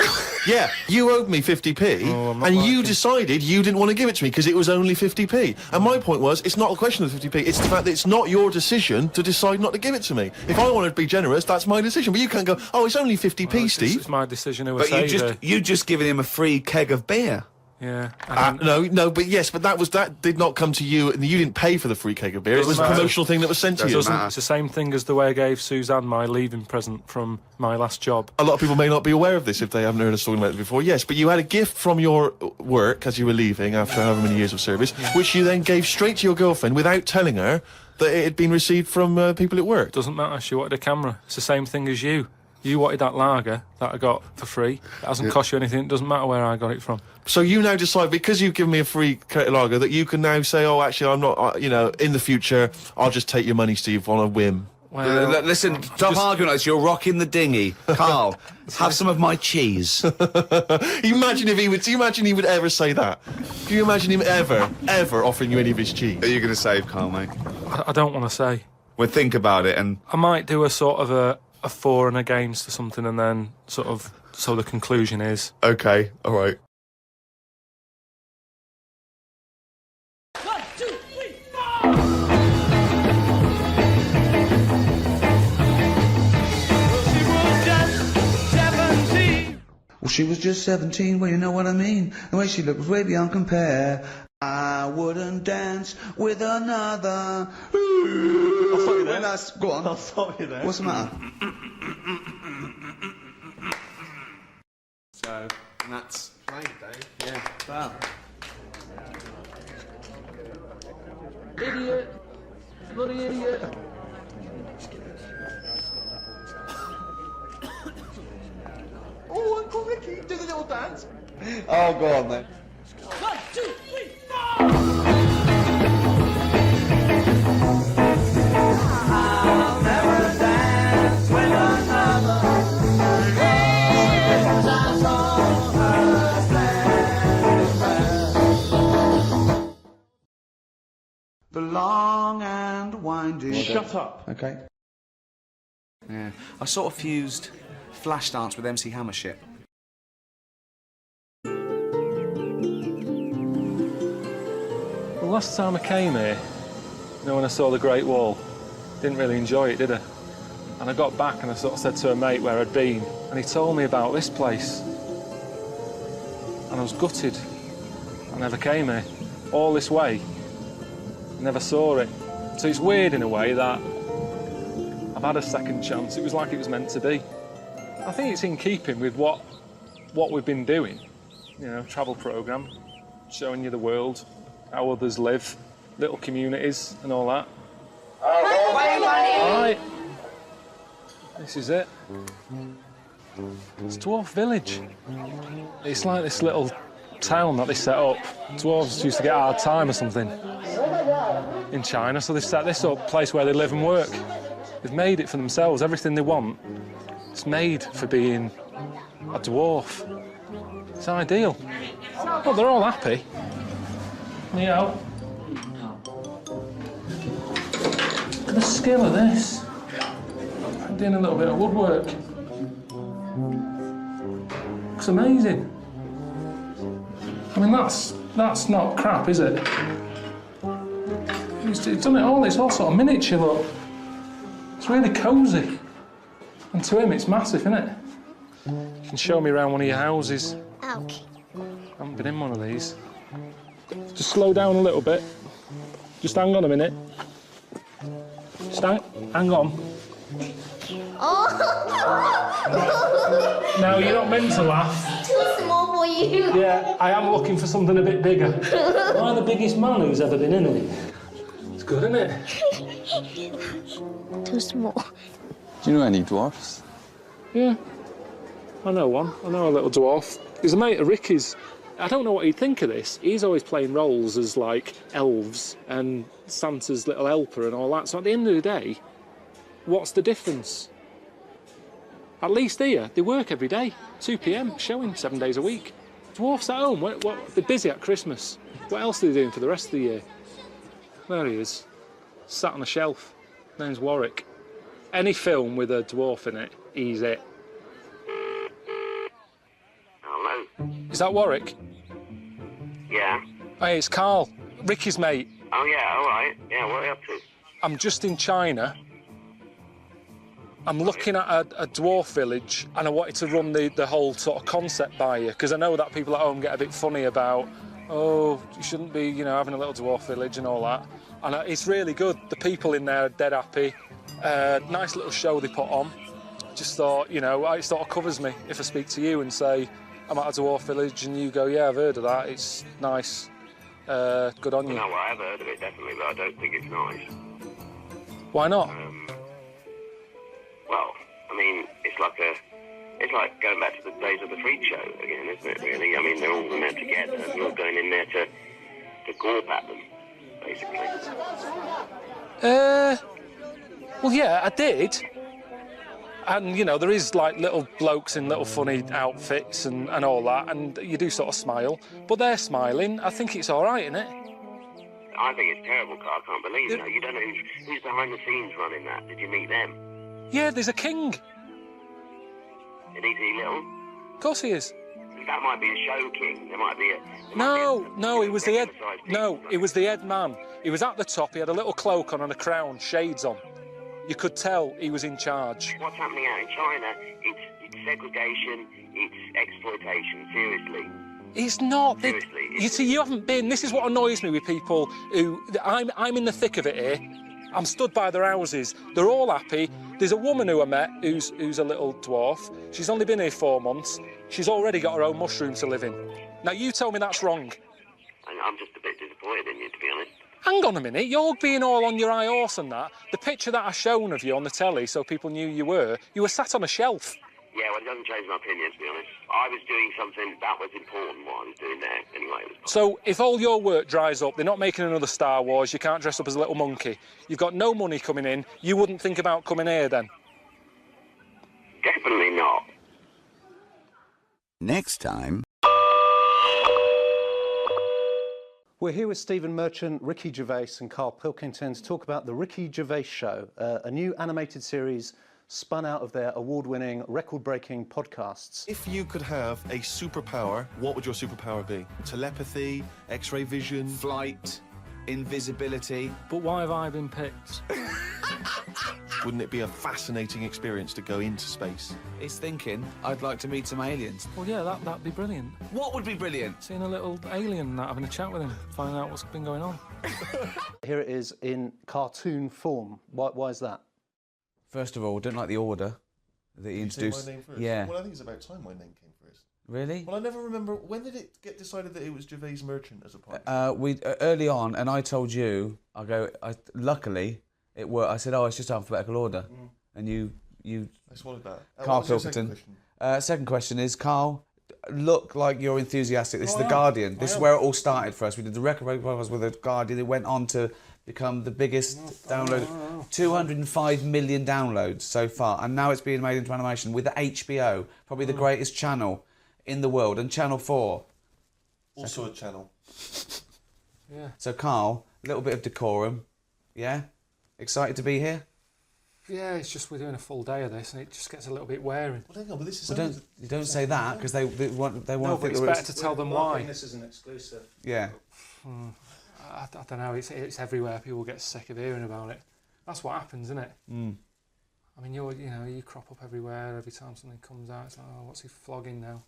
Speaker 7: Yeah, you owed me 50p, and you decided you didn't want to give it to me because it was only 50p. And my point was, it's not a question of 50p, it's the fact that it's not your decision to decide not to give it to me. If I want to be generous, that's my decision. But you can't go, oh, it's only 50p, Steve.
Speaker 2: It's my decision who I
Speaker 4: But
Speaker 2: say
Speaker 4: you just given him a free keg of beer.
Speaker 2: Yeah.
Speaker 7: No, but that did not come to you, and you didn't pay for the free keg of beer. It was a promotional thing that was sent to you.
Speaker 2: It's the same thing as the way I gave Suzanne my leaving present from my last job.
Speaker 7: A lot of people may not be aware of this if they haven't heard us talking about it before. Yes, but you had a gift from your work as you were leaving after however many years of service, which you then gave straight to your girlfriend without telling her that it had been received from people at work.
Speaker 2: Doesn't matter. She wanted a camera. It's the same thing as you. You wanted that lager that I got for free. It hasn't cost you anything. It doesn't matter where I got it from.
Speaker 7: So you now decide, because you've given me a free lager, that you can now say, oh, actually, I'm not, in the future, I'll just take your money, Steve, on a whim.
Speaker 4: Well, listen, stop arguing like this. You're rocking the dinghy. Carl, have some of my cheese.
Speaker 7: Imagine if he would ever say that. Can you imagine him ever offering you any of his cheese?
Speaker 4: Are you going to save Carl, mate?
Speaker 2: I don't want to say.
Speaker 4: Well, think about it, and
Speaker 2: I might do a sort of a for and against or something, and then sort of, so the conclusion is...
Speaker 7: Okay, all right.
Speaker 13: 1, 2, 3, 4!
Speaker 14: Well, she was just 17, well, you know what I mean. The way she looked was way beyond compare. I wouldn't dance with another. I'll stop you there. Go on. I'll stop you there. What's the matter?
Speaker 3: So, and that's playing day. Yeah, wow.
Speaker 9: Idiot. Bloody idiot.
Speaker 13: Oh, Uncle Ricky, do the little dance.
Speaker 14: Oh, go on then.
Speaker 13: 1, 2, 3, 4! I'll never dance with another. Because I saw her stand.
Speaker 14: The long and winding.
Speaker 9: Shut up.
Speaker 14: Okay.
Speaker 3: Yeah, I sort of fused Flashdance with MC Hammer shit.
Speaker 2: Well, last time I came here, when I saw the Great Wall, didn't really enjoy it, did I? And I got back and I sort of said to a mate where I'd been, and he told me about this place. And I was gutted. I never came here. All this way. I never saw it. So it's weird in a way that I've had a second chance. It was like it was meant to be. I think it's in keeping with what we've been doing. Travel programme, showing you the world, how others live, little communities and all that. Right. This is it. It's Dwarf Village. It's like this little town that they set up. Dwarves used to get a hard time or something in China, so they set this up, place where they live and work. They've made it for themselves. Everything they want, it's made for being a dwarf. It's ideal. Well, they're all happy. Look at the skill of this. I'm doing a little bit of woodwork. Looks amazing. I mean, that's not crap, is it? He's done it all. It's all sort of miniature, look. It's really cosy. And to him, it's massive, isn't it? You can show me around one of your houses.
Speaker 15: Okay.
Speaker 2: I haven't been in one of these. Just slow down a little bit. Just hang on a minute. Just hang on.
Speaker 15: Oh!
Speaker 2: No, you're not meant to laugh.
Speaker 15: Too small for you.
Speaker 2: Yeah, I am looking for something a bit bigger. Am I the biggest man who's ever been in it? It's good, isn't it?
Speaker 15: Too small.
Speaker 16: Do you know any dwarfs?
Speaker 2: Yeah. I know one. I know a little dwarf. He's a mate of Ricky's. I don't know what he'd think of this. He's always playing roles as, like, elves and Santa's little helper and all that. So at the end of the day, what's the difference? At least here, they work every day. 2 p.m, showing 7 days a week. Dwarfs at home. They're busy at Christmas. What else are they doing for the rest of the year? There he is. Sat on a shelf. Name's Warwick. Any film with a dwarf in it, he's it. that Warwick?
Speaker 17: Yeah.
Speaker 2: Hey, it's Karl, Ricky's mate.
Speaker 17: Oh, yeah, all right. Yeah, what are you up to?
Speaker 2: I'm just in China. I'm looking at a dwarf village, and I wanted to run the whole sort of concept by you, because I know that people at home get a bit funny about, oh, you shouldn't be, you know, having a little dwarf village and all that. And it's really good. The people in there are dead happy. Nice little show they put on. Just thought, you know, it sort of covers me if I speak to you and say, I'm at a dwarf village, and you go, yeah, I've heard of that. It's nice. Good on you.
Speaker 17: No, well, I have heard of it, definitely, but I don't think it's nice.
Speaker 2: Why not?
Speaker 17: Well, I mean, it's like going back to the days of the freak show again, isn't it, really? I mean, they're all in there together, and you're going in there to gorp at them, basically.
Speaker 2: Well, yeah, I did. And, you know, there is, like, little blokes in little funny outfits and all that, and you do sort of smile. But they're smiling. I think it's all right, isn't it?
Speaker 17: I think it's terrible, Carl. I can't believe it. You don't know who's behind the scenes running that. Did you meet them?
Speaker 2: Yeah, there's a king.
Speaker 17: And is he little?
Speaker 2: Of course he is.
Speaker 17: That might be a show king. There might be a...
Speaker 2: No, he was the head... No, he was the head man. He was at the top, he had a little cloak on and a crown, shades on. You could tell he was in charge.
Speaker 17: What's happening out in China, it's segregation, it's exploitation, seriously.
Speaker 2: It's not.
Speaker 17: Seriously.
Speaker 2: You see, you haven't been. This is what annoys me with people who... I'm in the thick of it here. I'm stood by their houses. They're all happy. There's a woman who I met who's a little dwarf. She's only been here 4 months. She's already got her own mushroom to live in. Now, you tell me that's wrong.
Speaker 17: I'm just a bit disappointed in you, to be honest.
Speaker 2: Hang on a minute, you're being all on your high horse and that. The picture that I shown of you on the telly so people knew you were sat on a shelf.
Speaker 17: Yeah, well, it doesn't change my opinion, to be honest. I was doing something that was important, what I was doing there, anyway.
Speaker 2: So, if all your work dries up, they're not making another Star Wars, you can't dress up as a little monkey, you've got no money coming in, you wouldn't think about coming here then?
Speaker 17: Definitely not.
Speaker 19: Next time...
Speaker 20: We're here with Stephen Merchant, Ricky Gervais and Karl Pilkington to talk about The Ricky Gervais Show, a new animated series spun out of their award-winning, record-breaking podcasts.
Speaker 7: If you could have a superpower, what would your superpower be? Telepathy, X-ray vision,
Speaker 3: flight, invisibility.
Speaker 2: But why have I been picked?
Speaker 7: Wouldn't it be a fascinating experience to go into space?
Speaker 3: He's thinking, I'd like to meet some aliens.
Speaker 2: Well, yeah, that'd be brilliant.
Speaker 3: What would be brilliant?
Speaker 2: Seeing a little alien and that, having a chat with him, finding out what's been going on.
Speaker 20: Here it is in cartoon form. Why is that?
Speaker 4: First of all, don't like the order that he introduced.
Speaker 7: My name first?
Speaker 4: Yeah.
Speaker 7: Well, I think it's about time my name came first.
Speaker 4: Really?
Speaker 7: Well, I never remember, when did it get decided that it was Gervais Merchant as a part?
Speaker 4: Early on, and I told you, luckily, it worked. I said, oh, it's just alphabetical order. And you
Speaker 7: I swallowed that.
Speaker 4: Karl Pilkington. Second question is, Karl, look like you're enthusiastic. This is The Guardian. This is where it all started for us. We did the record podcast with The Guardian. It went on to become the biggest download. 205 million downloads so far. And now it's being made into animation with HBO, probably the greatest channel in the world, and Channel 4.
Speaker 7: Also a channel.
Speaker 2: Yeah.
Speaker 4: So, Karl, a little bit of decorum. Yeah? Excited to be here?
Speaker 2: Yeah, it's just we're doing a full day of this and it just gets a little bit wearing.
Speaker 7: Well, hang on, but this is...
Speaker 4: Well, you don't say that, because they want to
Speaker 2: no,
Speaker 4: think...
Speaker 2: it's better to tell them why.
Speaker 20: This is an exclusive.
Speaker 4: Yeah.
Speaker 2: I don't know, it's everywhere. People get sick of hearing about it. That's what happens, isn't it?
Speaker 4: Mm.
Speaker 2: I mean, you crop up everywhere every time something comes out. It's like, oh, what's he flogging now?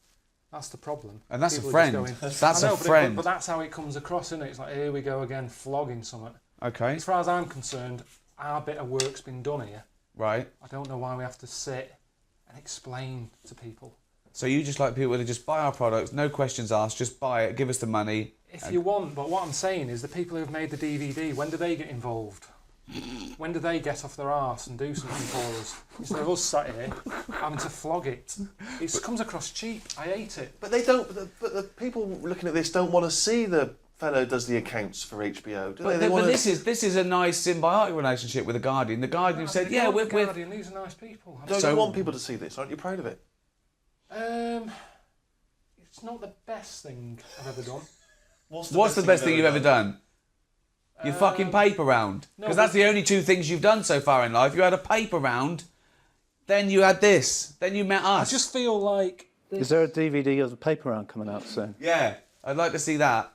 Speaker 2: That's the problem.
Speaker 4: And that's
Speaker 2: People
Speaker 4: a friend.
Speaker 2: Going,
Speaker 4: That's a friend.
Speaker 2: But that's how it comes across, isn't it? It's like, here we go again, flogging something.
Speaker 4: Okay.
Speaker 2: As far as I'm concerned, our bit of work's been done here.
Speaker 4: Right.
Speaker 2: I don't know why we have to sit and explain to people.
Speaker 4: So you just like people to just buy our products, no questions asked, just buy it, give us the money.
Speaker 2: If you want, but what I'm saying is the people who've made the DVD, when do they get involved? When do they get off their arse and do something for us? Instead of us sat here having to flog it. It comes across cheap. I hate it.
Speaker 7: But they don't. But the people looking at this don't want to see the fellow who does the accounts for HBO, do they?
Speaker 4: But this is a nice symbiotic relationship with The Guardian. The Guardian said, yeah, we're...
Speaker 2: Guardian, these are nice people.
Speaker 7: Don't you want people to see this? Aren't you proud of it?
Speaker 2: It's not the best thing I've ever done.
Speaker 4: What's the best thing you've ever done? Your fucking paper round. Because that's the only two things you've done so far in life. You had a paper round, then you had this, then you met us.
Speaker 2: I just feel like
Speaker 20: Is there a DVD of the paper round coming out soon?
Speaker 4: Yeah, I'd like to see that.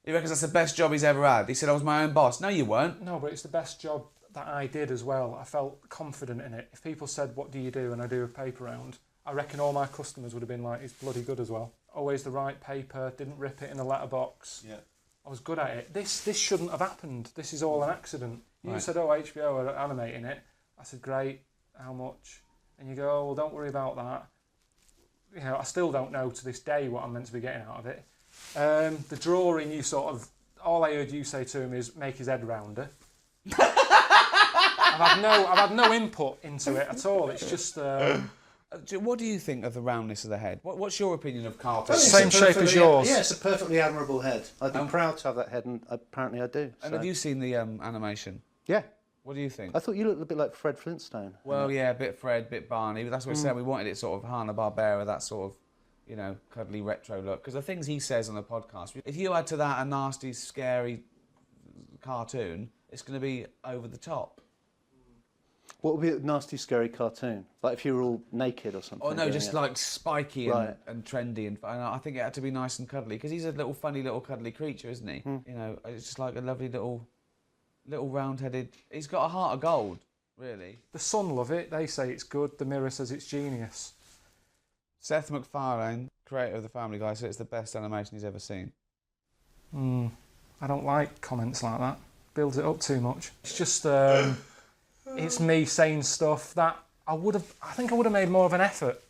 Speaker 4: He reckons that's the best job he's ever had. He said I was my own boss. No, you weren't.
Speaker 2: No, but it's the best job that I did as well. I felt confident in it. If people said, what do you do? And I do a paper round, I reckon all my customers would have been like, it's bloody good as well. Always the right paper, didn't rip it in a letterbox.
Speaker 7: Yeah.
Speaker 2: I was good at it. This shouldn't have happened. This is all an accident. You
Speaker 4: Right.
Speaker 2: said, oh, HBO are animating it. I said, great, how much? And you go, oh, well, don't worry about that. You know, I still don't know to this day what I'm meant to be getting out of it. The drawing, you sort of, all I heard you say to him is make his head rounder. I've had no input into it at all. It's just.
Speaker 4: What do you think of the roundness of the head? What's your opinion of Karl?
Speaker 2: Same shape as yours.
Speaker 20: Yeah, it's a perfectly admirable head. I'd be proud to have that head, and apparently I do.
Speaker 4: And have you seen the animation?
Speaker 20: Yeah.
Speaker 4: What do you think?
Speaker 20: I thought you looked a bit like Fred Flintstone.
Speaker 4: Well, yeah, a bit Fred, bit Barney, but that's what we said. We wanted it sort of Hanna-Barbera, that sort of, you know, cuddly retro look. Because the things he says on the podcast, if you add to that a nasty, scary cartoon, it's going to be over the top.
Speaker 20: What would be a nasty, scary cartoon? Like if you were all naked or something?
Speaker 4: Oh no, just like spiky and,
Speaker 20: Right.
Speaker 4: and trendy, and I think it had to be nice and cuddly because he's a little funny, little cuddly creature, isn't he? You know, it's just like a lovely little round-headed. He's got a heart of gold, really.
Speaker 2: The Sun love it. They say it's good. The Mirror says it's genius.
Speaker 4: Seth MacFarlane, creator of the Family Guy, said it's the best animation he's ever seen.
Speaker 2: I don't like comments like that. Builds it up too much. It's just, it's me saying stuff that I think I would have made more of an effort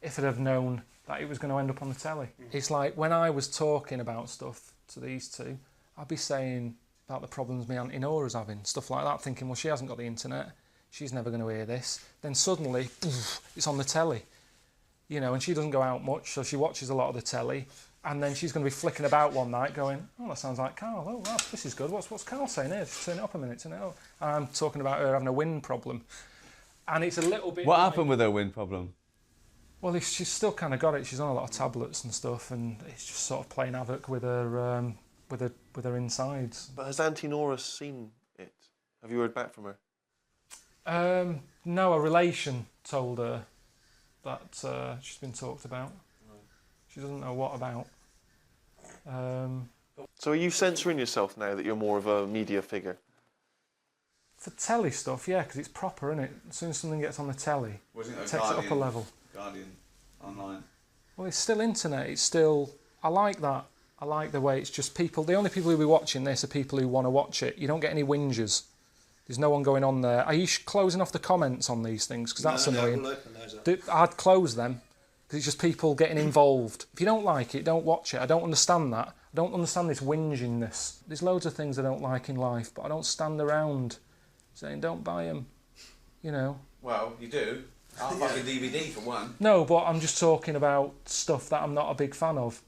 Speaker 2: if I'd have known that it was going to end up on the telly. It's like when I was talking about stuff to these two, I'd be saying about the problems my Auntie Nora's having, stuff like that, thinking, well, she hasn't got the internet, she's never going to hear this. Then suddenly, poof, it's on the telly. You know, and she doesn't go out much, so she watches a lot of the telly, and then she's going to be flicking about one night going, oh, that sounds like Karl. Oh, wow, this is good. What's Karl saying here? Just turn it up a minute, turn it up. And I'm talking about her having a wind problem. And it's a little bit...
Speaker 4: What happened with her wind problem?
Speaker 2: Well, she's still kind of got it. She's on a lot of tablets and stuff, and it's just sort of playing havoc with her insides.
Speaker 1: But has Auntie Nora seen it? Have you heard back from her?
Speaker 2: No, a relation told her that she's been talked about. Right. She doesn't know what about.
Speaker 1: So are you censoring yourself now that you're more of a media figure?
Speaker 2: For telly stuff, yeah, because it's proper, isn't it? As soon as something gets on the telly, it takes it up a level.
Speaker 4: Guardian, online.
Speaker 2: Well, it's still internet. It's still... I like that. I like the way it's just people... The only people who'll be watching this are people who want to watch it. You don't get any whingers. There's no one going on there. Are you closing off the comments on these things? Because that's annoying.
Speaker 20: We'll open those up.
Speaker 2: I'd close them, because it's just people getting involved. If you don't like it, don't watch it. I don't understand that. I don't understand this whingingness. There's loads of things I don't like in life, but I don't stand around saying, don't buy them, you know.
Speaker 4: Well, you do. I'll buy a DVD for one.
Speaker 2: No, but I'm just talking about stuff that I'm not a big fan of,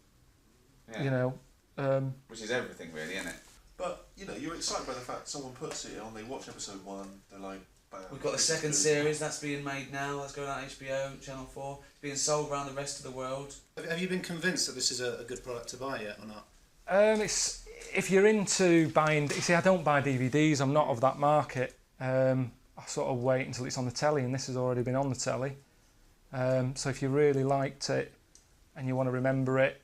Speaker 4: Yeah.
Speaker 2: you know.
Speaker 4: Which is everything, really, isn't it?
Speaker 7: But, you know, you're excited by the fact someone puts it on, they watch episode 1, they're like, bam.
Speaker 4: We've got the second series, that's being made now, that's going on HBO, Channel 4. It's being sold around the rest of the world.
Speaker 20: Have you been convinced that this is a good product to buy yet or not?
Speaker 2: It's if you're into buying... You see, I don't buy DVDs, I'm not of that market. I sort of wait until it's on the telly, and this has already been on the telly. So if you really liked it and you want to remember it,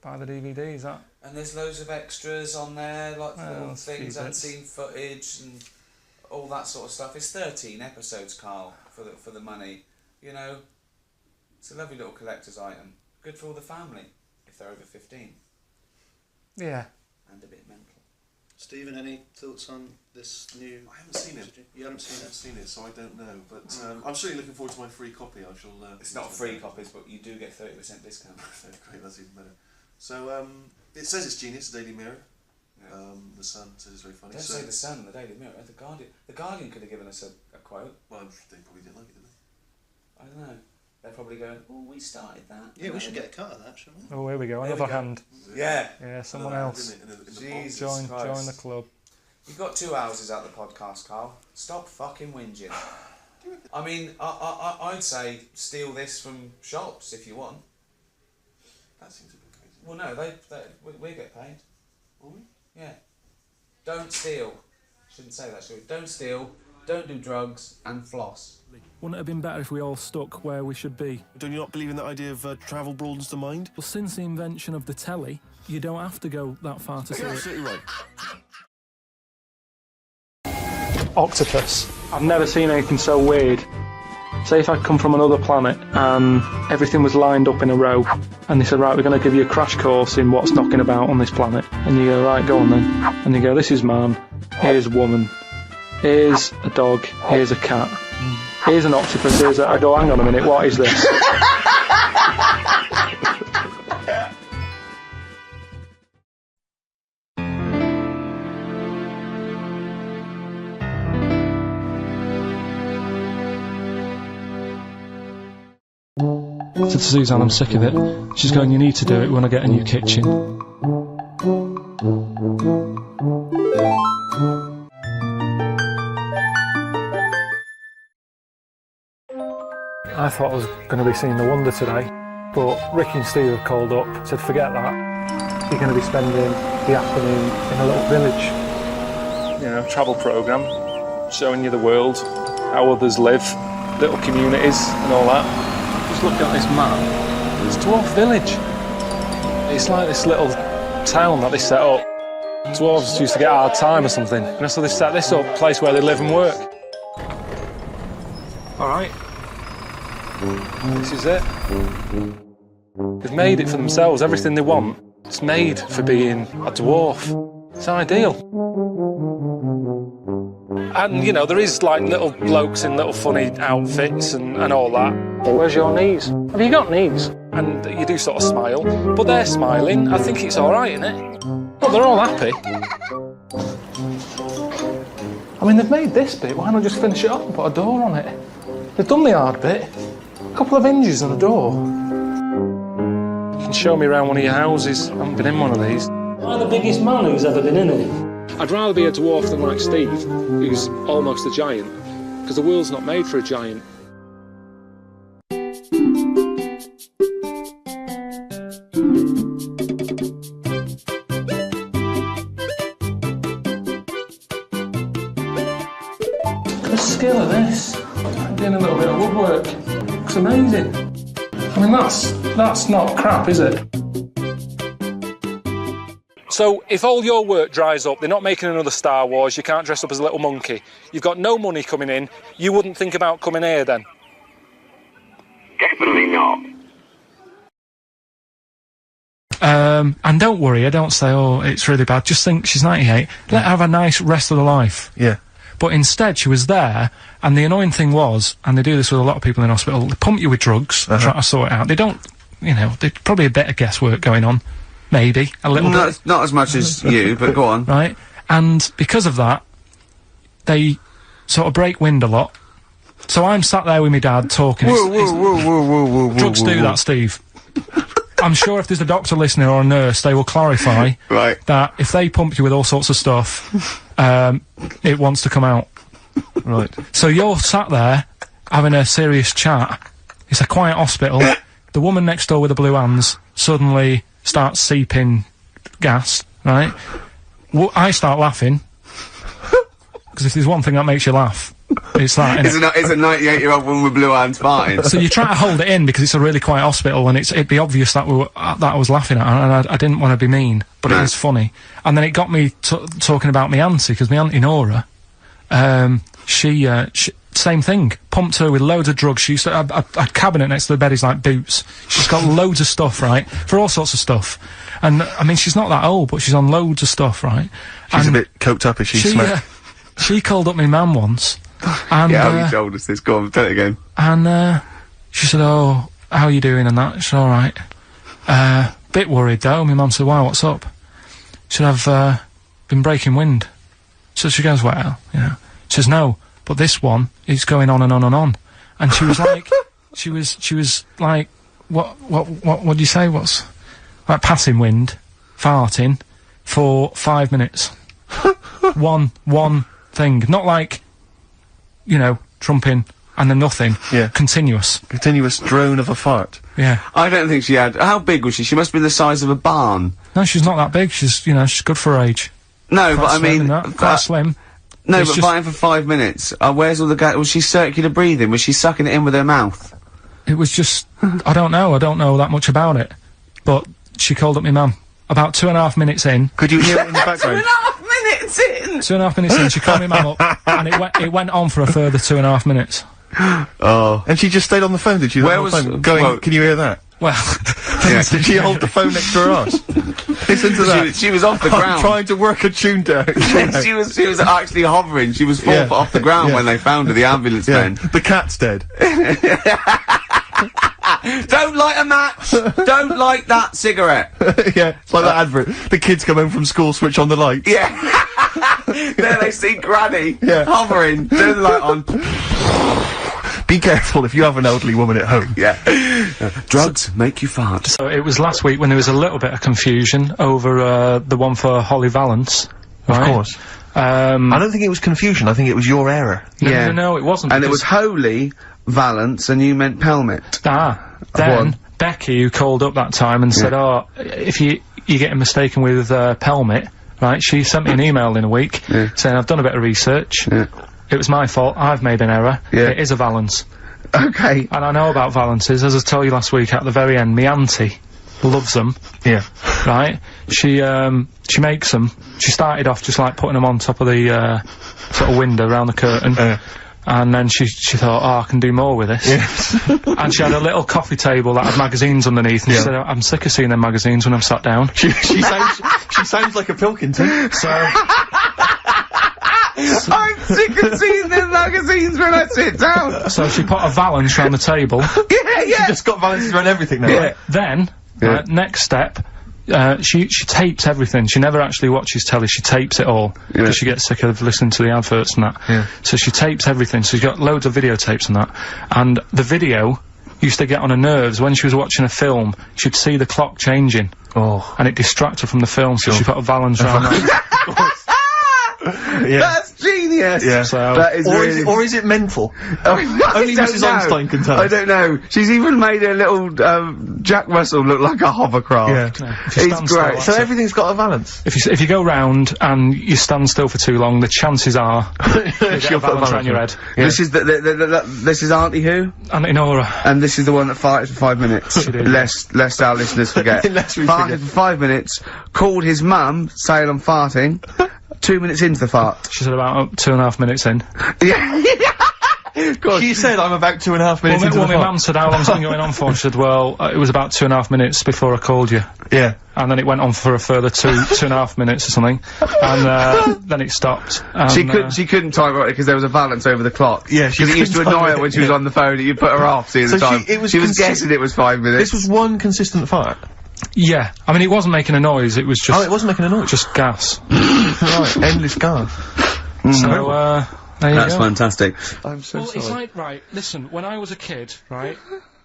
Speaker 2: buy the DVDs.
Speaker 4: And there's loads of extras on there, like little things,
Speaker 2: bits.
Speaker 4: unseen footage and all that sort of stuff. It's 13 episodes, Karl, for the money. You know, it's a lovely little collector's item. Good for all the family, if they're over 15.
Speaker 2: Yeah.
Speaker 4: And a bit mental.
Speaker 20: Stephen, any thoughts on this new...
Speaker 7: I haven't seen it.
Speaker 20: You haven't seen it?
Speaker 7: I haven't seen it, so I don't know. But I'm certainly looking forward to my free copy. I shall...
Speaker 4: It's not free copies, but you do get 30% discount.
Speaker 7: Great, that's even better. So, it says it's genius, the Daily Mirror.
Speaker 4: Yeah.
Speaker 7: The Sun says it's very funny.
Speaker 4: Don't say the Sun, the Daily Mirror, the Guardian. The Guardian could have given us a quote.
Speaker 7: Well, they probably didn't like it, did they?
Speaker 4: I don't know. They're probably going, oh, we started that.
Speaker 20: Yeah, we should get a cut of that, shouldn't we?
Speaker 2: Oh, here we go, another hand.
Speaker 4: Yeah.
Speaker 2: Yeah, someone else.
Speaker 4: Jesus
Speaker 2: Join
Speaker 4: Christ.
Speaker 2: the club.
Speaker 4: You've got 2 houses out the podcast, Karl. Stop fucking whinging. I mean, I'd say steal this from shops if you want.
Speaker 7: That seems a bit crazy.
Speaker 4: Well, no, we get paid.
Speaker 7: Will we?
Speaker 4: Yeah. Don't steal. Shouldn't say that, should we? Don't steal. don't do drugs, and floss.
Speaker 9: Wouldn't it have been better if we all stuck where we should be?
Speaker 7: Don't you not believe in that idea of travel broadens the mind?
Speaker 9: Well, since the invention of the telly, you don't have to go that far to see
Speaker 7: You're
Speaker 9: it.
Speaker 7: absolutely right.
Speaker 9: Octopus. I've never seen anything so weird. Say if I'd come from another planet and everything was lined up in a row and they said, right, we're going to give you a crash course in what's knocking about on this planet. And you go, right, go on then. And you go, this is man, here's woman, here's a dog, here's a cat, here's an octopus, here's a... I go, hang on a minute, what is this? I said to Suzanne, I'm sick of it. She's going, you need to do it, we want to get a new kitchen. I thought I was going to be seeing The Wonder today, but Ricky and Steve have called up, said forget that. You're going to be spending the afternoon in a little village. You know, travel programme, showing you the world, how others live, little communities and all that. Just look at this map. It's Dwarf Village. It's like this little town that they set up. Dwarves used to get a hard time or something. And so they set this up, a place where they live and work. Alright. This is it. They've made it for themselves, everything they want. It's made for being a dwarf. It's ideal. And, you know, there is, like, little blokes in little funny outfits and all that. Where's your knees? Have you got knees? And you do sort of smile, but they're smiling. I think it's all right, isn't it? Well, they're all happy. I mean, they've made this bit. Why not just finish it up and put a door on it? They've done the hard bit. A couple of hinges and a door. You can show me around one of your houses. I haven't been in one of these. I'm the biggest man who's ever been in it. I'd rather be a dwarf than like Steve, who's almost a giant, because the world's not made for a giant. The skill of this, I'm doing a little bit of woodwork. It's amazing. I mean, that's not crap, is it? So, if all your work dries up, they're not making another Star Wars, you can't dress up as a little monkey, you've got no money coming in, you wouldn't think about coming here then?
Speaker 17: Definitely not.
Speaker 9: And don't worry, I don't say, oh, it's really bad, just think she's 98, let her have a nice rest of the life.
Speaker 7: Yeah.
Speaker 9: But instead, she was there, and the annoying thing was, and they do this with a lot of people in hospital, they pump you with drugs, try to sort it out. They don't, you know, there's probably a bit of guesswork going on. Maybe, a little bit.
Speaker 23: Not as much as you, but go on.
Speaker 9: Right, and because of that, they sort of break wind a lot. So I'm sat there with my dad talking.
Speaker 23: Whoa,
Speaker 9: drugs do that, Steve. I'm sure if there's a doctor listening or a nurse, they will clarify that if they pump you with all sorts of stuff, it wants to come out.
Speaker 7: Right.
Speaker 9: So you're sat there having a serious chat. It's a quiet hospital. The woman next door with the blue hands suddenly starts seeping gas, right? I start laughing, because if there's one thing that makes you laugh, it's that,
Speaker 23: It's a 98-year-old woman with blue hands farting.
Speaker 9: So you try to hold it in, because it's a really quiet hospital, and it'd be obvious that that I was laughing at, and I didn't want to be mean, but it was funny. And then it got me talking about my auntie, because my auntie Nora, she same thing, pumped her with loads of drugs. She used to have a cabinet next to the bed is like boots. She's got loads of stuff, right, for all sorts of stuff. And I mean, she's not that old, but she's on loads of stuff, right?
Speaker 7: She's a bit coked up, is she?
Speaker 9: She called up my mum once, and
Speaker 23: yeah, you told us this. Go on, tell it again.
Speaker 9: And she said, "Oh, how are you doing?" And that. She said, "All right." Bit worried though. My mum said, "Why? What's up?" She said, "I've been breaking wind." So she goes, "Well, you know." She says, "No, but this one is going on and on and on." And she was like, she was like, what do you say? What's like passing wind, farting for 5 minutes. one thing, not like, you know, trumping and then nothing.
Speaker 7: Yeah.
Speaker 9: Continuous
Speaker 7: drone of a fart.
Speaker 9: Yeah.
Speaker 23: I don't think she had. How big was she? She must be the size of a barn.
Speaker 9: No, she's not that big. She's, you know, she's good for her age.
Speaker 23: No,
Speaker 9: Quite
Speaker 23: but I
Speaker 9: slim
Speaker 23: mean,
Speaker 9: and that, quite slim.
Speaker 12: No,
Speaker 2: It's
Speaker 12: but
Speaker 2: just-
Speaker 12: fighting for 5 minutes. Where's all the gas? Was she circular breathing? Was she sucking it in with her mouth?
Speaker 2: It was just, I don't know that much about it. But she called up my mum. About 2.5 minutes in.
Speaker 1: Could you hear it in the background?
Speaker 12: 2.5 minutes in!
Speaker 2: 2.5 minutes in, she called my mum up, and it went on for a further 2.5 minutes.
Speaker 12: Oh.
Speaker 1: And she just stayed on the phone, did she?
Speaker 12: Where
Speaker 1: On the
Speaker 12: was-
Speaker 1: phone, going,
Speaker 12: well-
Speaker 1: can you hear that?
Speaker 2: Well,
Speaker 1: Did she hold the phone next to her arse? Listen to that.
Speaker 12: She was off the
Speaker 1: I'm
Speaker 12: ground.
Speaker 1: trying to work a tune down.
Speaker 12: she was actually hovering. She was 4 foot off the ground when they found her, the ambulance men.
Speaker 1: The cat's dead.
Speaker 12: Don't light a match! Don't light that cigarette!
Speaker 1: Yeah, it's like that advert. The kids come home from school, switch on the lights.
Speaker 12: Yeah. There they see Granny
Speaker 1: Yeah.
Speaker 12: hovering, turn the light on.
Speaker 1: Be careful if you have an elderly woman at home.
Speaker 12: Yeah. Drugs make you fart.
Speaker 2: So it was last week when there was a little bit of confusion over the one for Holly Valance.
Speaker 1: Of
Speaker 2: right?
Speaker 1: course. I don't think it was confusion, I think it was your error.
Speaker 2: No, it wasn't.
Speaker 12: And it
Speaker 2: because-
Speaker 12: was Holy Valance and you meant Pelmet.
Speaker 2: Then Becky, who called up that time and said, "Oh, if you're getting mistaken with Pelmet," right? She sent me an email in a week saying, "I've done a bit of research. It was my fault. I've made an error. It is a Valance."
Speaker 12: Okay.
Speaker 2: And I know about Valances, as I told you last week at the very end. My auntie loves them.
Speaker 1: Yeah.
Speaker 2: Right? She makes them. She started off just like putting them on top of the sort of window around the curtain. And then she thought, oh, I can do more with this. And she had a little coffee table that had magazines underneath, and she said, I'm sick of seeing them magazines when I'm sat down.
Speaker 1: She sounds like a Pilkington.
Speaker 2: So
Speaker 12: I'm sick of seeing them magazines when I sit down.
Speaker 2: So she put a Valance round the table.
Speaker 1: She just got Valances around everything now.
Speaker 2: Yeah. Then, next step, she tapes everything. She never actually watches telly, she tapes it all. Because she gets sick of listening to the adverts and that. So she tapes everything, so she's got loads of videotapes and that. And the video used to get on her nerves. When she was watching a film, she'd see the clock changing. And it distracted her from the film, so she put a Valance round that.
Speaker 12: That's genius!
Speaker 1: Yeah.
Speaker 12: So, that is
Speaker 1: or is it mental?
Speaker 12: Only
Speaker 1: Mrs. Einstein can tell.
Speaker 12: I don't know. She's even made her little Jack Russell look like a hovercraft.
Speaker 2: Yeah.
Speaker 12: It's great.
Speaker 1: So everything's got a Valance.
Speaker 2: If you go round and you stand still for too long, the chances are she'll put a Valance around your head.
Speaker 12: This is this is Auntie who?
Speaker 2: Auntie Nora.
Speaker 12: And this is the one that farted for 5 minutes. Lest our listeners forget. Farted for 5 minutes. Called his mum, saying I'm farting. 2 minutes into the fart.
Speaker 2: She said about 2.5 minutes in.
Speaker 12: Yeah.
Speaker 1: She said I'm about 2.5 minutes into the
Speaker 2: my
Speaker 1: fart.
Speaker 2: mum said, how long's it been going on for? She said, well, it was about 2.5 minutes before I called you.
Speaker 1: Yeah.
Speaker 2: And then it went on for a further 2.5 minutes or something. And, then it stopped. And,
Speaker 12: she couldn't time it because there was a Valance over the clock.
Speaker 1: Yeah,
Speaker 12: because it used to annoy her when she was on the phone and you put her off seeing the time. She was guessing it was 5 minutes.
Speaker 1: This was one consistent fart.
Speaker 2: Yeah. I mean, it wasn't making a noise, it was just...
Speaker 1: Oh, it wasn't making a noise?
Speaker 2: Just gas.
Speaker 1: Right, endless gas.
Speaker 2: So, there you
Speaker 12: That's
Speaker 2: go.
Speaker 12: fantastic.
Speaker 1: I'm so
Speaker 2: Well,
Speaker 1: sorry.
Speaker 2: it's like, right, listen, when I was a kid, right,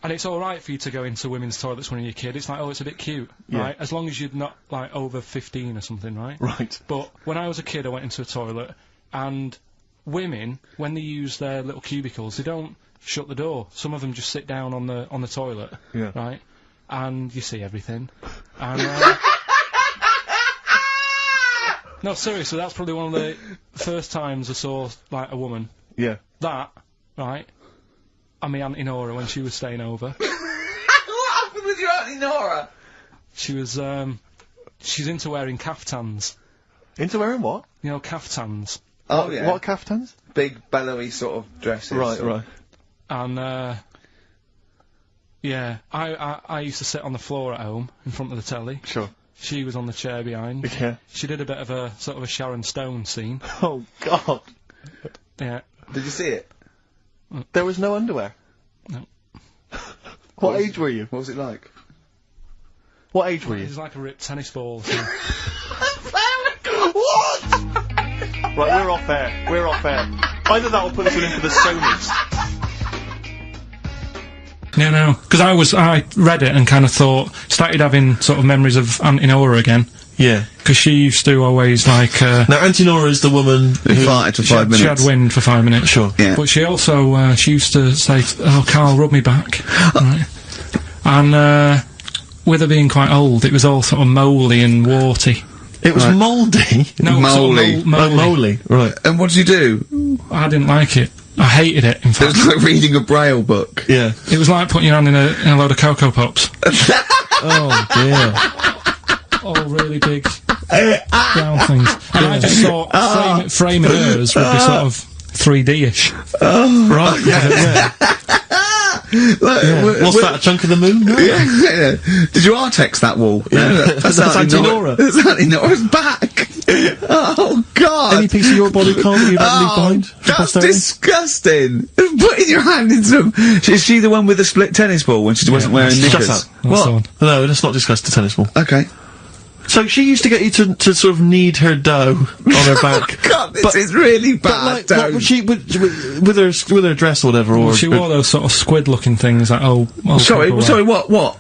Speaker 2: and it's alright for you to go into women's toilets when you're a kid, it's like, oh, it's a bit cute, right, as long as you're not, like, over 15 or something, right?
Speaker 1: Right.
Speaker 2: But when I was a kid, I went into a toilet, and women, when they use their little cubicles, they don't shut the door. Some of them just sit down on the toilet, right, and you see everything, and, no, seriously, that's probably one of the first times I saw, like, a woman.
Speaker 1: Yeah.
Speaker 2: That, right, and my Auntie Nora when she was staying over.
Speaker 12: What happened with your Auntie Nora?
Speaker 2: She was, she's into wearing caftans.
Speaker 1: Into wearing what?
Speaker 2: You know, caftans.
Speaker 12: Oh, yeah.
Speaker 1: What caftans?
Speaker 12: Big, bellowy sort of dresses.
Speaker 1: Right.
Speaker 2: And, yeah, I used to sit on the floor at home, in front of the telly.
Speaker 1: Sure.
Speaker 2: She was on the chair behind.
Speaker 1: Yeah.
Speaker 2: She did a bit of a, sort of a Sharon Stone scene.
Speaker 1: Oh, God.
Speaker 2: Yeah.
Speaker 12: Did you see it?
Speaker 1: There was no underwear?
Speaker 2: No.
Speaker 1: What age were you?
Speaker 12: What was it like?
Speaker 1: What age were you?
Speaker 2: It was like a ripped tennis ball. So.
Speaker 1: What? Right, we're off air. We're off air. Either that or put us in for the Sonys.
Speaker 2: No, because I read it and kind of started having sort of memories of Auntie Nora again.
Speaker 1: Yeah.
Speaker 2: Because she used to always, like,
Speaker 1: Now, Auntie Nora is the woman who
Speaker 12: farted for 5 minutes.
Speaker 2: She had wind for 5 minutes.
Speaker 1: Sure.
Speaker 12: Yeah.
Speaker 2: But she also, she used to say, oh, Carl, rub me back. Right. And, with her being quite old, it was all sort of mouldy and warty.
Speaker 7: It was mouldy?
Speaker 2: No,
Speaker 12: Moly.
Speaker 7: Moly, right.
Speaker 12: And what did you do?
Speaker 2: I didn't like it. I hated it, in fact.
Speaker 12: It was like reading a Braille book.
Speaker 7: Yeah.
Speaker 2: It was like putting your hand in a load of Cocoa Pops.
Speaker 7: Oh, dear.
Speaker 2: All really big brown things. And I just thought framing hers would be sort of 3D-ish.
Speaker 12: Oh,
Speaker 7: right. Yeah. What's that, a chunk of the moon? No.
Speaker 12: Yeah. Did you R-text that wall?
Speaker 7: Yeah.
Speaker 12: That's
Speaker 7: Auntie Nora.
Speaker 12: That's Auntie Nora's back. Oh, God.
Speaker 7: Any piece of your body can't leave behind?
Speaker 12: That's disgusting. Putting your hand in some... Is she the one with the split tennis ball when she wasn't wearing knickers?
Speaker 7: Shut up. What? No, let's not discuss the tennis ball.
Speaker 12: Okay.
Speaker 7: So she used to get you to sort of knead her dough on her back.
Speaker 12: Oh, God, this is really bad.
Speaker 7: But like, what would she with her dress or whatever? Or
Speaker 2: she wore those sort of squid-looking things that
Speaker 12: Sorry, what?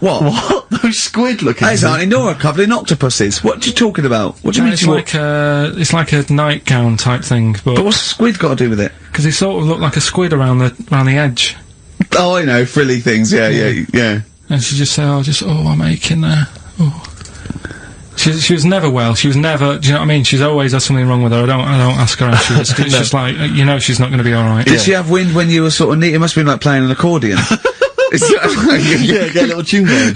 Speaker 7: Those squid-looking
Speaker 12: things? Hey, Auntie Nora, cuddling octopuses. What are you talking about? What do you mean?
Speaker 2: It's like a nightgown type thing. But
Speaker 12: what's squid got to do with it?
Speaker 2: Because it sort of looked like a squid around the edge.
Speaker 12: Oh, I know, frilly things. Yeah.
Speaker 2: And she just said, I'm aching there. Oh. She was never well. She was never. Do you know what I mean? She's always had something wrong with her. I don't ask her how she is. It's just like she's not going to be all right.
Speaker 12: Did she have wind when you were sort of neat? It must have been like playing an accordion.
Speaker 7: Yeah, get a little tune going.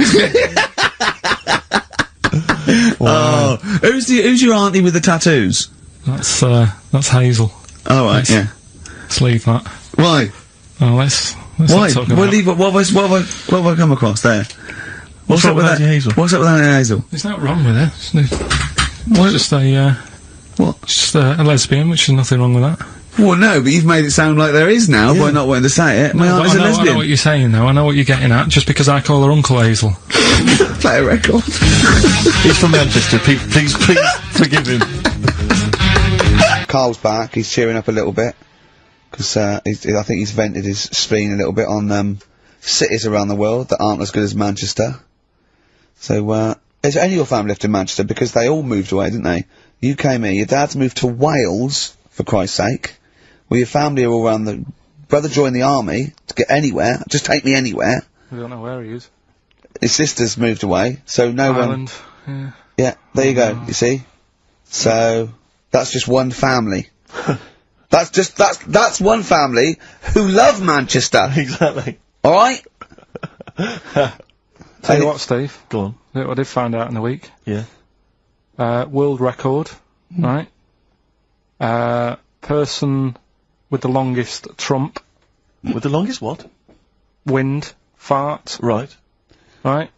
Speaker 12: Wow. Oh, who's your auntie with the tattoos?
Speaker 2: That's Hazel.
Speaker 12: Oh right, yeah.
Speaker 2: Let's leave that.
Speaker 12: Why?
Speaker 2: Oh, let's
Speaker 12: Why?
Speaker 2: not talk about
Speaker 12: Leave it. What have I come across there?
Speaker 7: What's up with Auntie Hazel?
Speaker 12: What's up with Auntie Hazel?
Speaker 2: There's nothing wrong with her. It's just just a lesbian, which is nothing wrong with that.
Speaker 12: Well, no, but you've made it sound like there is now by not wanting to say it. My auntie's a lesbian.
Speaker 2: I know what you're saying, though. I know what you're getting at. Just because I call her Uncle Hazel.
Speaker 12: Play a record.
Speaker 7: He's from Manchester. Please forgive him.
Speaker 12: Carl's back. He's cheering up a little bit because I think he's vented his spleen a little bit on cities around the world that aren't as good as Manchester. So, is any of your family left in Manchester? Because they all moved away, didn't they? You came here, your dad's moved to Wales, for Christ's sake. Well, your family are all around the... Brother joined the army to get anywhere. Just take me anywhere.
Speaker 2: We don't know where he is.
Speaker 12: His sister's moved away, so no
Speaker 2: Ireland,
Speaker 12: one... Yeah, there you go, you see? So, that's just one family. That's one family who love Manchester.
Speaker 7: Exactly.
Speaker 12: Alright?
Speaker 2: Tell you what, Steve.
Speaker 7: Go on.
Speaker 2: Look what I did find out in the week.
Speaker 7: Yeah.
Speaker 2: World record, right? Person with the longest trump.
Speaker 7: With the longest what?
Speaker 2: Wind. Fart.
Speaker 7: Right.
Speaker 2: Right?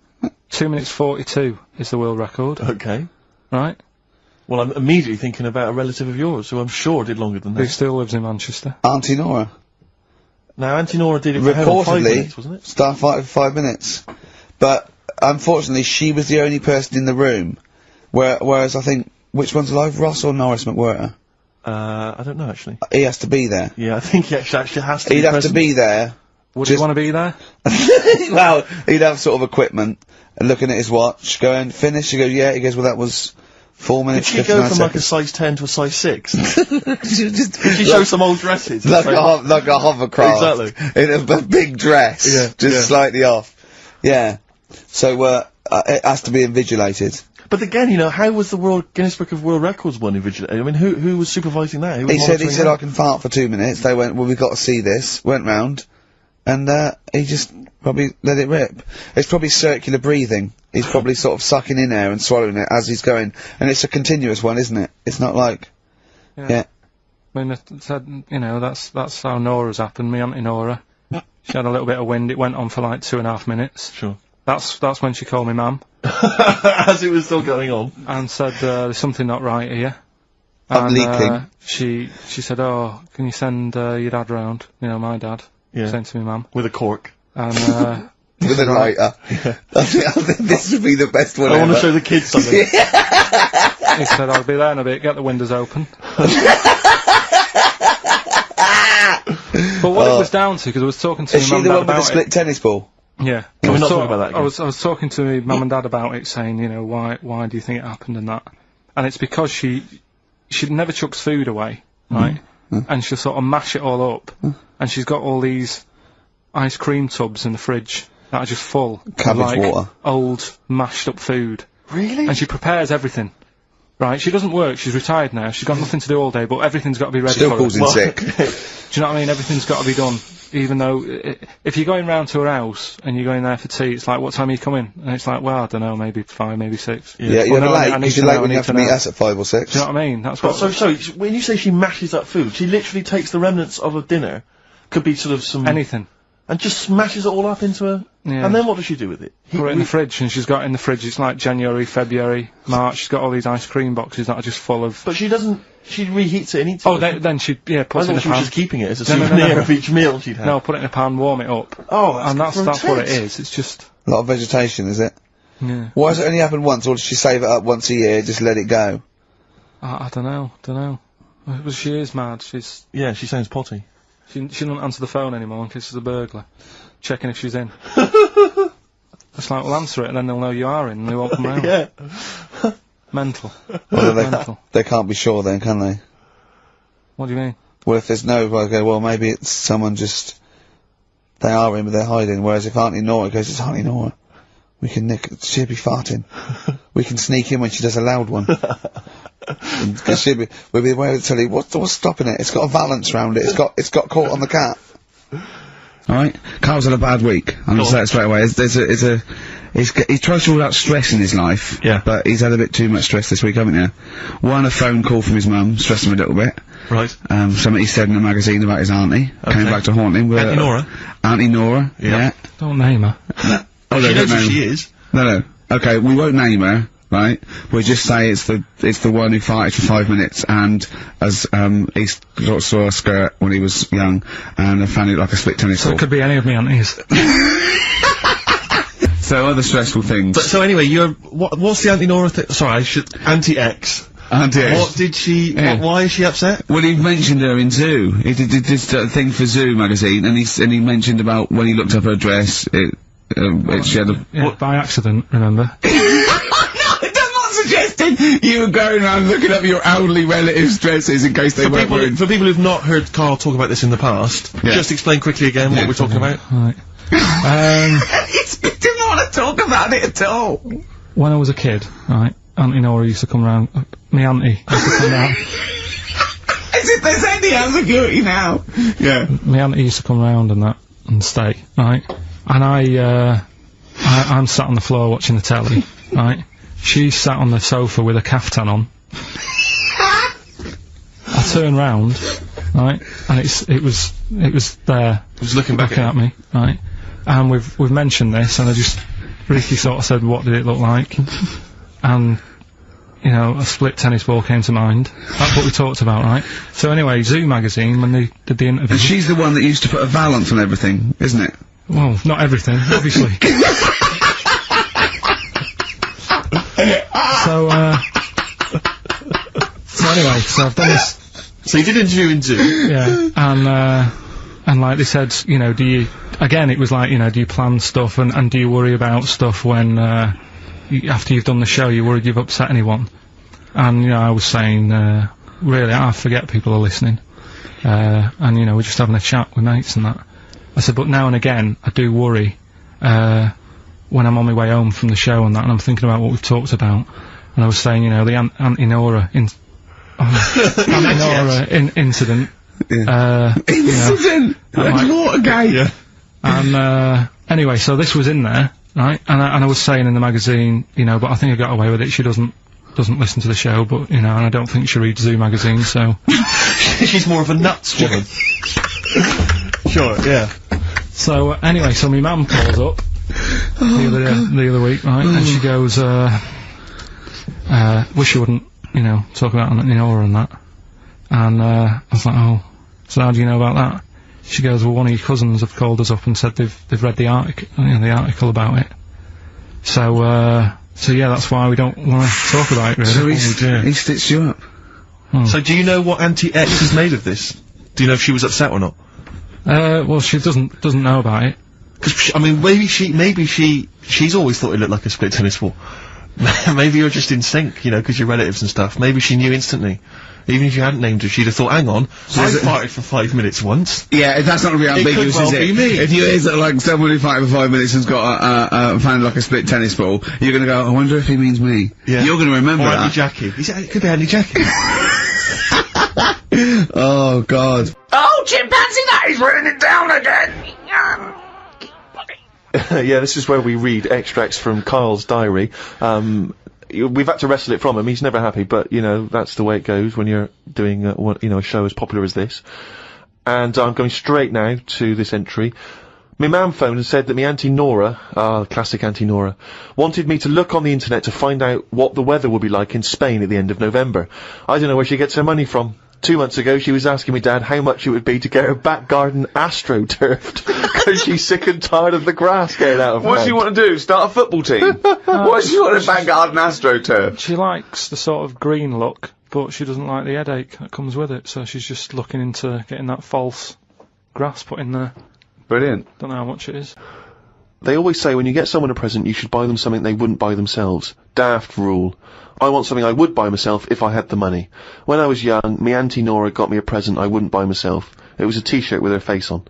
Speaker 2: 2 minutes 42 is the world record.
Speaker 7: Okay.
Speaker 2: Right?
Speaker 7: Well, I'm immediately thinking about a relative of yours who I'm sure did longer than that.
Speaker 2: Who still lives in Manchester.
Speaker 12: Auntie Nora.
Speaker 7: Now, Auntie Nora did it for
Speaker 12: reportedly
Speaker 7: 5 minutes, wasn't it?
Speaker 12: Starfighter for 5 minutes. But, unfortunately, she was the only person in the room. Whereas I think, which one's alive, Ross or Norris McWhirter?
Speaker 7: I don't know, actually.
Speaker 12: He has to be there.
Speaker 7: Yeah, I think he actually has to be
Speaker 12: He'd have
Speaker 7: present.
Speaker 12: to be there.
Speaker 2: Would you want to be there?
Speaker 12: Well, he'd have sort of equipment, and looking at his watch, going, finish? He goes, yeah. He goes, well, that was 4 minutes,
Speaker 7: Did she go from like a size 10 to a size 6? Did she show some old dresses?
Speaker 12: Like a hovercraft.
Speaker 7: Exactly.
Speaker 12: In a big dress.
Speaker 7: Yeah.
Speaker 12: Just slightly off. Yeah. So, it has to be invigilated.
Speaker 7: But again, how was the Guinness Book of World Records one invigilated? I mean, who was supervising that? Who was
Speaker 12: He said,
Speaker 7: that?
Speaker 12: I can fart for 2 minutes. They went, well, we've got to see this. Went round. And, he just probably let it rip. It's probably circular breathing. He's probably sort of sucking in air and swallowing it as he's going. And it's a continuous one, isn't it? It's not like... Yeah.
Speaker 2: I mean, that's how Nora's happened, me Auntie Nora. She had a little bit of wind, it went on for like 2.5 minutes.
Speaker 7: Sure.
Speaker 2: That's when she called me Mum.
Speaker 7: As it was still going on.
Speaker 2: And said, there's something not right here.
Speaker 12: I'm leaking.
Speaker 2: She said, oh, can you send your dad round? My dad.
Speaker 7: Yeah.
Speaker 2: Sent to me mum.
Speaker 7: With a cork.
Speaker 2: And,
Speaker 12: with a lighter. I think this would be the best one
Speaker 7: I want to show the kids something.
Speaker 2: He said, I'll be there in a bit, get the windows open. But what it was down to, because I was talking to
Speaker 12: my mum and dad about it. Is she the one with the split tennis ball?
Speaker 2: Yeah.
Speaker 7: Can we not talk about that again?
Speaker 2: I was talking to my mum and dad about it, saying, why do you think it happened and that? And it's because she never chucks food away, right? And she'll sort of mash it all up. And she's got all these ice cream tubs in the fridge that are just full
Speaker 12: cabbage
Speaker 2: of,
Speaker 12: water.
Speaker 2: Old, mashed up food.
Speaker 7: Really?
Speaker 2: And she prepares everything.
Speaker 9: Right, she doesn't work, she's retired now, she's got nothing to do all day, but everything's got to be ready
Speaker 12: Still
Speaker 9: for
Speaker 12: calls
Speaker 9: her.
Speaker 12: in sick.
Speaker 9: Do you know what I mean? Everything's got to be done. Even though, if you're going round to her house, and you're going there for tea, it's like, what time are you coming? And it's like, well, I don't know, maybe 5, maybe 6.
Speaker 12: Yeah, you're late, because you're late when you have to meet us at 5 or 6.
Speaker 9: Do you know what I mean? That's what...
Speaker 7: So, when you say she mashes up food, she literally takes the remnants of a dinner, could be sort of some...
Speaker 9: Anything.
Speaker 7: And just smashes it all up into a...
Speaker 9: Yeah.
Speaker 7: And then what does she do with it?
Speaker 9: Put it in the fridge, and she's got in the fridge, it's like January, February, March, she's got all these ice cream boxes that are just full of...
Speaker 7: But she doesn't... She reheats it and eats it.
Speaker 9: Oh, then she, puts it in a pan.
Speaker 7: I thought she was just keeping it as a souvenir of each meal she'd had.
Speaker 9: No, put it in a pan, warm it up.
Speaker 7: Oh,
Speaker 9: and that's what it is, it's just...
Speaker 12: A lot of vegetation, is it?
Speaker 9: Yeah.
Speaker 12: Why does it only happen once, or does she save it up once a year, just let it go?
Speaker 9: I don't know. Well, she is mad, she's...
Speaker 7: Yeah, she sounds potty.
Speaker 9: She doesn't answer the phone anymore in case there's a burglar. Checking if she's in. It's like, well, answer it and then they'll know you are in and they won't come round.
Speaker 7: Yeah.
Speaker 9: Mental.
Speaker 12: Well,
Speaker 9: Mental.
Speaker 12: they can't be sure then, can they?
Speaker 9: What do you mean?
Speaker 12: Well, if there's no, I go, well, maybe it's someone just... They are in, but they're hiding, whereas if Auntie Nora goes, it's Auntie Nora, we can nick... She'll be farting. We can sneak in when she does a loud one. Because we'll be aware to tell you, what's stopping it? It's got a valance round it, it's got caught on the cat. Alright, Carl's had a bad week. I'm just saying it straight away. He tries to rule out stress in his life, but he's had a bit too much stress this week, haven't you? One, a phone call from his mum, stressed him a little bit.
Speaker 7: Right.
Speaker 12: Something he said in a magazine about his auntie, came back to haunt him.
Speaker 7: Auntie Nora?
Speaker 12: Auntie Nora, yeah.
Speaker 9: Don't name her.
Speaker 12: No.
Speaker 7: Oh, she knows who she is.
Speaker 12: No. Okay, we won't name her, right? We'll just say it's the one who farted for 5 minutes, and as, he saw a skirt when he was young, and I found it like a split tennis ball.
Speaker 9: So it could be any of me aunties.
Speaker 12: So other stressful things.
Speaker 7: So anyway, what's the Auntie Nora thing? Sorry, Auntie X.
Speaker 12: Auntie X.
Speaker 7: What did she, why is she upset?
Speaker 12: Well, he mentioned her in Zoo. He did this thing for Zoo magazine, and he mentioned about when he looked up her dress, she had a...
Speaker 9: by accident, remember?
Speaker 12: Suggesting you were going around looking up your elderly relatives' dresses in case they weren't wearing...
Speaker 7: For people who've not heard Carl talk about this in the past, just explain quickly again what we're talking about.
Speaker 9: Right.
Speaker 12: He didn't want to talk about it at all.
Speaker 9: When I was a kid, right, Auntie Nora used to come round, me auntie used to come round.
Speaker 12: As if there's any ambiguity now. Yeah.
Speaker 9: My auntie used to come round and stay, right? And I'm sat on the floor watching the telly, right? She sat on the sofa with a caftan on. I turn round, right, and it was there.
Speaker 7: It was looking back
Speaker 9: at me, right? And we've mentioned this, and Ricky sort of said, what did it look like? And, you know, a split tennis ball came to mind. That's what we talked about, right? So anyway, Zoo magazine, when they did the interview...
Speaker 12: And she's the one that used to put a valance on everything, isn't it?
Speaker 9: Well, not everything, obviously. So anyway, so I've done this...
Speaker 7: So you did interview in Zoo?
Speaker 9: Yeah, and like they said, you know, it was like, you know, do you plan stuff and do you worry about stuff when, after you've done the show, you're worried you've upset anyone? And, you know, I was saying, really, I forget people are listening. And, you know, we're just having a chat with mates and that. I said, but now and again, I do worry, when I'm on my way home from the show and that, and I'm thinking about what we've talked about. And I was saying, you know, the Auntie Nora incident.
Speaker 12: Incident! That's Watergate!
Speaker 9: Yeah. And, anyway, so this was in there, right? And I was saying in the magazine, you know, but I think I got away with it. She doesn't listen to the show, but, you know, and I don't think she reads Zoo magazine, so...
Speaker 7: She's more of a nuts woman. Sure, yeah.
Speaker 9: So, anyway, so my mum calls up the other week, right? And she goes, wish you wouldn't, you know, talk about Auntie Nora and that. And, I was like, oh, so how do you know about that? She goes, well, one of your cousins have called us up and said they've read the article about it. So yeah, that's why we don't want to talk about it, really.
Speaker 12: So he stitched you up.
Speaker 7: So do you know what Auntie X has made of this? Do you know if she was upset or not?
Speaker 9: Well, she doesn't know about it.
Speaker 7: Because, I mean, maybe she's always thought it looked like a split tennis ball. Maybe you're just in sync, you know, because you're relatives and stuff. Maybe she knew instantly. Even if you hadn't named her, she'd have thought, hang on, I farted for 5 minutes once.
Speaker 12: Yeah, that's not really ambiguous,
Speaker 7: could well
Speaker 12: is it?
Speaker 7: be me.
Speaker 12: If you hear that, like, someone who farted for 5 minutes has got found like a split tennis ball, you're gonna go, I wonder if he means me.
Speaker 7: Yeah.
Speaker 12: You're gonna remember
Speaker 7: or
Speaker 12: that.
Speaker 7: Andy Jackie. It could be Andy Jackie.
Speaker 12: Oh, God.
Speaker 5: Oh, chimpanzee, that is running it down again.
Speaker 7: Yeah, this is where we read extracts from Karl's diary. We've had to wrestle it from him. He's never happy, but, you know, that's the way it goes when you're doing, a show as popular as this. And I'm going straight now to this entry. My mum phoned and said that my Auntie Nora, classic Auntie Nora, wanted me to look on the internet to find out what the weather will be like in Spain at the end of November. I don't know where she gets her money from. 2 months ago, she was asking me dad how much it would be to get her back garden astroturfed, because she's sick and tired of the grass getting out of
Speaker 11: What
Speaker 7: hand.
Speaker 11: does she want to do? Start a football team? What does she want a back garden astroturf?
Speaker 9: She likes the sort of green look, but she doesn't like the headache that comes with it, so she's just looking into getting that false grass put in there.
Speaker 11: Brilliant.
Speaker 9: Don't know how much it is.
Speaker 7: They always say when you get someone a present, you should buy them something they wouldn't buy themselves. Daft rule. I want something I would buy myself if I had the money. When I was young, me Auntie Nora got me a present I wouldn't buy myself. It was a t-shirt with her face on.